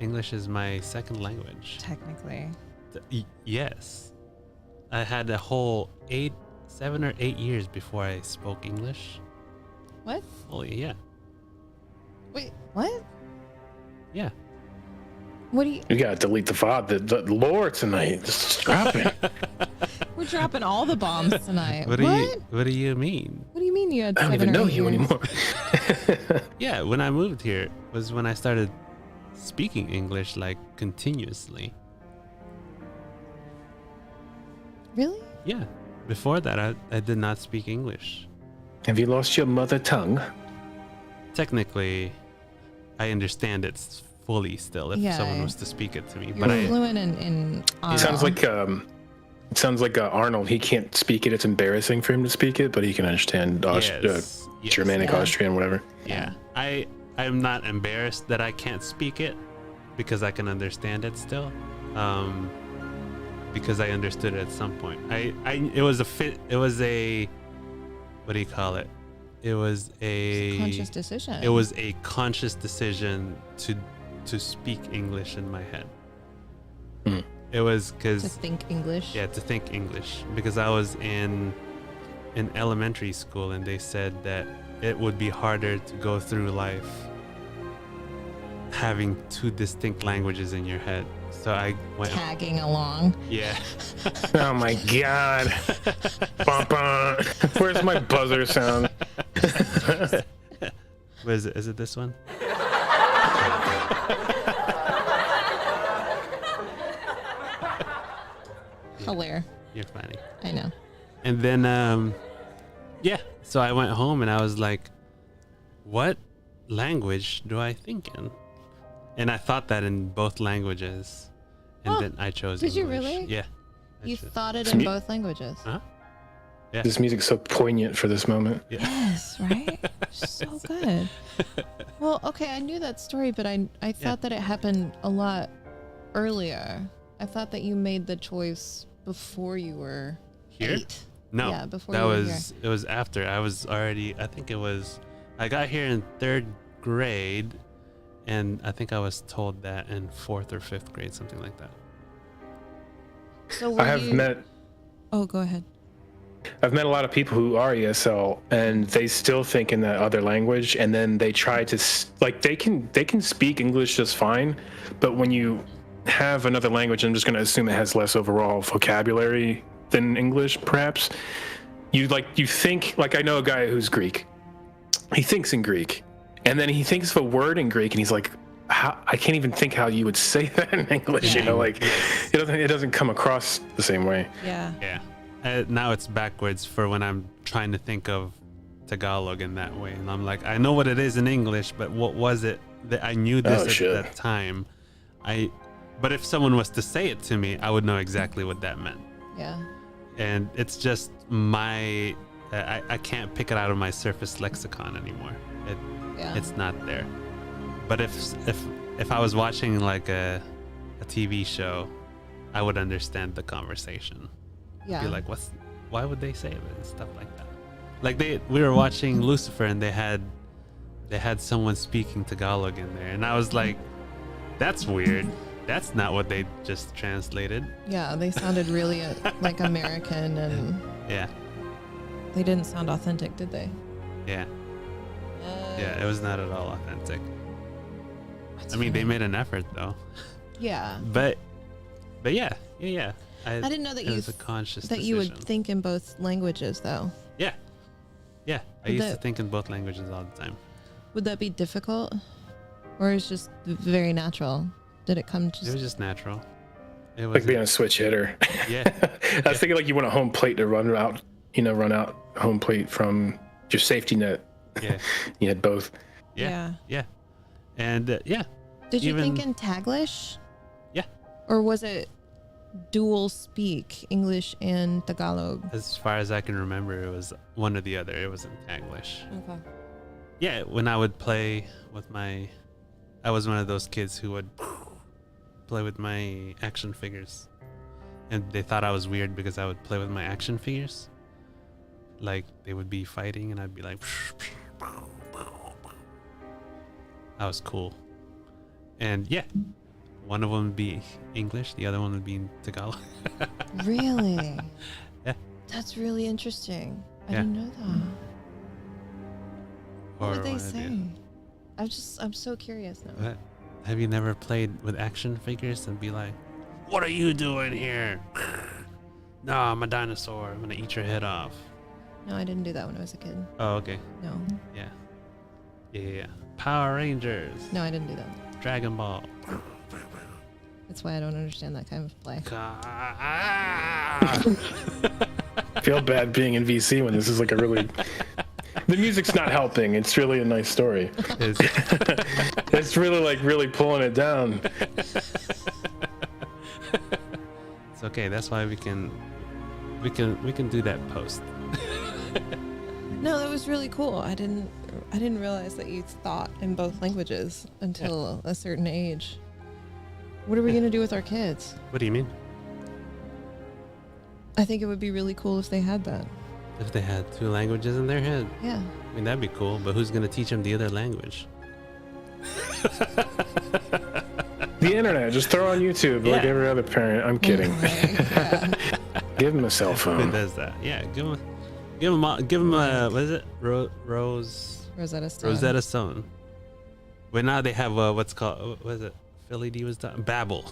Speaker 3: English is my second language.
Speaker 2: Technically.
Speaker 3: Yes. I had a whole 7 or 8 years before I spoke English.
Speaker 2: What?
Speaker 3: Fully, yeah.
Speaker 2: Wait, what?
Speaker 3: Yeah.
Speaker 2: What do you...
Speaker 4: You gotta delete the VOD, the lore tonight. Just drop it.
Speaker 2: We're dropping all the bombs tonight.
Speaker 3: What do you mean?
Speaker 2: What do you mean you had
Speaker 4: I don't
Speaker 2: 7
Speaker 4: even
Speaker 2: or
Speaker 4: know
Speaker 2: 8
Speaker 4: you
Speaker 2: years?
Speaker 4: anymore.
Speaker 3: Yeah, when I moved here was when I started speaking English like continuously.
Speaker 2: Really?
Speaker 3: Yeah. Before that, I did not speak English.
Speaker 4: Have you lost your mother tongue?
Speaker 3: Technically, I understand it fully still if
Speaker 2: Yeah.
Speaker 3: someone was to speak it to me.
Speaker 2: You're
Speaker 3: But I
Speaker 2: fluent in
Speaker 4: It sounds like Arnold. He can't speak it. It's embarrassing for him to speak it, but he can understand
Speaker 3: Yes.
Speaker 4: Germanic,
Speaker 2: Yeah.
Speaker 4: Austrian, whatever.
Speaker 3: Yeah. I'm not embarrassed that I can't speak it because I can understand it still. because I understood it at some point. It was a what do you call it? It was a
Speaker 2: conscious decision.
Speaker 3: It was a conscious decision to speak English in my head. It was because
Speaker 2: to think English.
Speaker 3: Yeah, to think English, because I was in elementary school and they said that it would be harder to go through life having two distinct languages in your head. So I went
Speaker 2: tagging along.
Speaker 3: Yeah.
Speaker 4: Oh my god. Bum, bum. Where's my buzzer sound?
Speaker 3: What is it? Is it this one?
Speaker 2: Hilarious.
Speaker 3: You're funny.
Speaker 2: I know.
Speaker 3: And then yeah, so I went home and I was like, what language do I think in? And I thought that in both languages. And then I chose
Speaker 2: Did you
Speaker 3: English.
Speaker 2: really?
Speaker 3: Yeah.
Speaker 2: You thought it in both languages.
Speaker 3: Huh? Yeah.
Speaker 4: This music's so poignant for this moment.
Speaker 2: Yes, right? So good. Well, okay, I knew that story, but I thought that it happened a lot earlier. I thought that you made the choice before you were
Speaker 3: Here?
Speaker 2: 8.
Speaker 3: No.
Speaker 2: Yeah, before
Speaker 3: that
Speaker 2: you were
Speaker 3: was
Speaker 2: here.
Speaker 3: it was after. I was already I got here in 3rd grade and I think I was told that in 4th or 5th grade, something like that.
Speaker 2: So
Speaker 4: I have met
Speaker 2: Oh, go ahead.
Speaker 4: I've met a lot of people who are ESL and they still think in that other language, and then they try to they can speak English just fine, but when you have another language, I'm just going to assume it has less overall vocabulary than English, perhaps. You think, like, I know a guy who's Greek. He thinks in Greek, and then he thinks of a word in Greek, and he's like, I can't even think how you would say that in English. You know, like it doesn't come across the same way.
Speaker 2: Yeah.
Speaker 3: Yeah. Now it's backwards for when I'm trying to think of Tagalog in that way, and I'm like, I know what it is in English, but what was it that I knew this at that time? But if someone was to say it to me, I would know exactly what that meant.
Speaker 2: Yeah.
Speaker 3: And it's just I can't pick it out of my surface lexicon anymore. It's not there. But if I was watching like a TV show, I would understand the conversation.
Speaker 2: Yeah.
Speaker 3: Be like, why would they say that and stuff like that? Like we were watching Lucifer and they had someone speaking Tagalog in there, and I was like, that's weird. That's not what they just translated.
Speaker 2: Yeah, they sounded really like American, and
Speaker 3: Yeah.
Speaker 2: they didn't sound authentic, did they?
Speaker 3: Yeah. Yeah, it was not at all authentic. I mean, they made an effort though.
Speaker 2: Yeah.
Speaker 3: But yeah.
Speaker 2: I didn't know that
Speaker 3: it was a conscious
Speaker 2: you would
Speaker 3: decision.
Speaker 2: think in both languages, though.
Speaker 3: Yeah. I
Speaker 2: Would
Speaker 3: used to
Speaker 2: that-
Speaker 3: think in both languages all the time.
Speaker 2: Would that be difficult, or is it just very natural? Did it come just?
Speaker 3: It was just natural. It was
Speaker 4: Like being a switch hitter.
Speaker 3: Yeah.
Speaker 4: I was thinking like you want a home plate to run out home plate from your safety net.
Speaker 3: Yeah.
Speaker 4: You had both.
Speaker 3: Yeah. And yeah.
Speaker 2: Did you
Speaker 3: even-
Speaker 2: think in Taglish?
Speaker 3: Yeah.
Speaker 2: Or was it dual speak, English and Tagalog?
Speaker 3: As far as I can remember, it was one or the other. It was in Taglish.
Speaker 2: Okay.
Speaker 3: Yeah, when I would play with I was one of those kids who would play with my action figures. And they thought I was weird because I would play with my action figures. Like, they would be fighting and I'd be like... I was cool. And yeah, one of them would be English, the other one would be in Tagalog.
Speaker 2: Really?
Speaker 3: Yeah.
Speaker 2: That's really interesting. I
Speaker 3: Yeah.
Speaker 2: didn't know that. What would they
Speaker 3: one
Speaker 2: say?
Speaker 3: idea.
Speaker 2: I'm so curious now.
Speaker 3: What? Have you never played with action figures and be like, what are you doing here? No, I'm a dinosaur. I'm gonna eat your head off.
Speaker 2: No, I didn't do that when I was a kid.
Speaker 3: Oh, okay.
Speaker 2: No.
Speaker 3: Yeah. Power Rangers.
Speaker 2: No, I didn't do that.
Speaker 3: Dragon Ball.
Speaker 2: That's why I don't understand that kind of play.
Speaker 4: I feel bad being in VC when this is like a really... The music's not helping. It's really a nice story. It's really pulling it down.
Speaker 3: It's okay. That's why we can do that post.
Speaker 2: No, that was really cool. I didn't realize that you thought in both languages until a certain age. What are we going to do with our kids?
Speaker 3: What do you mean?
Speaker 2: I think it would be really cool if they had that.
Speaker 3: If they had 2 languages in their head.
Speaker 2: Yeah.
Speaker 3: I mean, that'd be cool, but who's going to teach them the other language?
Speaker 4: The internet, just throw on YouTube like
Speaker 3: Yeah.
Speaker 4: every other parent. I'm kidding. Give them a cell
Speaker 3: Who
Speaker 4: phone.
Speaker 3: does that? Yeah, give them what is it?
Speaker 2: Rosetta Stone.
Speaker 3: Rosetta Stone. But now they have what's called, what is it? Philly D was talking Babbel.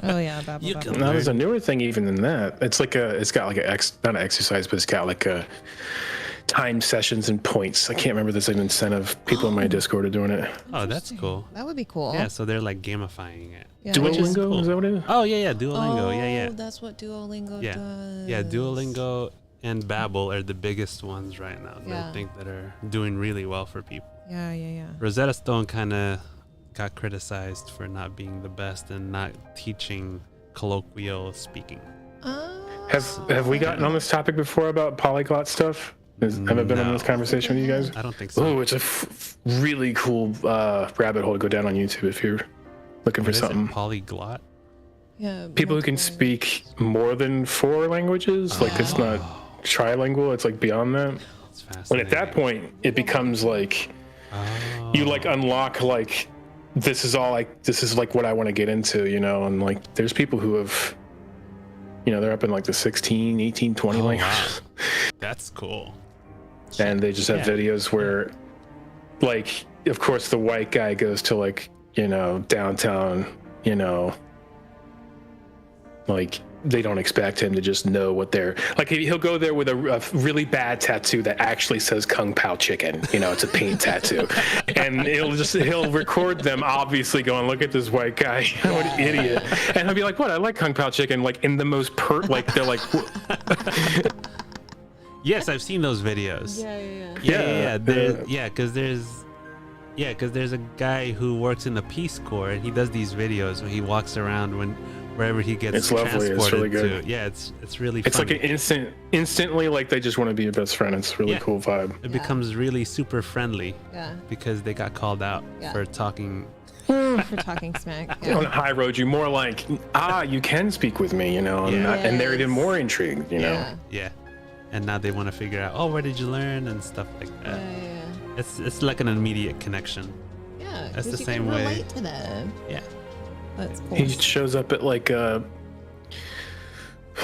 Speaker 2: Oh yeah, Babbel.
Speaker 3: You
Speaker 2: Babbel.
Speaker 3: can
Speaker 4: No, there's a newer thing even than that. It's like it's got like not an exercise, but it's got like a time sessions and points. I can't remember. There's an incentive. People in my Discord are doing it.
Speaker 3: Oh, that's cool.
Speaker 2: That would be cool.
Speaker 3: Yeah, so they're like gamifying it.
Speaker 2: Yeah.
Speaker 4: Duolingo, is that what it is?
Speaker 3: Oh yeah, Duolingo. Yeah.
Speaker 2: That's what Duolingo
Speaker 3: Yeah.
Speaker 2: does.
Speaker 3: Yeah, Duolingo and Babbel are the biggest ones right now.
Speaker 2: Yeah.
Speaker 3: I think that are doing really well for people.
Speaker 2: Yeah.
Speaker 3: Rosetta Stone kind of got criticized for not being the best and not teaching colloquial speaking.
Speaker 4: Have we gotten on this topic before about polyglot stuff? Have I been on this conversation with you guys?
Speaker 3: I don't think so.
Speaker 4: Oh, it's a really cool rabbit hole to go down on YouTube if you're looking for
Speaker 3: What is it,
Speaker 4: something.
Speaker 3: polyglot?
Speaker 2: Yeah.
Speaker 4: People who can speak more than 4 languages, like it's not trilingual, it's like beyond that. And at that point, it becomes like you like unlock like this is like what I want to get into, you know, and like there's people who have, you know, they're up in like the 16, 18, 20 languages.
Speaker 3: That's cool.
Speaker 4: And they just have
Speaker 3: Yeah.
Speaker 4: videos where, like, of course, the white guy goes to, like, you know, downtown, you know, like, they don't expect him to just know what they're, like, he'll go there with a really bad tattoo that actually says Kung Pao Chicken, you know, it's a paint tattoo. And he'll record them obviously going, look at this white guy, what an idiot. And he'll be like, what, I like Kung Pao Chicken, like, in the most like, they're like,
Speaker 3: Yes, I've seen those videos.
Speaker 2: Yeah.
Speaker 3: Because there's a guy who works in the Peace Corps and he does these videos where he walks around wherever he gets
Speaker 4: It's lovely.
Speaker 3: transported
Speaker 4: It's really good.
Speaker 3: to. Yeah, it's really
Speaker 4: it's
Speaker 3: funny.
Speaker 4: like an instantly like they just want to be your best friend. It's a really cool vibe.
Speaker 3: It becomes really super friendly.
Speaker 2: Yeah.
Speaker 3: Because they got called out
Speaker 2: Yeah.
Speaker 3: for talking.
Speaker 2: For talking smack.
Speaker 4: On the high road, you're more like, you can speak with me, you know, and they're even more intrigued, you know.
Speaker 3: Yeah. And now they want to figure out, where did you learn and stuff like that. It's like an immediate connection.
Speaker 2: Yeah.
Speaker 3: That's the
Speaker 2: 'cause you
Speaker 3: same
Speaker 2: can
Speaker 3: way.
Speaker 2: relate to them.
Speaker 3: Yeah.
Speaker 2: That's cool.
Speaker 4: He shows up at like a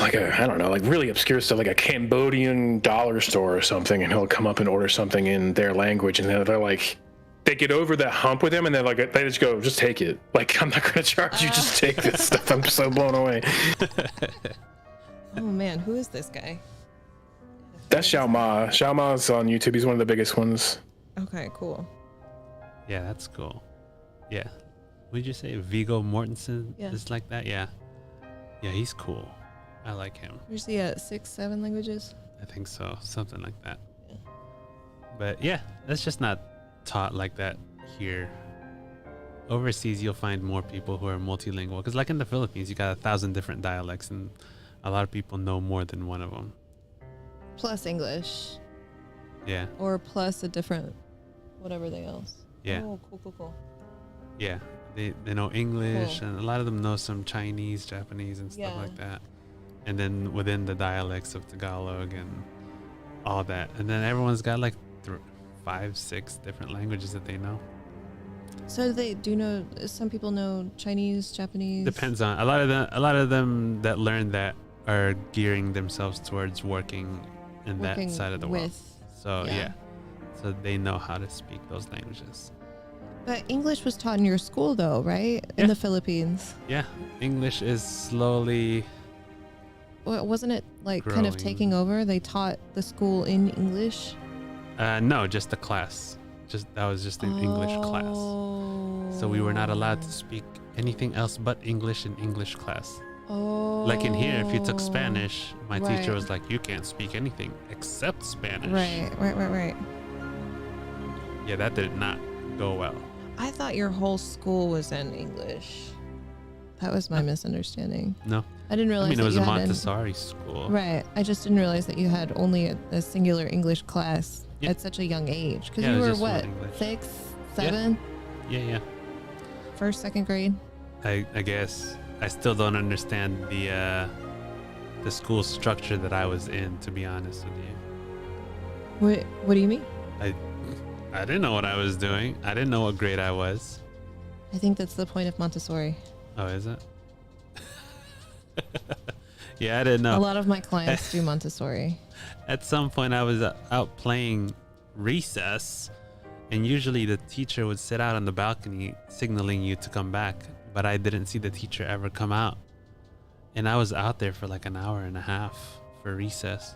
Speaker 4: I don't know, like really obscure stuff, like a Cambodian dollar store or something, and he'll come up and order something in their language, and they're like, they get over that hump with him, and they're like, they just go, just take it. Like, I'm not gonna charge you, just take this stuff. I'm so blown away.
Speaker 2: Oh man, who is this guy?
Speaker 4: That's Xiao Ma. Xiao Ma's on YouTube. He's one of the biggest ones.
Speaker 2: Okay, cool.
Speaker 3: Yeah, that's cool. Yeah. What did you say? Viggo Mortensen
Speaker 2: Yeah.
Speaker 3: is like that? Yeah. Yeah, he's cool. I like him.
Speaker 2: Where's he at? 6, 7 languages?
Speaker 3: I think so. Something like that. But yeah, that's just not taught like that here. Overseas, you'll find more people who are multilingual. Because like in the Philippines, you got 1,000 different dialects and a lot of people know more than one of them.
Speaker 2: Plus English.
Speaker 3: Yeah.
Speaker 2: Or plus a different whatever they else.
Speaker 3: Yeah.
Speaker 2: Oh, cool.
Speaker 3: Yeah. They know English and a lot of them know some Chinese, Japanese and stuff
Speaker 2: Yeah.
Speaker 3: like that. And then within the dialects of Tagalog and all that. And then everyone's got like 5, 6 different languages that they know.
Speaker 2: So they do know, some people know Chinese, Japanese.
Speaker 3: Depends on a lot of them that learn that are gearing themselves towards working in
Speaker 2: Working
Speaker 3: that side of the world.
Speaker 2: with-
Speaker 3: So
Speaker 2: yeah.
Speaker 3: yeah. So they know how to speak those languages.
Speaker 2: But English was taught in your school though, right? In the Philippines.
Speaker 3: Yeah. English is slowly
Speaker 2: Wasn't it like kind of
Speaker 3: growing.
Speaker 2: taking over? They taught the school in English?
Speaker 3: no, just the class. That was just an English class. So we were not allowed to speak anything else but English in English class.
Speaker 2: Oh.
Speaker 3: Like in here, if you took Spanish, my teacher
Speaker 2: Right.
Speaker 3: was like, you can't speak anything except Spanish.
Speaker 2: Right.
Speaker 3: Yeah, that did not go well.
Speaker 2: I thought your whole school was in English. That was my misunderstanding.
Speaker 3: No.
Speaker 2: I didn't realize
Speaker 3: I mean, it
Speaker 2: that
Speaker 3: was
Speaker 2: you
Speaker 3: a
Speaker 2: had
Speaker 3: Montessori school.
Speaker 2: Right. I just didn't realize that you had only a singular English class
Speaker 3: Yeah.
Speaker 2: at such a young age. Because
Speaker 3: Yeah, it
Speaker 2: you
Speaker 3: was
Speaker 2: were
Speaker 3: just one
Speaker 2: what,
Speaker 3: English.
Speaker 2: 6, 7,
Speaker 3: Yeah.
Speaker 2: first, second grade?
Speaker 3: I guess I still don't understand the school structure that I was in, to be honest with you.
Speaker 2: What do you mean?
Speaker 3: I didn't know what I was doing. I didn't know what grade I was.
Speaker 2: I think that's the point of Montessori.
Speaker 3: Oh, is it? Yeah, I didn't know.
Speaker 2: A lot of my clients do Montessori.
Speaker 3: At some point, I was out playing recess, and usually the teacher would sit out on the balcony signaling you to come back, but I didn't see the teacher ever come out. And I was out there for like an hour and a half for recess.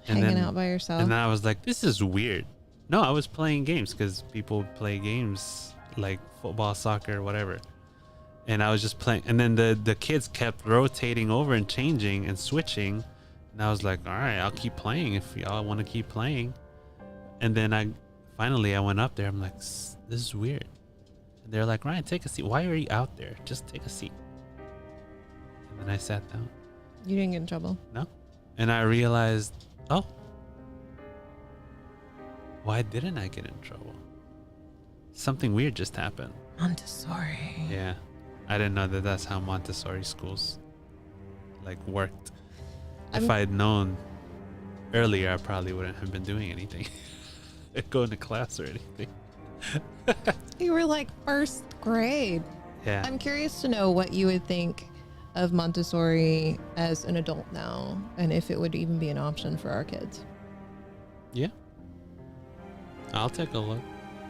Speaker 2: Hanging out by yourself.
Speaker 3: And then I was like, this is weird. No, I was playing games because people play games like football, soccer, whatever. And I was just playing. And then the kids kept rotating over and changing and switching. And I was like, all right, I'll keep playing if y'all want to keep playing. And then I went up there. I'm like, this is weird. And they're like, Ryan, take a seat. Why are you out there? Just take a seat. And then I sat down.
Speaker 2: You didn't get in trouble?
Speaker 3: No. And I realized, oh, why didn't I get in trouble? Something weird just happened.
Speaker 2: Montessori.
Speaker 3: Yeah. I didn't know that that's how Montessori schools like worked. If I had known earlier, I probably wouldn't have been doing anything. Going to class or anything.
Speaker 2: You were like first grade.
Speaker 3: Yeah.
Speaker 2: I'm curious to know what you would think of Montessori as an adult now, and if it would even be an option for our kids.
Speaker 3: Yeah. I'll take a look.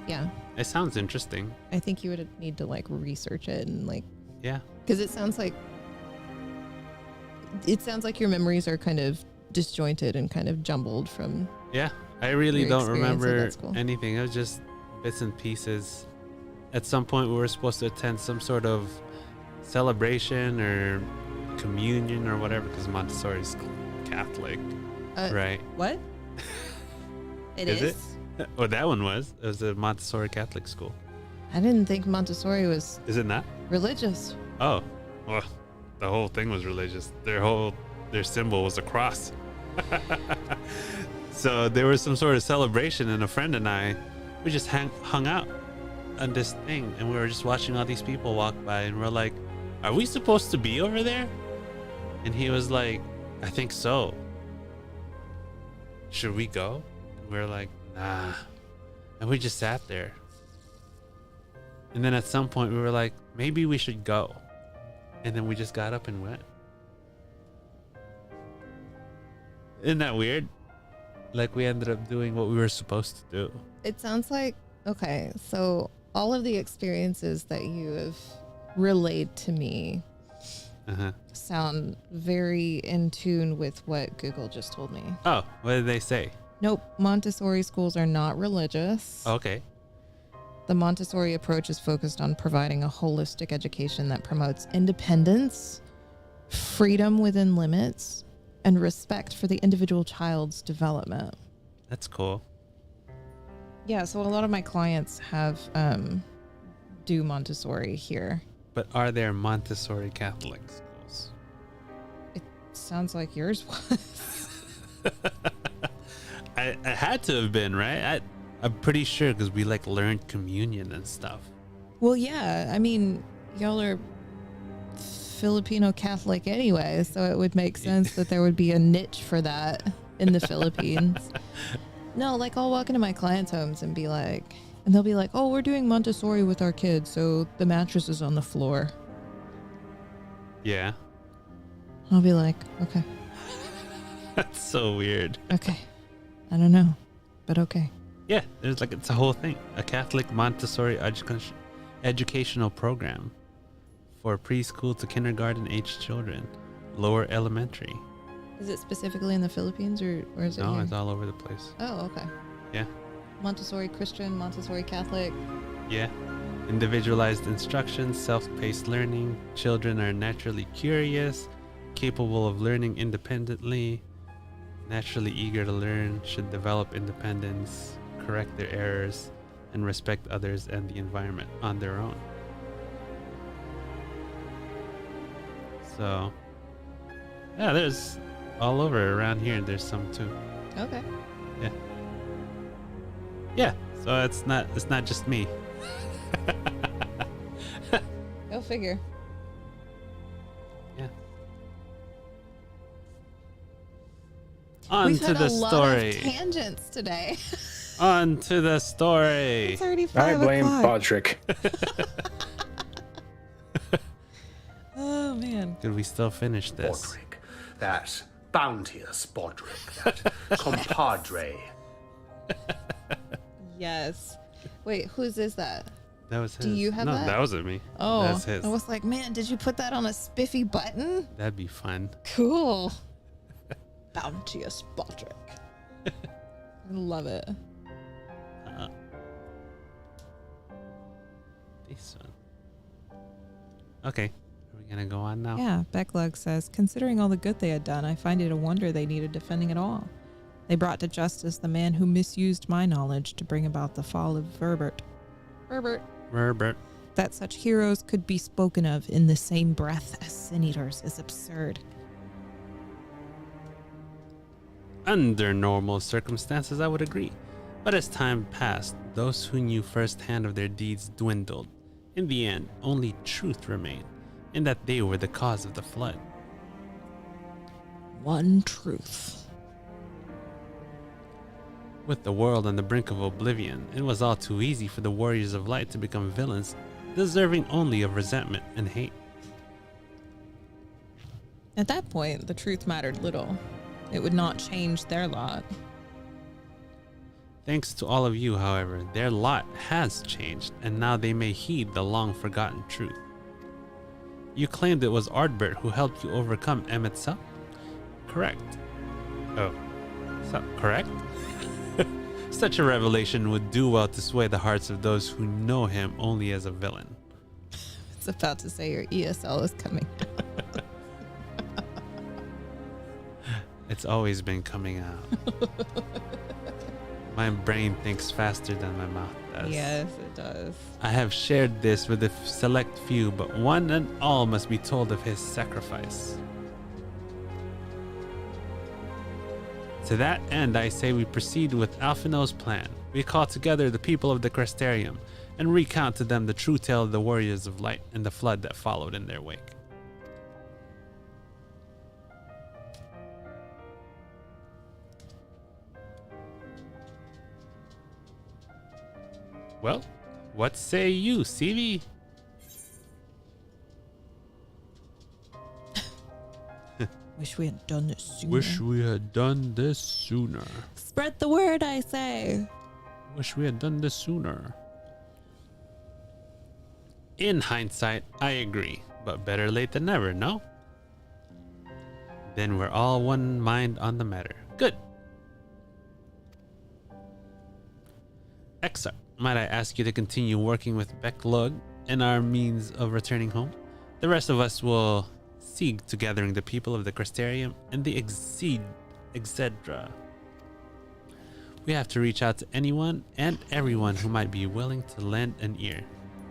Speaker 2: Yeah.
Speaker 3: It sounds interesting.
Speaker 2: I think you would need to like research it and like.
Speaker 3: Yeah.
Speaker 2: Because it sounds like your memories are kind of disjointed and kind of jumbled from.
Speaker 3: Yeah. I really
Speaker 2: your
Speaker 3: don't
Speaker 2: experience at
Speaker 3: remember
Speaker 2: that school.
Speaker 3: anything. It was just bits and pieces. At some point, we were supposed to attend some sort of celebration or communion or whatever, because Montessori is Catholic, right?
Speaker 2: What? It
Speaker 3: Is
Speaker 2: is?
Speaker 3: it? Oh, that one was. It was a Montessori Catholic school.
Speaker 2: I didn't think Montessori was
Speaker 3: Is it not?
Speaker 2: religious.
Speaker 3: Oh, well, the whole thing was religious. Their symbol was a cross. So there was some sort of celebration, and a friend and I, we just hung out on this thing, and we were just watching all these people walk by, and we're like, are we supposed to be over there? And he was like, I think so. Should we go? And we were like, nah. And we just sat there. And then at some point we were like, maybe we should go. And then we just got up and went. Isn't that weird? Like we ended up doing what we were supposed to do.
Speaker 2: It sounds like, okay, so all of the experiences that you have relayed to me sound very in tune with what Google just told me.
Speaker 3: Oh, what did they say?
Speaker 2: Nope, Montessori schools are not religious.
Speaker 3: Okay.
Speaker 2: The Montessori approach is focused on providing a holistic education that promotes independence, freedom within limits, and respect for the individual child's development.
Speaker 3: That's cool.
Speaker 2: Yeah, so a lot of my clients have do Montessori here.
Speaker 3: But are there Montessori Catholic schools?
Speaker 2: It sounds like yours was.
Speaker 3: I had to have been, right? I'm pretty sure because we like learned communion and stuff.
Speaker 2: Well, yeah, I mean, y'all are Filipino Catholic anyway, so it would make sense that there would be a niche for that in the Philippines. No, like I'll walk into my clients' homes and be like, and they'll be like, oh, we're doing Montessori with our kids, so the mattress is on the floor.
Speaker 3: Yeah.
Speaker 2: I'll be like, okay.
Speaker 3: That's so weird.
Speaker 2: Okay. I don't know, but okay.
Speaker 3: Yeah, there's like, it's a whole thing. A Catholic Montessori educational program for preschool to kindergarten age children, lower elementary.
Speaker 2: Is it specifically in the Philippines or is it
Speaker 3: No,
Speaker 2: here?
Speaker 3: it's all over the place.
Speaker 2: Oh, okay.
Speaker 3: Yeah.
Speaker 2: Montessori Christian, Montessori Catholic.
Speaker 3: Yeah. Individualized instruction, self-paced learning. Children are naturally curious, capable of learning independently, naturally eager to learn, should develop independence, correct their errors, and respect others and the environment on their own. So, yeah, there's all over around here. There's some too.
Speaker 2: Okay.
Speaker 3: Yeah. Yeah. So it's not just me.
Speaker 2: Go figure.
Speaker 3: Yeah. On
Speaker 2: We've
Speaker 3: to
Speaker 2: had
Speaker 3: the
Speaker 2: a lot
Speaker 3: story.
Speaker 2: of tangents today.
Speaker 3: On to the story.
Speaker 2: It's already
Speaker 4: I
Speaker 2: 5
Speaker 4: blame
Speaker 2: o'clock.
Speaker 4: Bodrick.
Speaker 2: Oh man.
Speaker 3: Could we still finish this?
Speaker 16: Bodrick, that bounteous Bodrick, that compadre.
Speaker 2: Yes. Wait, whose is that?
Speaker 3: That was his.
Speaker 2: Do you have
Speaker 3: no,
Speaker 2: that?
Speaker 3: that wasn't me.
Speaker 2: Oh,
Speaker 3: that's his.
Speaker 2: I was like, man, did you put that on a spiffy button?
Speaker 3: That'd be fun.
Speaker 2: Cool. Bounteous Bodrick. I love it.
Speaker 3: This one. Okay, are we gonna go on now?
Speaker 2: Yeah, Becklug says, considering all the good they had done, I find it a wonder they needed defending at all. They brought to justice the man who misused my knowledge to bring about the fall of Verbert.
Speaker 3: Herbert.
Speaker 2: That such heroes could be spoken of in the same breath as Sin Eaters is absurd.
Speaker 3: Under normal circumstances, I would agree. But as time passed, those who knew firsthand of their deeds dwindled. In the end, only truth remained, in that they were the cause of the flood.
Speaker 2: One truth.
Speaker 3: With the world on the brink of oblivion, it was all too easy for the warriors of light to become villains, deserving only of resentment and hate.
Speaker 2: At that point, the truth mattered little. It would not change their lot.
Speaker 3: Thanks to all of you, however, their lot has changed, and now they may heed the long-forgotten truth. You claimed it was Ardbert who helped you overcome Emet-Sa? Correct. Oh, so correct? Such a revelation would do well to sway the hearts of those who know him only as a villain.
Speaker 2: It's about to say your ESL is coming.
Speaker 3: It's always been coming out. My brain thinks faster than my mouth does.
Speaker 2: Yes, it does.
Speaker 3: I have shared this with a select few, but one and all must be told of his sacrifice. To that end, I say we proceed with Alphinaud's plan. We call together the people of the Crystarium and recount to them the true tale of the warriors of light and the flood that followed in their wake. Well, what say you, CV?
Speaker 2: Wish we had done this sooner.
Speaker 3: Wish we had done this sooner.
Speaker 2: Spread the word, I say.
Speaker 3: Wish we had done this sooner. In hindsight, I agree, but better late than never, no? Then we're all one mind on the matter. Good. Exar, might I ask you to continue working with Becklug and our means of returning home? The rest of us will seek to gathering the people of the Crystarium and the Exedra. We have to reach out to anyone and everyone who might be willing to lend an ear.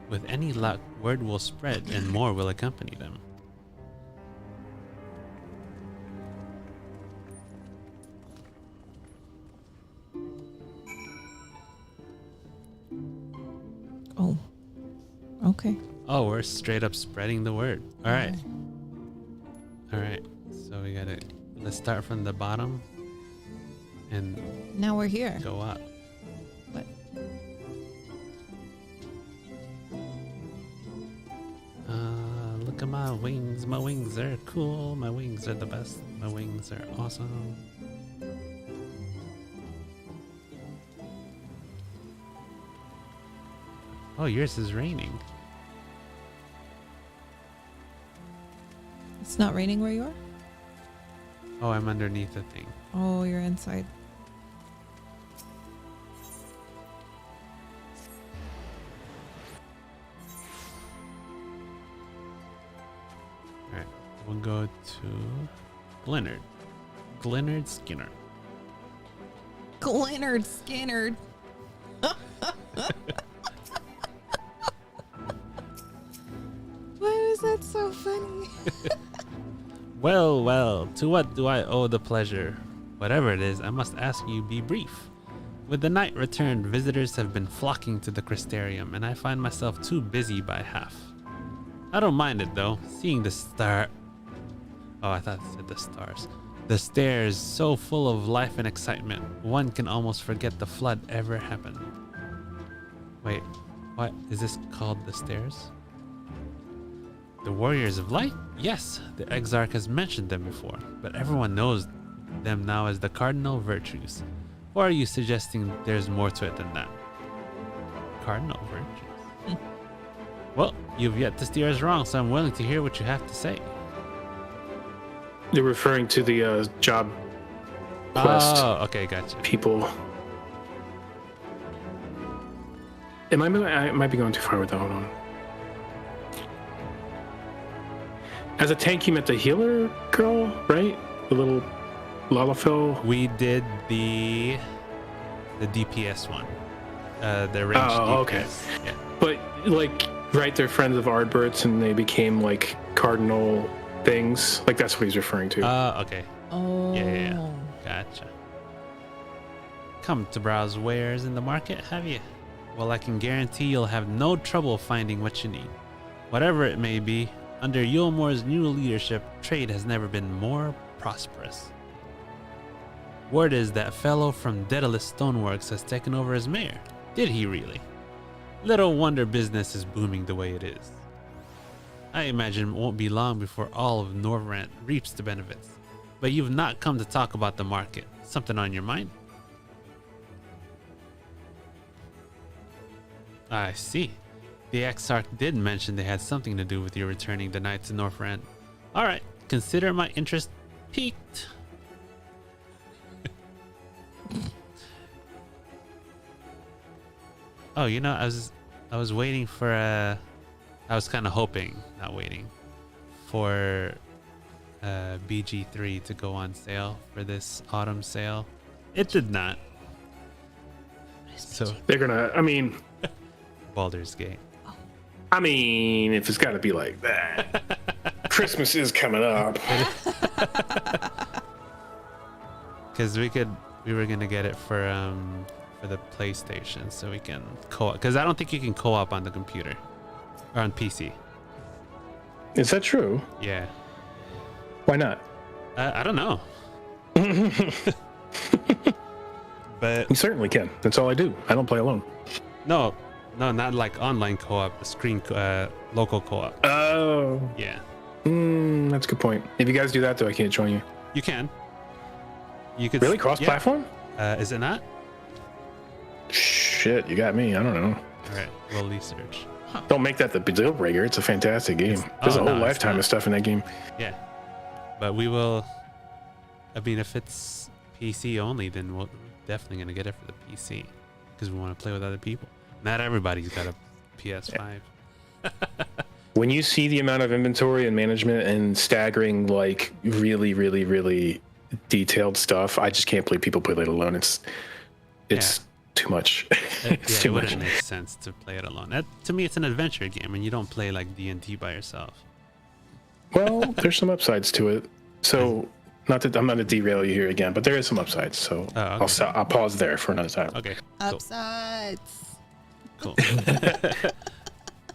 Speaker 3: With any luck, word will spread and more will accompany them.
Speaker 2: Oh. Okay.
Speaker 3: Oh, we're straight up spreading the word. All right. All right. So we gotta, let's start from the bottom and
Speaker 2: Now we're here.
Speaker 3: go up.
Speaker 2: What?
Speaker 3: Look at my wings. My wings are cool. My wings are the best. My wings are awesome. Oh, yours is raining.
Speaker 2: It's not raining where you are?
Speaker 3: Oh, I'm underneath the thing.
Speaker 2: Oh, you're inside.
Speaker 3: Alright, we'll go to Glennard. Glennard Skinner.
Speaker 2: Glennard Skinner. Why is that so funny?
Speaker 3: Well, well, to what do I owe the pleasure? Whatever it is, I must ask you be brief. With the night returned, visitors have been flocking to the Crystarium, and I find myself too busy by half. I don't mind it though. Seeing the star. Oh, I thought it said the stars. The stairs so full of life and excitement, one can almost forget the flood ever happened. Wait, what is this called? The stairs? The Warriors of Light? Yes, the Exarch has mentioned them before, but everyone knows them now as the Cardinal Virtues. Or are you suggesting there's more to it than that? Cardinal Virtues? Well, you've yet to steer us wrong, so I'm willing to hear what you have to say.
Speaker 4: You're referring to the job quest.
Speaker 3: Oh, okay, gotcha.
Speaker 4: People. I might be going too far with that. Hold on. As a tank, you meant the healer girl, right? The little Lalafell.
Speaker 3: We did the DPS one. The range DPS.
Speaker 4: Okay.
Speaker 3: Yeah.
Speaker 4: But like, right? They're friends of Ardbert's, and they became like cardinal things. Like that's what he's referring to.
Speaker 3: Okay.
Speaker 2: Oh.
Speaker 3: Yeah. Gotcha. Come to browse wares in the market, have you? Well, I can guarantee you'll have no trouble finding what you need. Whatever it may be, under Yulmore's new leadership, trade has never been more prosperous. Word is that fellow from Daedalus Stoneworks has taken over as mayor. Did he really? Little wonder business is booming the way it is. I imagine it won't be long before all of Norvrant reaps the benefits. But you've not come to talk about the market. Something on your mind? I see. The Exarch did mention they had something to do with your returning the knights to Northrend. Alright, consider my interest piqued. Oh, you know, I was waiting for I was kind of hoping, not waiting, for BG3 to go on sale for this autumn sale. It did not. So
Speaker 4: they're gonna, I mean,
Speaker 3: Baldur's Gate.
Speaker 4: I mean, if it's got to be like that. Christmas is coming up.
Speaker 3: Because we were gonna get it for the PlayStation, so we can co-op. Because I don't think you can co-op on the computer or on PC.
Speaker 4: Is that true?
Speaker 3: Yeah.
Speaker 4: Why not?
Speaker 3: I don't know. But
Speaker 4: you certainly can. That's all I do. I don't play alone.
Speaker 3: No, not like online co-op. The screen local co-op.
Speaker 4: Oh.
Speaker 3: Yeah.
Speaker 4: That's a good point. If you guys do that, though, I can't join you.
Speaker 3: You can. You could
Speaker 4: really cross-platform?
Speaker 3: Yeah. Is it not?
Speaker 4: Shit, you got me. I don't know.
Speaker 3: All right, we'll research.
Speaker 4: Don't make that the deal breaker. It's a fantastic game. There's a whole lifetime of stuff in that game.
Speaker 3: Yeah, but we will. I mean, if it's PC only, then we're definitely gonna get it for the PC because we want to play with other people. Not everybody's got a PS5.
Speaker 4: When you see the amount of inventory and management and staggering, like really, really, really detailed stuff, I just can't believe people play it alone. It's too much. It's too
Speaker 3: it
Speaker 4: much.
Speaker 3: wouldn't make sense to play it alone. To me, it's an adventure game, and you don't play like D&D by yourself.
Speaker 4: Well, there's some upsides to it. So, not that I'm not to derail you here again, but there is some upsides. So
Speaker 3: okay.
Speaker 4: I'll pause there for another time.
Speaker 3: Okay.
Speaker 2: Upsides.
Speaker 3: Cool.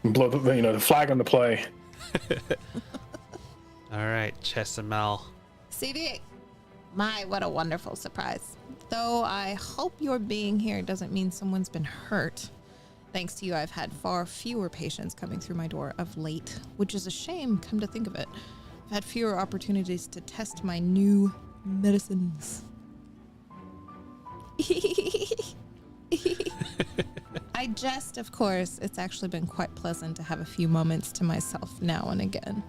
Speaker 4: Blow the flag on the play.
Speaker 3: All right, Chesamel.
Speaker 2: CD. My, what a wonderful surprise. Though I hope your being here doesn't mean someone's been hurt. Thanks to you, I've had far fewer patients coming through my door of late, which is a shame, come to think of it. I've had fewer opportunities to test my new medicines. I jest, of course. It's actually been quite pleasant to have a few moments to myself now and again.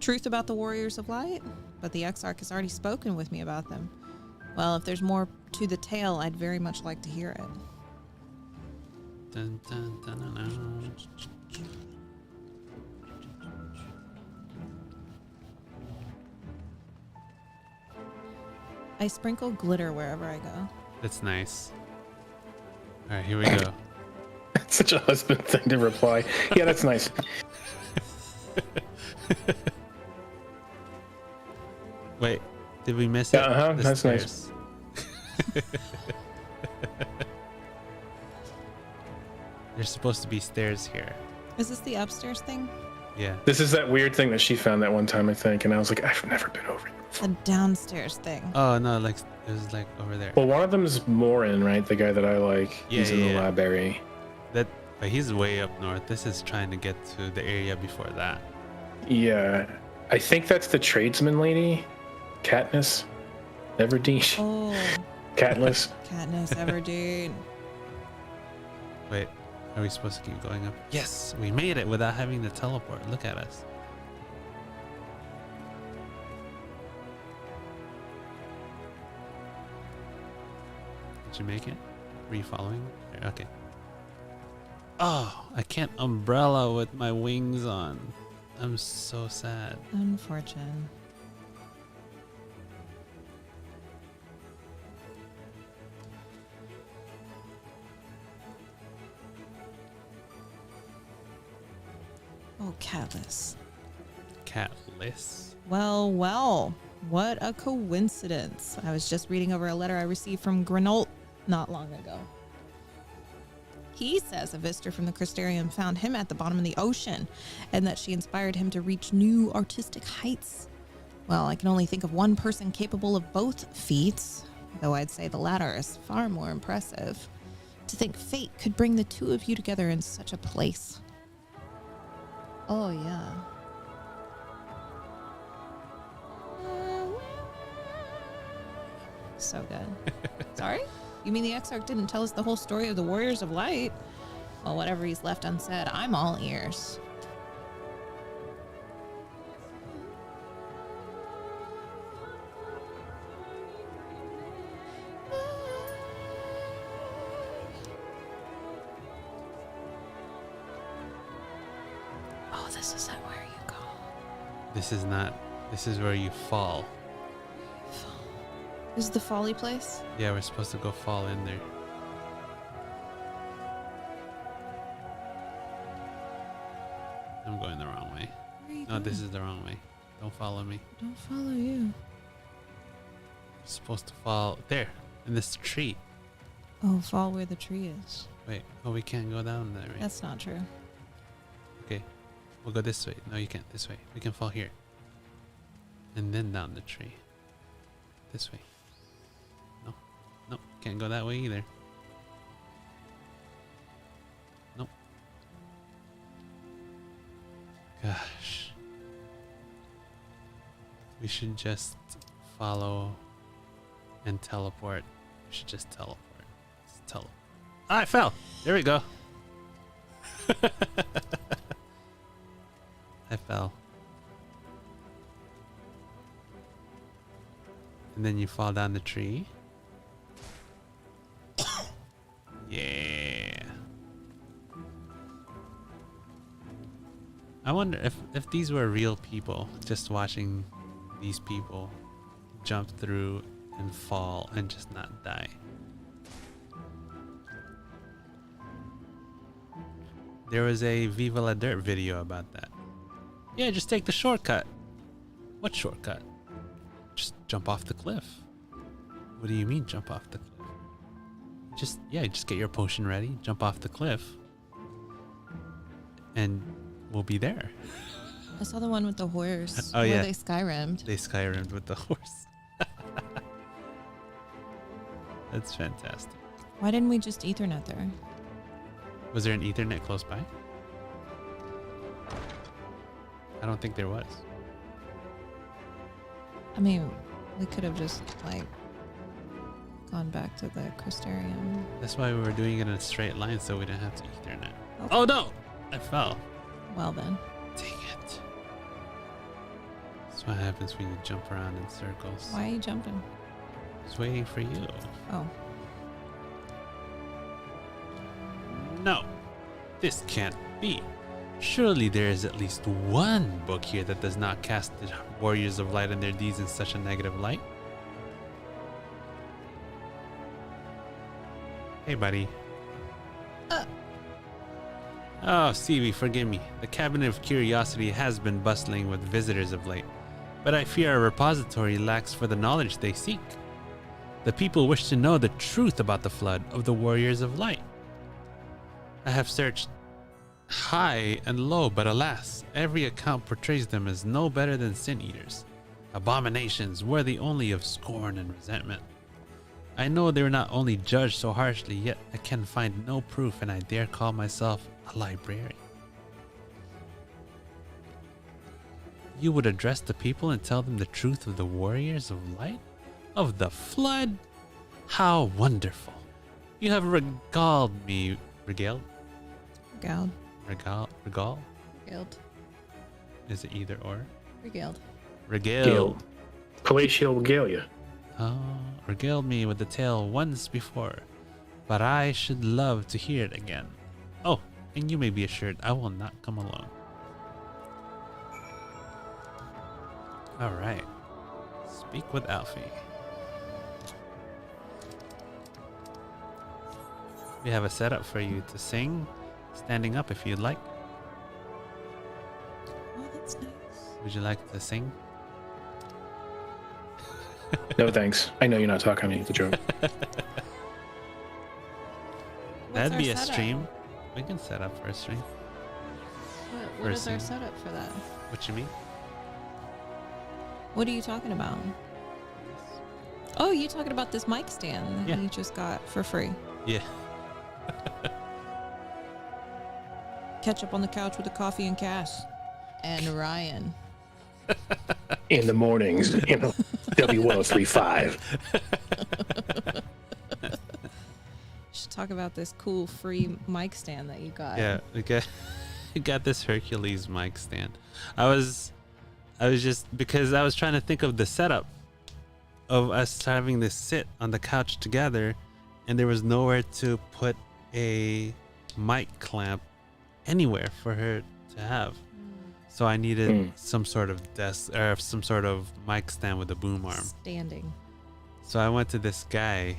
Speaker 2: Truth about the Warriors of Light, but the Exarch has already spoken with me about them. Well, if there's more to the tale, I'd very much like to hear it.
Speaker 3: Dun, dun, dun, dun, dun.
Speaker 2: I sprinkle glitter wherever I go.
Speaker 3: That's nice. All right, here we go.
Speaker 4: That's such a husband thing to reply. Yeah, that's nice.
Speaker 3: Wait, did we miss it?
Speaker 4: Uh-huh,
Speaker 3: The
Speaker 4: that's
Speaker 3: stairs.
Speaker 4: nice.
Speaker 3: There's supposed to be stairs here.
Speaker 2: Is this the upstairs thing?
Speaker 3: Yeah.
Speaker 4: This is that weird thing that she found that one time, I think, and I was like, I've never been over here.
Speaker 2: The downstairs thing.
Speaker 3: Oh no, like it was like over there.
Speaker 4: Well, one of them is Morin, right? The guy that I like.
Speaker 3: Yeah,
Speaker 4: He's in the
Speaker 3: yeah.
Speaker 4: library.
Speaker 3: But he's way up north. This is trying to get to the area before that.
Speaker 4: Yeah. I think that's the tradesman lady. Katniss Everdeen.
Speaker 2: Oh.
Speaker 4: Katniss.
Speaker 2: Katniss Everdeen.
Speaker 3: Wait, are we supposed to keep going up? Yes, we made it without having to teleport. Look at us. Did you make it? Were you following? Okay. Oh, I can't umbrella with my wings on. I'm so sad.
Speaker 2: Unfortunate. Oh, Catless.
Speaker 3: Catless?
Speaker 2: Well, well. What a coincidence. I was just reading over a letter I received from Grenolt not long ago. He says a visitor from the Crystarium found him at the bottom of the ocean and that she inspired him to reach new artistic heights. Well, I can only think of one person capable of both feats, though I'd say the latter is far more impressive. To think fate could bring the two of you together in such a place. Oh, yeah. So good. Sorry? You mean the Exarch didn't tell us the whole story of the Warriors of Light? Well, whatever he's left unsaid, I'm all ears. Oh, this isn't where you go.
Speaker 3: This is not. This is where you fall.
Speaker 2: This is the folly place?
Speaker 3: Yeah, we're supposed to go fall in there. I'm going the wrong way.
Speaker 2: Where are you
Speaker 3: No,
Speaker 2: going?
Speaker 3: this is the wrong way. Don't follow me.
Speaker 2: Don't follow you.
Speaker 3: Supposed to fall there, in this tree.
Speaker 2: Oh, fall where the tree is.
Speaker 3: Wait, oh, we can't go down there, right?
Speaker 2: That's not true.
Speaker 3: Okay, we'll go this way. No, you can't. This way. We can fall here. And then down the tree. This way. No, no, can't go that way either. Nope. Gosh. We should just follow and teleport. We should just teleport. Just teleport. Ah, I fell. There we go. I fell. And then you fall down the tree. Yeah. I wonder if these were real people, just watching these people jump through and fall and just not die. There was a Viva La Dirt video about that. Yeah, just take the shortcut. What shortcut? Just jump off the cliff. What do you mean jump off the cliff? Just get your potion ready, jump off the cliff, and we'll be there.
Speaker 2: I saw the one with the horse.
Speaker 3: Oh,
Speaker 2: where
Speaker 3: yeah.
Speaker 2: they Skyrimmed.
Speaker 3: They Skyrimmed with the horse. That's fantastic.
Speaker 2: Why didn't we just Ethernet there?
Speaker 3: Was there an Ethernet close by? I don't think there was.
Speaker 2: I mean, we could have just, like, gone back to the Crystarium.
Speaker 3: That's why we were doing it in a straight line so we didn't have to Ethernet. Oh no! I fell.
Speaker 2: Well then.
Speaker 3: Dang it. That's what happens when you jump around in circles.
Speaker 2: Why are you jumping?
Speaker 3: Just waiting for you.
Speaker 2: Oh.
Speaker 3: No. This can't be. Surely there is at least one book here that does not cast the Warriors of Light and their deeds in such a negative light. Hey, buddy. Oh, Stevie, forgive me. The Cabinet of Curiosity has been bustling with visitors of late, but I fear our repository lacks for the knowledge they seek. The people wish to know the truth about the flood of the Warriors of Light. I have searched high and low, but alas, every account portrays them as no better than sin eaters, abominations worthy only of scorn and resentment. I know they were not only judged so harshly, yet I can find no proof, and I dare call myself a librarian. You would address the people and tell them the truth of the warriors of light? Of the flood? How wonderful. You have regaled me. Regaled?
Speaker 2: Regaled.
Speaker 3: Regal?
Speaker 2: Regaled.
Speaker 3: Is it either or?
Speaker 2: Regaled.
Speaker 3: Regaled.
Speaker 4: Palatial regalia.
Speaker 3: Oh, regaled me with the tale once before, but I should love to hear it again. Oh, and you may be assured I will not come alone. Alright. Speak with Alfie. We have a setup for you to sing, standing up if you'd like.
Speaker 2: Oh, that's nice.
Speaker 3: Would you like to sing?
Speaker 4: No thanks. I know you're not talking to me. It's a joke.
Speaker 3: That'd be a
Speaker 2: setup?
Speaker 3: stream. We can set up for a stream.
Speaker 2: What is our
Speaker 3: Person.
Speaker 2: setup for that?
Speaker 3: What you mean?
Speaker 2: What are you talking about? Oh, you talking about this mic stand that
Speaker 3: Yeah.
Speaker 2: you just got for free.
Speaker 3: Yeah.
Speaker 2: Catch up on the couch with the coffee and Cass. And Ryan.
Speaker 4: In the mornings, W1035.
Speaker 2: Should talk about this cool free mic stand that you got.
Speaker 3: Yeah, we got this Hercules mic stand. I was just because I was trying to think of the setup of us having this sit on the couch together, and there was nowhere to put a mic clamp anywhere for her to have. So I needed some sort of desk or some sort of mic stand with a boom arm.
Speaker 2: Standing.
Speaker 3: So I went to this guy,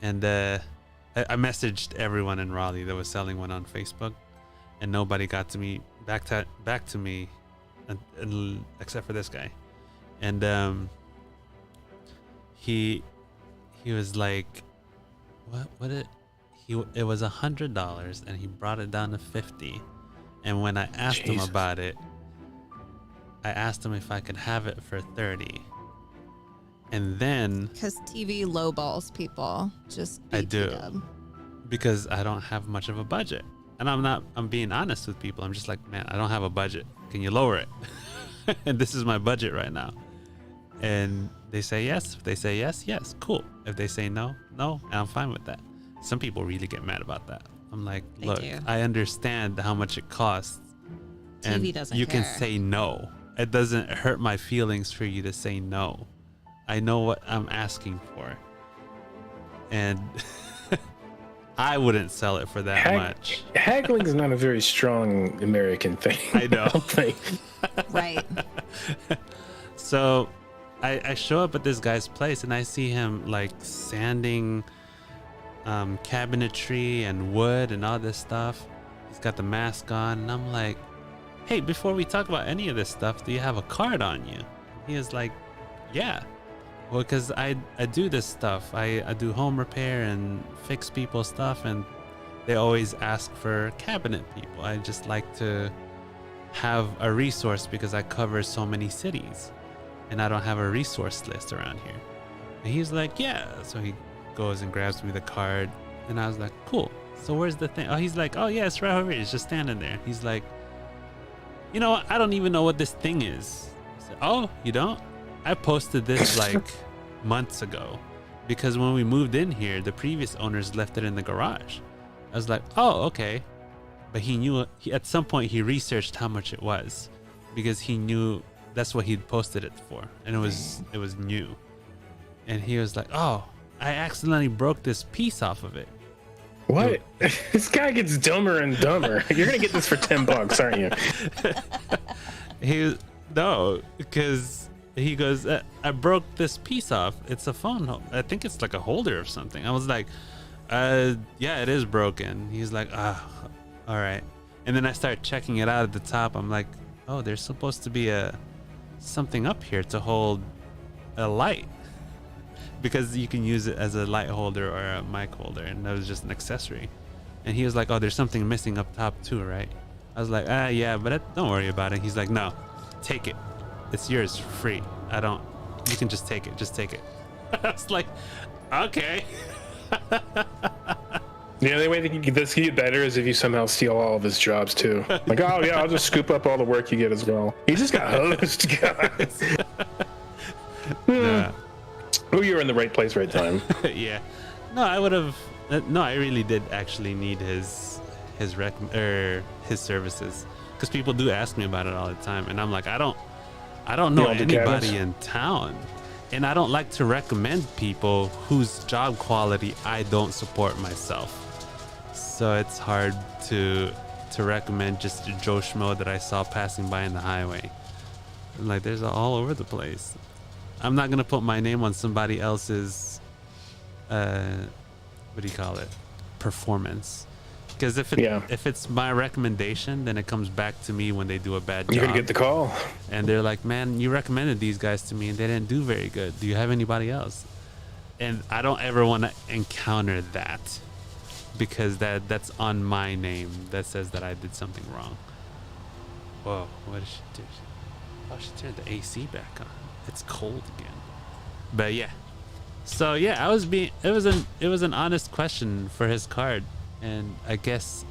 Speaker 3: and I messaged everyone in Raleigh that was selling one on Facebook, and nobody got to me back to me, except for this guy, and he was like, what it was $100, and he brought it down to $50, and when I asked him about it, I asked him if I could have it for $30. And then
Speaker 2: Because TV lowballs people. Just
Speaker 3: I do,
Speaker 2: BT-dub.
Speaker 3: because I don't have much of a budget, and I'm being honest with people. I'm just like, man, I don't have a budget. Can you lower it? And this is my budget right now. And they say yes. If they say yes, yes, cool. If they say no, no, and I'm fine with that. Some people really get mad about that. I'm like,
Speaker 2: They
Speaker 3: look,
Speaker 2: do.
Speaker 3: I understand how much it costs, and
Speaker 2: TV doesn't
Speaker 3: you can
Speaker 2: care.
Speaker 3: say no. It doesn't hurt my feelings for you to say no. I know what I'm asking for, and I wouldn't sell it for that much.
Speaker 4: Haggling is not a very strong American thing.
Speaker 3: I know.
Speaker 2: Right.
Speaker 3: So I show up at this guy's place, and I see him like sanding cabinetry and wood and all this stuff. He's got the mask on, and I'm like, hey, before we talk about any of this stuff, do you have a card on you? He is like, yeah. Well, because I do this stuff. I do home repair and fix people's stuff, and they always ask for cabinet people. I just like to have a resource because I cover so many cities, and I don't have a resource list around here. And he's like, yeah. So he goes and grabs me the card, and I was like, cool. So where's the thing? Oh, he's like, oh yeah, it's right over here. It's just standing there. He's like, you know what? I don't even know what this thing is. I said, oh, you don't? I posted this like months ago, because when we moved in here, the previous owners left it in the garage. I was like, oh, okay. But he knew, at some point he researched how much it was, because he knew that's what he'd posted it for, and it was new. And he was like, oh, I accidentally broke this piece off of it.
Speaker 4: What? This guy gets dumber and dumber. You're gonna get this for $10, aren't you?
Speaker 3: No, because he goes, I broke this piece off. It's a phone. I think it's like a holder or something. I was like, yeah, it is broken. He's like, all right. And then I start checking it out at the top. I'm like, oh, there's supposed to be something up here to hold a light, because you can use it as a light holder or a mic holder, and that was just an accessory. And he was like, oh, there's something missing up top too, right? I was like, yeah, but don't worry about it. He's like, no, take it. It's yours for free. You can just take it. Just take it. I was like, okay.
Speaker 4: The only way that this could get better is if you somehow steal all of his jobs too. Like, oh yeah, I'll just scoop up all the work you get as well. He just got hosed, guys.
Speaker 3: Nah.
Speaker 4: Oh, you were in the right place, right time.
Speaker 3: Yeah. No, I would have. No, I really did actually need his services, because people do ask me about it all the time, and I'm like, I don't know anybody in town, and I don't like to recommend people whose job quality I don't support myself. So it's hard to recommend just a Joe Schmo that I saw passing by in the highway. Like, there's all over the place. I'm not gonna put my name on somebody else's what do you call it, performance, because if it's my recommendation, then it comes back to me when they do a bad job.
Speaker 4: You're gonna get the call,
Speaker 3: and they're like, man, you recommended these guys to me and they didn't do very good. Do you have anybody else? And I don't ever want to encounter that, because that's on my name. That says that I did something wrong. Whoa, what did she do? Oh, she turned the AC back on. It's cold again. But yeah. So yeah, it was an honest question for his card, and I guess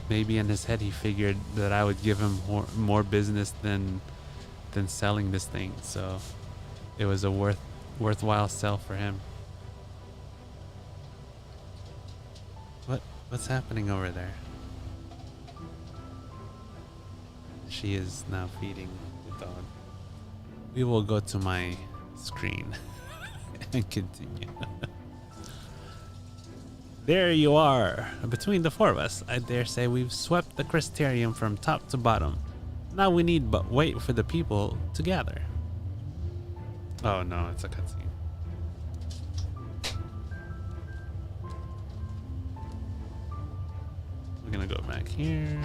Speaker 3: maybe in his head he figured that I would give him more business than selling this thing. So it was a worthwhile sell for him. What's happening over there? She is now feeding the dog. We will go to my screen and continue. There you are. Between the four of us, I dare say we've swept the Crystarium from top to bottom. Now we need but wait for the people to gather. Oh no, it's a cutscene. We're gonna go back here.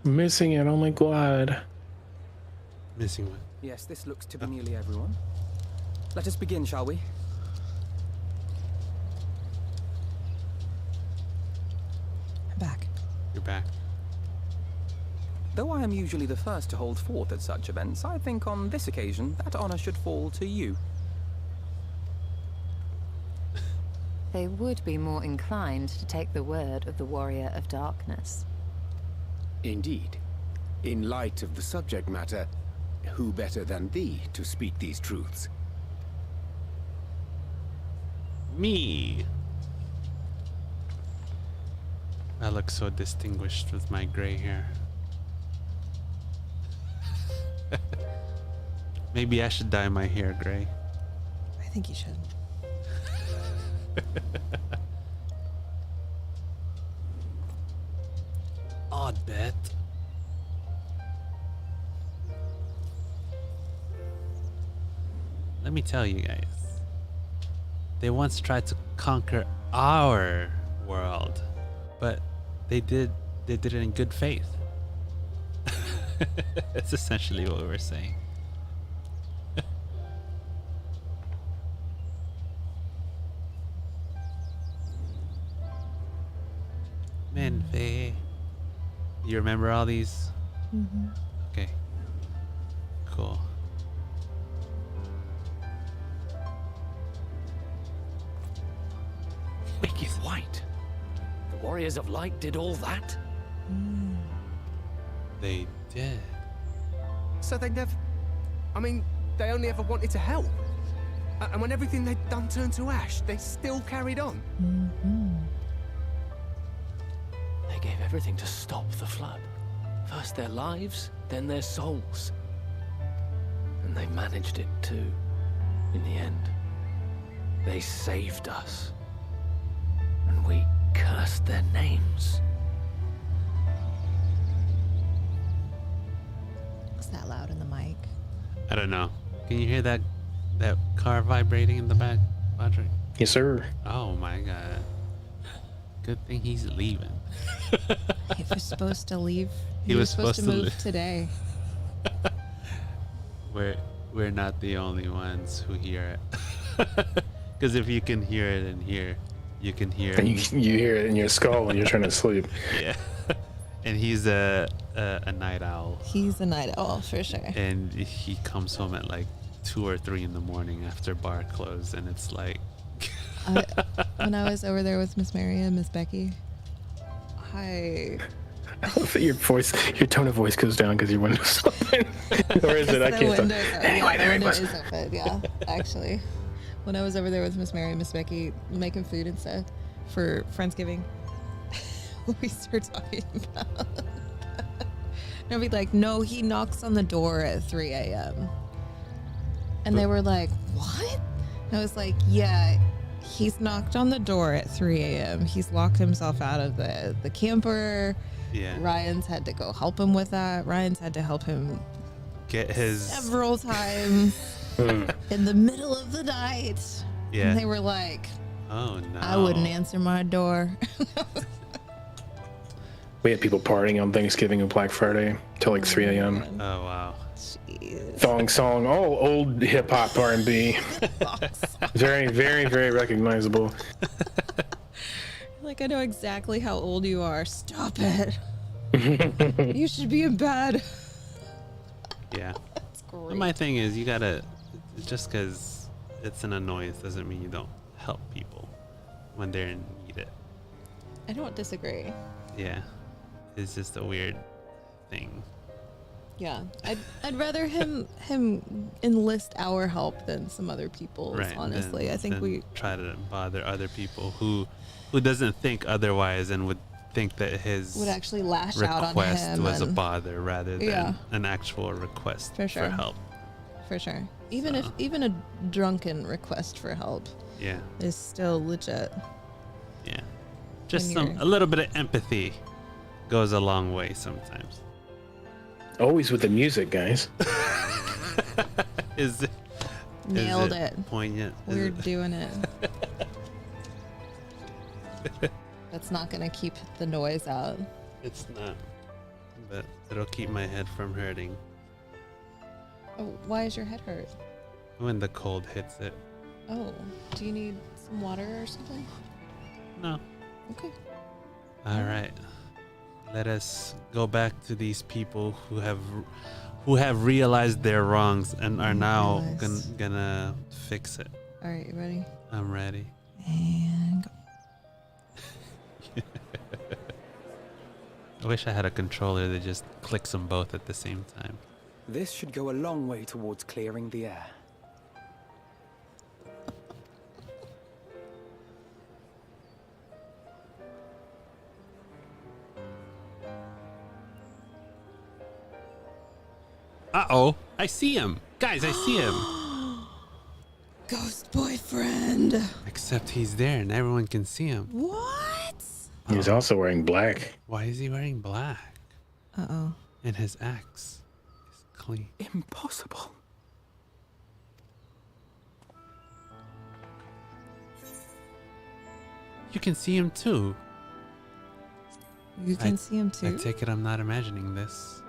Speaker 4: Missing it, oh my god.
Speaker 3: Missing what?
Speaker 14: Yes, this looks to be nearly everyone. Let us begin, shall we?
Speaker 2: I'm back.
Speaker 3: You're back.
Speaker 14: Though I am usually the first to hold forth at such events, I think on this occasion that honor should fall to you.
Speaker 10: They would be more inclined to take the word of the Warrior of Darkness.
Speaker 11: Indeed. In light of the subject matter, who better than thee to speak these truths?
Speaker 3: Me. I look so distinguished with my gray hair. Maybe I should dye my hair gray.
Speaker 2: I think you should.
Speaker 3: Odd bet. Let me tell you guys. They once tried to conquer our world, but they did it in good faith. That's essentially what we're saying. Menfe. You remember all these?
Speaker 2: Mm-hmm.
Speaker 3: Okay. Cool.
Speaker 8: Make it white. The Warriors of Light did all that?
Speaker 3: They did.
Speaker 15: So they never... I mean, they only ever wanted to help. And when everything they'd done turned to ash, they still carried on.
Speaker 2: Mm-hmm.
Speaker 8: They gave everything to stop the flood. First their lives, then their souls. And they managed it too, in the end. They saved us. And we cursed their names.
Speaker 2: Is that loud in the mic?
Speaker 3: I don't know. Can you hear that car vibrating in the back, Patrick?
Speaker 4: Yes, sir.
Speaker 3: Oh my god. Good thing he's leaving.
Speaker 2: He was supposed to leave.
Speaker 3: He was supposed to
Speaker 2: move
Speaker 3: leave.
Speaker 2: today.
Speaker 3: We're not the only ones who hear it. Because if you can hear it in here, you can hear
Speaker 4: And
Speaker 3: it.
Speaker 4: you hear it in your skull when you're trying to sleep.
Speaker 3: Yeah. And he's a night owl.
Speaker 2: He's a night owl for sure.
Speaker 3: And he comes home at like 2 or 3 in the morning after bar close, and it's like
Speaker 2: When I was over there with Miss Mary and Miss Becky, I
Speaker 4: love that your tone of voice goes down because your window's open. Or is it? I can't tell.
Speaker 2: The window is open, yeah, actually. When I was over there with Miss Mary and Miss Becky making food and stuff for Friendsgiving, we start talking about and I'll be like, no, he knocks on the door at 3 a.m. And they were like, what? And I was like, yeah, he's knocked on the door at 3 a.m. He's locked himself out of the camper.
Speaker 3: Yeah.
Speaker 2: Ryan's had to go help him with that. Ryan's had to help him
Speaker 3: get his
Speaker 2: several times in the middle of the night.
Speaker 3: Yeah.
Speaker 2: And they were like,
Speaker 3: oh no,
Speaker 2: I wouldn't answer my door.
Speaker 4: We had people partying on Thanksgiving and Black Friday till like 3 a.m.
Speaker 3: Oh wow.
Speaker 4: Thong song, all old hip hop R&B. Very, very, very recognizable.
Speaker 2: Like, I know exactly how old you are. Stop it. You should be in bed.
Speaker 3: Yeah.
Speaker 2: That's great.
Speaker 3: My thing is, you gotta, just because it's an annoyance doesn't mean you don't help people when they're in need.
Speaker 2: I don't disagree.
Speaker 3: Yeah. It's just a weird thing.
Speaker 2: Yeah, I'd rather him enlist our help than some other people's.
Speaker 3: Right.
Speaker 2: Honestly, I think
Speaker 3: than
Speaker 2: we
Speaker 3: try to bother other people who doesn't think otherwise and would think that his
Speaker 2: would actually lash out on
Speaker 3: request
Speaker 2: him
Speaker 3: was a
Speaker 2: and-
Speaker 3: bother rather than
Speaker 2: Yeah.
Speaker 3: an actual request
Speaker 2: For sure.
Speaker 3: for help.
Speaker 2: for sure. Even a drunken request for help
Speaker 3: Yeah.
Speaker 2: is still legit.
Speaker 3: Yeah. Just
Speaker 2: When
Speaker 3: a little bit of empathy goes a long way sometimes.
Speaker 4: Always with the music, guys.
Speaker 3: Is it
Speaker 2: Nailed
Speaker 3: is
Speaker 2: it.
Speaker 3: Poignant. Is
Speaker 2: We're
Speaker 3: it-
Speaker 2: doing it. That's not gonna keep the noise out.
Speaker 3: It's not, but it'll keep my head from hurting
Speaker 2: Oh, why is your head hurt?
Speaker 3: when the cold hits it.
Speaker 2: Oh, do you need some water or something?
Speaker 3: No.
Speaker 2: Okay.
Speaker 3: All right. Let us go back to these people who have realized their wrongs and are now gonna fix it.
Speaker 2: All right, you ready?
Speaker 3: I'm ready.
Speaker 2: And go.
Speaker 3: I wish I had a controller that just clicks them both at the same time.
Speaker 14: This should go a long way towards clearing the air.
Speaker 3: Uh-oh. I see him. Guys, I see him.
Speaker 2: Ghost boyfriend.
Speaker 3: Except he's there and everyone can see him.
Speaker 2: What?
Speaker 4: He's also wearing black.
Speaker 3: Why is he wearing black?
Speaker 2: Uh-oh.
Speaker 3: And his axe is clean.
Speaker 14: Impossible.
Speaker 3: You can see him too.
Speaker 2: You can see him
Speaker 3: I
Speaker 2: too?
Speaker 3: take it I'm not imagining this.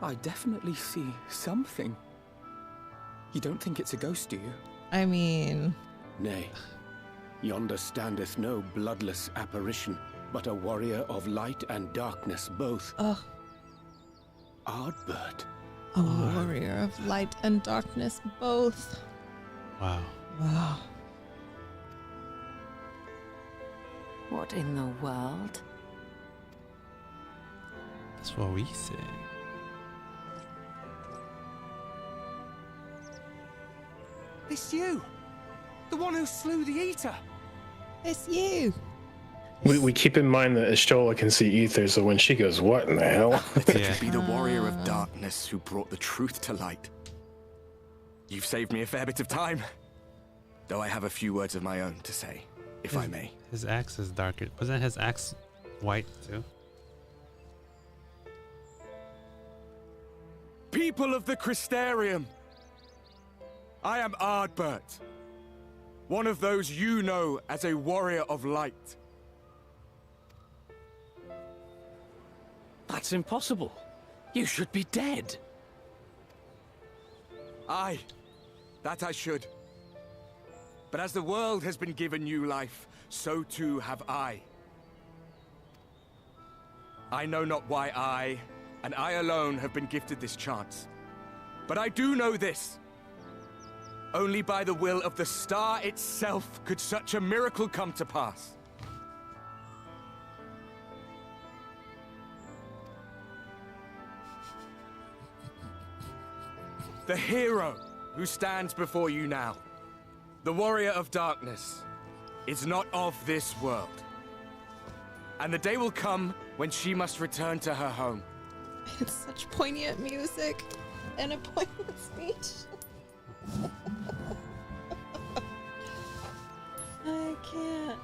Speaker 14: I definitely see something. You don't think it's a ghost, do you?
Speaker 2: I mean...
Speaker 11: Nay, yonder standeth no bloodless apparition, but a warrior of light and darkness both.
Speaker 2: Ugh.
Speaker 11: Ardbert.
Speaker 2: A warrior of light and darkness both.
Speaker 3: Wow.
Speaker 2: Wow.
Speaker 10: What in the world?
Speaker 3: That's what we say.
Speaker 15: It's you! The one who slew the Eater!
Speaker 2: It's you!
Speaker 4: We keep in mind that Ashtola can see ether, so when she goes, what in the hell?
Speaker 17: It could be the warrior of darkness who brought the truth to light. You've saved me a fair bit of time, though I have a few words of my own to say, if I may.
Speaker 3: His axe is darker. Wasn't his axe white too?
Speaker 17: People of the Crystarium, I am Ardbert, one of those you know as a warrior of light.
Speaker 8: That's impossible. You should be dead.
Speaker 17: Aye, that I should. But as the world has been given new life, so too have I. I know not why I, and I alone, have been gifted this chance. But I do know this. Only by the will of the star itself could such a miracle come to pass. The hero who stands before you now, the warrior of darkness, is not of this world. And the day will come when she must return to her home.
Speaker 2: It's such poignant music and a poignant speech. I can't.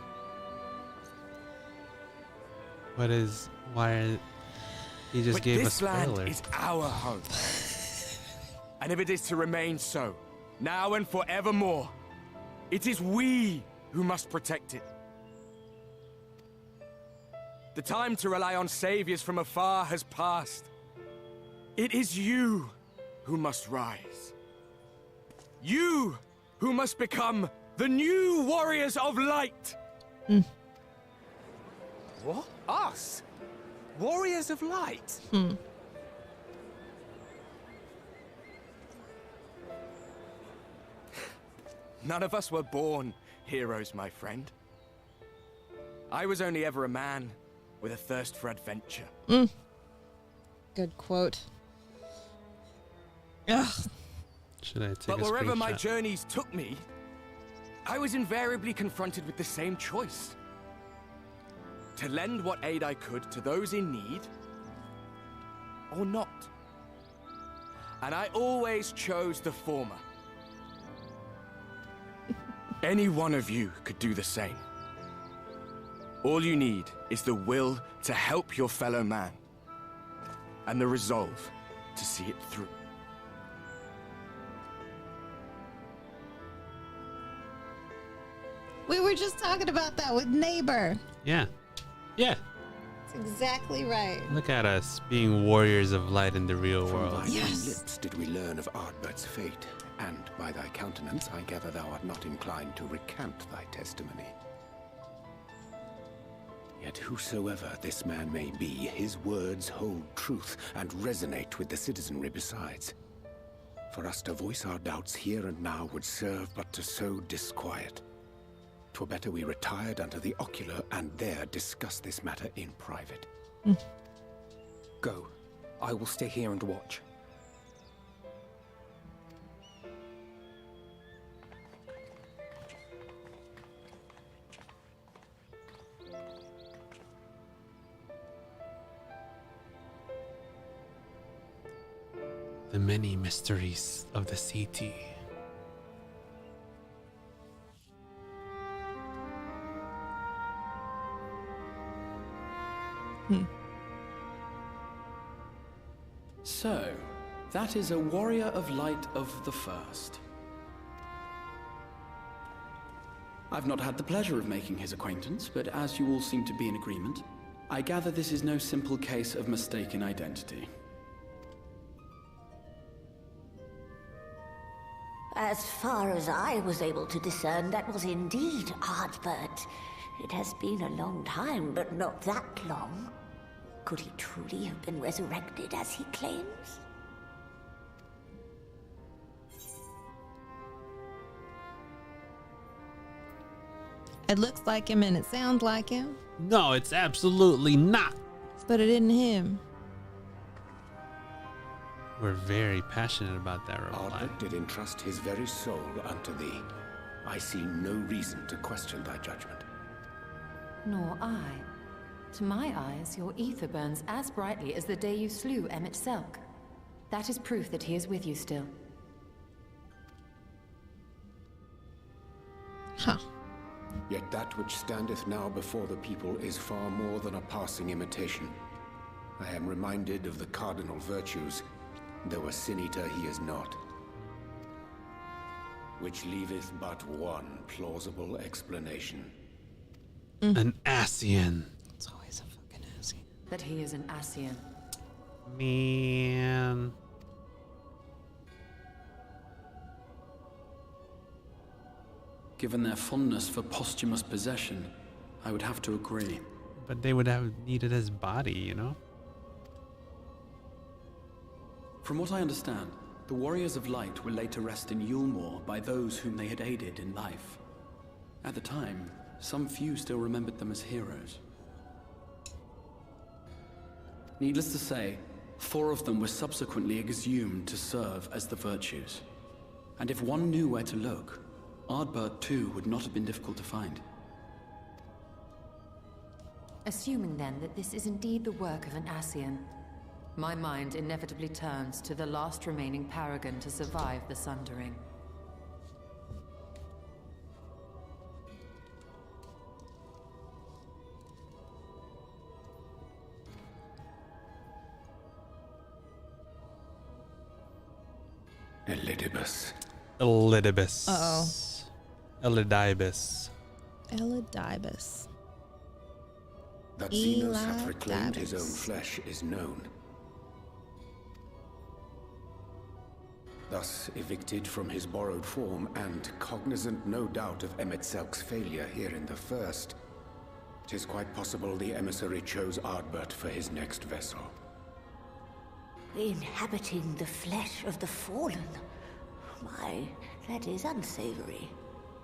Speaker 3: He just
Speaker 17: But
Speaker 3: gave
Speaker 17: this
Speaker 3: us
Speaker 17: land
Speaker 3: spoiler.
Speaker 17: is our home. And if it is to remain so, now and forevermore, it is we who must protect it. The time to rely on saviors from afar has passed. It is you who must rise. You who must become the new warriors of light.
Speaker 14: What? Us? Warriors of Light?
Speaker 17: None of us were born heroes, my friend. I was only ever a man with a thirst for adventure.
Speaker 2: Good quote. Ugh.
Speaker 3: Should I take
Speaker 17: But
Speaker 3: a
Speaker 17: wherever my
Speaker 3: screenshot?
Speaker 17: journeys took me, I was invariably confronted with the same choice. To lend what aid I could to those in need, or not. And I always chose the former. Any one of you could do the same. All you need is the will to help your fellow man, and the resolve to see it through.
Speaker 2: We were just talking about that with Neighbor.
Speaker 3: Yeah. Yeah.
Speaker 2: That's exactly right.
Speaker 3: Look at us being warriors of light in the real
Speaker 11: From
Speaker 3: world.
Speaker 11: thy own lips did we learn of Ardbert's fate, and by thy countenance I gather thou art not inclined to recant thy testimony. Yet whosoever this man may be, his words hold truth and resonate with the citizenry besides. For us to voice our doubts here and now would serve but to sow disquiet. 'Twere better we retired under the ocular and there discuss this matter in private.
Speaker 14: Go. I will stay here and watch.
Speaker 3: The many mysteries of the CT.
Speaker 9: So, that is a warrior of light of the first. I've not had the pleasure of making his acquaintance, but as you all seem to be in agreement, I gather this is no simple case of mistaken identity.
Speaker 12: As far as I was able to discern, that was indeed Ardbert. It has been a long time, but not that long. Could he truly have been resurrected as he claims?
Speaker 2: It looks like him and it sounds like him,
Speaker 3: No, it's absolutely not.
Speaker 2: but it isn't him.
Speaker 3: We're very passionate about that reply.
Speaker 11: Ardbert did entrust his very soul unto thee. I see no reason to question thy judgment.
Speaker 10: Nor I. To my eyes, your ether burns as brightly as the day you slew Emmett Selk. That is proof that he is with you still.
Speaker 2: Huh.
Speaker 11: Yet that which standeth now before the people is far more than a passing imitation. I am reminded of the cardinal virtues, though a sin-eater he is not. Which leaveth but one plausible explanation.
Speaker 3: An Ascian.
Speaker 2: It's always a fucking Ascian.
Speaker 10: That he is an Ascian.
Speaker 3: Man.
Speaker 9: Given their fondness for posthumous possession, I would have to agree.
Speaker 3: But they would have needed his body, you know?
Speaker 9: From what I understand, the Warriors of Light were laid to rest in Yulmore by those whom they had aided in life. At the time, some few still remembered them as heroes. Needless to say, 4 of them were subsequently exhumed to serve as the Virtues. And if one knew where to look, Ardbert too would not have been difficult to find.
Speaker 10: Assuming then that this is indeed the work of an Ascian, my mind inevitably turns to the last remaining paragon to survive the Sundering.
Speaker 11: Elidibus.
Speaker 3: Elidibus.
Speaker 2: Uh-oh.
Speaker 3: Elidibus.
Speaker 2: Elidibus.
Speaker 11: That Xenos hath reclaimed his own flesh is known. Thus evicted from his borrowed form and cognizant no doubt of Emet-Selch's failure here in the First, 'tis quite possible the emissary chose Ardbert for his next vessel.
Speaker 12: Inhabiting the flesh of the fallen? My, that is unsavory.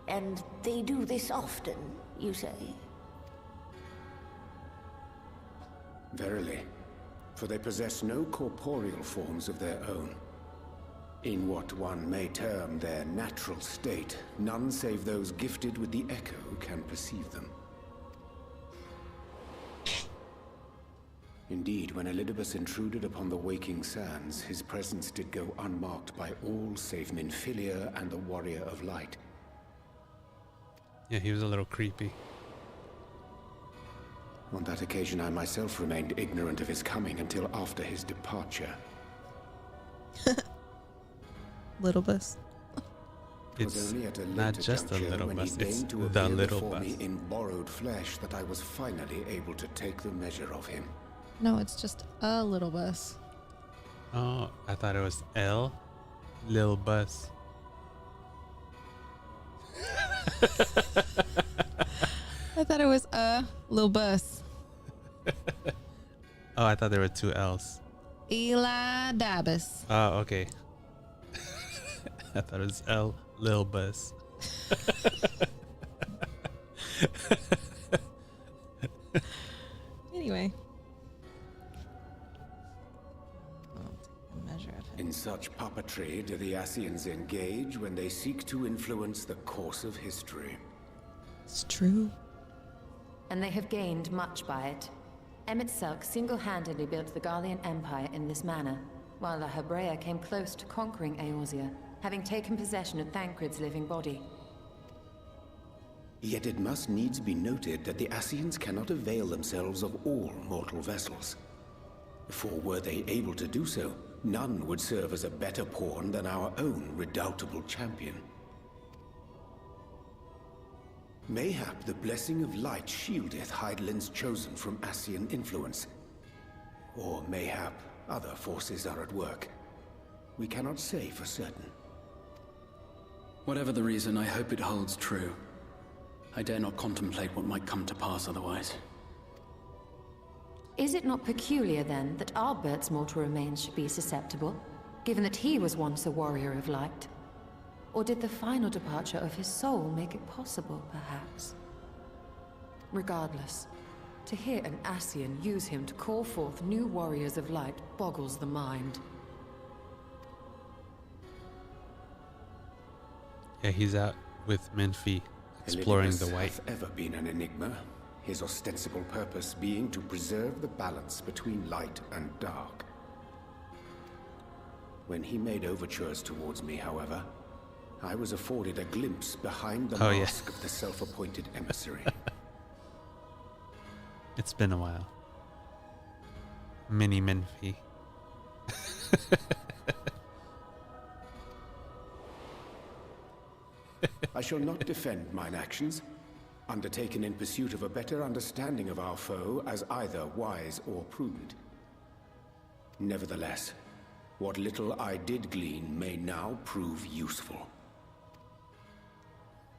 Speaker 12: And they do this often, you say?
Speaker 11: Verily, for they possess no corporeal forms of their own. In what one may term their natural state, none save those gifted with the echo can perceive them. Indeed, when Elidibus intruded upon the waking sands, his presence did go unmarked by all save Minfilia and the Warrior of Light.
Speaker 3: Yeah, he was a little creepy.
Speaker 11: On that occasion, I myself remained ignorant of his coming until after his departure.
Speaker 2: Little bus.
Speaker 3: It's
Speaker 11: only at a
Speaker 3: not
Speaker 11: later
Speaker 3: just a
Speaker 11: juncture
Speaker 3: little
Speaker 11: when he
Speaker 3: bus, it's
Speaker 11: deigned to
Speaker 3: the
Speaker 11: appear
Speaker 3: little
Speaker 11: before
Speaker 3: bus.
Speaker 11: me in borrowed flesh that I was finally able to take the measure of him.
Speaker 2: No, it's just a little bus.
Speaker 3: Oh, I thought it was L. Lil Bus.
Speaker 2: I thought it was a little bus.
Speaker 3: Oh, I thought there were 2 L's.
Speaker 2: Elidibus.
Speaker 3: Oh, okay. I thought it was L. Lil Bus.
Speaker 2: Anyway.
Speaker 11: In such puppetry do the Ascians engage when they seek to influence the course of history.
Speaker 2: It's true.
Speaker 10: And they have gained much by it. Emet-Selch single-handedly built the Garlean Empire in this manner, while the Hebrea came close to conquering Eorzea, having taken possession of Thancred's living body.
Speaker 11: Yet it must needs be noted that the Ascians cannot avail themselves of all mortal vessels. For were they able to do so, none would serve as a better pawn than our own redoubtable champion. Mayhap the blessing of light shieldeth Hydaelyn's chosen from Ascian influence. Or mayhap other forces are at work. We cannot say for certain.
Speaker 9: Whatever the reason, I hope it holds true. I dare not contemplate what might come to pass otherwise.
Speaker 10: Is it not peculiar, then, that Ardbert's mortal remains should be susceptible, given that he was once a warrior of light? Or did the final departure of his soul make it possible, perhaps? Regardless, to hear an Ascian use him to call forth new warriors of light boggles the mind.
Speaker 3: Yeah, he's out with Menfi, exploring
Speaker 11: Elidibus
Speaker 3: the white.
Speaker 11: hath ever been an enigma, his ostensible purpose being to preserve the balance between light and dark. When he made overtures towards me, however, I was afforded a glimpse behind the mask of the self-appointed emissary.
Speaker 3: It's been a while. Mini Menfi.
Speaker 11: I shall not defend mine actions, undertaken in pursuit of a better understanding of our foe as either wise or prudent. Nevertheless, what little I did glean may now prove useful.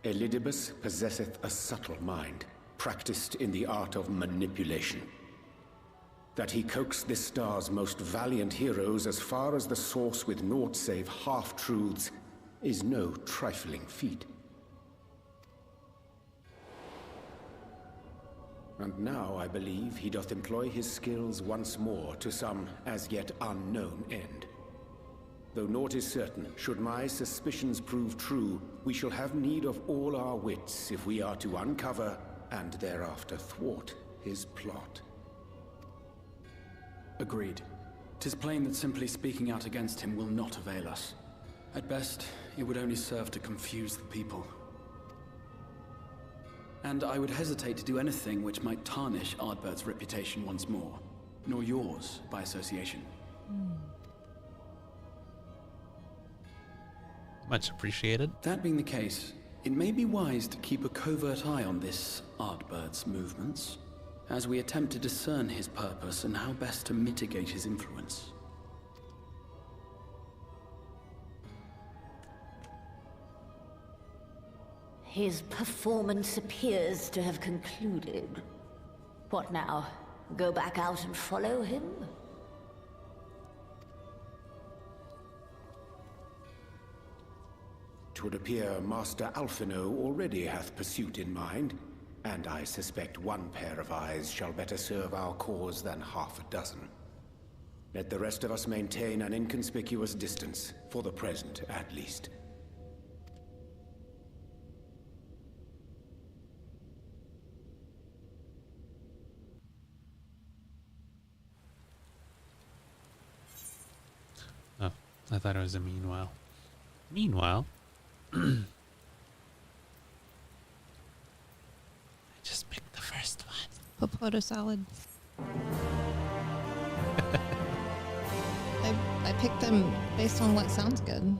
Speaker 11: Elidibus possesseth a subtle mind, practiced in the art of manipulation. That he coaxed this star's most valiant heroes as far as the source with naught save half-truths is no trifling feat. And now I believe he doth employ his skills once more to some as yet unknown end. Though naught is certain, should my suspicions prove true, we shall have need of all our wits if we are to uncover and thereafter thwart his plot.
Speaker 9: Agreed. 'Tis plain that simply speaking out against him will not avail us. At best, it would only serve to confuse the people. And I would hesitate to do anything which might tarnish Ardbert's reputation once more, nor yours by association.
Speaker 3: Much appreciated.
Speaker 9: That being the case, it may be wise to keep a covert eye on this Ardbert's movements, as we attempt to discern his purpose and how best to mitigate his influence.
Speaker 12: His performance appears to have concluded. What now? Go back out and follow him?
Speaker 11: Twould appear Master Alphino already hath pursuit in mind, and I suspect one pair of eyes shall better serve our cause than half a dozen. Let the rest of us maintain an inconspicuous distance, for the present at least.
Speaker 3: Oh, I thought it was a meanwhile. Meanwhile, I just picked the first one.
Speaker 2: Popoto salad. I picked them based on what sounds good.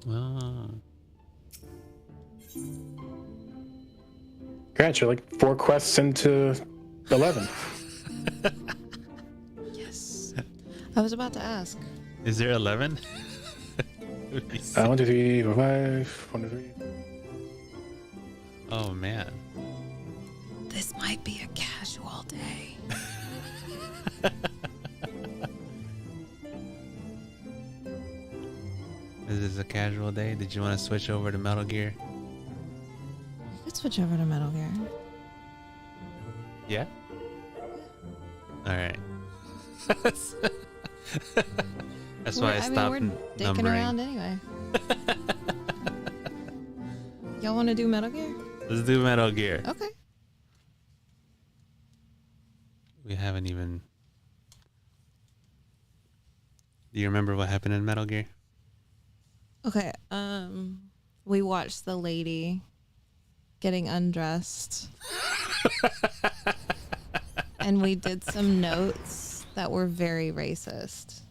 Speaker 3: Oh.
Speaker 4: Congrats, you're like 4 quests into 11.
Speaker 2: Yes. I was about to ask.
Speaker 3: Is there 11?
Speaker 4: 1, 2, 3, 4, 5. 1, 2, 3.
Speaker 3: Oh man.
Speaker 2: This might be a casual day.
Speaker 3: Is this a casual day? Did you want to switch over to Metal Gear?
Speaker 2: Let's switch over to Metal Gear.
Speaker 3: Yeah? Alright. That's why I stopped
Speaker 2: we're dicking
Speaker 3: numbering.
Speaker 2: around anyway. Y'all want to do Metal Gear?
Speaker 3: Let's do Metal Gear.
Speaker 2: Okay.
Speaker 3: We haven't even... Do you remember what happened in Metal Gear?
Speaker 2: Okay. We watched the lady getting undressed. And we did some notes that were very racist.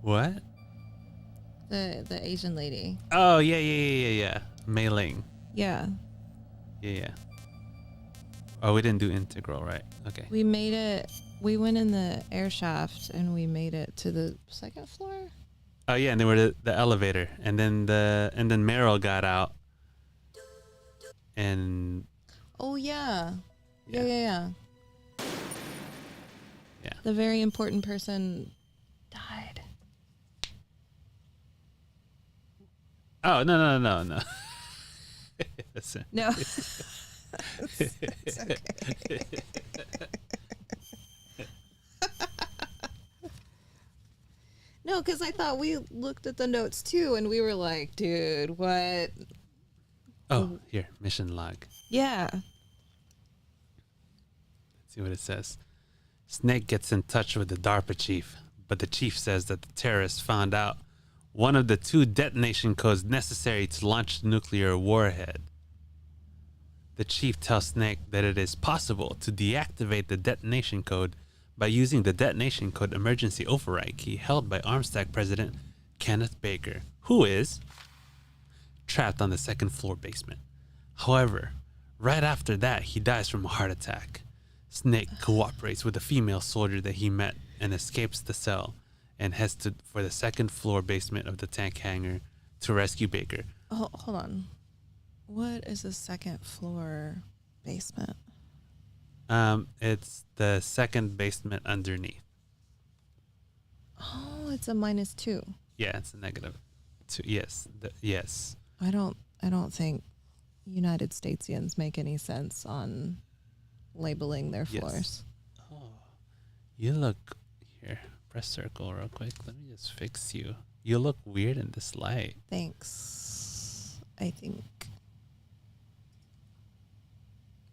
Speaker 3: What?
Speaker 2: The Asian lady.
Speaker 3: Oh, yeah. Mei Ling.
Speaker 2: Yeah.
Speaker 3: Yeah. Oh, we didn't do integral, right? Okay.
Speaker 2: We made it. We went in the air shaft and we made it to the second floor.
Speaker 3: Oh yeah, and then we're the elevator, and then Meryl got out, and
Speaker 2: Oh yeah. Yeah.
Speaker 3: Yeah.
Speaker 2: The very important person died.
Speaker 3: oh no. Listen.
Speaker 2: No. It's okay. No, because I thought we looked at the notes too, and we were like, dude, what?
Speaker 3: Oh, here, mission log.
Speaker 2: Yeah.
Speaker 3: Let's see what it says. Snake gets in touch with the DARPA chief, but the chief says that the terrorists found out one of the 2 detonation codes necessary to launch the nuclear warhead. The chief tells Snake that it is possible to deactivate the detonation code by using the detonation code emergency override key held by Armstack President Kenneth Baker, who is trapped on the 2nd floor basement. However, right after that, he dies from a heart attack. Snake cooperates with a female soldier that he met and escapes the cell and heads for the second floor basement of the tank hangar to rescue Baker.
Speaker 2: Oh, hold on. What is the second floor basement?
Speaker 3: It's the second basement underneath.
Speaker 2: Oh, it's a -2.
Speaker 3: Yeah, it's a -2. Yes, yes.
Speaker 2: I don't think United Statesians make any sense on labeling their
Speaker 3: Yes.
Speaker 2: floors.
Speaker 3: Oh, you look here. Press circle real quick. Let me just fix you. You look weird in this light.
Speaker 2: Thanks. I think.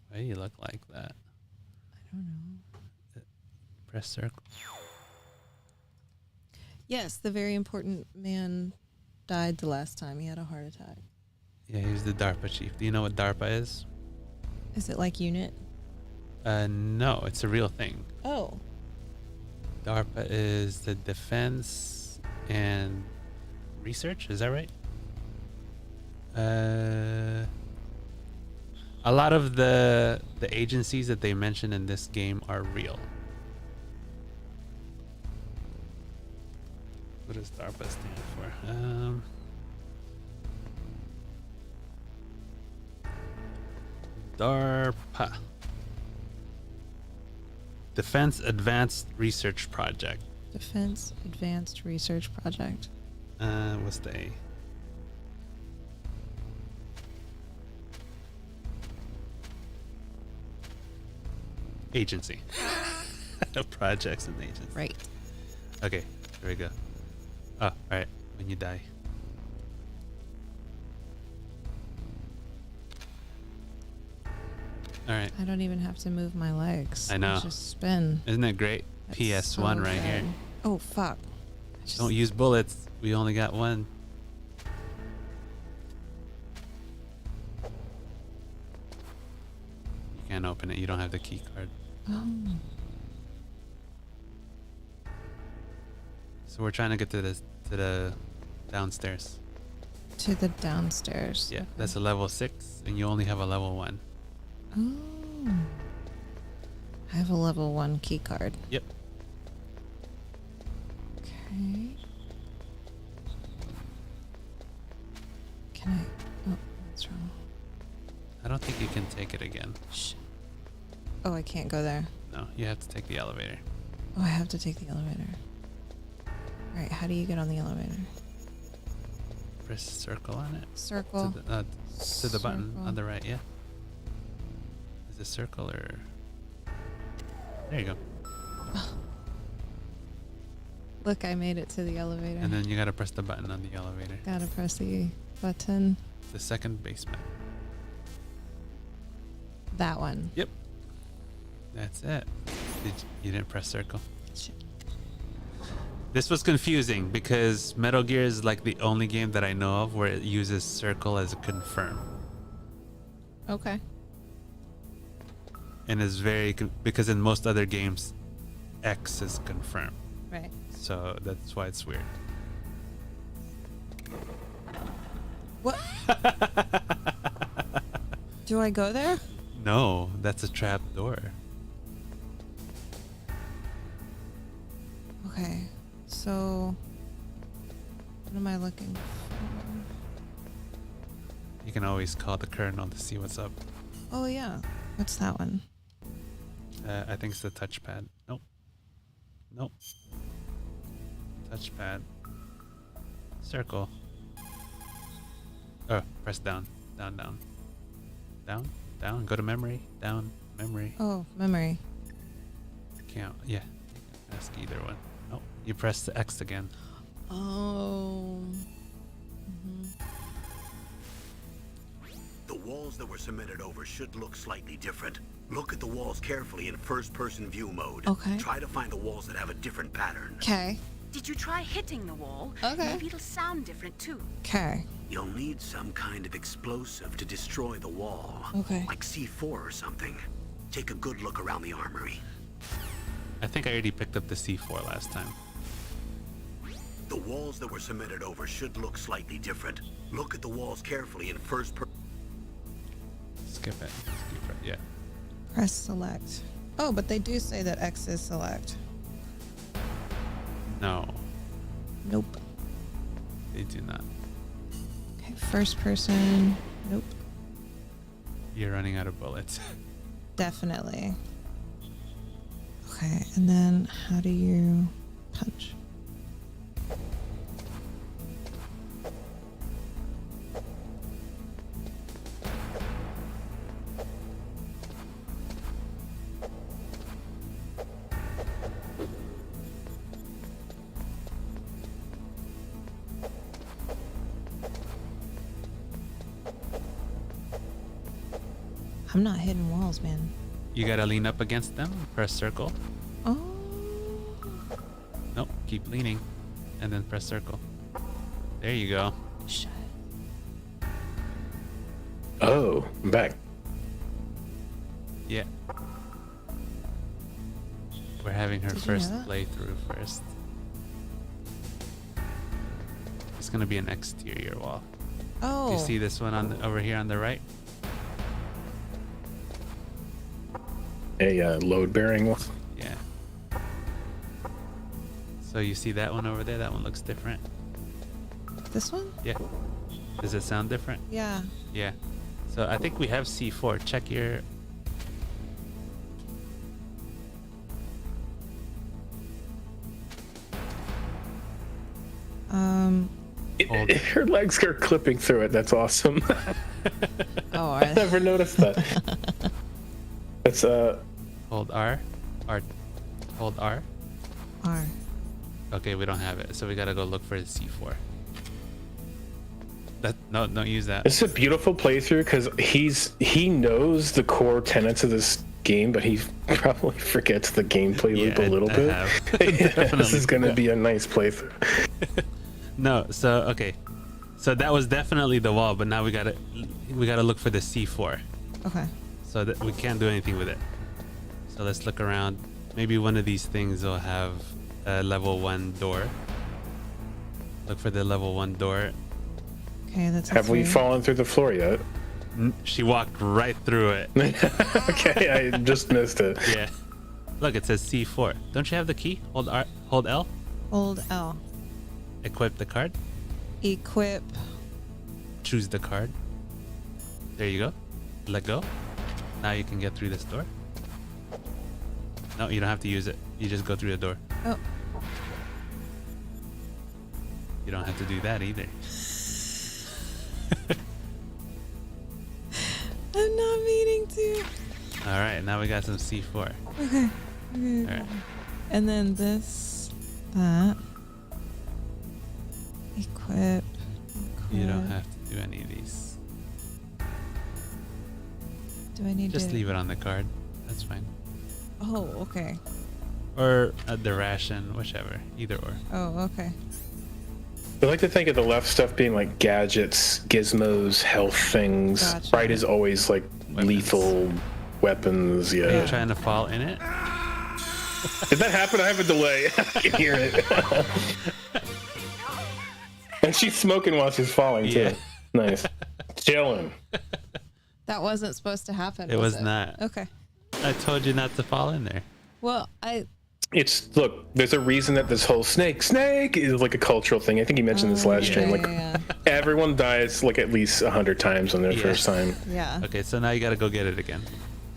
Speaker 3: Why do you look like that?
Speaker 2: I don't know.
Speaker 3: Press circle.
Speaker 2: Yes, the very important man died the last time. He had a heart attack.
Speaker 3: Yeah, he's the DARPA chief. Do you know what DARPA is?
Speaker 2: Is it like UNIT?
Speaker 3: No, it's a real thing.
Speaker 2: Oh.
Speaker 3: DARPA is the Defense and Research. Is that right? A lot of the agencies that they mention in this game are real. What does DARPA stand for? DARPA. Defense Advanced Research Project.
Speaker 2: Defense Advanced Research Project.
Speaker 3: What's the A? Agency. Projects and agencies.
Speaker 2: Right.
Speaker 3: Okay, there we go. Oh, alright. When you die. Alright.
Speaker 2: I don't even have to move my legs.
Speaker 3: I know.
Speaker 2: Just spin.
Speaker 3: Isn't that great?
Speaker 2: That's
Speaker 3: PS1
Speaker 2: so
Speaker 3: right here.
Speaker 2: good. Oh, fuck.
Speaker 3: Don't use bullets. We only got one. You can't open it. You don't have the key card.
Speaker 2: Oh.
Speaker 3: So we're trying to get to the downstairs.
Speaker 2: To the downstairs.
Speaker 3: Yeah, that's a level 6, and you only have a level 1.
Speaker 2: Oh. I have a level 1 key card.
Speaker 3: Yep.
Speaker 2: Okay. Can I? Oh, what's wrong?
Speaker 3: I don't think you can take it again.
Speaker 2: Oh, I can't go there.
Speaker 3: No, you have to take the elevator.
Speaker 2: Oh, I have to take the elevator. All right, how do you get on the elevator?
Speaker 3: Press circle on it.
Speaker 2: Circle.
Speaker 3: To the button on the right, yeah. Is it circle or... There you go.
Speaker 2: Look, I made it to the elevator.
Speaker 3: And then you gotta press the button on the elevator.
Speaker 2: Gotta press the button.
Speaker 3: The second basement.
Speaker 2: That one.
Speaker 3: Yep. That's it. You didn't press circle?
Speaker 2: Shit.
Speaker 3: This was confusing because Metal Gear is like the only game that I know of where it uses circle as a confirm.
Speaker 2: Okay.
Speaker 3: And it's very... because in most other games, X is confirm.
Speaker 2: Right.
Speaker 3: So that's why it's weird.
Speaker 2: What? Do I go there?
Speaker 3: No, that's a trap door.
Speaker 2: Okay. So, what am I looking for?
Speaker 3: You can always call the colonel to see what's up.
Speaker 2: Oh, yeah. What's that one?
Speaker 3: I think it's the touchpad. Nope. Nope. Touchpad. Circle. Oh, press down. Down, down. Down, down. Go to memory. Down, memory.
Speaker 2: Oh, memory.
Speaker 3: Can't. Yeah. Ask either one. Oh, you press the X again.
Speaker 2: Oh.
Speaker 18: The walls that were cemented over should look slightly different. Look at the walls carefully in first-person view mode.
Speaker 2: Okay.
Speaker 18: Try to find the walls that have a different pattern.
Speaker 2: Okay.
Speaker 19: Did you try hitting the wall?
Speaker 2: Okay.
Speaker 19: Maybe it'll sound different too.
Speaker 2: Okay.
Speaker 18: You'll need some kind of explosive to destroy the wall.
Speaker 2: Okay.
Speaker 18: Like C4 or something. Take a good look around the armory.
Speaker 3: I think I already picked up the C4 last time.
Speaker 18: The walls that were cemented over should look slightly different. Look at the walls carefully in first-person.
Speaker 3: Skip it. Skip it. Yeah.
Speaker 2: Press select. Oh, but they do say that X is select.
Speaker 3: No.
Speaker 2: Nope.
Speaker 3: They do not.
Speaker 2: Okay, first person. Nope.
Speaker 3: You're running out of bullets.
Speaker 2: Definitely. Okay, and then how do you punch? I'm not hitting walls, man.
Speaker 3: You gotta lean up against them. Press circle.
Speaker 2: Oh.
Speaker 3: Nope. Keep leaning, and then press circle. There you go.
Speaker 2: Shut.
Speaker 4: Oh, I'm back.
Speaker 3: Yeah. We're having her
Speaker 2: Did you know
Speaker 3: first
Speaker 2: that?
Speaker 3: playthrough first. It's gonna be an exterior wall.
Speaker 2: Oh.
Speaker 3: Do you see this one on over here on the right?
Speaker 4: A load bearing one.
Speaker 3: Yeah. So you see that one over there? That one looks different.
Speaker 2: This one?
Speaker 3: Yeah. Does it sound different?
Speaker 2: Yeah.
Speaker 3: Yeah. So I think we have C4. Check your...
Speaker 4: Her legs are clipping through it. That's awesome.
Speaker 2: Oh,
Speaker 4: I never noticed that. That's
Speaker 3: Hold R. Hold R.
Speaker 2: R.
Speaker 3: Okay, we don't have it, so we gotta go look for the C4. No, don't use that.
Speaker 4: It's a beautiful playthrough because he knows the core tenets of this game, but he probably forgets the gameplay loop a little bit. This is gonna be a nice playthrough.
Speaker 3: No, so okay, so that was definitely the wall, but now we gotta look for the C4.
Speaker 2: Okay.
Speaker 3: So that we can't do anything with it. So let's look around. Maybe one of these things will have a level 1 door. Look for the level 1 door.
Speaker 2: Okay, that's.
Speaker 4: Have we fallen through the floor yet?
Speaker 3: She walked right through it.
Speaker 4: Okay, I just missed it.
Speaker 3: Yeah. Look, it says C4. Don't you have the key? Hold R. Hold L.
Speaker 2: Hold L.
Speaker 3: Equip the card.
Speaker 2: Equip.
Speaker 3: Choose the card. There you go. Let go. Now you can get through this door. No, you don't have to use it. You just go through the door.
Speaker 2: Oh.
Speaker 3: You don't have to do that either.
Speaker 2: I'm not meaning to.
Speaker 3: All right, now we got some C4.
Speaker 2: Okay.
Speaker 3: All right.
Speaker 2: And then this, that. Equip.
Speaker 3: You don't have to do any of these.
Speaker 2: Do I need
Speaker 3: Just
Speaker 2: to
Speaker 3: leave it on the card. That's fine.
Speaker 2: Oh, okay.
Speaker 3: Or the ration, whichever. Either or.
Speaker 2: Oh, okay.
Speaker 4: I like to think of the left stuff being like gadgets, gizmos, health things.
Speaker 2: Gotcha.
Speaker 4: Right is always like lethal weapons.
Speaker 3: Are
Speaker 4: Yeah.
Speaker 3: you trying to fall in it?
Speaker 4: Did that happen? I have a delay. I can hear it. And she's smoking while she's falling too.
Speaker 3: Yeah.
Speaker 4: Nice. Chilling.
Speaker 2: That wasn't supposed to happen.
Speaker 3: It was not.
Speaker 2: Okay.
Speaker 3: I told you not to fall in there.
Speaker 2: Well,
Speaker 4: It's look. There's a reason that this whole snake is like a cultural thing. I think you mentioned this last stream. Like everyone dies like at least 100 times on their first time.
Speaker 2: Yeah.
Speaker 3: Okay, so now you gotta go get it again.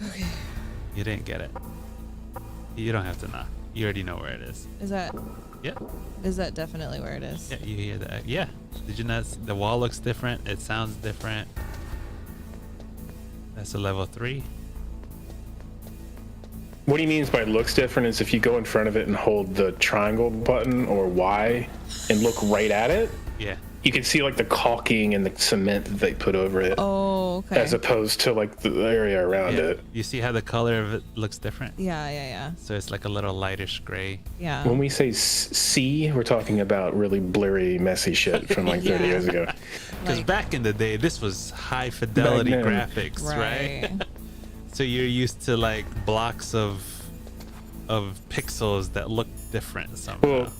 Speaker 2: Okay.
Speaker 3: You didn't get it. You don't have to knock. You already know where it is.
Speaker 2: Is that?
Speaker 3: Yeah.
Speaker 2: Is that definitely where it is?
Speaker 3: Yeah, you hear that? Yeah. Did you not? The wall looks different. It sounds different. That's a level 3.
Speaker 4: What he means by looks different is if you go in front of it and hold the triangle button or Y and look right at it,
Speaker 3: Yeah.
Speaker 4: you can see like the caulking and the cement that they put over it.
Speaker 2: Oh, okay.
Speaker 4: As opposed to like the area around
Speaker 3: Yeah.
Speaker 4: it.
Speaker 3: You see how the color of it looks different?
Speaker 2: Yeah.
Speaker 3: So it's like a little lightish gray.
Speaker 2: Yeah.
Speaker 4: When we say C, we're talking about really blurry, messy shit from like 30 years ago.
Speaker 3: Because back in the day, this was high fidelity
Speaker 4: Back then.
Speaker 3: graphics, right? So you're used to like blocks of pixels that look different somehow.
Speaker 4: Well,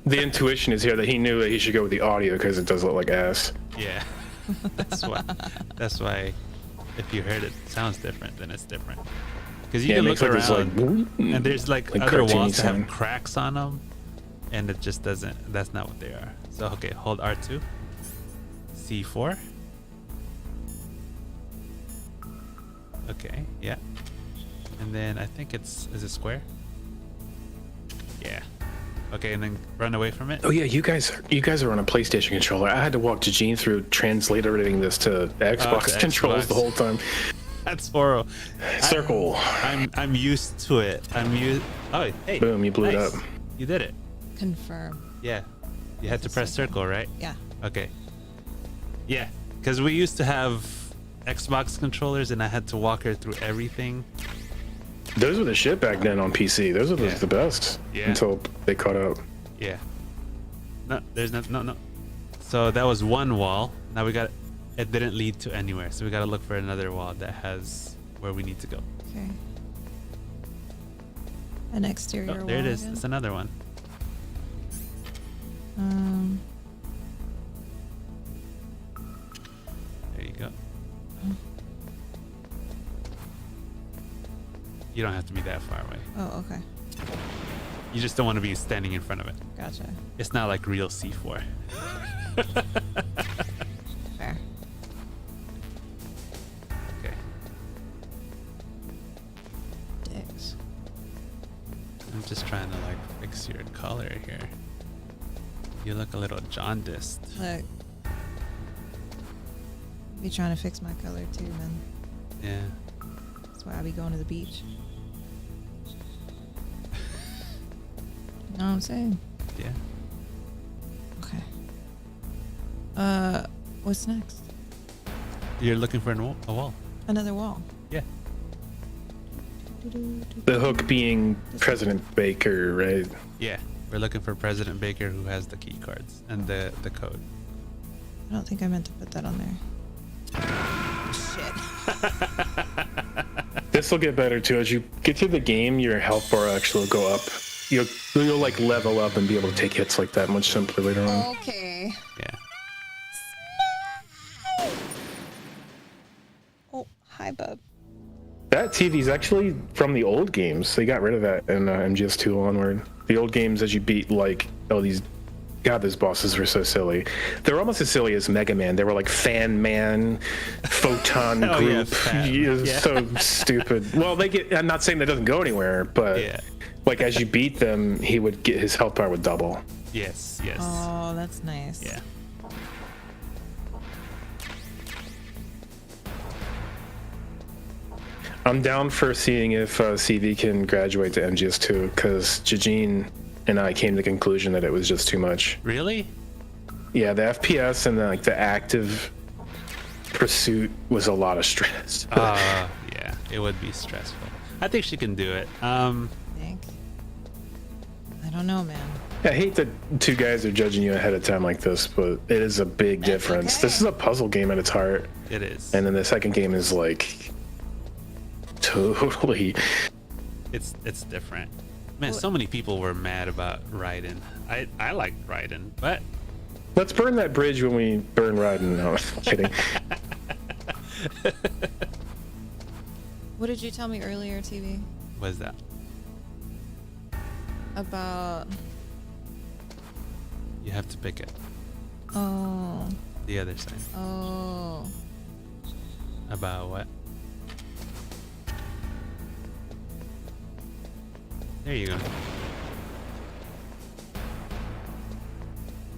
Speaker 4: the intuition is here that he knew that he should go with the audio because it does look like ass.
Speaker 3: Yeah. That's why if you heard it sounds different, then it's different. Because you
Speaker 4: Yeah,
Speaker 3: can
Speaker 4: it
Speaker 3: look
Speaker 4: makes like this,
Speaker 3: around
Speaker 4: like,
Speaker 3: and there's like other
Speaker 4: cartoony
Speaker 3: walls that have
Speaker 4: sound.
Speaker 3: cracks on them. and it just doesn't. That's not what they are. So okay, hold R2, C4. Okay, yeah, and then I think is it square? Yeah. Okay, and then run away from it.
Speaker 4: Oh yeah, you guys are on a PlayStation controller. I had to walk Jajeen through translating this to Xbox controls
Speaker 3: Xbox.
Speaker 4: the whole time.
Speaker 3: That's horrible.
Speaker 4: Circle.
Speaker 3: I'm used to it. Oh, hey.
Speaker 4: Boom, you blew it
Speaker 3: nice.
Speaker 4: up.
Speaker 3: You did it.
Speaker 2: Confirm.
Speaker 3: Yeah. You had to press circle, right?
Speaker 2: Yeah.
Speaker 3: Okay. Yeah, because we used to have Xbox controllers, and I had to walk her through everything.
Speaker 4: Those were the shit back then on PC. Those were the best.
Speaker 3: Yeah.
Speaker 4: Until they caught up.
Speaker 3: Yeah. No, there's no. So that was one wall. Now it didn't lead to anywhere. So we got to look for another wall that has where we need to go.
Speaker 2: Okay. An exterior wall.
Speaker 3: Oh, there it is.
Speaker 2: Again?
Speaker 3: It's another one. There you go. You don't have to be that far away.
Speaker 2: Oh, okay.
Speaker 3: You just don't want to be standing in front of it.
Speaker 2: Gotcha.
Speaker 3: It's not like real C4.
Speaker 2: Fair.
Speaker 3: Okay.
Speaker 2: Dicks.
Speaker 3: I'm just trying to like fix your color here. You look a little jaundiced.
Speaker 2: Look. Be trying to fix my color too, man.
Speaker 3: Yeah.
Speaker 2: That's why I be going to the beach. You know what I'm saying?
Speaker 3: Yeah.
Speaker 2: Okay. What's next?
Speaker 3: You're looking for a wall.
Speaker 2: Another wall.
Speaker 3: Yeah.
Speaker 4: The hook being President Baker, right?
Speaker 3: Yeah. We're looking for President Baker, who has the key cards and the code.
Speaker 2: I don't think I meant to put that on there. Shit.
Speaker 4: This will get better too. As you get to the game, your health bar actually will go up. You'll like level up and be able to take hits like that much simpler later on.
Speaker 2: Okay.
Speaker 3: Yeah.
Speaker 2: Oh, hi, bub.
Speaker 4: That TV's actually from the old games. They got rid of that in MGS2 onward. The old games, as you beat like those bosses were so silly. They're almost as silly as Mega Man. They were like Fan Man, Photon
Speaker 3: Oh, yeah,
Speaker 4: Group.
Speaker 3: Fan.
Speaker 4: Yeah. So stupid. Well, I'm not saying that doesn't go anywhere, but like as you beat them, he would get his health bar would double.
Speaker 3: Yes.
Speaker 2: Oh, that's nice.
Speaker 3: Yeah.
Speaker 4: I'm down for seeing if CV can graduate to MGS2 because Jajeen and I came to the conclusion that it was just too much.
Speaker 3: Really?
Speaker 4: Yeah, the FPS and the active pursuit was a lot of stress.
Speaker 3: Yeah, it would be stressful. I think she can do it.
Speaker 2: Think? I don't know, man.
Speaker 4: I hate that two guys are judging you ahead of time like this, but it is a big difference. This is a puzzle game at its heart.
Speaker 3: It is.
Speaker 4: And then the second game is like totally.
Speaker 3: It's different. Man, so many people were mad about Raiden. I liked Raiden, but
Speaker 4: let's burn that bridge when we burn Raiden. No, I'm kidding.
Speaker 2: What did you tell me earlier, TV?
Speaker 3: What is that?
Speaker 2: About.
Speaker 3: You have to pick it.
Speaker 2: Oh.
Speaker 3: The other side.
Speaker 2: Oh.
Speaker 3: About what? There you go.
Speaker 2: You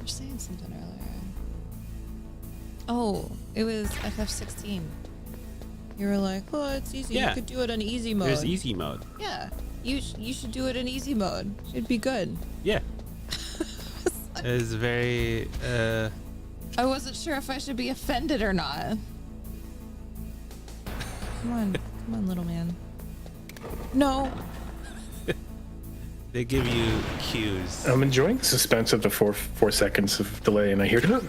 Speaker 2: were saying something earlier. Oh, it was FF16. You were like, oh, it's easy.
Speaker 3: Yeah.
Speaker 2: You could do it in easy mode.
Speaker 3: There's easy mode.
Speaker 2: Yeah. You should do it in easy mode. It'd be good.
Speaker 3: Yeah. It's very
Speaker 2: I wasn't sure if I should be offended or not. Come on, little man. No.
Speaker 3: They give you cues.
Speaker 4: I'm enjoying the suspense of the four seconds of delay, and I hear, no,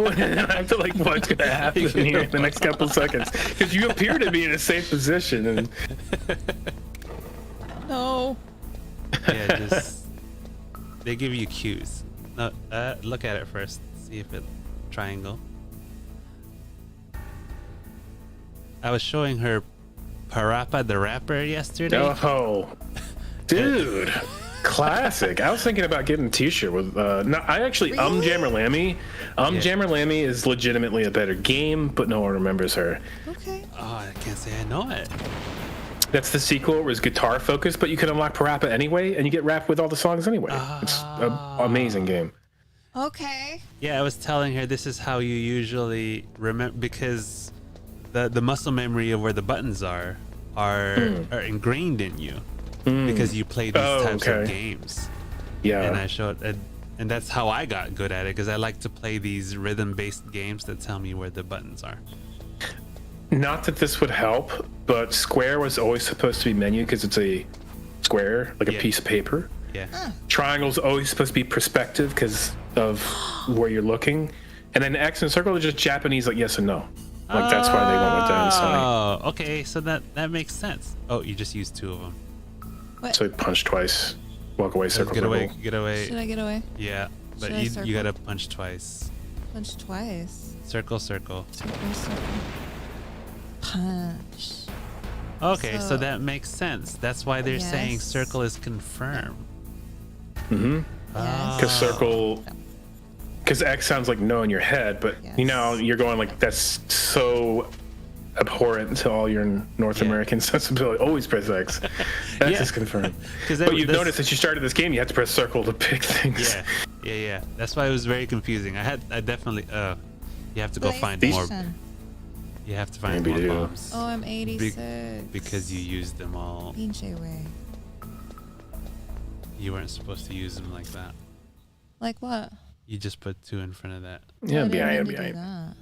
Speaker 4: and I have to like, what's gonna happen here in the next couple of seconds? Because you appear to be in a safe position, and
Speaker 2: no.
Speaker 3: Yeah, just they give you cues. No, look at it first. See if it triangle. I was showing her Parappa the Rapper yesterday.
Speaker 4: Oh, dude, classic. I was thinking about getting a T-shirt with. No, I actually Jammer Lammy. Jammer Lammy is legitimately a better game, but no one remembers her.
Speaker 2: Okay.
Speaker 3: Oh, I can't say I know it.
Speaker 4: That's the sequel. It was guitar focused, but you can unlock Parappa anyway, and you get rap with all the songs anyway. It's an amazing game.
Speaker 2: Okay.
Speaker 3: Yeah, I was telling her this is how you usually remember, because the muscle memory of where the buttons are ingrained in you because you play these types of games.
Speaker 4: Yeah.
Speaker 3: And I showed, and that's how I got good at it, because I like to play these rhythm-based games that tell me where the buttons are.
Speaker 4: Not that this would help, but square was always supposed to be menu because it's a square, like a piece of paper.
Speaker 3: Yeah.
Speaker 4: Triangle's always supposed to be perspective because of where you're looking. And then X and circle are just Japanese, like yes and no. Like that's why they went with that in Sony.
Speaker 3: Oh, okay, so that makes sense. Oh, you just used 2 of them.
Speaker 2: What?
Speaker 4: So punch twice, walk away, circle,
Speaker 3: Get away,
Speaker 4: circle.
Speaker 3: get away.
Speaker 2: Should I get away?
Speaker 3: Yeah, but
Speaker 2: Should I
Speaker 3: you
Speaker 2: circle?
Speaker 3: gotta punch twice.
Speaker 2: Punch twice.
Speaker 3: Circle, circle.
Speaker 2: Circle, circle. Punch.
Speaker 3: Okay, so that makes sense. That's why they're saying
Speaker 2: Yes.
Speaker 3: circle is confirmed.
Speaker 4: Mm-hmm. Because circle, because X sounds like no in your head, but you know you're going like that's so abhorrent to all your North American sensibility. Always press X. X is confirmed. But you've noticed that you started this game, you have to press circle to pick things.
Speaker 3: Yeah. That's why it was very confusing. I definitely. You have to go find more. You have to find more bombs.
Speaker 2: Oh, I'm 86.
Speaker 3: Because you used them all.
Speaker 2: Pinche way.
Speaker 3: You weren't supposed to use them like that.
Speaker 2: Like what?
Speaker 3: You just put 2 in front of that.
Speaker 4: Yeah,
Speaker 2: behind.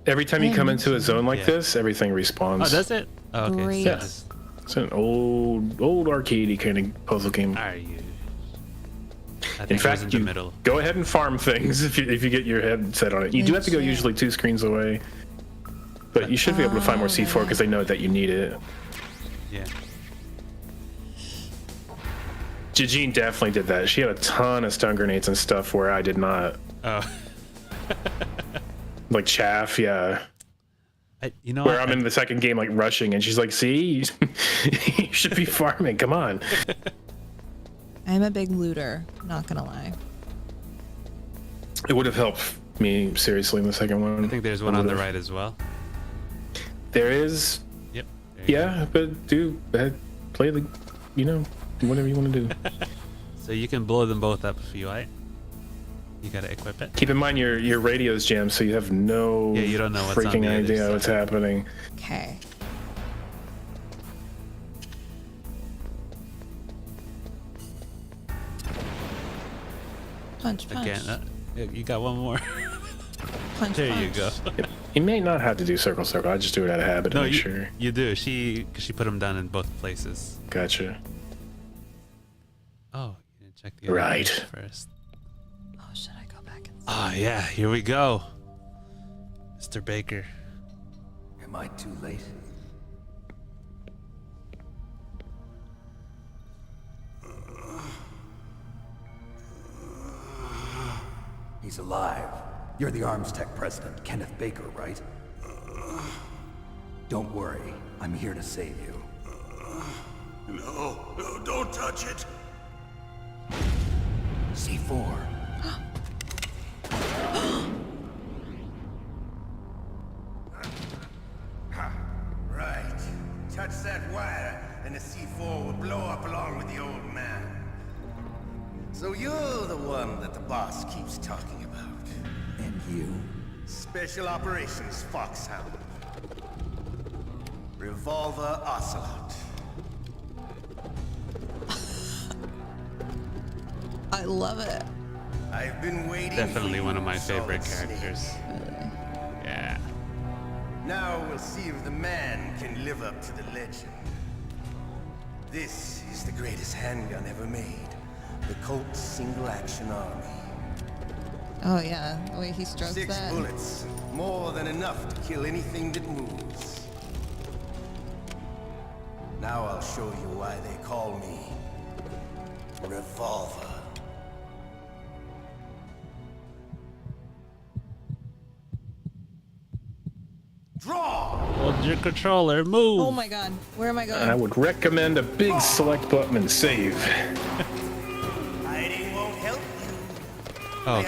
Speaker 4: Every time you come into a zone like this, everything respawns.
Speaker 3: Oh, does it? Oh, okay.
Speaker 2: Great.
Speaker 4: Yes. It's an old arcadey kind of puzzle game.
Speaker 3: Are you?
Speaker 4: In fact, you go ahead and farm things if you get your head set on it. You do have to go usually 2 screens away, but you should be able to find more C4 because they know that you need it.
Speaker 3: Yeah.
Speaker 4: Jijin definitely did that. She had a ton of stun grenades and stuff where I did not.
Speaker 3: Oh.
Speaker 4: Like chaff, yeah.
Speaker 3: You know,
Speaker 4: where I'm in the second game, like rushing, and she's like, "See, you should be farming. Come on."
Speaker 2: I'm a big looter. Not gonna lie.
Speaker 4: It would have helped me seriously in the second one.
Speaker 3: I think there's one on the right as well.
Speaker 4: There is.
Speaker 3: Yep.
Speaker 4: Yeah, but play the, whatever you want to do.
Speaker 3: So you can blow them both up if you like. You gotta equip it.
Speaker 4: Keep in mind your radio's jammed, so you have no
Speaker 3: you don't know what's on
Speaker 4: freaking
Speaker 3: the other
Speaker 4: idea what's happening.
Speaker 2: Okay. Punch.
Speaker 3: Again, you got one more.
Speaker 2: Punch.
Speaker 3: There you go.
Speaker 4: You may not have to do circle. I just do it out of habit to make sure.
Speaker 3: You do. She put them down in both places.
Speaker 4: Gotcha.
Speaker 3: Oh, you didn't check the other
Speaker 4: Right.
Speaker 3: place first.
Speaker 2: Oh, should I go back and see?
Speaker 3: Oh yeah, here we go. Mr. Baker.
Speaker 20: Am I too late? He's alive. You're the Arms Tech president, Kenneth Baker, right? Don't worry. I'm here to save you.
Speaker 18: No, don't touch it.
Speaker 20: C4.
Speaker 21: Right. Touch that wire, and the C4 will blow up along with the old man. So you're the one that the boss keeps talking about.
Speaker 20: And you?
Speaker 21: Special Operations Foxhound. Revolver Ocelot.
Speaker 2: I love it.
Speaker 21: I've been waiting.
Speaker 3: Definitely
Speaker 21: for
Speaker 3: one of
Speaker 21: you,
Speaker 3: my favorite
Speaker 21: Solid
Speaker 3: characters.
Speaker 21: Snake.
Speaker 3: Yeah.
Speaker 21: Now we'll see if the man can live up to the legend. This is the greatest handgun ever made. The Colt Single Action Army.
Speaker 2: Oh yeah, the way he strokes
Speaker 21: 6
Speaker 2: that.
Speaker 21: bullets, more than enough to kill anything that moves. Now I'll show you why they call me Revolver. Draw!
Speaker 3: Hold your controller. Move.
Speaker 2: Oh my god, where am I going?
Speaker 4: I would recommend a big select button and save.
Speaker 3: Oh,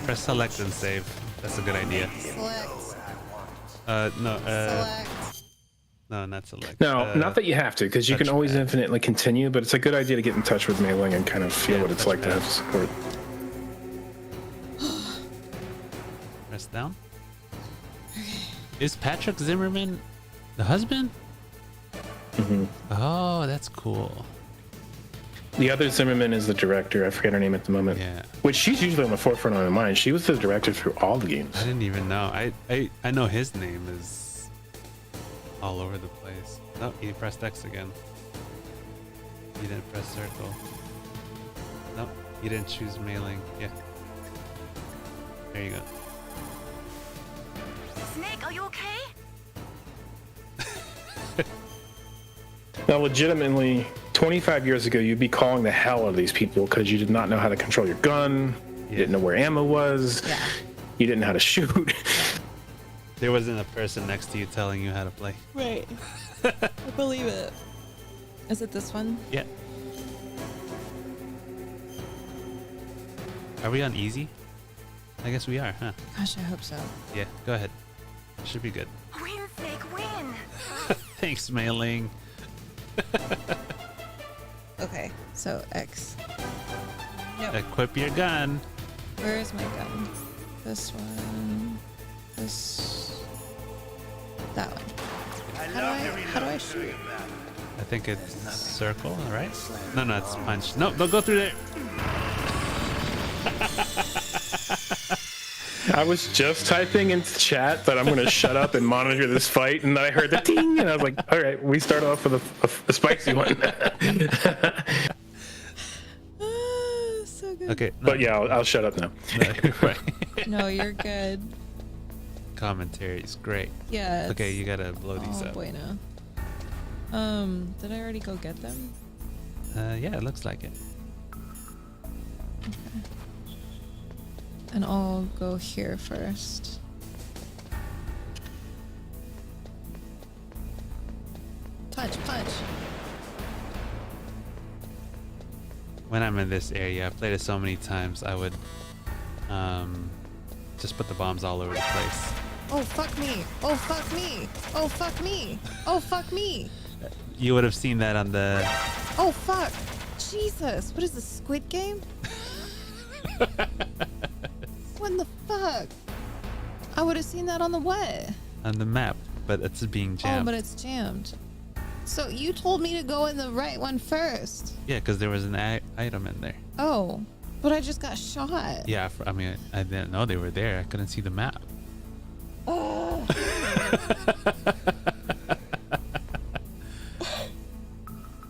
Speaker 3: press select and save. That's a good idea.
Speaker 2: Select.
Speaker 3: No.
Speaker 2: Select.
Speaker 3: No, not select.
Speaker 4: No, not that you have to, because you can always infinitely continue, but it's a good idea to get in touch with Mei Ling and kind of feel what it's like to have support.
Speaker 3: Press down. Is Patrick Zimmerman the husband?
Speaker 4: Mm-hmm.
Speaker 3: Oh, that's cool.
Speaker 4: The other Zimmerman is the director. I forget her name at the moment.
Speaker 3: Yeah.
Speaker 4: Which she's usually on the forefront of my mind. She was the director through all the games.
Speaker 3: I didn't even know. I know his name is all over the place. Oh, you pressed X again. You didn't press circle. Nope, you didn't choose mailing. Yeah. There you go.
Speaker 19: Snake, are you okay?
Speaker 4: Now, legitimately, 25 years ago, you'd be calling the hell out of these people because you did not know how to control your gun. You didn't know where ammo was.
Speaker 2: Yeah.
Speaker 4: You didn't know how to shoot.
Speaker 3: There wasn't a person next to you telling you how to play.
Speaker 2: Right. I believe it. Is it this one?
Speaker 3: Yeah. Are we on easy? I guess we are, huh?
Speaker 2: Gosh, I hope so.
Speaker 3: Yeah, go ahead. Should be good.
Speaker 19: Win, Snake, win!
Speaker 3: Thanks, mailing.
Speaker 2: Okay, so X. No.
Speaker 3: Equip your gun.
Speaker 2: Where is my gun? This one. This. That one. How do I shoot?
Speaker 3: I think it's circle, right? No, it's punch. No, don't go through there.
Speaker 4: I was just typing into chat that I'm going to shut up and monitor this fight, and then I heard the ding, and I was like, all right, we start off with a spicy one.
Speaker 2: So good.
Speaker 3: Okay.
Speaker 4: But yeah, I'll shut up now.
Speaker 2: No, you're good.
Speaker 3: Commentary is great.
Speaker 2: Yeah.
Speaker 3: Okay, you gotta blow these up.
Speaker 2: Bueno. Did I already go get them?
Speaker 3: Yeah, it looks like it.
Speaker 2: Okay. And I'll go here first. Punch.
Speaker 3: When I'm in this area, I've played it so many times, I would just put the bombs all over the place.
Speaker 2: Oh, fuck me. Oh, fuck me. Oh, fuck me. Oh, fuck me.
Speaker 3: You would have seen that on the...
Speaker 2: Oh, fuck. Jesus. What is this, Squid Game? What the fuck? I would have seen that on the what?
Speaker 3: On the map, but it's being jammed.
Speaker 2: Oh, but it's jammed. So you told me to go in the right one first.
Speaker 3: Yeah, because there was an item in there.
Speaker 2: Oh, but I just got shot.
Speaker 3: Yeah, I mean, I didn't know they were there. I couldn't see the map.
Speaker 2: Oh.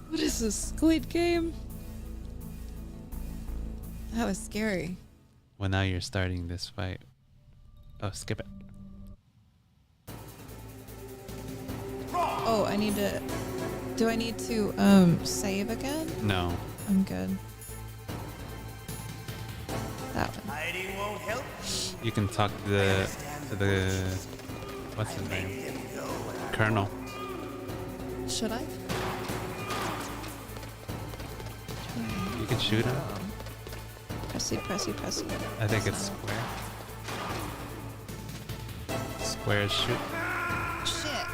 Speaker 2: What is this, Squid Game? That was scary.
Speaker 3: Well, now you're starting this fight. Oh, skip it.
Speaker 2: Oh, I need to... Do I need to, save again?
Speaker 3: No.
Speaker 2: I'm good. That one.
Speaker 21: Hiding won't help.
Speaker 3: You can talk to the what's his name? Colonel.
Speaker 2: Should I?
Speaker 3: You can shoot him.
Speaker 2: Pressy.
Speaker 3: I think it's square. Square is shoot.
Speaker 2: Shit.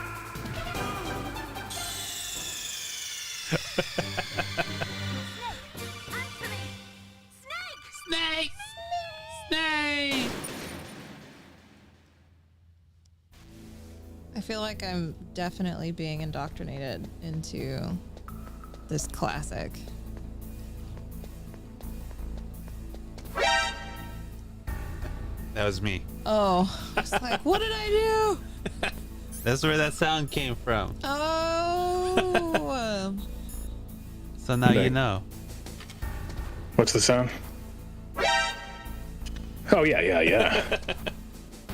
Speaker 3: Snake!
Speaker 2: I feel like I'm definitely being indoctrinated into this classic.
Speaker 3: That was me.
Speaker 2: Oh, I was like, what did I do?
Speaker 3: That's where that sound came from.
Speaker 2: Oh.
Speaker 3: So now you know.
Speaker 4: What's the sound? Oh, yeah.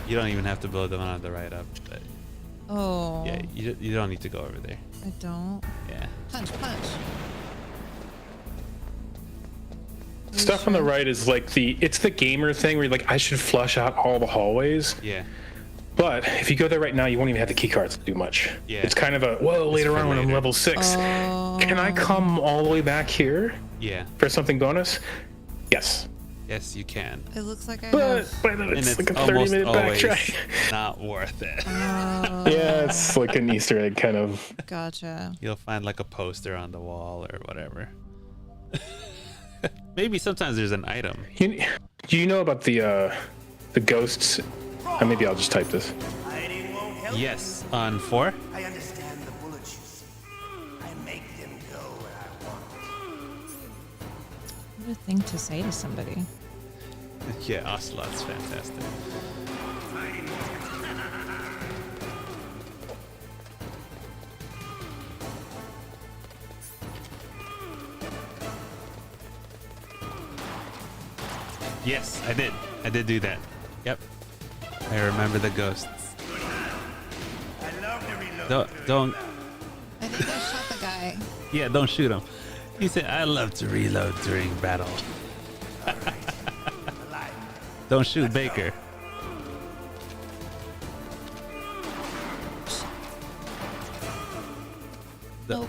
Speaker 3: You don't even have to blow them on the right up, but
Speaker 2: Oh.
Speaker 3: yeah, you don't need to go over there.
Speaker 2: I don't.
Speaker 3: Yeah.
Speaker 2: Punch.
Speaker 4: Stuff on the right is like it's the gamer thing where you're like, I should flush out all the hallways.
Speaker 3: Yeah.
Speaker 4: But if you go there right now, you won't even have the key cards to do much.
Speaker 3: Yeah.
Speaker 4: It's kind of a, well, later on when I'm level 6, can I come all the way back here?
Speaker 3: Yeah.
Speaker 4: For something bonus? Yes.
Speaker 3: Yes, you can.
Speaker 2: It looks like I
Speaker 4: But
Speaker 2: have.
Speaker 4: by then
Speaker 3: And
Speaker 4: it's
Speaker 3: it's
Speaker 4: like a
Speaker 3: almost
Speaker 4: 30-minute
Speaker 3: always
Speaker 4: backtrack.
Speaker 3: not worth it.
Speaker 4: Yeah, it's like an Easter egg kind of.
Speaker 2: Gotcha.
Speaker 3: You'll find like a poster on the wall or whatever. Maybe sometimes there's an item.
Speaker 4: Do you know about the ghosts? Maybe I'll just type this.
Speaker 3: Yes, on 4.
Speaker 21: I understand the bullets you see. I make them go where I want.
Speaker 2: What a thing to say to somebody.
Speaker 3: Yeah, Ocelot's fantastic. Yes, I did. I did do that. Yep. I remember the ghosts. Don't.
Speaker 2: I think I shot the guy.
Speaker 3: Yeah, don't shoot him. He said, I love to reload during battle. Don't shoot Baker.
Speaker 2: Nope.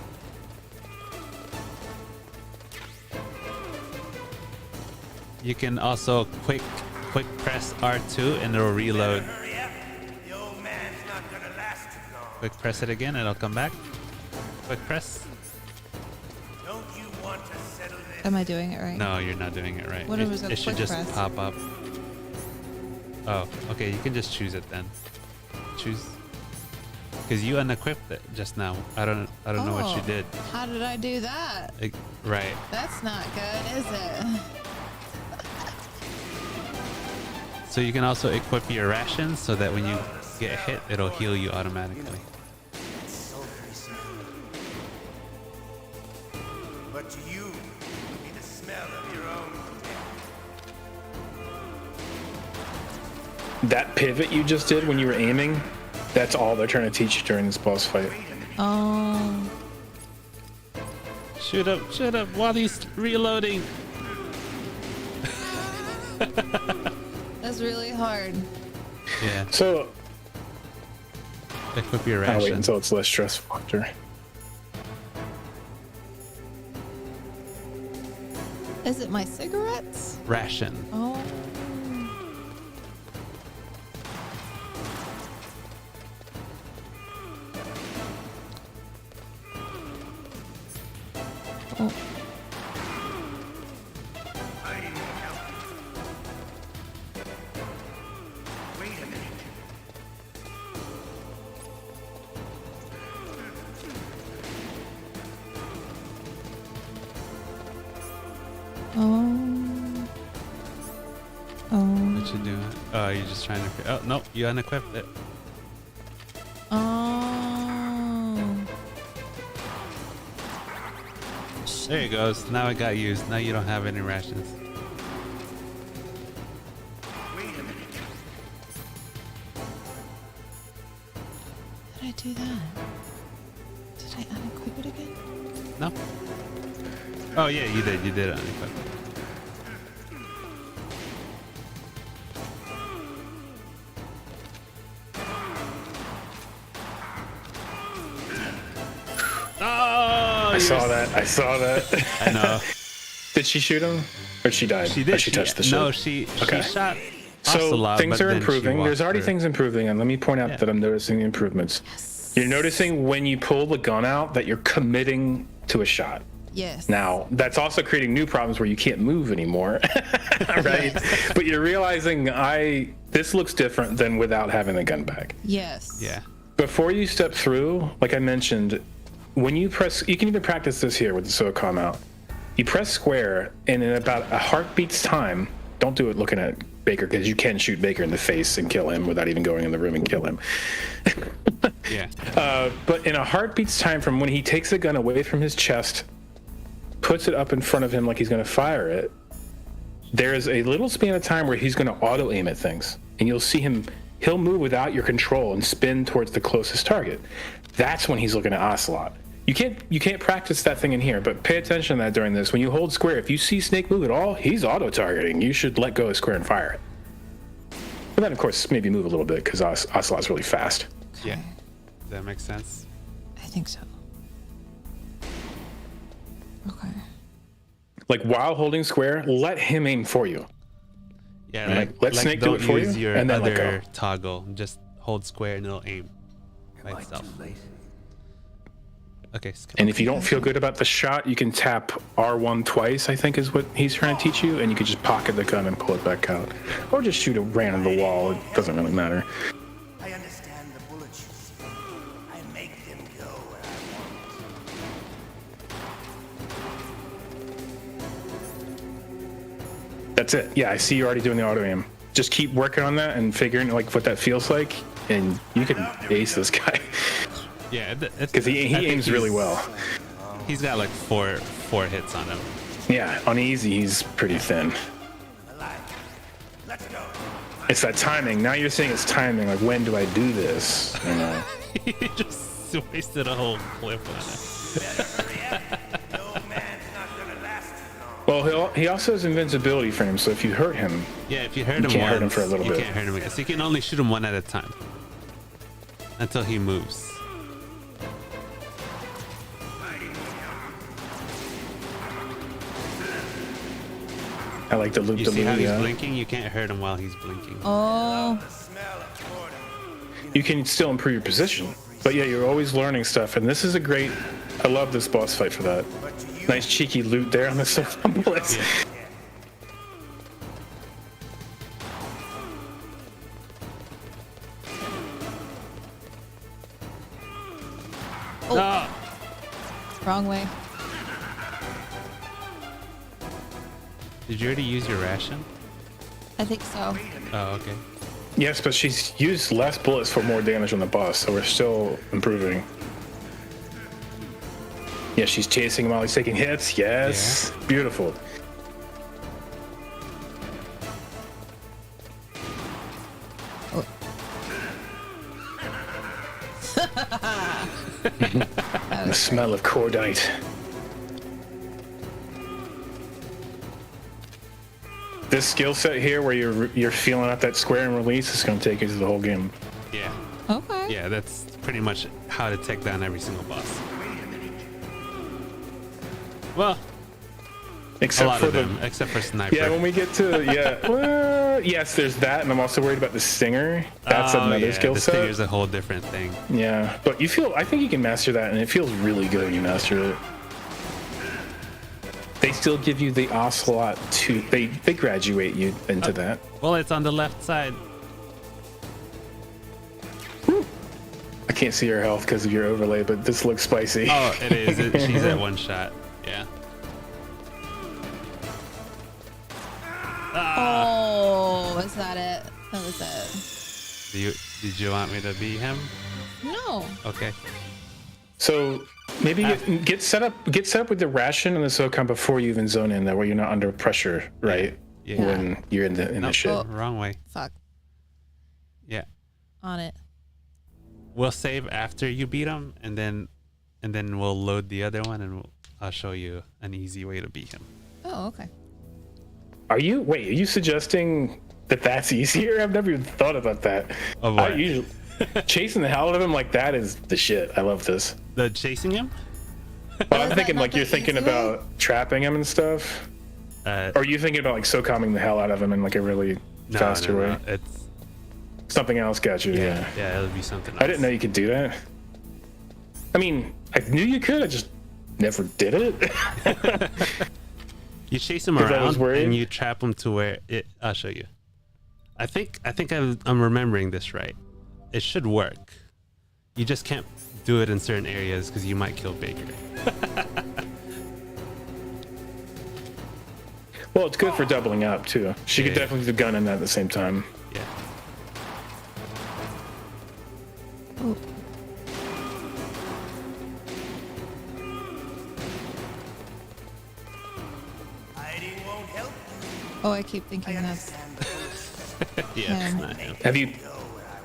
Speaker 3: You can also quick press R2 and it'll reload. Quick press it again and it'll come back. Quick press.
Speaker 2: Am I doing it right?
Speaker 3: No, you're not doing it right.
Speaker 2: What was a
Speaker 3: it should
Speaker 2: quick
Speaker 3: just
Speaker 2: press?
Speaker 3: pop up. Oh, okay. You can just choose it then. Choose. Because you unequipped it just now. I don't know what you did.
Speaker 2: How did I do that?
Speaker 3: Right.
Speaker 2: That's not good, is it?
Speaker 3: So you can also equip your rations so that when you get hit, it'll heal you automatically.
Speaker 21: But to you, it'll be the smell of your own
Speaker 4: That pivot you just did when you were aiming, that's all they're trying to teach you during this boss fight.
Speaker 2: Oh.
Speaker 3: Shoot up while he's reloading.
Speaker 2: That's really hard.
Speaker 3: Yeah.
Speaker 4: So
Speaker 3: equip your
Speaker 4: I'll wait
Speaker 3: ration.
Speaker 4: until it's less stressful after.
Speaker 2: Is it my cigarettes?
Speaker 3: Ration.
Speaker 2: Oh. Oh.
Speaker 21: Wait a minute.
Speaker 2: Oh. Oh.
Speaker 3: What you doing? Oh, you're just trying to. Oh no, you unequipped it.
Speaker 2: Oh.
Speaker 3: There it goes. Now it got used. Now you don't have any rations.
Speaker 2: Did I do that? Did I unequip it again?
Speaker 3: No. Oh yeah, you did. You did unequip it. Oh,
Speaker 4: I saw that.
Speaker 3: I know.
Speaker 4: Did she shoot him? Or she died?
Speaker 3: She did.
Speaker 4: Or she touched the ship?
Speaker 3: No, she shot
Speaker 4: So
Speaker 3: Ocelot,
Speaker 4: things
Speaker 3: but
Speaker 4: are
Speaker 3: then she
Speaker 4: improving. There's
Speaker 3: walked
Speaker 4: already
Speaker 3: through.
Speaker 4: things improving, and let me point out that I'm noticing the improvements. You're noticing when you pull the gun out that you're committing to a shot.
Speaker 2: Yes.
Speaker 4: Now, that's also creating new problems where you can't move anymore, right? But you're realizing this looks different than without having the gun back.
Speaker 2: Yes.
Speaker 3: Yeah.
Speaker 4: Before you step through, like I mentioned, when you press, you can even practice this here with the SOCOM out. You press square, and in about a heartbeat's time, don't do it looking at Baker, because you can shoot Baker in the face and kill him without even going in the room and kill him.
Speaker 3: Yeah.
Speaker 4: But in a heartbeat's time from when he takes the gun away from his chest, puts it up in front of him like he's going to fire it, there is a little span of time where he's going to auto aim at things, and you'll see he'll move without your control and spin towards the closest target. That's when he's looking at Ocelot. You can't practice that thing in here, but pay attention to that during this. When you hold square, if you see Snake move at all, he's auto targeting. You should let go of square and fire it. But then, of course, maybe move a little bit because Ocelot's really fast.
Speaker 3: Yeah. Does that make sense?
Speaker 2: I think so. Okay.
Speaker 4: Like while holding square, let him aim for you.
Speaker 3: Yeah,
Speaker 4: Right. Let Snake do
Speaker 3: don't
Speaker 4: it for
Speaker 3: use
Speaker 4: you,
Speaker 3: your
Speaker 4: and then let
Speaker 3: other
Speaker 4: go.
Speaker 3: toggle. Just hold square and it'll aim by itself. Okay.
Speaker 4: And if you don't feel good about the shot, you can tap R1 twice, I think is what he's trying to teach you, and you can just pocket the gun and pull it back out. Or just shoot it random the wall. It doesn't really matter.
Speaker 21: I understand the bullets you see. I make them go where I want.
Speaker 4: That's it. Yeah, I see you already doing the auto aim. Just keep working on that and figuring like what that feels like, and you can ace this guy.
Speaker 3: Yeah,
Speaker 4: because he aims really well.
Speaker 3: He's got like four hits on him.
Speaker 4: Yeah, on easy he's pretty thin. It's that timing. Now you're saying it's timing. Like, when do I do this? You know.
Speaker 3: He just wasted a whole clip on it.
Speaker 4: Well, he also has invincibility for him, so if you hurt him,
Speaker 3: yeah, if you hurt him,
Speaker 4: can't
Speaker 3: once,
Speaker 4: hurt him for a little
Speaker 3: you
Speaker 4: bit.
Speaker 3: can't hurt him again. So you can only shoot him one at a time until he moves.
Speaker 4: I like the loop.
Speaker 3: You see how he's blinking? You can't hurt him while he's blinking.
Speaker 2: Oh.
Speaker 4: You can still improve your position, but yeah, you're always learning stuff, and this is a great. I love this boss fight for that. Nice cheeky loot there on the bullets.
Speaker 3: Yeah.
Speaker 2: Oh. No. Wrong way.
Speaker 3: Did you already use your ration?
Speaker 2: I think so.
Speaker 3: Oh, okay.
Speaker 4: Yes, but she's used less bullets for more damage on the boss, so we're still improving. Yeah, she's chasing him while he's taking hits. Yes. Yeah. Beautiful.
Speaker 2: Oh.
Speaker 4: The smell of cordite. This skill set here, where you're feeling out that square and release, is going to take you through the whole game.
Speaker 3: Yeah.
Speaker 2: Okay.
Speaker 3: Yeah, that's pretty much how to take down every single boss. Well,
Speaker 4: except for
Speaker 3: except for sniper.
Speaker 4: Yeah, when we get to well, yes, there's that, and I'm also worried about the stinger. That's another skill set.
Speaker 3: The stinger's a whole different thing.
Speaker 4: Yeah, but I think you can master that, and it feels really good when you master it. They still give you the ocelot too. They graduate you into that.
Speaker 3: Well, it's on the left side.
Speaker 4: I can't see her health because of your overlay, but this looks spicy.
Speaker 3: Oh, it is. She's at one shot. Yeah.
Speaker 2: Oh, is that it? That was it.
Speaker 3: Did you want me to beat him?
Speaker 2: No.
Speaker 3: Okay.
Speaker 4: So maybe get set up with the ration and the SOCOM before you even zone in, that way you're not under pressure, right?
Speaker 3: Yeah.
Speaker 4: When you're in the shit.
Speaker 2: Oh,
Speaker 3: wrong way.
Speaker 2: Fuck.
Speaker 3: Yeah.
Speaker 2: On it.
Speaker 3: We'll save after you beat him, and then we'll load the other one, and I'll show you an easy way to beat him.
Speaker 2: Oh, okay.
Speaker 4: Are you suggesting that that's easier? I've never even thought about that.
Speaker 3: Of what?
Speaker 4: Chasing the hell out of him like that is the shit. I love this.
Speaker 3: The chasing him?
Speaker 4: Well, I'm thinking like you're thinking about trapping him and stuff. Or are you thinking about like SOCOMing the hell out of him in like a really faster way?
Speaker 3: No, it's
Speaker 4: something else. Got you. Yeah.
Speaker 3: Yeah, it'll be something else.
Speaker 4: I didn't know you could do that. I mean, I knew you could. I just never did it.
Speaker 3: You chase him around and you trap him to where it. I'll show you. I think I'm remembering this right. It should work. You just can't do it in certain areas because you might kill Baker.
Speaker 4: Well, it's good for doubling up too. She could definitely do the gun in that at the same time.
Speaker 3: Yeah.
Speaker 2: Oh. Oh, I keep thinking that's.
Speaker 3: Yeah, it's not him.
Speaker 4: Have you?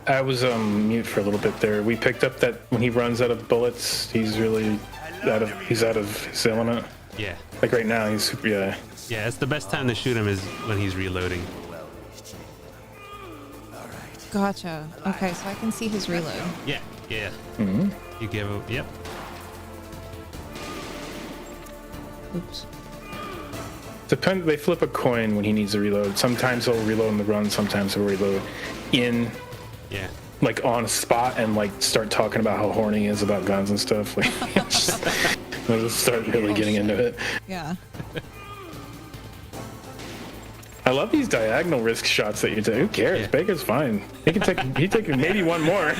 Speaker 4: I was mute for a little bit there. We picked up that when he runs out of bullets, he's really out of his element.
Speaker 3: Yeah.
Speaker 4: Like right now, he's super. Yeah.
Speaker 3: Yeah, it's the best time to shoot him is when he's reloading.
Speaker 2: Gotcha. Okay, so I can see his reload.
Speaker 3: Yeah.
Speaker 4: Mm-hmm.
Speaker 3: You give him. Yep.
Speaker 2: Oops.
Speaker 4: Depend. They flip a coin when he needs to reload. Sometimes he'll reload in the run. Sometimes he'll reload in.
Speaker 3: Yeah.
Speaker 4: Like on a spot and like start talking about how horny he is about guns and stuff. Like, I'll just start really getting into it.
Speaker 2: Yeah.
Speaker 4: I love these diagonal risk shots that you take. Who cares?
Speaker 3: Yeah.
Speaker 4: Baker's fine. He can take maybe one more.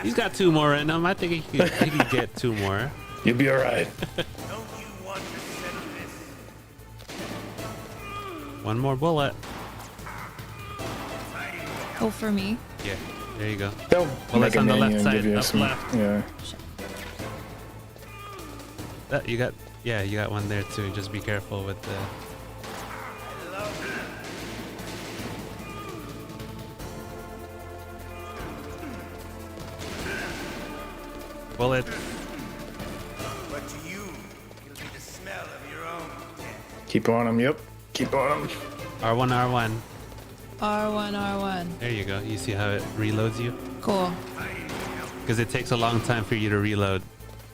Speaker 3: He's got 2 more in him. I think he could get 2 more.
Speaker 4: You'll be all right.
Speaker 3: One more bullet.
Speaker 2: Oh, for me?
Speaker 3: Yeah, there you go.
Speaker 4: They'll
Speaker 3: Well,
Speaker 4: make
Speaker 3: that's
Speaker 4: a
Speaker 3: on the
Speaker 4: menu
Speaker 3: left
Speaker 4: and give
Speaker 3: side,
Speaker 4: you
Speaker 3: up
Speaker 4: some.
Speaker 3: left.
Speaker 4: Yeah.
Speaker 3: You got one there too. Just be careful with the. Bullet.
Speaker 21: But to you, it'll be the smell of your own death.
Speaker 4: Keep on him. Yep. Keep on him.
Speaker 3: R1, R1.
Speaker 2: R1.
Speaker 3: There you go. You see how it reloads you?
Speaker 2: Cool.
Speaker 3: Because it takes a long time for you to reload.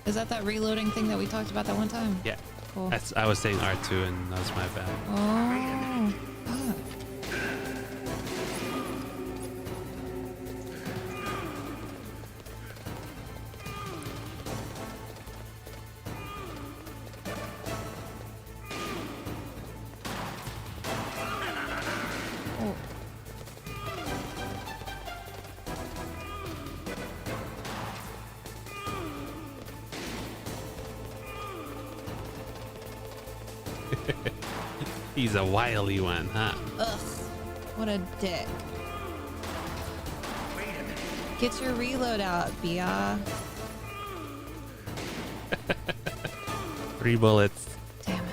Speaker 2: Is that reloading thing that we talked about that one time?
Speaker 3: Yeah.
Speaker 2: Cool.
Speaker 3: I was saying R2 and that was my bad.
Speaker 2: Oh. Fuck.
Speaker 3: He's a wily one, huh?
Speaker 2: Ugh. What a dick. Get your reload out, Bia.
Speaker 3: 3 bullets.
Speaker 2: Damn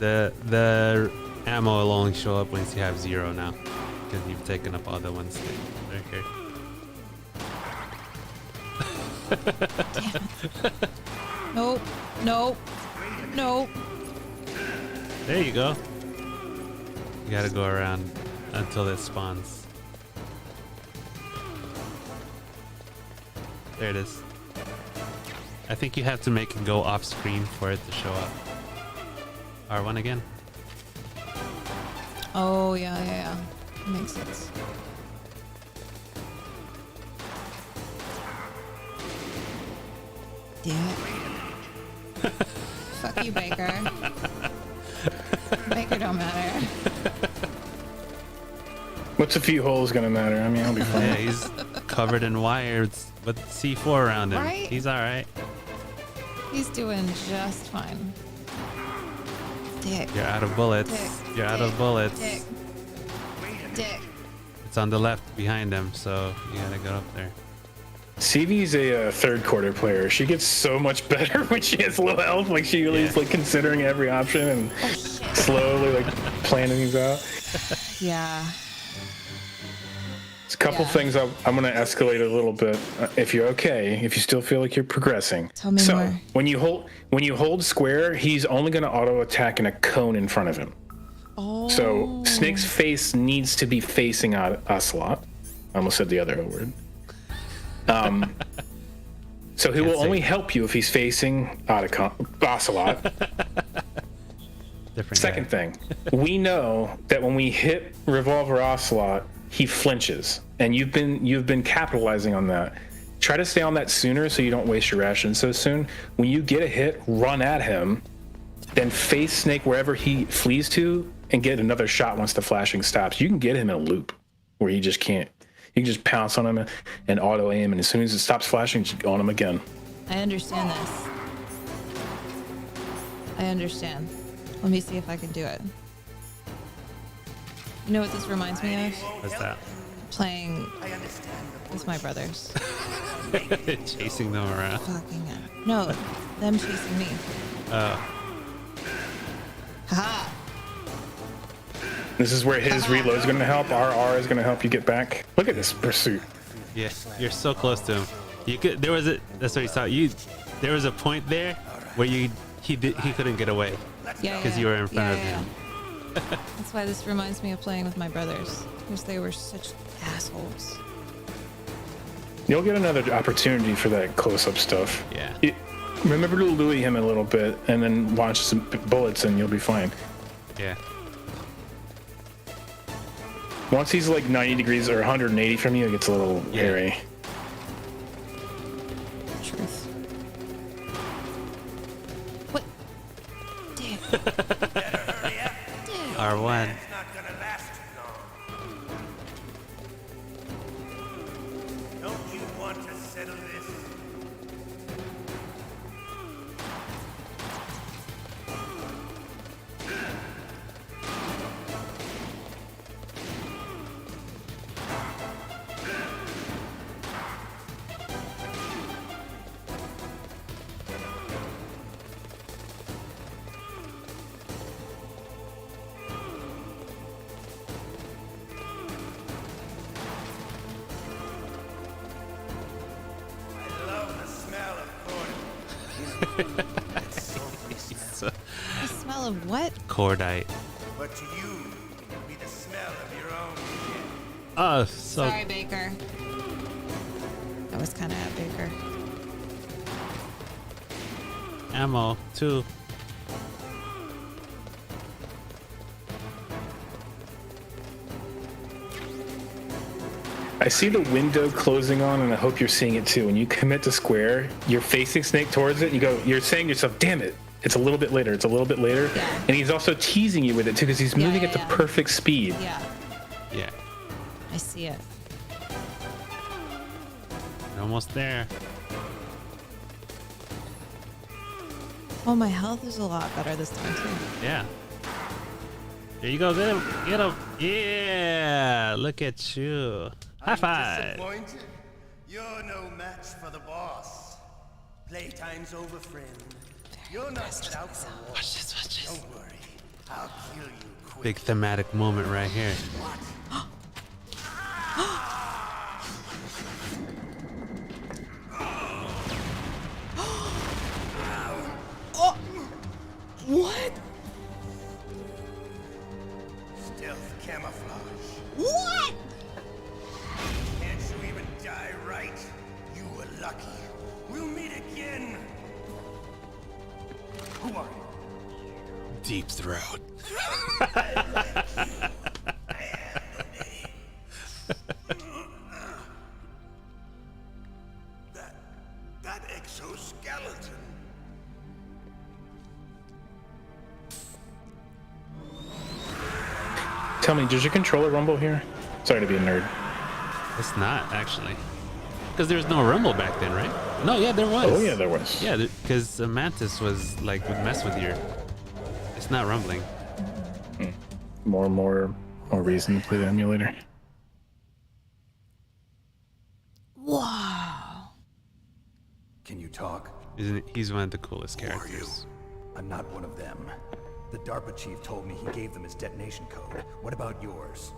Speaker 2: it.
Speaker 3: The ammo will only show up once you have 0 now. Because you've taken up all the ones right here.
Speaker 2: Damn it. Nope. Nope. Nope.
Speaker 3: There you go. You gotta go around until it spawns. There it is. I think you have to make it go off screen for it to show up. R1 again.
Speaker 2: Oh, yeah. Makes sense. Damn it. Fuck you, Baker. Baker don't matter.
Speaker 4: What's a few holes gonna matter? I mean, I'll be fine.
Speaker 3: Yeah, he's covered in wires with C4 around him.
Speaker 2: Right?
Speaker 3: He's alright.
Speaker 2: He's doing just fine. Dick.
Speaker 3: You're out of bullets.
Speaker 2: Dick.
Speaker 3: You're out of bullets.
Speaker 2: Dick.
Speaker 3: It's on the left behind him, so you gotta go up there.
Speaker 4: CV's a third quarter player. She gets so much better when she has low health. Like she really is like considering every option and slowly like planning things out.
Speaker 2: Yeah.
Speaker 4: There's a couple things I'm going to escalate a little bit. If you're okay, if you still feel like you're progressing.
Speaker 2: Tell me more.
Speaker 4: when you hold square, he's only going to auto attack in a cone in front of him.
Speaker 2: Oh.
Speaker 4: So Snake's face needs to be facing us a lot. I almost said the other word. So he will only help you if he's facing Ocelot. Second thing, we know that when we hit Revolver Ocelot, he flinches, and you've been capitalizing on that. Try to stay on that sooner so you don't waste your rations so soon. When you get a hit, run at him, then face Snake wherever he flees to, and get another shot once the flashing stops. You can get him in a loop where he just can't. You can just pounce on him and auto aim, and as soon as it stops flashing, just on him again.
Speaker 2: I understand this. I understand. Let me see if I can do it. You know what this reminds me of?
Speaker 3: What's that?
Speaker 2: Playing with my brothers.
Speaker 3: Chasing them around.
Speaker 2: Fucking no, them chasing me. Haha.
Speaker 4: This is where his reload is going to help. Our R is going to help you get back. Look at this pursuit.
Speaker 3: Yes, you're so close to him. You could. There was a. That's what he saw. There was a point there where he couldn't get away.
Speaker 2: Yeah.
Speaker 3: Because you were in front of him.
Speaker 2: That's why this reminds me of playing with my brothers, because they were such assholes.
Speaker 4: You'll get another opportunity for that close-up stuff.
Speaker 3: Yeah.
Speaker 4: Remember to Louis him a little bit, and then launch some bullets, and you'll be fine.
Speaker 3: Yeah.
Speaker 4: Once he's like 90 degrees or 180 from you, it gets a little hairy.
Speaker 2: Truth. What? Damn.
Speaker 3: R1.
Speaker 21: Don't you want to settle this?
Speaker 2: The smell of what?
Speaker 3: Cordite.
Speaker 21: But to you, it'll be the smell of your own skin.
Speaker 3: Oh, so.
Speaker 2: Sorry, Baker. That was kind of at Baker.
Speaker 3: Ammo, too.
Speaker 4: I see the window closing on, and I hope you're seeing it too. When you commit to square, you're facing Snake towards it. You're saying to yourself, "Damn it! It's a little bit later. It's a little bit later."
Speaker 2: Yeah.
Speaker 4: And he's also teasing you with it too, because he's moving at the perfect speed.
Speaker 2: Yeah.
Speaker 3: Yeah.
Speaker 2: I see it.
Speaker 3: Almost there.
Speaker 2: Oh, my health is a lot better this time too.
Speaker 3: Yeah. There you go. Get him. Get him. Yeah. Look at you. High five.
Speaker 21: Disappointed? You're no match for the boss. Playtime's over, friend. You're not set out for war.
Speaker 3: Watch this. Watch this.
Speaker 21: Don't worry. I'll kill you quick.
Speaker 3: Big thematic moment right here.
Speaker 2: Oh! What?
Speaker 21: Stealth camouflage.
Speaker 2: What?
Speaker 21: Can't you even die right? You were lucky. We'll meet again. Who are you?
Speaker 3: Deep Throat.
Speaker 18: That exoskeleton.
Speaker 4: Tell me, does your controller rumble here? Sorry to be a nerd.
Speaker 3: It's not actually, because there was no rumble back then, right? No, yeah, there was.
Speaker 4: Oh yeah, there was.
Speaker 3: Yeah, because Mantis was like would mess with you. It's not rumbling.
Speaker 4: More reason to play the emulator.
Speaker 2: Wow.
Speaker 20: Can you talk?
Speaker 3: He's one of the coolest characters.
Speaker 20: I'm not one of them. The DARPA chief told me he gave them his detonation code. What about yours?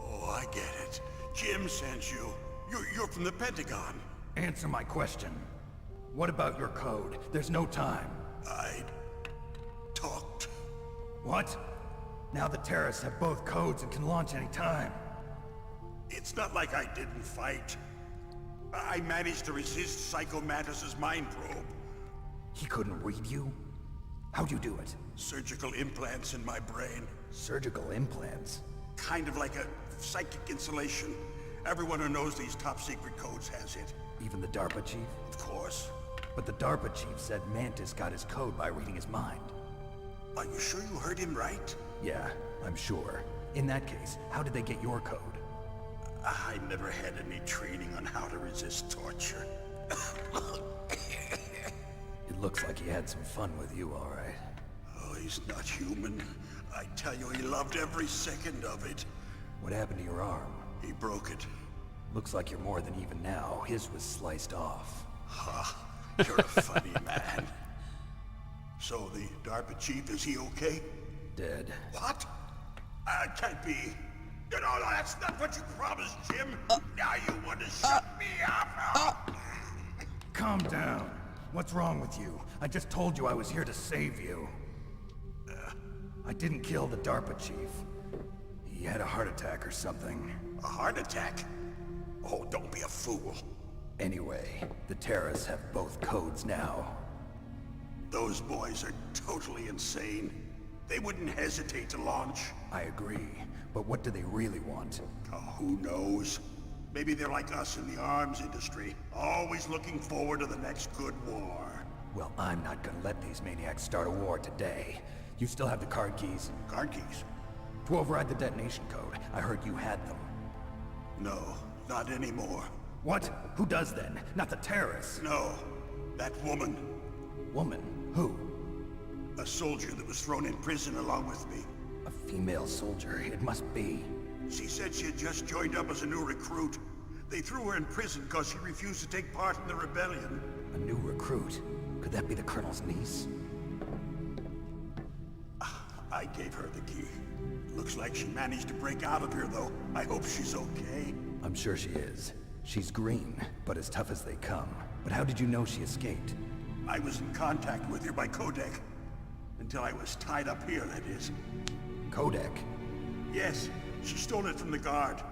Speaker 18: Oh, I get it. Jim sent you. You're from the Pentagon.
Speaker 20: Answer my question. What about your code? There's no time.
Speaker 18: I talked.
Speaker 20: What? Now the terrorists have both codes and can launch any time.
Speaker 18: It's not like I didn't fight. I managed to resist Psycho Mantis's mind probe.
Speaker 20: He couldn't read you? How'd you do it?
Speaker 18: Surgical implants in my brain.
Speaker 20: Surgical implants?
Speaker 18: Kind of like a psychic insulation. Everyone who knows these top secret codes has it.
Speaker 20: Even the DARPA chief?
Speaker 18: Of course.
Speaker 20: But the DARPA chief said Mantis got his code by reading his mind.
Speaker 18: Are you sure you heard him right?
Speaker 20: Yeah, I'm sure. In that case, how did they get your code?
Speaker 18: I never had any training on how to resist torture.
Speaker 20: It looks like he had some fun with you, all right.
Speaker 18: Oh, he's not human. I tell you, he loved every second of it.
Speaker 20: What happened to your arm?
Speaker 18: He broke it.
Speaker 20: Looks like you're more than even now. His was sliced off.
Speaker 18: Ha, you're a funny man. So the DARPA chief, is he okay?
Speaker 20: Dead.
Speaker 18: What? Can't be. No, that's not what you promised, Jim. Now you want to shut me up.
Speaker 20: Calm down. What's wrong with you? I just told you I was here to save you. I didn't kill the DARPA chief. He had a heart attack or something.
Speaker 18: A heart attack? Oh, don't be a fool.
Speaker 20: Anyway, the terrorists have both codes now.
Speaker 18: Those boys are totally insane. They wouldn't hesitate to launch.
Speaker 20: I agree, but what do they really want?
Speaker 18: Oh, who knows? Maybe they're like us in the arms industry, always looking forward to the next good war.
Speaker 20: Well, I'm not gonna let these maniacs start a war today. You still have the card keys?
Speaker 18: Card keys?
Speaker 20: To override the detonation code. I heard you had them.
Speaker 18: No, not anymore.
Speaker 20: What? Who does then? Not the terrorists?
Speaker 18: No, that woman.
Speaker 20: Woman? Who?
Speaker 18: A soldier that was thrown in prison along with me.
Speaker 20: A female soldier, it must be.
Speaker 18: She said she had just joined up as a new recruit. They threw her in prison because she refused to take part in the rebellion.
Speaker 20: A new recruit? Could that be the Colonel's niece?
Speaker 18: I gave her the key. Looks like she managed to break out of here, though. I hope she's okay.
Speaker 20: I'm sure she is. She's green, but as tough as they come. But how did you know she escaped?
Speaker 18: I was in contact with her by codec. Until I was tied up here, that is.
Speaker 20: Codec?
Speaker 18: Yes, she stole it from the guard.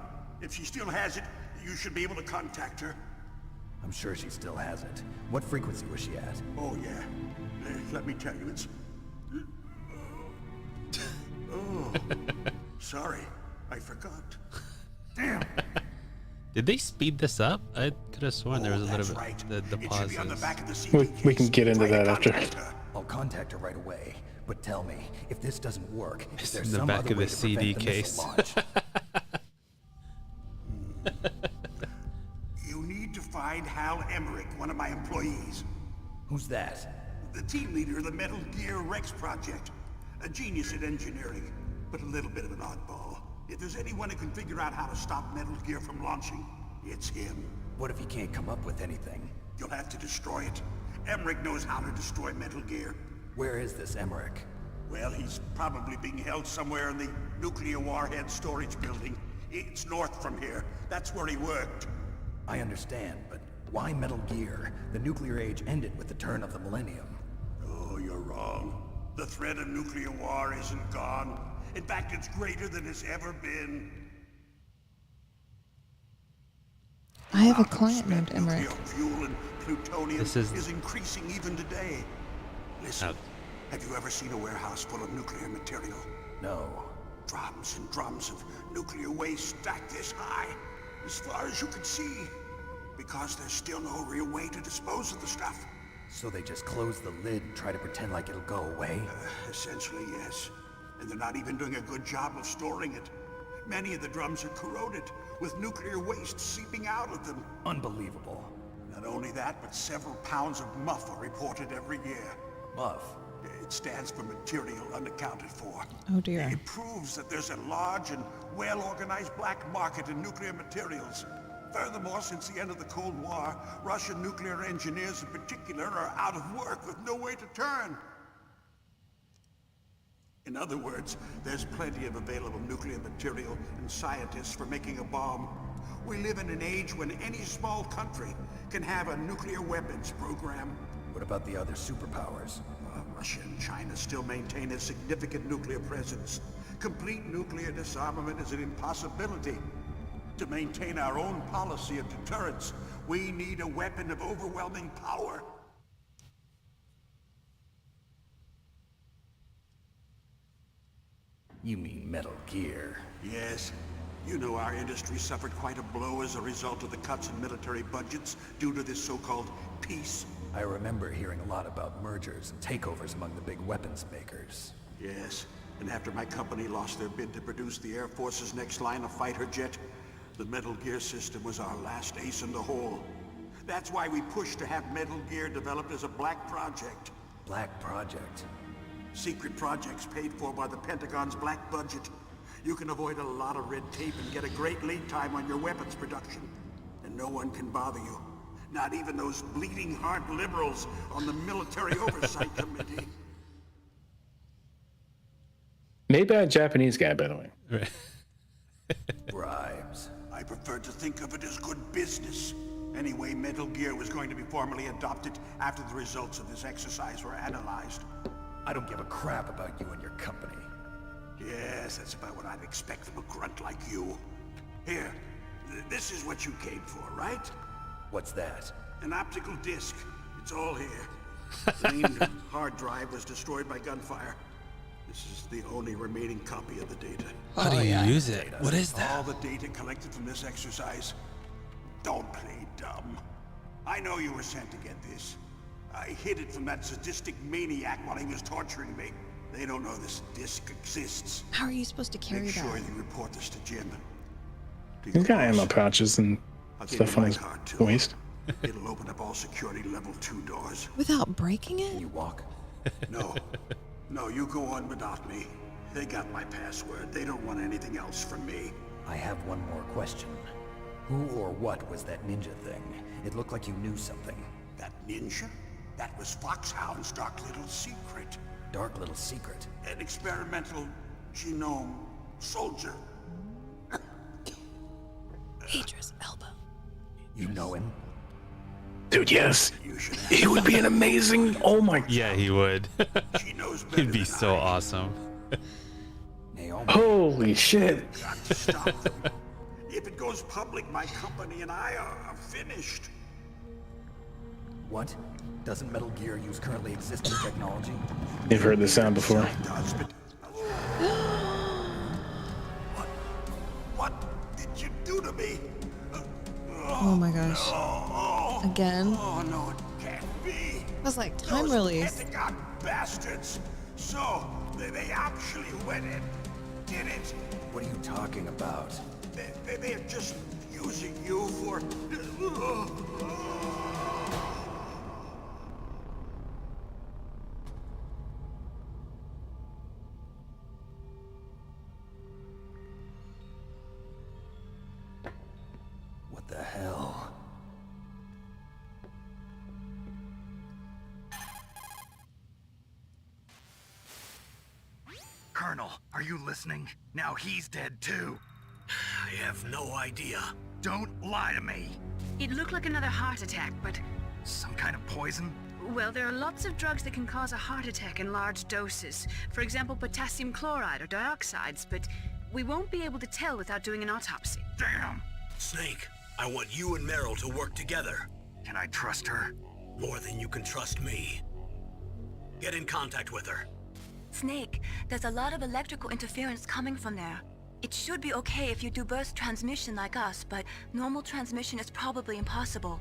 Speaker 18: If she still has it, you should be able to contact her.
Speaker 20: I'm sure she still has it. What frequency was she at?
Speaker 18: Oh, yeah. Let me tell you, it's... Oh, sorry. I forgot. Damn.
Speaker 3: Did they speed this up? I could have sworn there was a little bit
Speaker 18: right.
Speaker 3: the pauses.
Speaker 18: On the back of the CD
Speaker 4: We can get into that after.
Speaker 20: I'll contact her right away. But tell me, if this doesn't work, is there
Speaker 3: in the
Speaker 20: some
Speaker 3: back
Speaker 20: other
Speaker 3: of
Speaker 20: way
Speaker 3: the
Speaker 20: to
Speaker 3: CD
Speaker 20: prevent the
Speaker 3: case.
Speaker 20: missile launch?
Speaker 18: You need to find Hal Emmerich, one of my employees.
Speaker 20: Who's that?
Speaker 18: The team leader of the Metal Gear Rex project. A genius at engineering, but a little bit of an oddball. If there's anyone who can figure out how to stop Metal Gear from launching, it's him.
Speaker 20: What if he can't come up with anything?
Speaker 18: You'll have to destroy it. Emmerich knows how to destroy Metal Gear.
Speaker 20: Where is this Emmerich?
Speaker 18: Well, he's probably being held somewhere in the nuclear warhead storage building. It's north from here. That's where he worked.
Speaker 20: I understand, but why Metal Gear? The nuclear age ended with the turn of the millennium.
Speaker 18: Oh, you're wrong. The threat of nuclear war isn't gone. In fact, it's greater than it's ever been.
Speaker 2: I have a client named Emmerich.
Speaker 18: Fuel and plutonium
Speaker 3: This is
Speaker 18: increasing even today. Listen, have you ever seen a warehouse full of nuclear material?
Speaker 20: No.
Speaker 18: Drums and drums of nuclear waste stacked this high, as far as you can see. Because there's still no real way to dispose of the stuff.
Speaker 20: So they just close the lid and try to pretend like it'll go away?
Speaker 18: Essentially, yes. And they're not even doing a good job of storing it. Many of the drums are corroded, with nuclear waste seeping out of them.
Speaker 20: Unbelievable.
Speaker 18: Not only that, but several pounds of MUF are reported every year.
Speaker 20: MUF?
Speaker 18: It stands for material unaccounted for.
Speaker 2: Oh dear.
Speaker 18: It proves that there's a large and well-organized black market in nuclear materials. Furthermore, since the end of the Cold War, Russian nuclear engineers in particular are out of work with no way to turn. In other words, there's plenty of available nuclear material and scientists for making a bomb. We live in an age when any small country can have a nuclear weapons program.
Speaker 20: What about the other superpowers?
Speaker 18: Russia and China still maintain a significant nuclear presence. Complete nuclear disarmament is an impossibility. To maintain our own policy of deterrence, we need a weapon of overwhelming power.
Speaker 20: You mean Metal Gear?
Speaker 18: Yes. You know our industry suffered quite a blow as a result of the cuts in military budgets due to this so-called peace.
Speaker 20: I remember hearing a lot about mergers and takeovers among the big weapons makers.
Speaker 18: Yes, and after my company lost their bid to produce the Air Force's next line of fighter jet, the Metal Gear system was our last ace in the hole. That's why we pushed to have Metal Gear developed as a black project.
Speaker 20: Black project?
Speaker 18: Secret projects paid for by the Pentagon's black budget. You can avoid a lot of red tape and get a great lead time on your weapons production. And no one can bother you. Not even those bleeding heart liberals on the Military Oversight Committee.
Speaker 4: Made by a Japanese guy, by the way.
Speaker 20: Bribes.
Speaker 18: I prefer to think of it as good business. Anyway, Metal Gear was going to be formally adopted after the results of this exercise were analyzed.
Speaker 20: I don't give a crap about you and your company.
Speaker 18: Yes, that's about what I'd expect from a grunt like you. Here, this is what you came for, right?
Speaker 20: What's that?
Speaker 18: An optical disc. It's all here. The named hard drive was destroyed by gunfire. This is the only remaining copy of the data.
Speaker 3: How do you use it? What is that?
Speaker 18: All the data collected from this exercise. Don't play dumb. I know you were sent to get this. I hid it from that sadistic maniac while he was torturing me. They don't know this disk exists.
Speaker 2: How are you supposed to carry
Speaker 18: Make
Speaker 2: that?
Speaker 18: sure you report this to Jim.
Speaker 4: He's got ammo pouches and stuff on his waist.
Speaker 18: It'll open up all security level 2 doors.
Speaker 2: Without breaking it?
Speaker 18: You walk? No. No, you go on without me. They got my password. They don't want anything else from me.
Speaker 1: I have one more question. Who or what was that ninja thing? It looked like you knew something.
Speaker 18: That ninja? That was Foxhound's dark little secret.
Speaker 1: Dark little secret?
Speaker 18: An experimental genome soldier.
Speaker 2: Idris Elba.
Speaker 1: You know him?
Speaker 4: Dude, yes. He would be an amazing. Oh my.
Speaker 3: Yeah, he would. He'd be so awesome.
Speaker 4: Holy shit.
Speaker 18: Got to stop them. If it goes public, my company and I are finished.
Speaker 1: What? Doesn't Metal Gear use currently existing technology?
Speaker 4: You've heard this sound before.
Speaker 18: What did you do to me?
Speaker 2: Oh my gosh. Again?
Speaker 18: Oh no, it can't be.
Speaker 2: That's like time
Speaker 18: Those
Speaker 2: release.
Speaker 18: Pentagon bastards. So they actually went and did it.
Speaker 1: What are you talking about?
Speaker 18: They're just using you for.
Speaker 1: What the hell?
Speaker 20: Colonel, are you listening? Now he's dead too.
Speaker 21: I have no idea.
Speaker 20: Don't lie to me.
Speaker 22: It looked like another heart attack, but...
Speaker 20: Some kind of poison?
Speaker 22: Well, there are lots of drugs that can cause a heart attack in large doses. For example, potassium chloride or dioxides, but we won't be able to tell without doing an autopsy.
Speaker 20: Damn!
Speaker 21: Snake, I want you and Meryl to work together.
Speaker 20: Can I trust her?
Speaker 21: More than you can trust me. Get in contact with her.
Speaker 23: Snake, there's a lot of electrical interference coming from there. It should be okay if you do burst transmission like us, but normal transmission is probably impossible.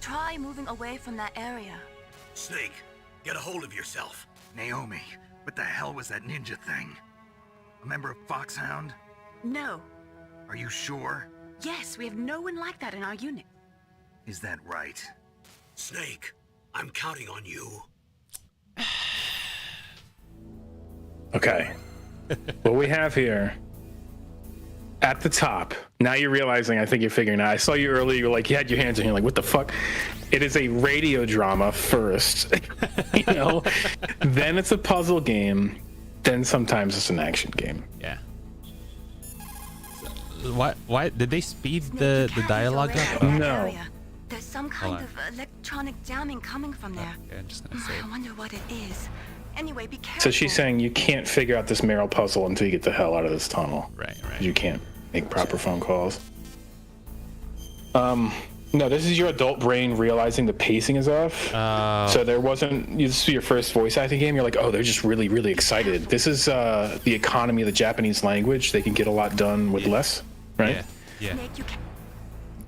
Speaker 23: Try moving away from that area.
Speaker 21: Snake, get a hold of yourself.
Speaker 20: Naomi, what the hell was that ninja thing? A member of Foxhound?
Speaker 22: No.
Speaker 20: Are you sure?
Speaker 22: Yes, we have no one like that in our unit.
Speaker 20: Is that right?
Speaker 21: Snake, I'm counting on you.
Speaker 4: Okay. What we have here at the top. Now you're realizing, I think you're figuring out. I saw you earlier, you were like, you had your hands in, you're like, what the fuck? It is a radio drama first, you know? Then it's a puzzle game. Then sometimes it's an action game.
Speaker 3: Yeah. Why did they speed the dialogue up?
Speaker 4: No.
Speaker 23: There's some kind of electronic jamming coming from there.
Speaker 3: Okay, I'm just gonna say.
Speaker 23: I wonder what it is. Anyway, be careful.
Speaker 4: So she's saying you can't figure out this Meryl puzzle until you get the hell out of this tunnel.
Speaker 3: Right.
Speaker 4: You can't make proper phone calls. No, this is your adult brain realizing the pacing is off. So there wasn't. This is your first voice acting game. You're like, oh, they're just really, really excited. This is the economy of the Japanese language. They can get a lot done with less, right?
Speaker 3: Yeah.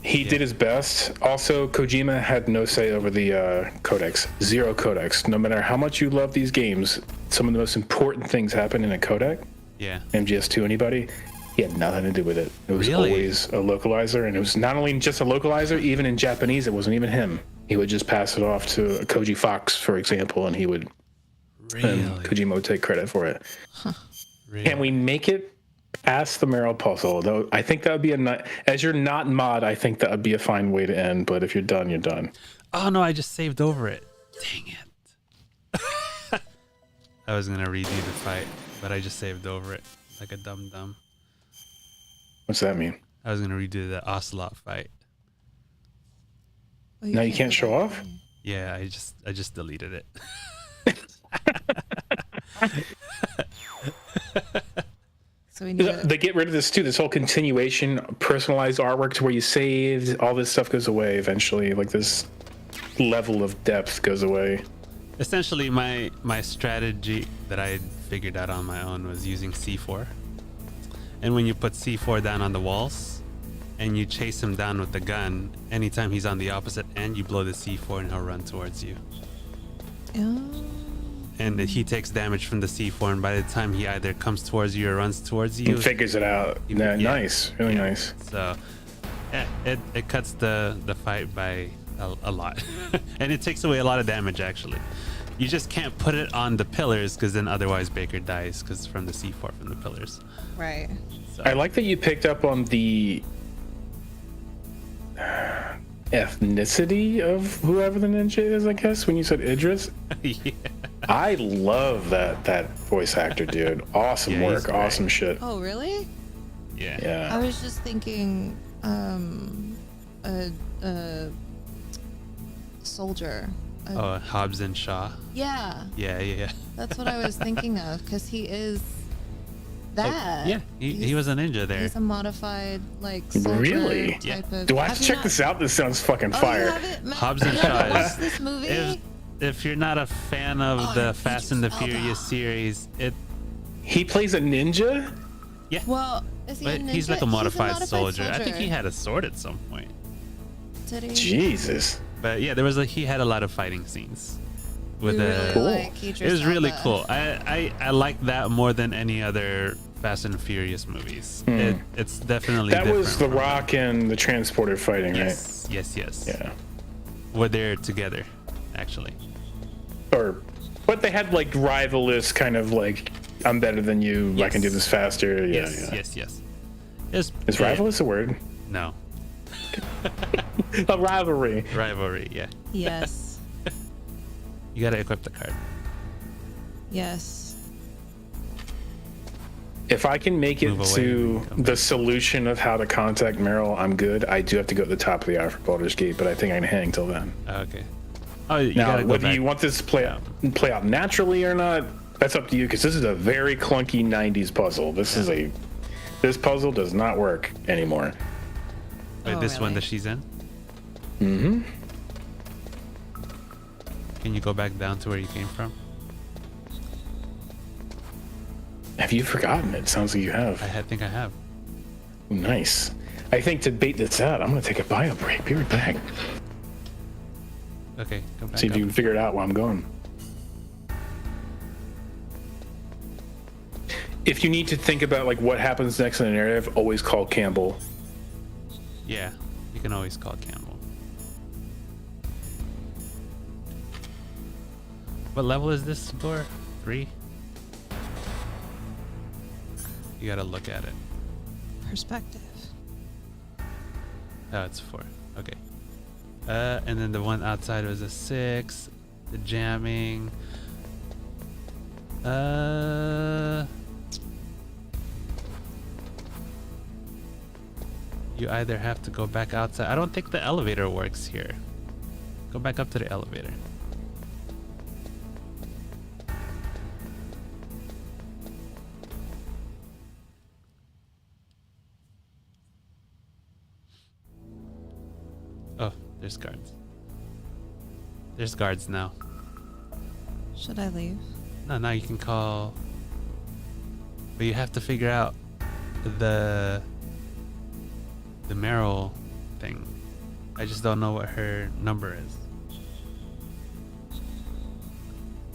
Speaker 4: He did his best. Also, Kojima had no say over the codecs. Zero codecs. No matter how much you love these games, some of the most important things happen in a codec.
Speaker 3: Yeah.
Speaker 4: MGS2, anybody? He had nothing to do with it. It was always a localizer, and it was not only just a localizer, even in Japanese, it wasn't even him. He would just pass it off to Koji Fox, for example, and he would. And Kojima would take credit for it.
Speaker 3: Really?
Speaker 4: Can we make it past the Meryl puzzle? Though I think that would be as you're not mod, I think that would be a fine way to end. But if you're done, you're done.
Speaker 3: Oh no, I just saved over it. Dang it. I was gonna redo the fight, but I just saved over it like a dum-dum.
Speaker 4: What's that mean?
Speaker 3: I was gonna redo the Ocelot fight.
Speaker 4: Now you can't show off?
Speaker 3: Yeah, I just deleted it.
Speaker 2: So we need
Speaker 4: They get rid of this too. This whole continuation, personalized artwork to where you saved, all this stuff goes away eventually. Like this level of depth goes away.
Speaker 3: Essentially, my strategy that I figured out on my own was using C4. And when you put C4 down on the walls and you chase him down with the gun, anytime he's on the opposite end, you blow the C4 and he'll run towards you.
Speaker 2: Oh.
Speaker 3: And he takes damage from the C4, and by the time he either comes towards you or runs towards you,
Speaker 4: He figures it out. Yeah, nice, really nice.
Speaker 3: So it cuts the fight by a lot. And it takes away a lot of damage, actually. You just can't put it on the pillars, because then otherwise Baker dies because from the C4 from the pillars.
Speaker 2: Right.
Speaker 3: So.
Speaker 4: I like that you picked up on the ethnicity of whoever the ninja is, I guess, when you said Idris.
Speaker 3: Yeah.
Speaker 4: I love that voice actor, dude. Awesome
Speaker 3: Yeah,
Speaker 4: work, awesome shit.
Speaker 2: Oh, really?
Speaker 3: Yeah.
Speaker 4: Yeah.
Speaker 2: I was just thinking, a soldier.
Speaker 3: Oh, Hobbs and Shaw.
Speaker 2: Yeah.
Speaker 3: Yeah.
Speaker 2: That's what I was thinking of, because he is that.
Speaker 3: Yeah, he was a ninja there.
Speaker 2: He's a modified, like, soldier
Speaker 4: Really?
Speaker 2: type of.
Speaker 4: Do I have to check this out? This sounds fucking fire.
Speaker 3: Hobbs and Shaw
Speaker 2: Watch
Speaker 3: is.
Speaker 2: this movie?
Speaker 3: If you're not a fan of the Fast and the Furious series,
Speaker 4: he plays a ninja.
Speaker 3: Yeah.
Speaker 2: Well, is he a ninja?
Speaker 3: He's like a modified, soldier. I think
Speaker 2: soldier.
Speaker 3: he had a sword at some point.
Speaker 2: Did he?
Speaker 4: Jesus.
Speaker 3: But yeah, he had a lot of fighting scenes with
Speaker 2: We
Speaker 3: a.
Speaker 2: really like Idris
Speaker 3: It was really
Speaker 2: Elba.
Speaker 3: cool. I like that more than any other Fast and Furious movies. It's definitely
Speaker 4: That was
Speaker 3: different
Speaker 4: The
Speaker 3: from-
Speaker 4: Rock and the Transporter fighting,
Speaker 3: Yes.
Speaker 4: Yeah.
Speaker 3: Were there together, actually.
Speaker 4: right? But they had like rivalous kind of like, I'm better than you. I can do this faster. Yeah,
Speaker 3: Yes.
Speaker 4: Is rivalous a word?
Speaker 3: No.
Speaker 4: A rivalry.
Speaker 3: Rivalry, yeah.
Speaker 2: Yes.
Speaker 3: You gotta equip the card.
Speaker 2: Yes.
Speaker 4: If I can make it
Speaker 3: Move away
Speaker 4: to the solution of how to contact Meryl, I'm good. I do have to go to the top of the hour for Baldur's Gate, but I think I can hang till then.
Speaker 3: Okay. Oh, you
Speaker 4: Now,
Speaker 3: gotta go
Speaker 4: whether
Speaker 3: back.
Speaker 4: you want this to play out naturally or not, that's up to you, because this is a very clunky 90s puzzle. This puzzle does not work anymore.
Speaker 3: Wait, this one that she's in?
Speaker 4: Mm-hmm.
Speaker 3: Can you go back down to where you came from?
Speaker 4: Have you forgotten it? Sounds like you have.
Speaker 3: I think I have.
Speaker 4: Nice. I think to bait this out, I'm going to take a bio break. Be right back.
Speaker 3: Okay, go back
Speaker 4: See if
Speaker 3: up.
Speaker 4: you can figure it out while I'm going. If you need to think about like what happens next in the narrative, always call Campbell.
Speaker 3: Yeah, you can always call Campbell. What level is this door? 3? You gotta look at it.
Speaker 2: Perspective.
Speaker 3: Oh, it's 4. Okay. And then the one outside was a 6. The jamming. You either have to go back outside. I don't think the elevator works here. Go back up to the elevator. Oh, there's guards. There's guards now.
Speaker 2: Should I leave?
Speaker 3: No, now you can call. But you have to figure out the Meryl thing. I just don't know what her number is.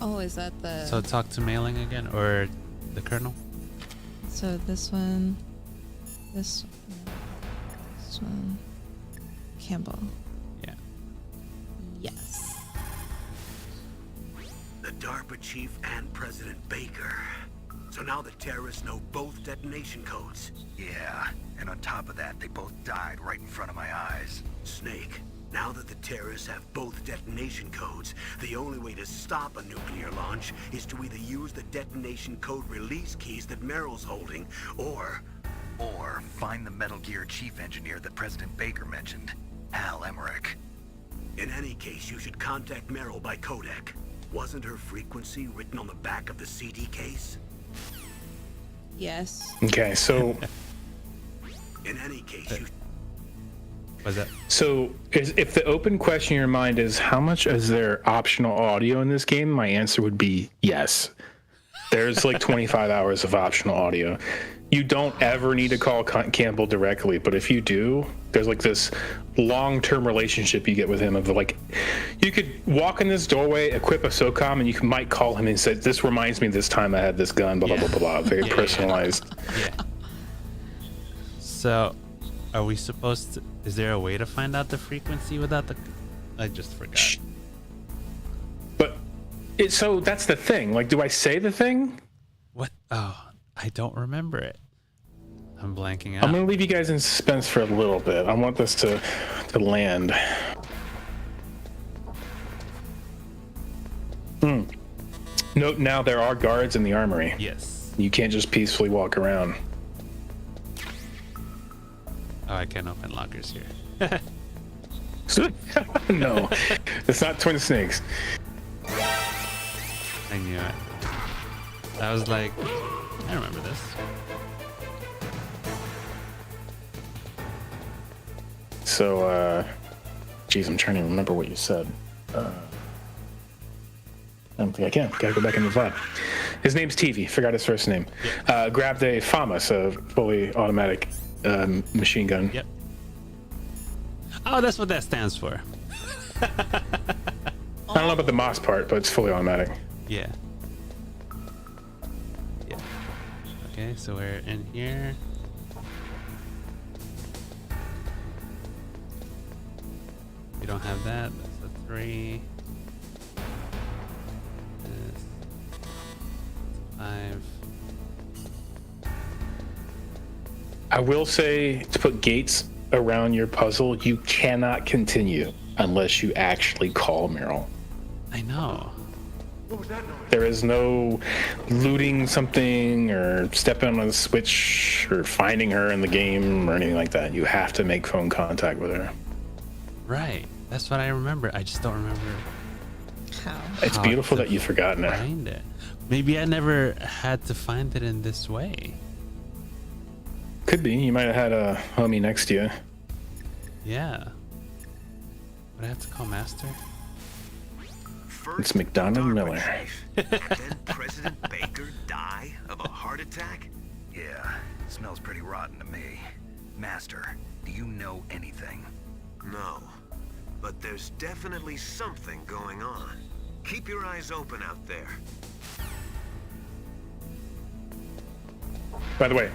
Speaker 2: Oh, is that the?
Speaker 3: So talk to Mailing again, or the Colonel?
Speaker 2: So this one, this one, Campbell.
Speaker 3: Yeah.
Speaker 2: Yes.
Speaker 18: The DARPA chief and President Baker. So now the terrorists know both detonation codes.
Speaker 20: Yeah, and on top of that, they both died right in front of my eyes.
Speaker 18: Snake, now that the terrorists have both detonation codes, the only way to stop a nuclear launch is to either use the detonation code release keys that Meryl's holding, or
Speaker 20: find the Metal Gear chief engineer that President Baker mentioned, Hal Emmerich.
Speaker 18: in any case, you should contact Meryl by codec. Wasn't her frequency written on the back of the CD case?
Speaker 2: Yes.
Speaker 4: Okay, so
Speaker 18: In any case, you...
Speaker 3: Was that?
Speaker 4: So, if the open question in your mind is how much is there optional audio in this game, my answer would be yes. There's like 25 hours of optional audio. You don't ever need to call Campbell directly, but if you do, there's like this long-term relationship you get with him of like, you could walk in this doorway, equip a SOCOM, and you might call him and say, "This reminds me of this time I had this gun." Blah blah blah blah. Very personalized.
Speaker 3: Yeah. So, are we supposed to? Is there a way to find out the frequency without the? I just forgot.
Speaker 4: But so that's the thing. Like, do I say the thing?
Speaker 3: What? Oh, I don't remember it. I'm blanking out.
Speaker 4: I'm gonna leave you guys in suspense for a little bit. I want this to land. Note now there are guards in the armory.
Speaker 3: Yes.
Speaker 4: You can't just peacefully walk around.
Speaker 3: Oh, I can't open lockers here.
Speaker 4: No, it's not Twin Snakes.
Speaker 3: I knew it. I was like, I remember this.
Speaker 4: So, geez, I'm trying to remember what you said. I don't think I can. Gotta go back in the VOD. His name's TV. Forgot his first name. Grabbed a FAMAS, a fully automatic machine gun.
Speaker 3: Yep. Oh, that's what that stands for.
Speaker 4: I don't know about the MOS part, but it's fully automatic.
Speaker 3: Yeah. Yeah. Okay, so we're in here. We don't have that. That's a 3. This 5.
Speaker 4: I will say, to put gates around your puzzle, you cannot continue unless you actually call Meryl.
Speaker 3: I know.
Speaker 4: There is no looting something or stepping on a switch or finding her in the game or anything like that. You have to make phone contact with her.
Speaker 3: Right. That's what I remember. I just don't remember.
Speaker 4: It's beautiful that you've forgotten it.
Speaker 3: Find it. Maybe I never had to find it in this way.
Speaker 4: Could be. You might have had a homie next to you.
Speaker 3: Yeah. Would I have to call Master?
Speaker 4: It's McDonald Miller.
Speaker 5: And then President Baker die of a heart attack?
Speaker 1: Yeah, smells pretty rotten to me. Master, do you know anything?
Speaker 5: No. But there's definitely something going on. Keep your eyes open out there.
Speaker 4: By the way,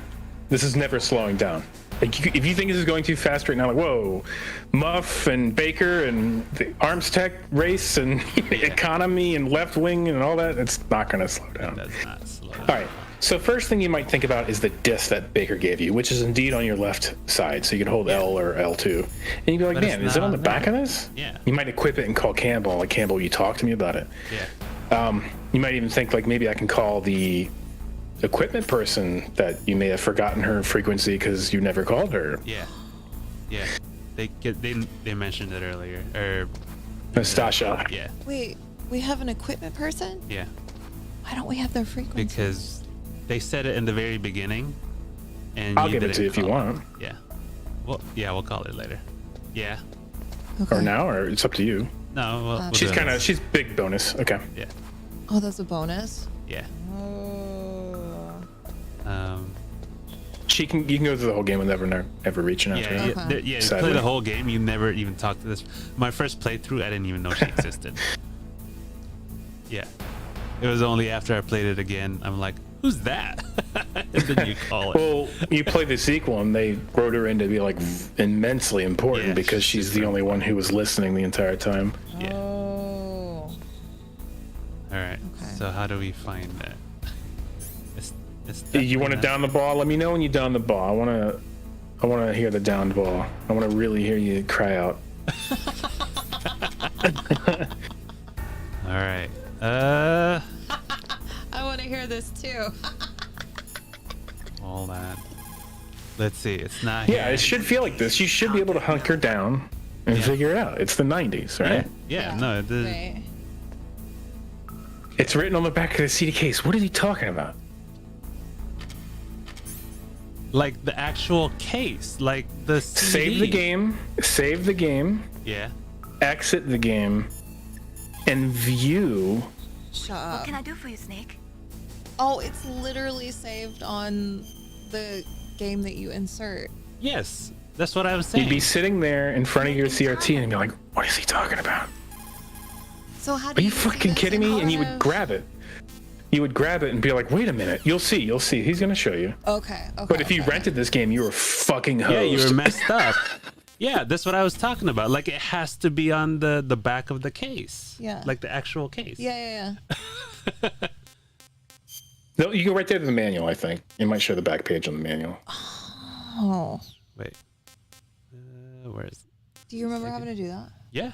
Speaker 4: this is never slowing down. Like, if you think this is going too fast right now, like, whoa, Muff and Baker and the arms tech race and economy and left wing and all that, it's not going to slow down.
Speaker 3: That's not slow down.
Speaker 4: All right. So first thing you might think about is the disc that Baker gave you, which is indeed on your left side. So you can hold L or L2. And you'd be like,
Speaker 3: But
Speaker 4: man,
Speaker 3: it's
Speaker 4: is it
Speaker 3: not
Speaker 4: on the
Speaker 3: on
Speaker 4: back
Speaker 3: there.
Speaker 4: of this?
Speaker 3: Yeah.
Speaker 4: You might equip it and call Campbell. Like, Campbell, you talk to me about it.
Speaker 3: Yeah.
Speaker 4: You might even think, like, maybe I can call the equipment person that you may have forgotten her frequency because you never called her.
Speaker 3: Yeah. Yeah. They mentioned it earlier. Or
Speaker 4: Nastasha.
Speaker 3: Yeah.
Speaker 2: Wait, we have an equipment person?
Speaker 3: Yeah.
Speaker 2: Why don't we have their frequency?
Speaker 3: Because they said it in the very beginning, and
Speaker 4: I'll give it to you if you want.
Speaker 3: Yeah. Well, yeah, we'll call it later. Yeah.
Speaker 2: Okay.
Speaker 4: Or now, or it's up to you.
Speaker 3: No, we'll
Speaker 4: she's
Speaker 3: do it.
Speaker 4: she's big bonus. Okay.
Speaker 3: Yeah.
Speaker 2: Oh, that's a bonus?
Speaker 3: Yeah.
Speaker 2: Oh.
Speaker 4: You can go through the whole game with ever reaching out to her.
Speaker 3: Yeah, you play the whole game. You never even talked to this. My first playthrough, I didn't even know she existed. Yeah. It was only after I played it again, I'm like, who's that? And then you call it.
Speaker 4: Well, you play the sequel, and they wrote her in to be like immensely important because she's the only one who was listening the entire time.
Speaker 3: Yeah.
Speaker 2: Oh.
Speaker 3: All right. So how do we find that?
Speaker 4: You want to down the ball? Let me know when you down the ball. I want to hear the downed ball. I want to really hear you cry out.
Speaker 3: All right.
Speaker 2: I want to hear this too.
Speaker 3: All that. Let's see. It's not.
Speaker 4: Yeah,
Speaker 3: here.
Speaker 4: it should feel like this. You should be able to hunker down and figure it out. It's the 90s, right?
Speaker 3: Yeah. No.
Speaker 2: Right.
Speaker 4: It's written on the back of the CD case. What are you talking about?
Speaker 3: Like the actual case, like the CD.
Speaker 4: Save the game.
Speaker 3: Yeah.
Speaker 4: Exit the game, and view.
Speaker 2: Shut up.
Speaker 23: What can I do for you, Snake?
Speaker 2: Oh, it's literally saved on the game that you insert.
Speaker 3: Yes, that's what I was saying.
Speaker 4: You'd be sitting there in front of your CRT and be like, "What is he talking about?
Speaker 2: So how do
Speaker 4: Are you fucking kidding me?" And you would grab it. You would grab it and be like, "Wait a minute, you'll see. He's gonna show you."
Speaker 2: Okay.
Speaker 4: But if you rented this game, you were fucking hosed.
Speaker 3: Yeah, you were messed up. Yeah, that's what I was talking about. Like it has to be on the back of the case.
Speaker 2: Yeah.
Speaker 3: Like the actual case.
Speaker 2: Yeah.
Speaker 4: No, you go right there to the manual. I think it might show the back page on the manual.
Speaker 2: Oh.
Speaker 3: Wait. Where is?
Speaker 2: Do you remember having to do that?
Speaker 3: Yeah.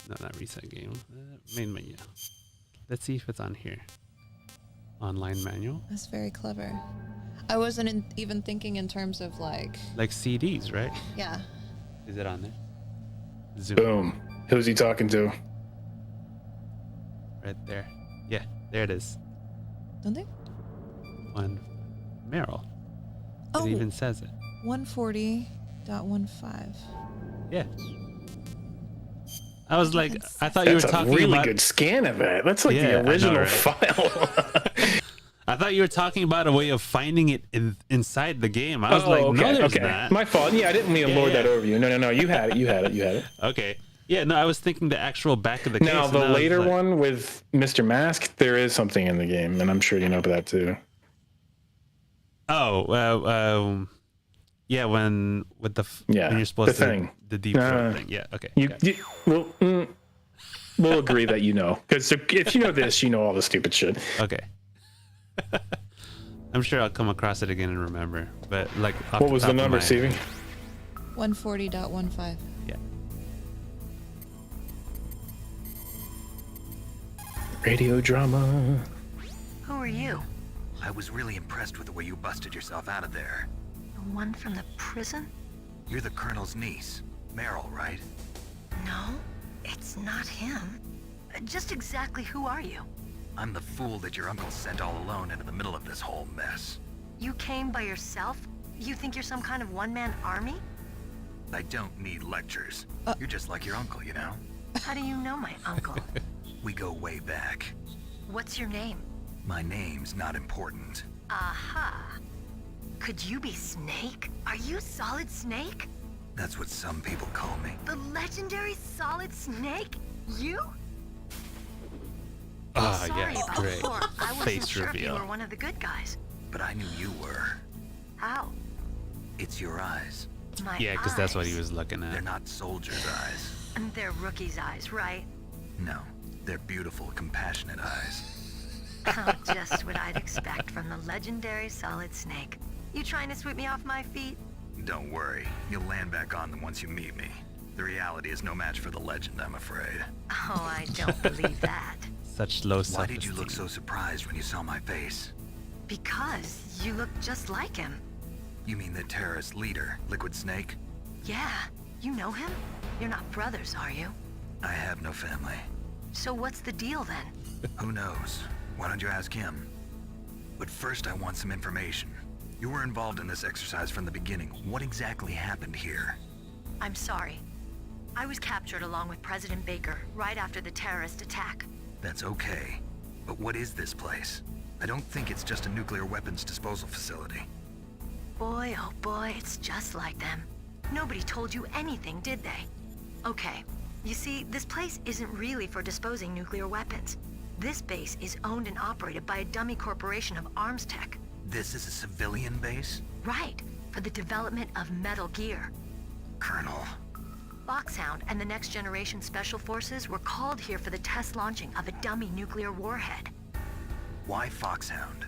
Speaker 3: No, not reset game. Main menu. Let's see if it's on here. Online manual.
Speaker 2: That's very clever. I wasn't even thinking in terms of like
Speaker 3: CDs, right?
Speaker 2: Yeah.
Speaker 3: Is it on there? Zoom.
Speaker 4: Boom. Who's he talking to?
Speaker 3: Right there. Yeah, there it is.
Speaker 2: Don't they?
Speaker 3: One Meryl.
Speaker 2: Oh.
Speaker 3: It even says it.
Speaker 2: 140.15.
Speaker 3: Yeah. I was like, I thought you were talking
Speaker 4: That's a really
Speaker 3: about
Speaker 4: good scan of it. That's like the original file.
Speaker 3: I thought you were talking about a way of finding it inside the game. I was like, no, there's not.
Speaker 4: My fault. Yeah, I didn't mean to lord that over you. No. You had it.
Speaker 3: Okay. Yeah, no, I was thinking the actual back of the case.
Speaker 4: Now, the later one with Mr. Mask, there is something in the game, and I'm sure you know about that too.
Speaker 3: Oh, yeah, when you're supposed to the deep throat thing. Yeah, okay.
Speaker 4: We'll agree that you know, because if you know this, you know all the stupid shit.
Speaker 3: Okay. I'm sure I'll come across it again and remember, but like.
Speaker 4: What was the number, Stevie?
Speaker 2: 140.15.
Speaker 3: Yeah.
Speaker 4: Radio drama.
Speaker 23: Who are you?
Speaker 1: I was really impressed with the way you busted yourself out of there.
Speaker 23: The one from the prison?
Speaker 1: You're the Colonel's niece, Meryl, right?
Speaker 23: No, it's not him. Just exactly who are you?
Speaker 1: I'm the fool that your uncle sent all alone into the middle of this whole mess.
Speaker 23: You came by yourself? You think you're some kind of one-man army?
Speaker 1: I don't need lectures. You're just like your uncle, you know?
Speaker 23: How do you know my uncle?
Speaker 1: We go way back.
Speaker 23: What's your name?
Speaker 1: My name's not important.
Speaker 23: Aha. Could you be Snake? Are you Solid Snake?
Speaker 1: That's what some people call me.
Speaker 23: The legendary Solid Snake? You?
Speaker 3: Ah,
Speaker 23: Sorry
Speaker 3: yes,
Speaker 23: about
Speaker 3: great.
Speaker 23: before. I wasn't
Speaker 3: Face
Speaker 23: sure if you
Speaker 3: reveal.
Speaker 23: were one of the good guys.
Speaker 1: But I knew you were.
Speaker 23: How?
Speaker 1: It's your eyes.
Speaker 23: My
Speaker 3: Yeah, because that's what he
Speaker 23: eyes.
Speaker 3: was looking
Speaker 1: They're
Speaker 3: at.
Speaker 1: not soldiers' eyes.
Speaker 23: And they're rookie's eyes, right?
Speaker 1: No, they're beautiful, compassionate eyes.
Speaker 23: Oh, just what I'd expect from the legendary Solid Snake. You trying to sweep me off my feet?
Speaker 1: Don't worry, you'll land back on them once you meet me. The reality is no match for the legend, I'm afraid.
Speaker 23: Oh, I don't believe that.
Speaker 3: Such low
Speaker 1: Why
Speaker 3: self-esteem.
Speaker 1: did you look so surprised when you saw my face?
Speaker 23: Because you look just like him.
Speaker 1: You mean the terrorist leader, Liquid Snake?
Speaker 23: Yeah, you know him? You're not brothers, are you?
Speaker 1: I have no family.
Speaker 23: So what's the deal then?
Speaker 1: Who knows? Why don't you ask him? But first I want some information. You were involved in this exercise from the beginning. What exactly happened here?
Speaker 23: I'm sorry. I was captured along with President Baker right after the terrorist attack.
Speaker 1: That's okay. But what is this place? I don't think it's just a nuclear weapons disposal facility.
Speaker 23: Boy, oh boy, it's just like them. Nobody told you anything, did they? Okay, you see, this place isn't really for disposing nuclear weapons. This base is owned and operated by a dummy corporation of arms tech.
Speaker 1: This is a civilian base?
Speaker 23: Right, for the development of Metal Gear.
Speaker 1: Colonel.
Speaker 23: Foxhound and the Next Generation Special Forces were called here for the test launching of a dummy nuclear warhead.
Speaker 1: Why Foxhound?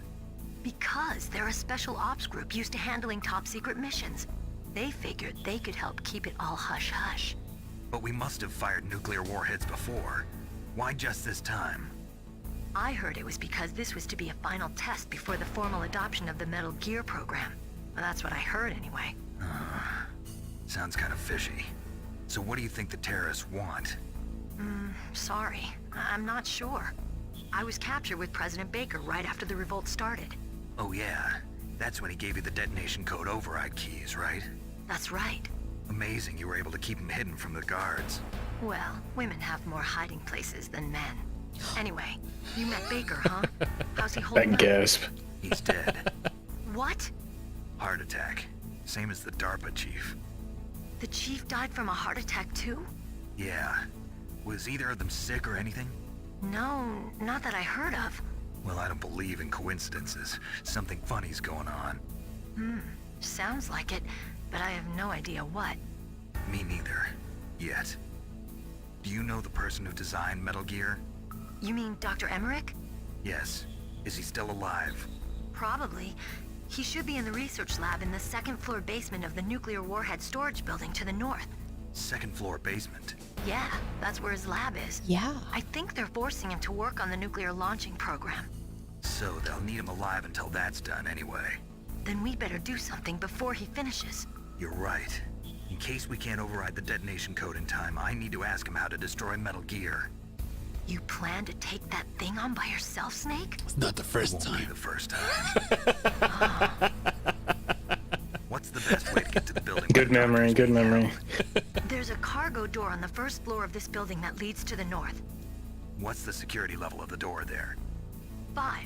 Speaker 23: Because they're a special ops group used to handling top secret missions. They figured they could help keep it all hush-hush.
Speaker 1: But we must have fired nuclear warheads before. Why just this time?
Speaker 23: I heard it was because this was to be a final test before the formal adoption of the Metal Gear program. Well, that's what I heard anyway.
Speaker 1: Sounds kind of fishy. So what do you think the terrorists want?
Speaker 23: Sorry. I'm not sure. I was captured with President Baker right after the revolt started.
Speaker 1: Oh yeah, That's when he gave you the detonation code override keys, right?
Speaker 19: That's right.
Speaker 1: Amazing you were able to keep him hidden from the guards.
Speaker 19: Well, women have more hiding places than men. Anyway, you met Baker, huh? How's he holding
Speaker 4: That
Speaker 19: up?
Speaker 4: gasp.
Speaker 1: He's dead.
Speaker 19: What?
Speaker 1: Heart attack. Same as the DARPA chief.
Speaker 19: The chief died from a heart attack too?
Speaker 1: Yeah. Was either of them sick or anything?
Speaker 19: No, not that I heard of.
Speaker 1: Well, I don't believe in coincidences. Something funny's going on.
Speaker 19: Sounds like it, but I have no idea what.
Speaker 1: Me neither. Yet. Do you know the person who designed Metal Gear?
Speaker 19: You mean Dr. Emmerich?
Speaker 1: Yes. Is he still alive?
Speaker 19: Probably. He should be in the research lab in the second floor basement of the nuclear warhead storage building to the north.
Speaker 1: Second floor basement.
Speaker 19: Yeah, that's where his lab is.
Speaker 2: Yeah.
Speaker 19: I think they're forcing him to work on the nuclear launching program.
Speaker 1: So they'll need him alive until that's done anyway.
Speaker 19: Then we better do something before he finishes.
Speaker 1: You're right. In case we can't override the detonation code in time, I need to ask him how to destroy Metal Gear.
Speaker 19: You plan to take that thing on by yourself, Snake?
Speaker 3: It's not the first
Speaker 1: It won't be
Speaker 3: time.
Speaker 1: the first time. What's the best way to get to the building?
Speaker 4: Good memory, good memory.
Speaker 19: There's a cargo door on the first floor of this building that leads to the north.
Speaker 1: What's the security level of the door there?
Speaker 19: 5.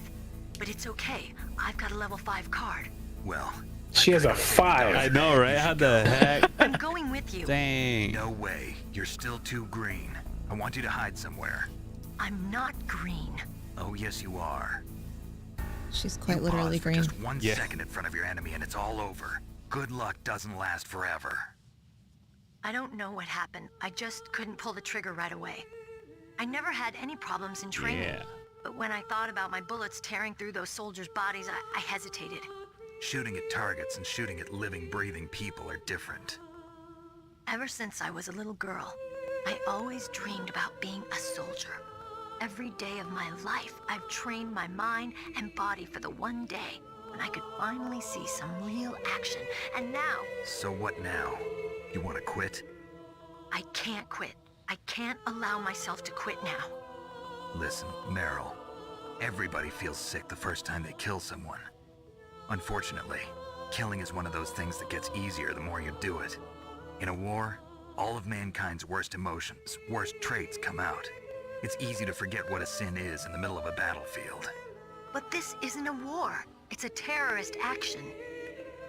Speaker 19: But it's okay. I've got a level 5 card.
Speaker 1: Well,
Speaker 4: She has a 5.
Speaker 3: I know, right? How the heck?
Speaker 19: I'm going with you.
Speaker 3: Dang.
Speaker 1: no way. You're still too green. I want you to hide somewhere.
Speaker 19: I'm not green.
Speaker 1: Oh, yes, you are.
Speaker 2: She's quite
Speaker 1: You
Speaker 2: literally
Speaker 1: pause for
Speaker 2: green.
Speaker 1: just 1 second in front of your enemy and it's all over. Good luck doesn't last forever.
Speaker 19: I don't know what happened. I just couldn't pull the trigger right away. I never had any problems in training.
Speaker 3: Yeah.
Speaker 19: But when I thought about my bullets tearing through those soldiers' bodies, I hesitated.
Speaker 1: Shooting at targets and shooting at living, breathing people are different.
Speaker 19: Ever since I was a little girl, I always dreamed about being a soldier. Every day of my life, I've trained my mind and body for the one day when I could finally see some real action. And now,
Speaker 1: So what now? You want to quit?
Speaker 19: I can't quit. I can't allow myself to quit now.
Speaker 1: Listen, Meryl. Everybody feels sick the first time they kill someone. Unfortunately, killing is one of those things that gets easier the more you do it. In a war, all of mankind's worst emotions, worst traits come out. It's easy to forget what a sin is in the middle of a battlefield.
Speaker 19: But this isn't a war. It's a terrorist action.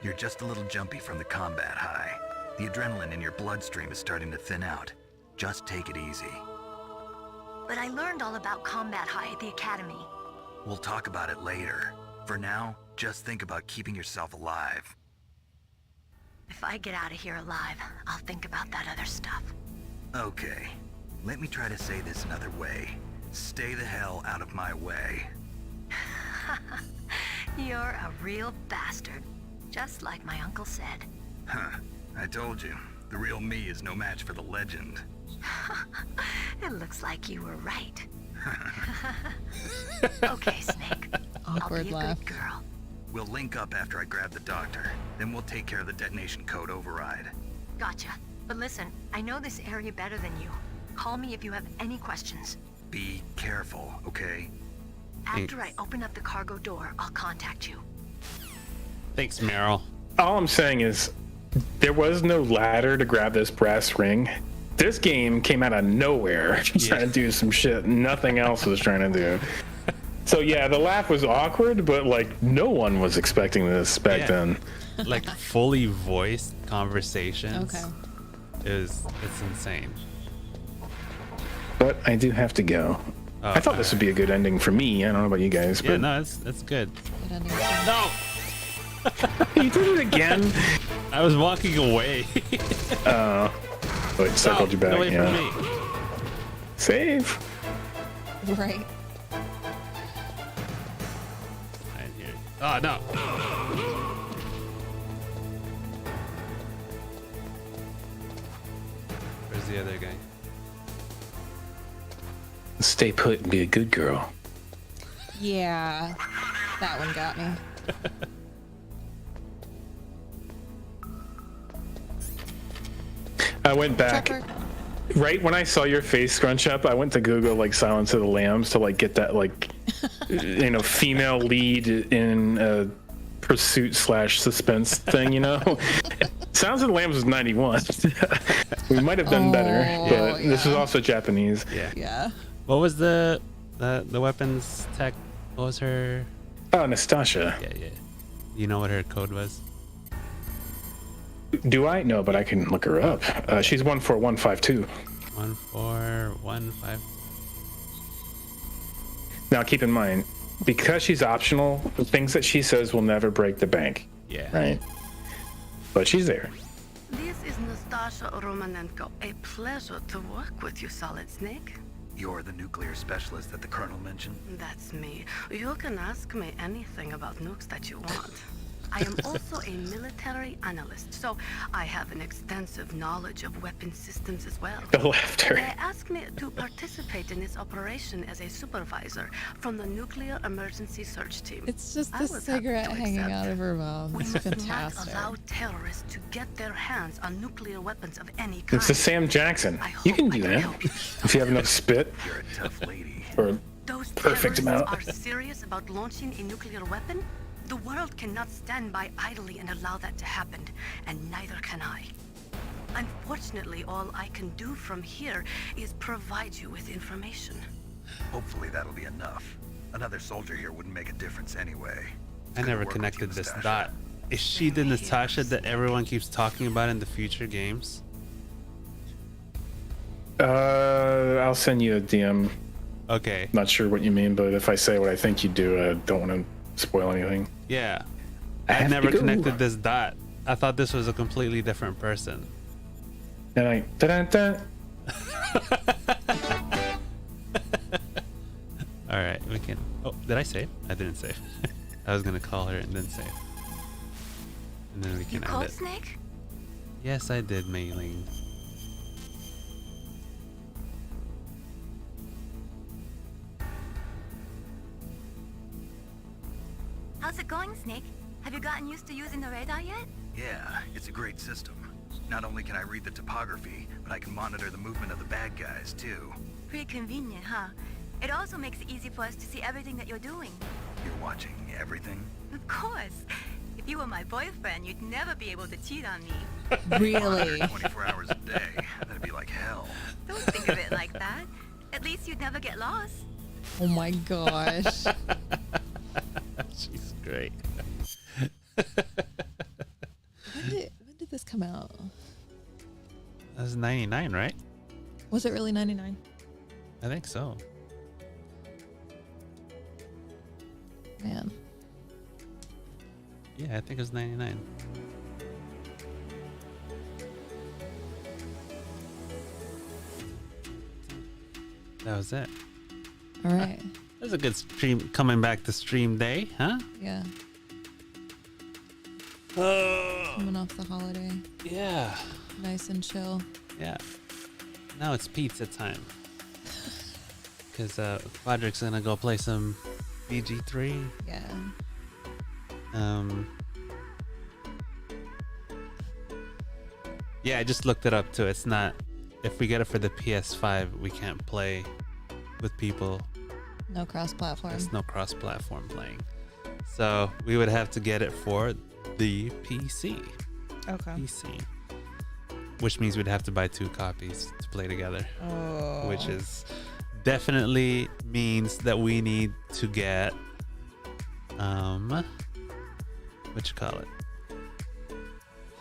Speaker 1: You're just a little jumpy from the combat high. The adrenaline in your bloodstream is starting to thin out. Just take it easy.
Speaker 19: But I learned all about combat high at the academy.
Speaker 1: We'll talk about it later. For now, just think about keeping yourself alive.
Speaker 19: If I get out of here alive, I'll think about that other stuff.
Speaker 1: Okay, let me try to say this another way. Stay the hell out of my way.
Speaker 19: You're a real bastard, just like my uncle said.
Speaker 1: Huh, I told you. The real me is no match for the legend.
Speaker 19: It looks like you were right. Okay, Snake. I'll
Speaker 2: Awkward
Speaker 19: be a
Speaker 2: laugh.
Speaker 19: good girl.
Speaker 1: We'll link up after I grab the doctor. Then we'll take care of the detonation code override.
Speaker 19: Gotcha. But listen, I know this area better than you. Call me if you have any questions.
Speaker 1: Be careful, okay?
Speaker 19: After I open up the cargo door, I'll contact you.
Speaker 3: Thanks, Meryl.
Speaker 4: All I'm saying is, there was no ladder to grab this brass ring. This game came out of nowhere trying to do some shit nothing else was trying to do. So yeah, the laugh was awkward, but like no one was expecting this back then.
Speaker 3: Like fully voiced conversations.
Speaker 2: Okay.
Speaker 3: It's insane.
Speaker 4: But I do have to go.
Speaker 3: Oh,
Speaker 4: I thought this would be a good ending for me. I don't know about you guys,
Speaker 3: Yeah,
Speaker 4: but
Speaker 3: no, that's good.
Speaker 2: No.
Speaker 4: you did it again.
Speaker 3: I was walking away.
Speaker 4: Oh, it circled you back.
Speaker 3: Get away
Speaker 4: Yeah.
Speaker 3: from me.
Speaker 4: Save.
Speaker 2: Right.
Speaker 3: I didn't hear it. Oh no. Where's the other guy?
Speaker 4: Stay put and be a good girl.
Speaker 2: Yeah. That one got me.
Speaker 4: I went back.
Speaker 2: Trevor.
Speaker 4: Right when I saw your face scrunch up, I went to Google like Silence of the Lambs to like get that like female lead in a pursuit / suspense thing, you know. Sounds of the Lambs was 91. We might have done better, but this is also Japanese.
Speaker 2: Yeah.
Speaker 3: What was the weapons tech? What was her?
Speaker 4: Oh, Nastasha.
Speaker 3: Yeah. You know what her code was?
Speaker 4: Do I? No, but I can look her up. She's 14152.
Speaker 3: 1415.
Speaker 4: Now, keep in mind, because she's optional, the things that she says will never break the bank.
Speaker 3: Yeah.
Speaker 4: Right? But she's there.
Speaker 6: This is Nastasha Romanenko. A pleasure to work with you, Solid Snake.
Speaker 1: You're the nuclear specialist that the Colonel mentioned?
Speaker 6: That's me. You can ask me anything about nukes that you want. I am also a military analyst, so I have an extensive knowledge of weapon systems as well.
Speaker 4: The laughter.
Speaker 6: They asked me to participate in this operation as a supervisor from the Nuclear Emergency Search Team.
Speaker 2: It's just
Speaker 6: I
Speaker 2: the
Speaker 6: was happy
Speaker 2: cigarette
Speaker 6: to
Speaker 2: hanging
Speaker 6: accept.
Speaker 2: out of her mouth.
Speaker 6: We
Speaker 2: It's
Speaker 6: must
Speaker 2: fantastic.
Speaker 6: not allow terrorists to get their hands on nuclear weapons of any kind.
Speaker 4: It's the Sam Jackson. You can do that if you have enough spit.
Speaker 1: You're a tough lady.
Speaker 4: Or a
Speaker 6: Those
Speaker 4: perfect
Speaker 6: terrorists
Speaker 4: amount.
Speaker 6: are serious about launching a nuclear weapon? The world cannot stand by idly and allow that to happen, and neither can I. Unfortunately, all I can do from here is provide you with information.
Speaker 1: Hopefully that'll be enough. Another soldier here wouldn't make a difference anyway.
Speaker 3: I never connected this dot. Is she the Natasha that everyone keeps talking about in the future games?
Speaker 4: I'll send you a DM.
Speaker 3: Okay.
Speaker 4: Not sure what you mean, but if I say what I think you do, I don't want to spoil anything.
Speaker 3: Yeah.
Speaker 4: I
Speaker 3: I
Speaker 4: have
Speaker 3: never
Speaker 4: to go.
Speaker 3: connected this dot. I thought this was a completely different person.
Speaker 4: And I da-da-da.
Speaker 3: All right, we can. Oh, did I save? I didn't save. I was gonna call her and then save. And then we can
Speaker 23: You
Speaker 3: end
Speaker 23: called
Speaker 3: it.
Speaker 23: Snake?
Speaker 3: Yes, I did, Mailing.
Speaker 23: How's it going, Snake? Have you gotten used to using the radar yet?
Speaker 1: Yeah, it's a great system. Not only can I read the topography, but I can monitor the movement of the bad guys, too.
Speaker 23: Pretty convenient, huh? It also makes it easy for us to see everything that you're doing.
Speaker 1: You're watching everything?
Speaker 23: Of course. If you were my boyfriend, you'd never be able to cheat on me.
Speaker 2: Really?
Speaker 1: 24 hours a day. That'd be like hell.
Speaker 23: Don't think of it like that. At least you'd never get lost.
Speaker 2: Oh my gosh.
Speaker 3: She's great.
Speaker 2: When did this come out?
Speaker 3: That was 99, right?
Speaker 2: Was it really 99?
Speaker 3: I think so.
Speaker 2: Man.
Speaker 3: Yeah, I think it was 99. That was it.
Speaker 2: All right.
Speaker 3: That was a good stream. Coming back to stream day, huh?
Speaker 2: Yeah.
Speaker 3: Oh.
Speaker 2: Coming off the holiday.
Speaker 3: Yeah.
Speaker 2: Nice and chill.
Speaker 3: Yeah. Now it's pizza time. Because Quadric's gonna go play some BG3.
Speaker 2: Yeah.
Speaker 3: Yeah, I just looked it up too. It's not. If we get it for the PS5, we can't play with people.
Speaker 2: No cross-platform.
Speaker 3: There's no cross-platform playing. So we would have to get it for the PC.
Speaker 2: Okay.
Speaker 3: PC. Which means we'd have to buy 2 copies to play together.
Speaker 2: Oh.
Speaker 3: Which is definitely means that we need to get what you call it?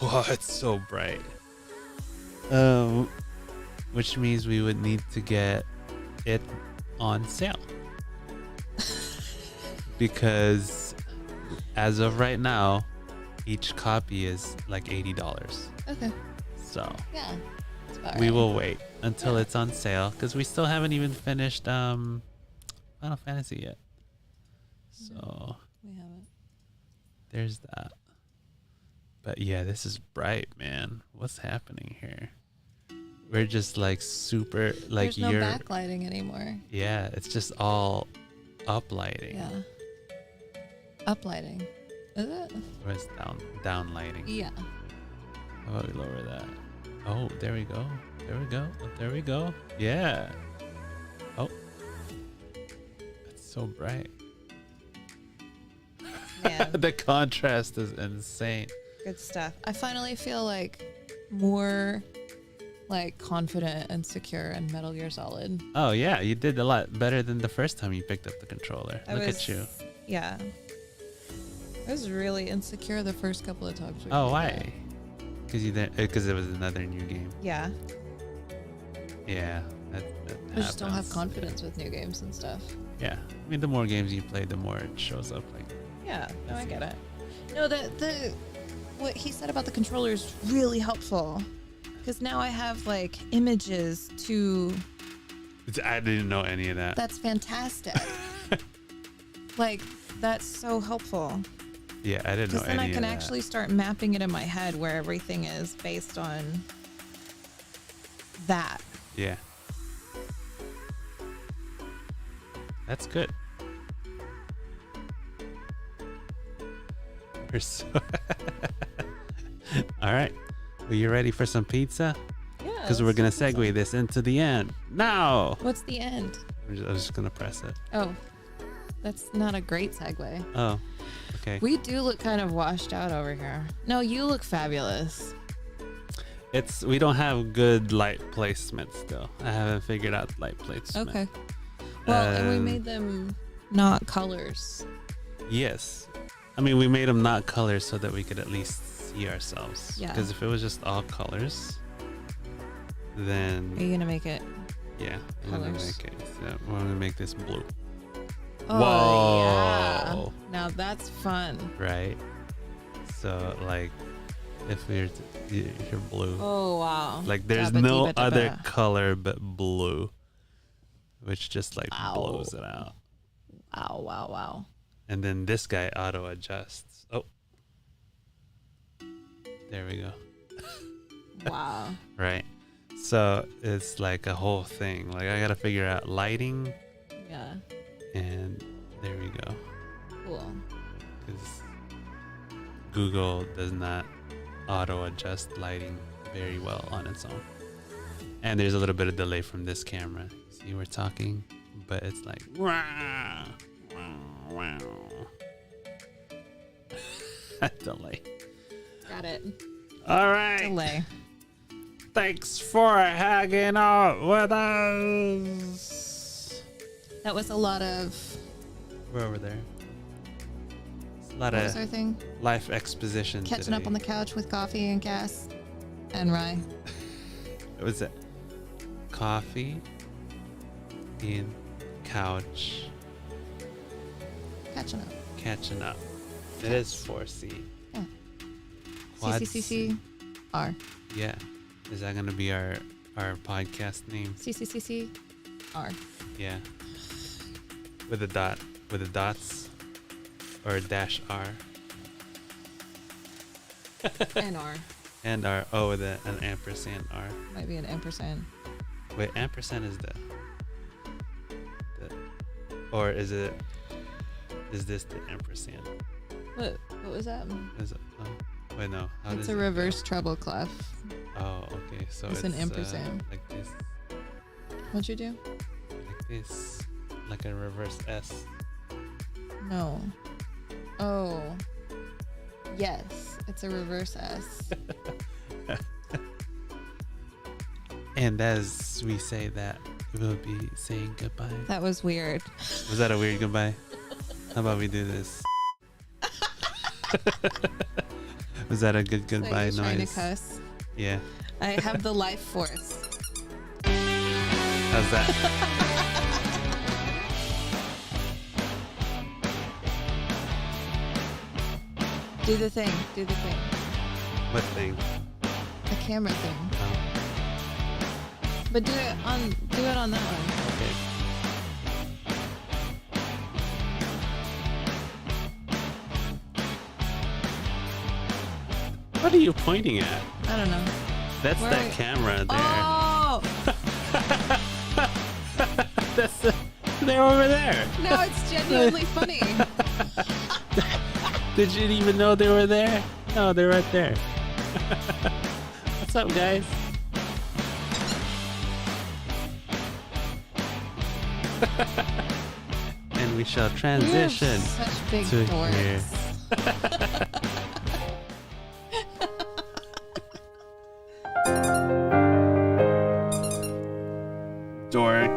Speaker 3: Oh, it's so bright. Which means we would need to get it on sale. Because as of right now, each copy is like $80.
Speaker 2: Okay.
Speaker 3: So
Speaker 2: Yeah. That's about
Speaker 3: we
Speaker 2: right.
Speaker 3: will wait until it's on sale because we still haven't even finished Final Fantasy yet. So
Speaker 2: We haven't.
Speaker 3: there's that. But yeah, this is bright, man. What's happening here? We're just like super like
Speaker 2: There's no
Speaker 3: you're
Speaker 2: backlighting anymore.
Speaker 3: Yeah, it's just all uplighting.
Speaker 2: Yeah. Uplighting. Is it?
Speaker 3: Or it's down lighting.
Speaker 2: Yeah.
Speaker 3: How about we lower that? Oh, there we go. There we go. There we go. Yeah. Oh. It's so bright.
Speaker 2: Man. man.
Speaker 3: The contrast is insane.
Speaker 2: Good stuff. I finally feel like more like confident and secure in Metal Gear Solid.
Speaker 3: Oh yeah, you did a lot better than the first time you picked up the controller. Look at you.
Speaker 2: Yeah. I was really insecure the first couple of times.
Speaker 3: Oh, why? Because it was another new game.
Speaker 2: Yeah.
Speaker 3: Yeah.
Speaker 2: I just don't have confidence with new games and stuff.
Speaker 3: Yeah. I mean, the more games you play, the more it shows up. Like.
Speaker 2: Yeah. No, I get it. No, the what he said about the controller is really helpful, because now I have like images to.
Speaker 3: I didn't know any of that.
Speaker 2: That's fantastic. Like, that's so helpful.
Speaker 3: Yeah, I didn't know any of that.
Speaker 2: Because then I can actually start mapping it in my head where everything is based on that.
Speaker 3: Yeah. That's good. We're so all right. Are you ready for some pizza?
Speaker 2: Yeah.
Speaker 3: Because we're going to segue this into the end. Now.
Speaker 2: What's the end?
Speaker 3: I'm just going to press it.
Speaker 2: Oh, that's not a great segue.
Speaker 3: Oh, okay.
Speaker 2: We do look kind of washed out over here. No, you look fabulous.
Speaker 3: We don't have good light placement still. I haven't figured out light placement.
Speaker 2: Okay. Well, and we made them not colors.
Speaker 3: Yes. I mean, we made them not colors so that we could at least see ourselves.
Speaker 2: Yeah.
Speaker 3: Because if it was just all colors, then...
Speaker 2: Are you going to make it?
Speaker 3: Yeah. I'm going to make it. So I'm going to make this blue.
Speaker 2: Oh,
Speaker 3: Whoa.
Speaker 2: Yeah. Now that's fun.
Speaker 3: Right. So, like, if you're blue.
Speaker 2: Oh, wow.
Speaker 3: Like, there's no other color but blue, which just, like, blows it out.
Speaker 2: Wow, wow, wow.
Speaker 3: And then this guy auto adjusts. Oh. There we go.
Speaker 2: Wow.
Speaker 3: Right. So, it's like a whole thing. Like, I got to figure out lighting.
Speaker 2: Yeah.
Speaker 3: And there we go.
Speaker 2: Cool.
Speaker 3: Because Google does not auto adjust lighting very well on its own. And there's a little bit of delay from this camera. See, we're talking, but it's like wow, wow, wow. Delay.
Speaker 2: Got it.
Speaker 3: All right.
Speaker 2: Delay.
Speaker 3: Thanks for hanging out with us.
Speaker 2: That was a lot of...
Speaker 3: We're over there. It's a lot
Speaker 2: What
Speaker 3: of
Speaker 2: was our thing?
Speaker 3: Life exposition
Speaker 2: Catching
Speaker 3: today.
Speaker 2: up on the couch with coffee and gas and rye.
Speaker 3: What was it? Coffee in couch.
Speaker 2: Catching up.
Speaker 3: Catching up. It is 4C.
Speaker 2: Yeah.
Speaker 3: Quad
Speaker 2: CCCCR.
Speaker 3: Yeah. Is that gonna be our podcast name?
Speaker 2: CCCCR.
Speaker 3: Yeah. With a dot. With the dots. Or a dash R.
Speaker 2: And R.
Speaker 3: And R. Oh, with an ampersand R.
Speaker 2: Might be an ampersand.
Speaker 3: Wait, ampersand is the or is this the ampersand?
Speaker 2: What was that?
Speaker 3: Is it, wait, no. How
Speaker 2: It's
Speaker 3: does
Speaker 2: a reverse treble clef.
Speaker 3: Oh, okay. So
Speaker 2: It's an ampersand.
Speaker 3: Like this.
Speaker 2: What'd you do?
Speaker 3: Like this. Like a reverse S.
Speaker 2: No. Oh. Yes. It's a reverse S.
Speaker 3: And as we say that, we'll be saying goodbye.
Speaker 2: That was weird.
Speaker 3: Was that a weird goodbye? How about we do this? Was that a good goodbye noise?
Speaker 2: Trying to cuss.
Speaker 3: Yeah.
Speaker 2: I have the life force.
Speaker 3: How's that?
Speaker 2: Do the thing. Do the thing.
Speaker 3: What thing?
Speaker 2: The camera thing.
Speaker 3: Oh.
Speaker 2: But do it on that one.
Speaker 3: Okay. What are you pointing at?
Speaker 2: I don't know.
Speaker 3: That's
Speaker 2: Where
Speaker 3: that camera there.
Speaker 2: Oh!
Speaker 3: They're over there.
Speaker 2: No, it's genuinely funny.
Speaker 3: Did you even know they were there? No, they're right there. What's up, guys? And we shall transition
Speaker 2: Such big
Speaker 3: to
Speaker 2: dorks.
Speaker 3: here. Dork.